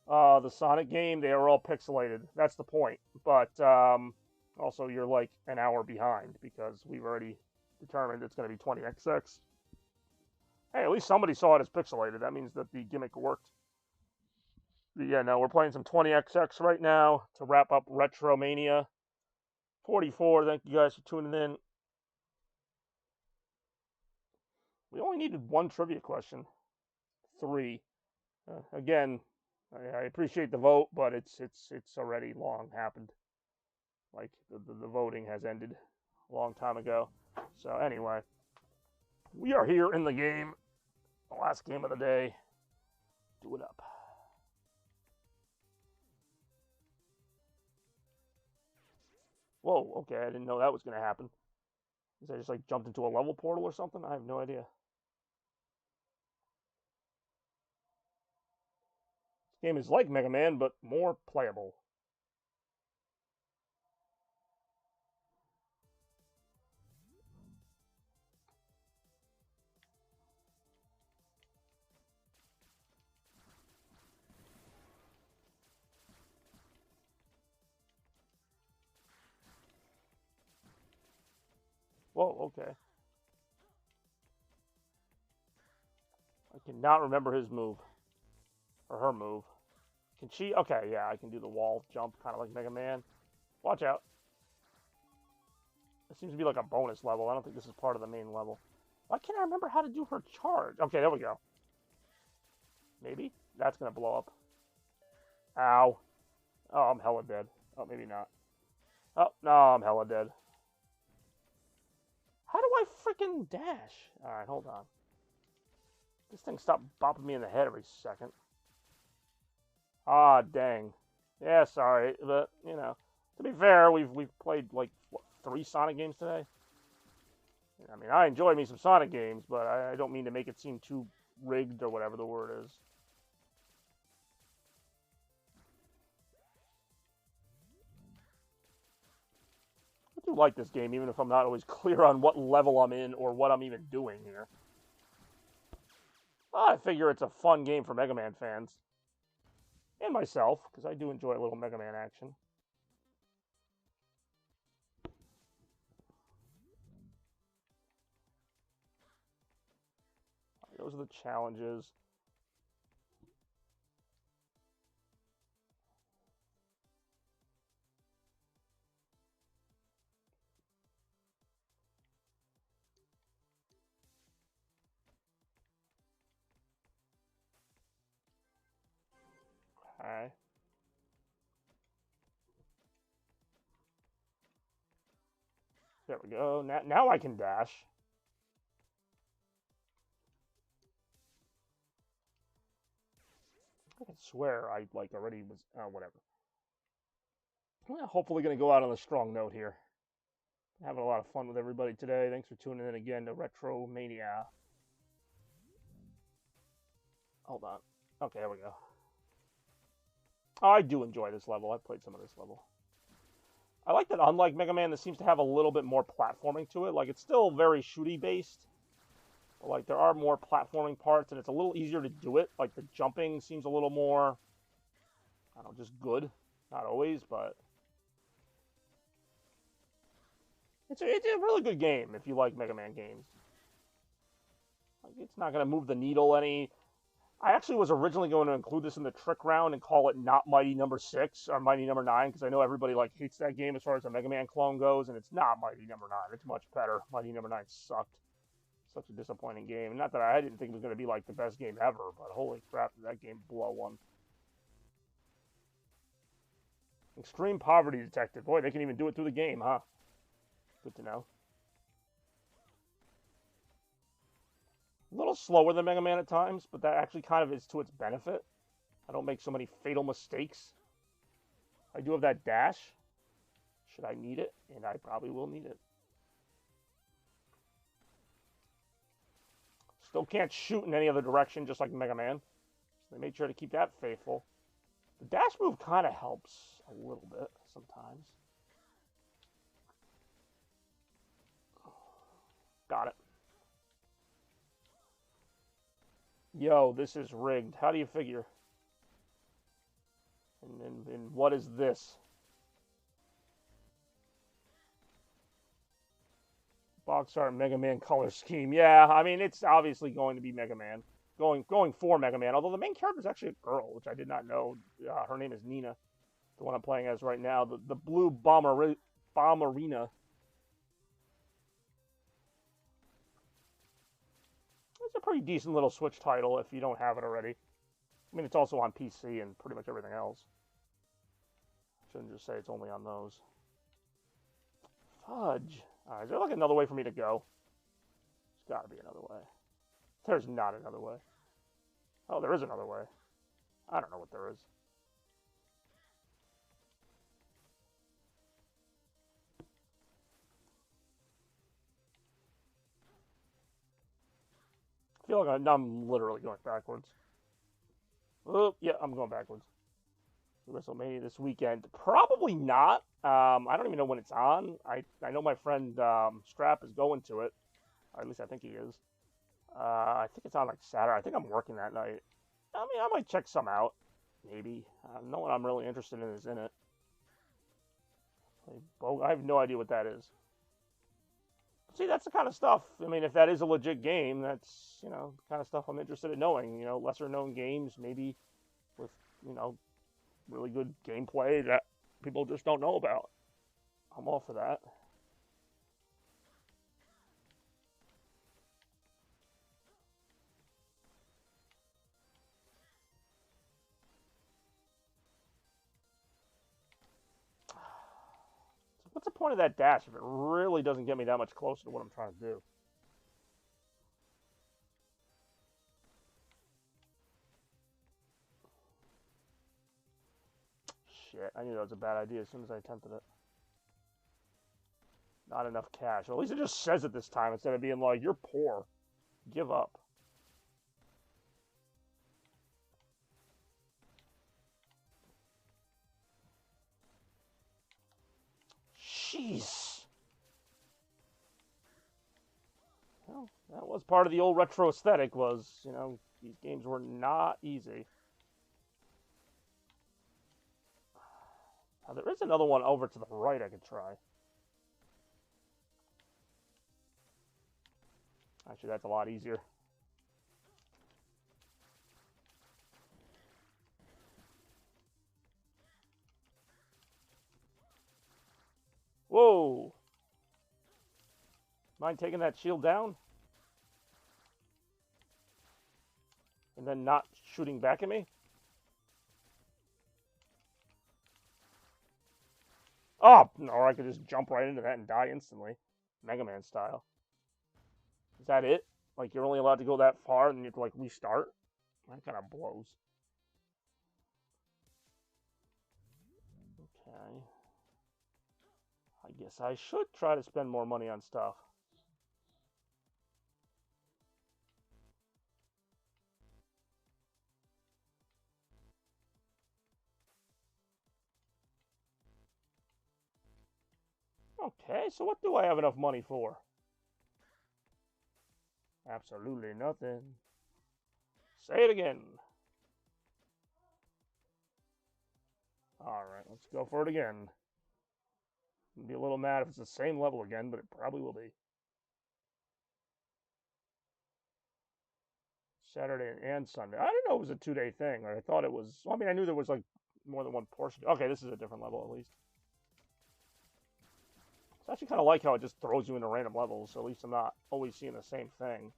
the Sonic game, they are all pixelated. That's the point. But, also, you're, like, an hour behind, because we've already determined it's going to be 20XX. Hey, at least somebody saw it as pixelated. That means that the gimmick worked. But yeah, no, we're playing some 20XX right now to wrap up RetroMania 44. Thank you guys for tuning in. We only needed 1 trivia question. 3. Again, I appreciate the vote, but it's already long happened. Like, the voting has ended a long time ago. So anyway, we are here in the game. The last game of the day. Do it up. Whoa, okay, I didn't know that was going to happen. Is I just, like, jumped into a level portal or something? I have no idea. This game is like Mega Man, but more playable. Whoa, okay. I cannot remember his move. Or her move. Can she? Okay, yeah, I can do the wall jump, kind of like Mega Man. Watch out. It seems to be like a bonus level. I don't think this is part of the main level. Why can't I remember how to do her charge? Okay, there we go. Maybe? That's going to blow up. Ow. Oh, I'm hella dead. Oh, maybe not. Oh, no, I'm hella dead. How do I freaking dash? Alright, hold on. This thing stopped bopping me in the head every second. Ah, dang. Yeah, sorry, but, you know, to be fair, we've played, like, what, 3 Sonic games today? I mean, I enjoy me some Sonic games, but I don't mean to make it seem too rigged or whatever the word is. I do like this game, even if I'm not always clear on what level I'm in or what I'm even doing here. Well, I figure it's a fun game for Mega Man fans. And myself, because I do enjoy a little Mega Man action. Those are the challenges. Okay. There we go. Now I can dash. I can swear I already was. Whatever. Well, hopefully going to go out on a strong note here. Having a lot of fun with everybody today. Thanks for tuning in again to RetroMania. Hold on. Okay, there we go. Oh, I do enjoy this level. I've played some of this level. I like that unlike Mega Man, this seems to have a little bit more platforming to it. Like, it's still very shooty based. But, like, there are more platforming parts, and it's a little easier to do it. Like, the jumping seems a little more, I don't know, just good. Not always, but it's a really good game if you like Mega Man games. Like, it's not going to move the needle any. I actually was originally going to include this in the trick round and call it not Mighty Number 6 or Mighty Number 9, because I know everybody like hates that game as far as the Mega Man clone goes, and it's not Mighty Number 9. It's much better. Mighty Number 9 sucked. Such a disappointing game. Not that I didn't think it was going to be like the best game ever, but holy crap, did that game blow one. Extreme Poverty detected. Boy, they can even do it through the game, huh? Good to know. A little slower than Mega Man at times, but that actually kind of is to its benefit. I don't make so many fatal mistakes. I do have that dash. Should I need it? And I probably will need it. Still can't shoot in any other direction, just like Mega Man. So they made sure to keep that faithful. The dash move kind of helps a little bit sometimes. Got it. Yo, this is rigged. How do you figure? And what is this? Box art Mega Man color scheme. Yeah, I mean, it's obviously going to be Mega Man. Going for Mega Man. Although the main character is actually a girl, which I did not know. Her name is Nina. The one I'm playing as right now. The blue Bomberina. It's a pretty decent little Switch title if you don't have it already. I mean, it's also on PC and pretty much everything else. Shouldn't just say it's only on those. Fudge. Alright, is there like another way for me to go? There's gotta be another way. There's not another way. Oh, there is another way. I don't know what there is. I feel like I'm literally going backwards. Oh, yeah, I'm going backwards. WrestleMania this weekend. Probably not. I don't even know when it's on. I know my friend Strap is going to it. Or at least I think he is. I think it's on like Saturday. I think I'm working that night. I mean, I might check some out. Maybe. No one I'm really interested in is in it. I have no idea what that is. See, that's the kind of stuff. I mean, if that is a legit game, that's, you know, the kind of stuff I'm interested in knowing. You know, lesser known games, maybe with, you know, really good gameplay that people just don't know about. I'm all for that. point of that dash if it really doesn't get me that much closer to what I'm trying to do? Shit, I knew that was a bad idea as soon as I attempted it. Not enough cash. Well, at least it just says it this time instead of being like, you're poor. Give up. Jeez. Well, that was part of the old retro aesthetic was, you know, these games were not easy. Now, there is another one over to the right I could try. Actually, that's a lot easier. Whoa! Mind taking that shield down? And then not shooting back at me? Oh! Or I could just jump right into that and die instantly. Mega Man style. Is that it? Like, you're only allowed to go that far and then you have to, like, restart? That kind of blows. Okay. I guess I should try to spend more money on stuff. Okay, so what do I have enough money for? Absolutely nothing. Say it again. Alright, let's go for it again. I'll be a little mad if it's the same level again, but it probably will be. Saturday and Sunday. I didn't know it was a 2-day thing. Or I thought it was... Well, I mean, I knew there was, like, more than one portion. Okay, this is a different level, at least. I actually kind of like how it just throws you into random levels, so at least I'm not always seeing the same thing.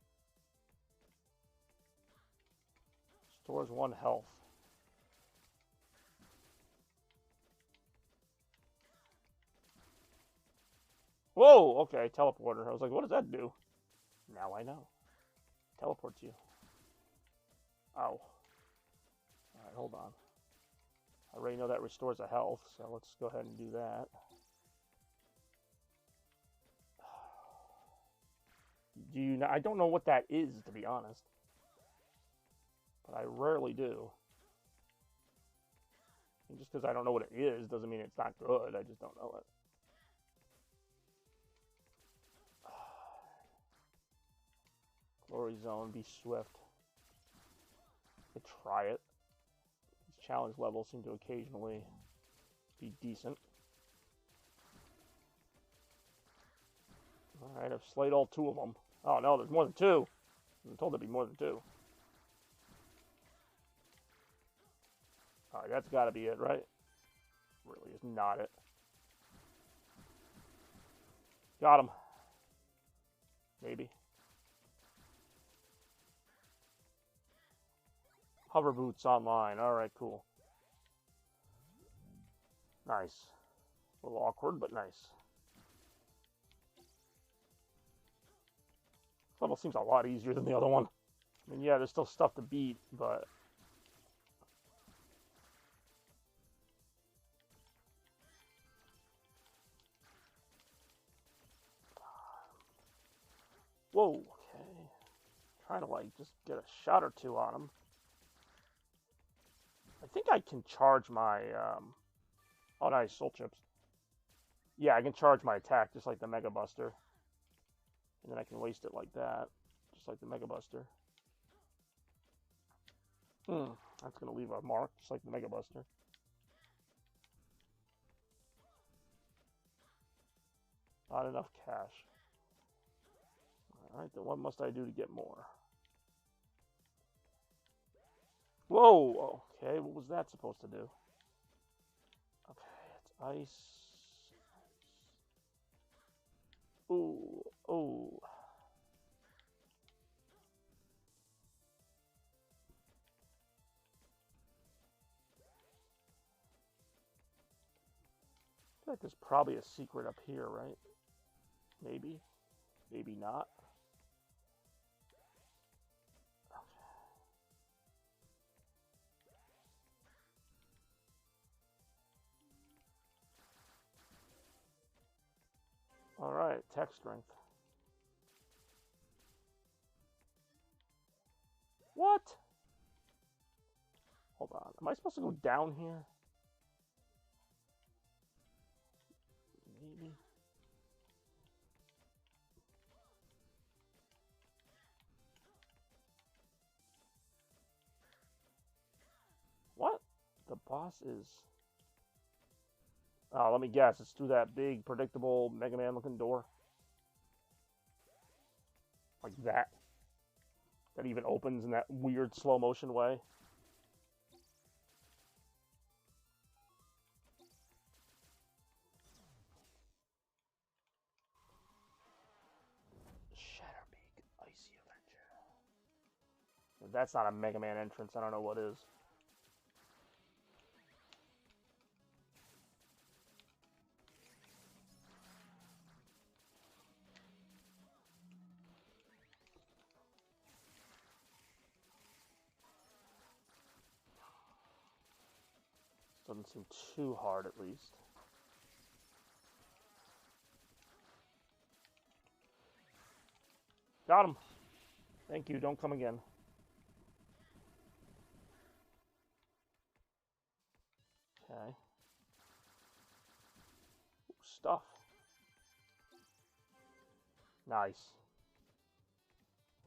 Stores 1 health. Whoa! Okay, teleporter. I was like, what does that do? Now I know. Teleports you. Ow. Alright, hold on. I already know that restores a health, so let's go ahead and do that. I don't know what that is, to be honest. But I rarely do. And just because I don't know what it is doesn't mean it's not good. I just don't know it. Glory Zone, be swift. I try it. These challenge levels seem to occasionally be decent. Alright, I've slayed all 2 of them. Oh no, there's more than 2. I'm told there'd be more than 2. Alright, that's gotta be it, right? Really is not it. Got him. Maybe. Hover boots online. Alright, cool. Nice. A little awkward, but nice. This level seems a lot easier than the other one. I mean, yeah, there's still stuff to beat, but... Whoa, okay. Trying to, like, just get a shot or 2 on him. I think I can charge my, Oh, nice, soul chips. Yeah, I can charge my attack just like the Mega Buster. And then I can waste it like that, just like the Mega Buster. That's going to leave a mark, just like the Mega Buster. Not enough cash. Alright, then what must I do to get more? Whoa! Okay, what was that supposed to do? Okay, it's ice. Ooh, ooh. feel like there's probably a secret up here, right? Maybe. Maybe not. Alright, tech strength. What? Hold on. Am I supposed to go down here? Maybe. What? The boss is... Oh, let me guess. It's through that big, predictable Mega Man looking door. Like that. That even opens in that weird slow motion way. Shatterbeak, Icy Avenger. If that's not a Mega Man entrance, I don't know what is. Doesn't seem too hard, at least. Got him. Thank you. Don't come again. Okay. Ooh, stuff. Nice.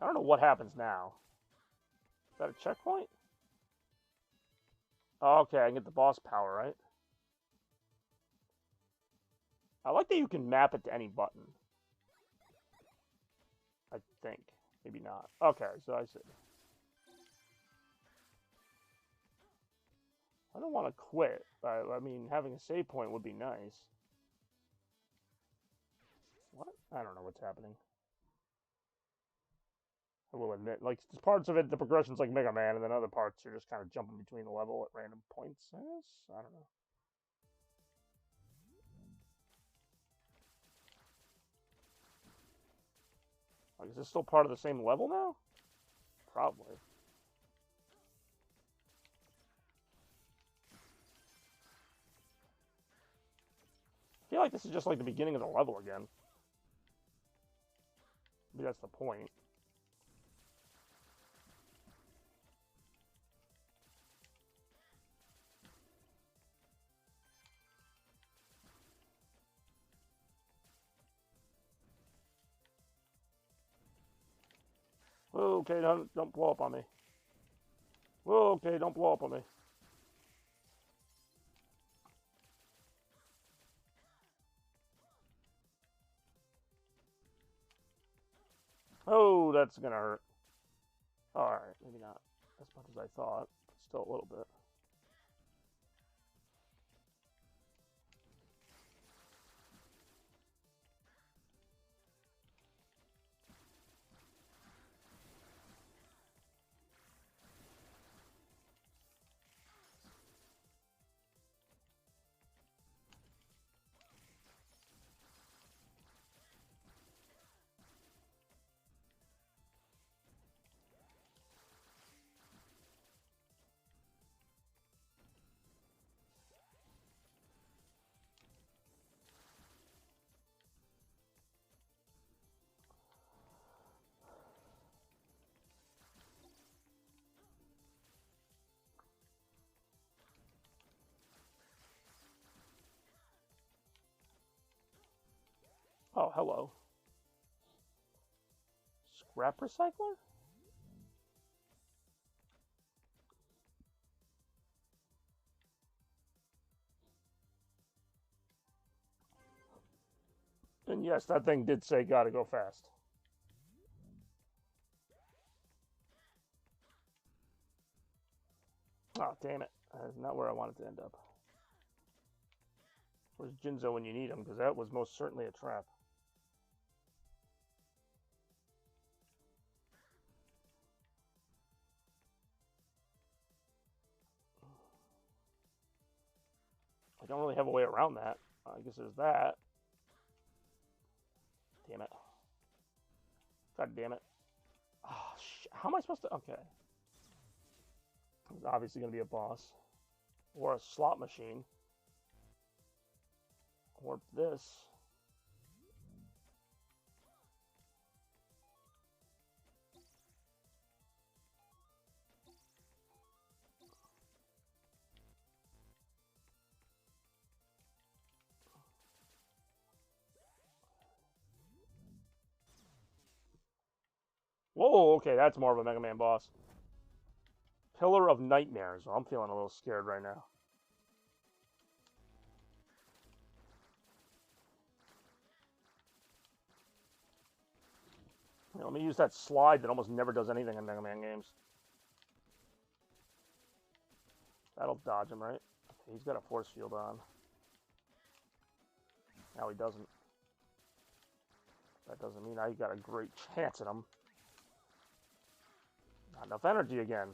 I don't know what happens now. Is that a checkpoint? Oh, okay, I can get the boss power, right? I like that you can map it to any button. I think. Maybe not. Okay, so I see. I don't want to quit. I mean, having a save point would be nice. What? I don't know what's happening. I will admit, like, parts of it, the progression's like Mega Man, and then other parts you're just kind of jumping between the level at random points, I guess? I don't know. Like, is this still part of the same level now? Probably. I feel like this is just like the beginning of the level again. Maybe that's the point. Whoa, okay, don't blow up on me. Whoa, okay, don't blow up on me. Oh, that's gonna hurt. Alright, maybe not as much as I thought, but still a little bit. Oh, hello. Scrap recycler? And yes, that thing did say gotta go fast. Oh, damn it. That's not where I wanted to end up. Where's Jinzo when you need him? Because that was most certainly a trap. I don't really have a way around that. I guess there's that. Damn it. God damn it. Oh, how am I supposed to... Okay. It's obviously going to be a boss. Or a slot machine. Or this. Whoa, okay, that's more of a Mega Man boss. Pillar of Nightmares. Well, I'm feeling a little scared right now. Here, let me use that slide that almost never does anything in Mega Man games. That'll dodge him, right? Okay, he's got a force field on. Now he doesn't. That doesn't mean I got a great chance at him. Not enough energy again.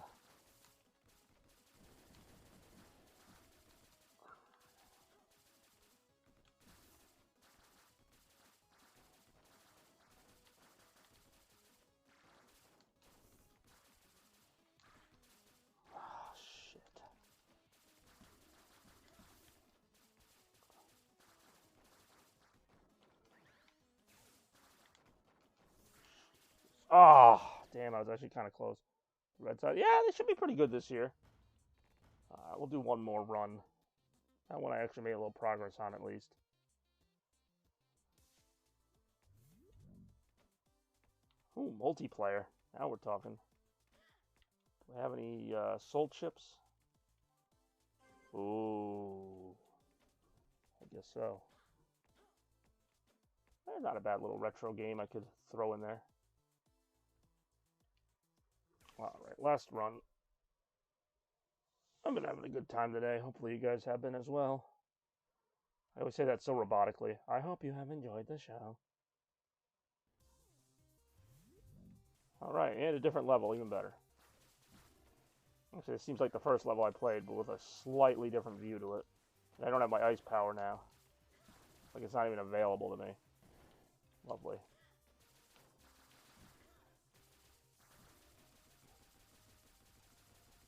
Oh, shit. Oh, damn, I was actually kind of close. Red side. Yeah, they should be pretty good this year. We'll do one more run. That one I actually made a little progress on at least. Ooh, multiplayer. Now we're talking. Do I have any soul chips? Ooh. I guess so. Not a bad little retro game I could throw in there. Alright, last run. I've been having a good time today. Hopefully you guys have been as well. I always say that so robotically. I hope you have enjoyed the show. Alright, and a different level, even better. Actually, it seems like the first level I played, but with a slightly different view to it. I don't have my ice power now. Like it's not even available to me. Lovely.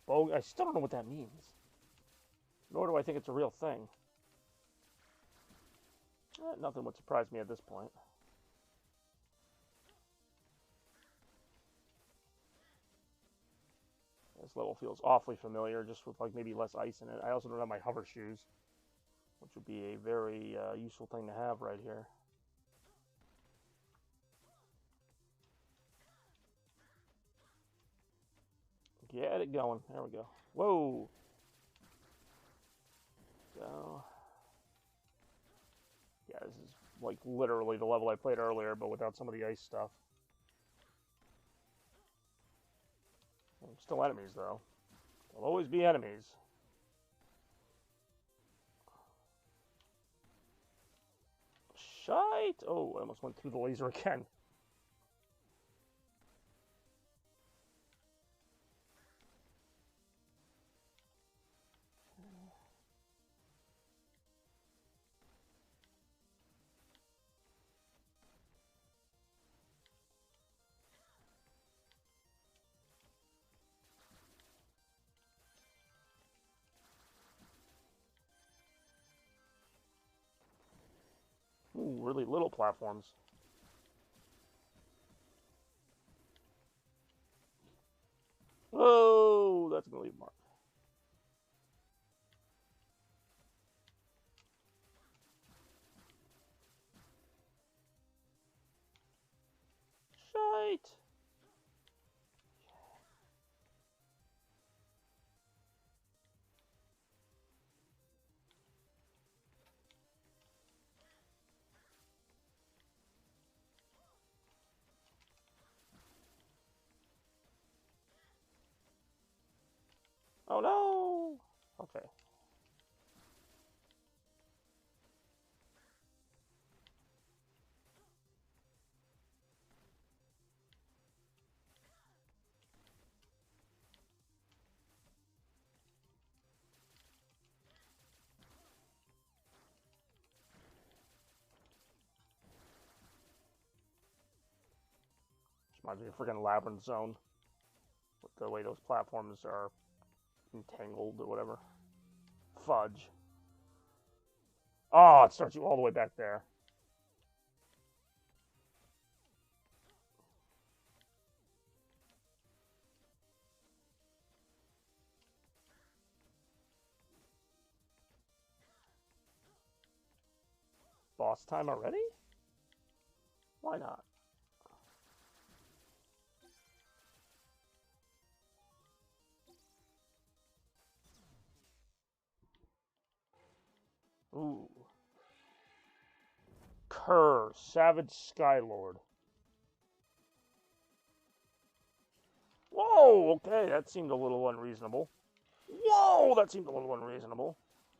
Oh, I still don't know what that means. Nor do I think it's a real thing. Nothing would surprise me at this point. This level feels awfully familiar, just with like maybe less ice in it. I also don't have my hover shoes, which would be a very useful thing to have right here. Get it going. There we go. Whoa. Go. Yeah, this is like literally the level I played earlier, but without some of the ice stuff. Still enemies, though. There'll always be enemies. Shite! Oh, I almost went through the laser again. Ooh, really little platforms. Whoa, that's gonna leave a mark. Shite! Oh no! Okay. Reminds me of freaking Labyrinth Zone. With the way those platforms are entangled or whatever. Fudge. Oh, it starts you all the way back there. Boss time already? Why not? Ooh. Kerr, Savage Skylord. Whoa, okay, that seemed a little unreasonable. Whoa, that seemed a little unreasonable.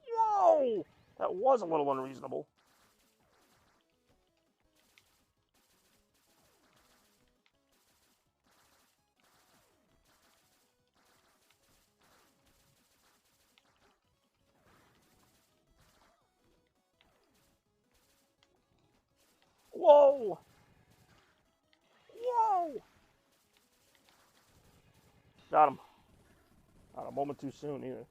Whoa, that was a little unreasonable. Whoa! Whoa! Got him. Not a moment too soon either.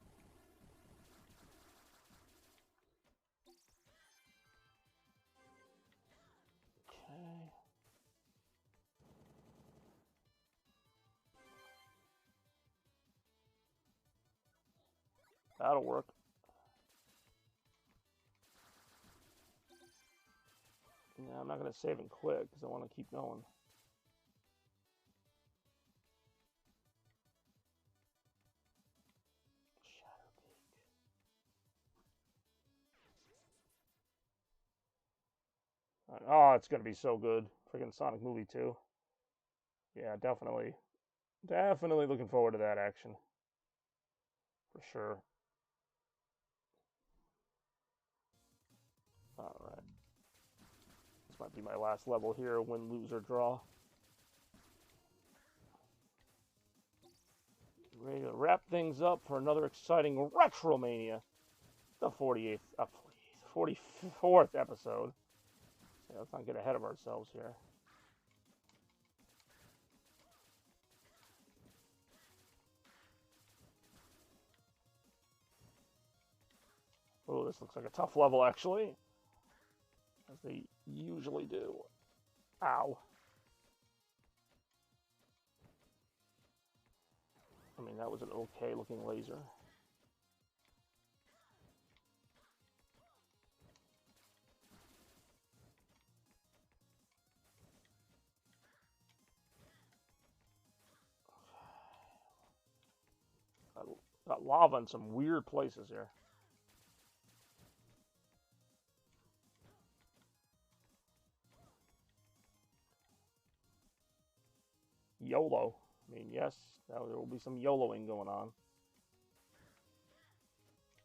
Okay. That'll work. Yeah, I'm not going to save and quit because I want to keep going. Oh, it's going to be so good. Freaking Sonic movie 2. Yeah, definitely. Definitely looking forward to that action. For sure. Alright. This might be my last level here. Win, lose, or draw. Ready to wrap things up for another exciting RetroMania. The 44th episode. Yeah, let's not get ahead of ourselves here. Oh, this looks like a tough level, actually. As they usually do. Ow. I mean, that was an okay looking laser. Got lava in some weird places here. YOLO. I mean, yes, there will be some YOLOing going on.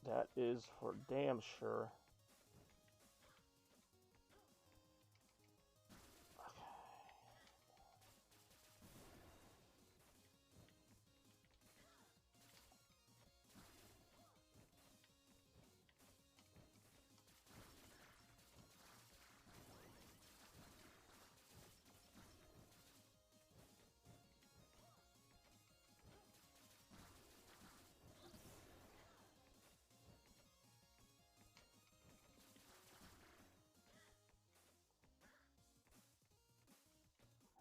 That is for damn sure.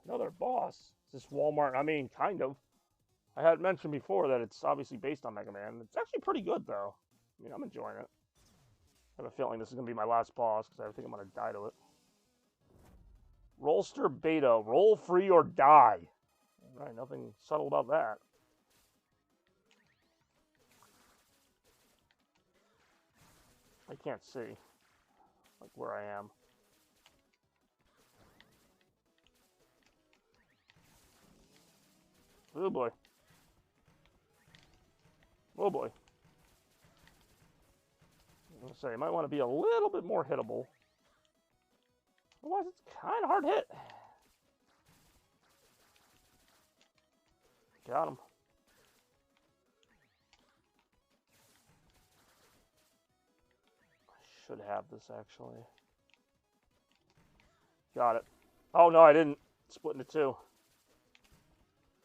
Another boss. Is this Walmart? I mean, kind of. I had mentioned before that it's obviously based on Mega Man. It's actually pretty good, though. I mean, I'm enjoying it. I have a feeling this is going to be my last boss, because I think I'm going to die to it. Rollster Beta. Roll free or die. Alright, nothing subtle about that. I can't see, like, where I am. Oh boy. Oh boy. I'm going to say, I might want to be a little bit more hittable. Otherwise, it's kind of hard hit. Got him. I should have this, actually. Got it. Oh, no, I didn't. Split into two.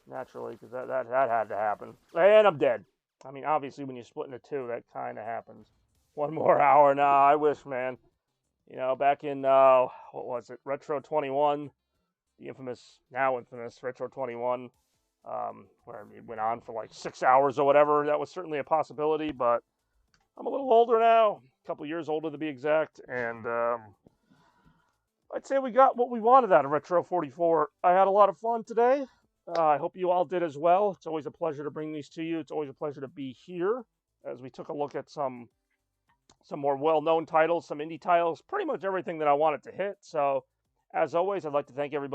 naturally, because that had to happen. And I'm dead. I mean, obviously, when you split into two, that kind of happens. One more hour. Nah, I wish, man. You know, back in, what was it? Retro 21, the now infamous Retro 21, where it went on for like 6 hours or whatever. That was certainly a possibility, but I'm a little older now, a couple years older to be exact, and I'd say we got what we wanted out of Retro 44. I had a lot of fun today. I hope you all did as well. It's always a pleasure to bring these to you. It's always a pleasure to be here as we took a look at some more well-known titles, some indie titles, pretty much everything that I wanted to hit. So, as always, I'd like to thank everybody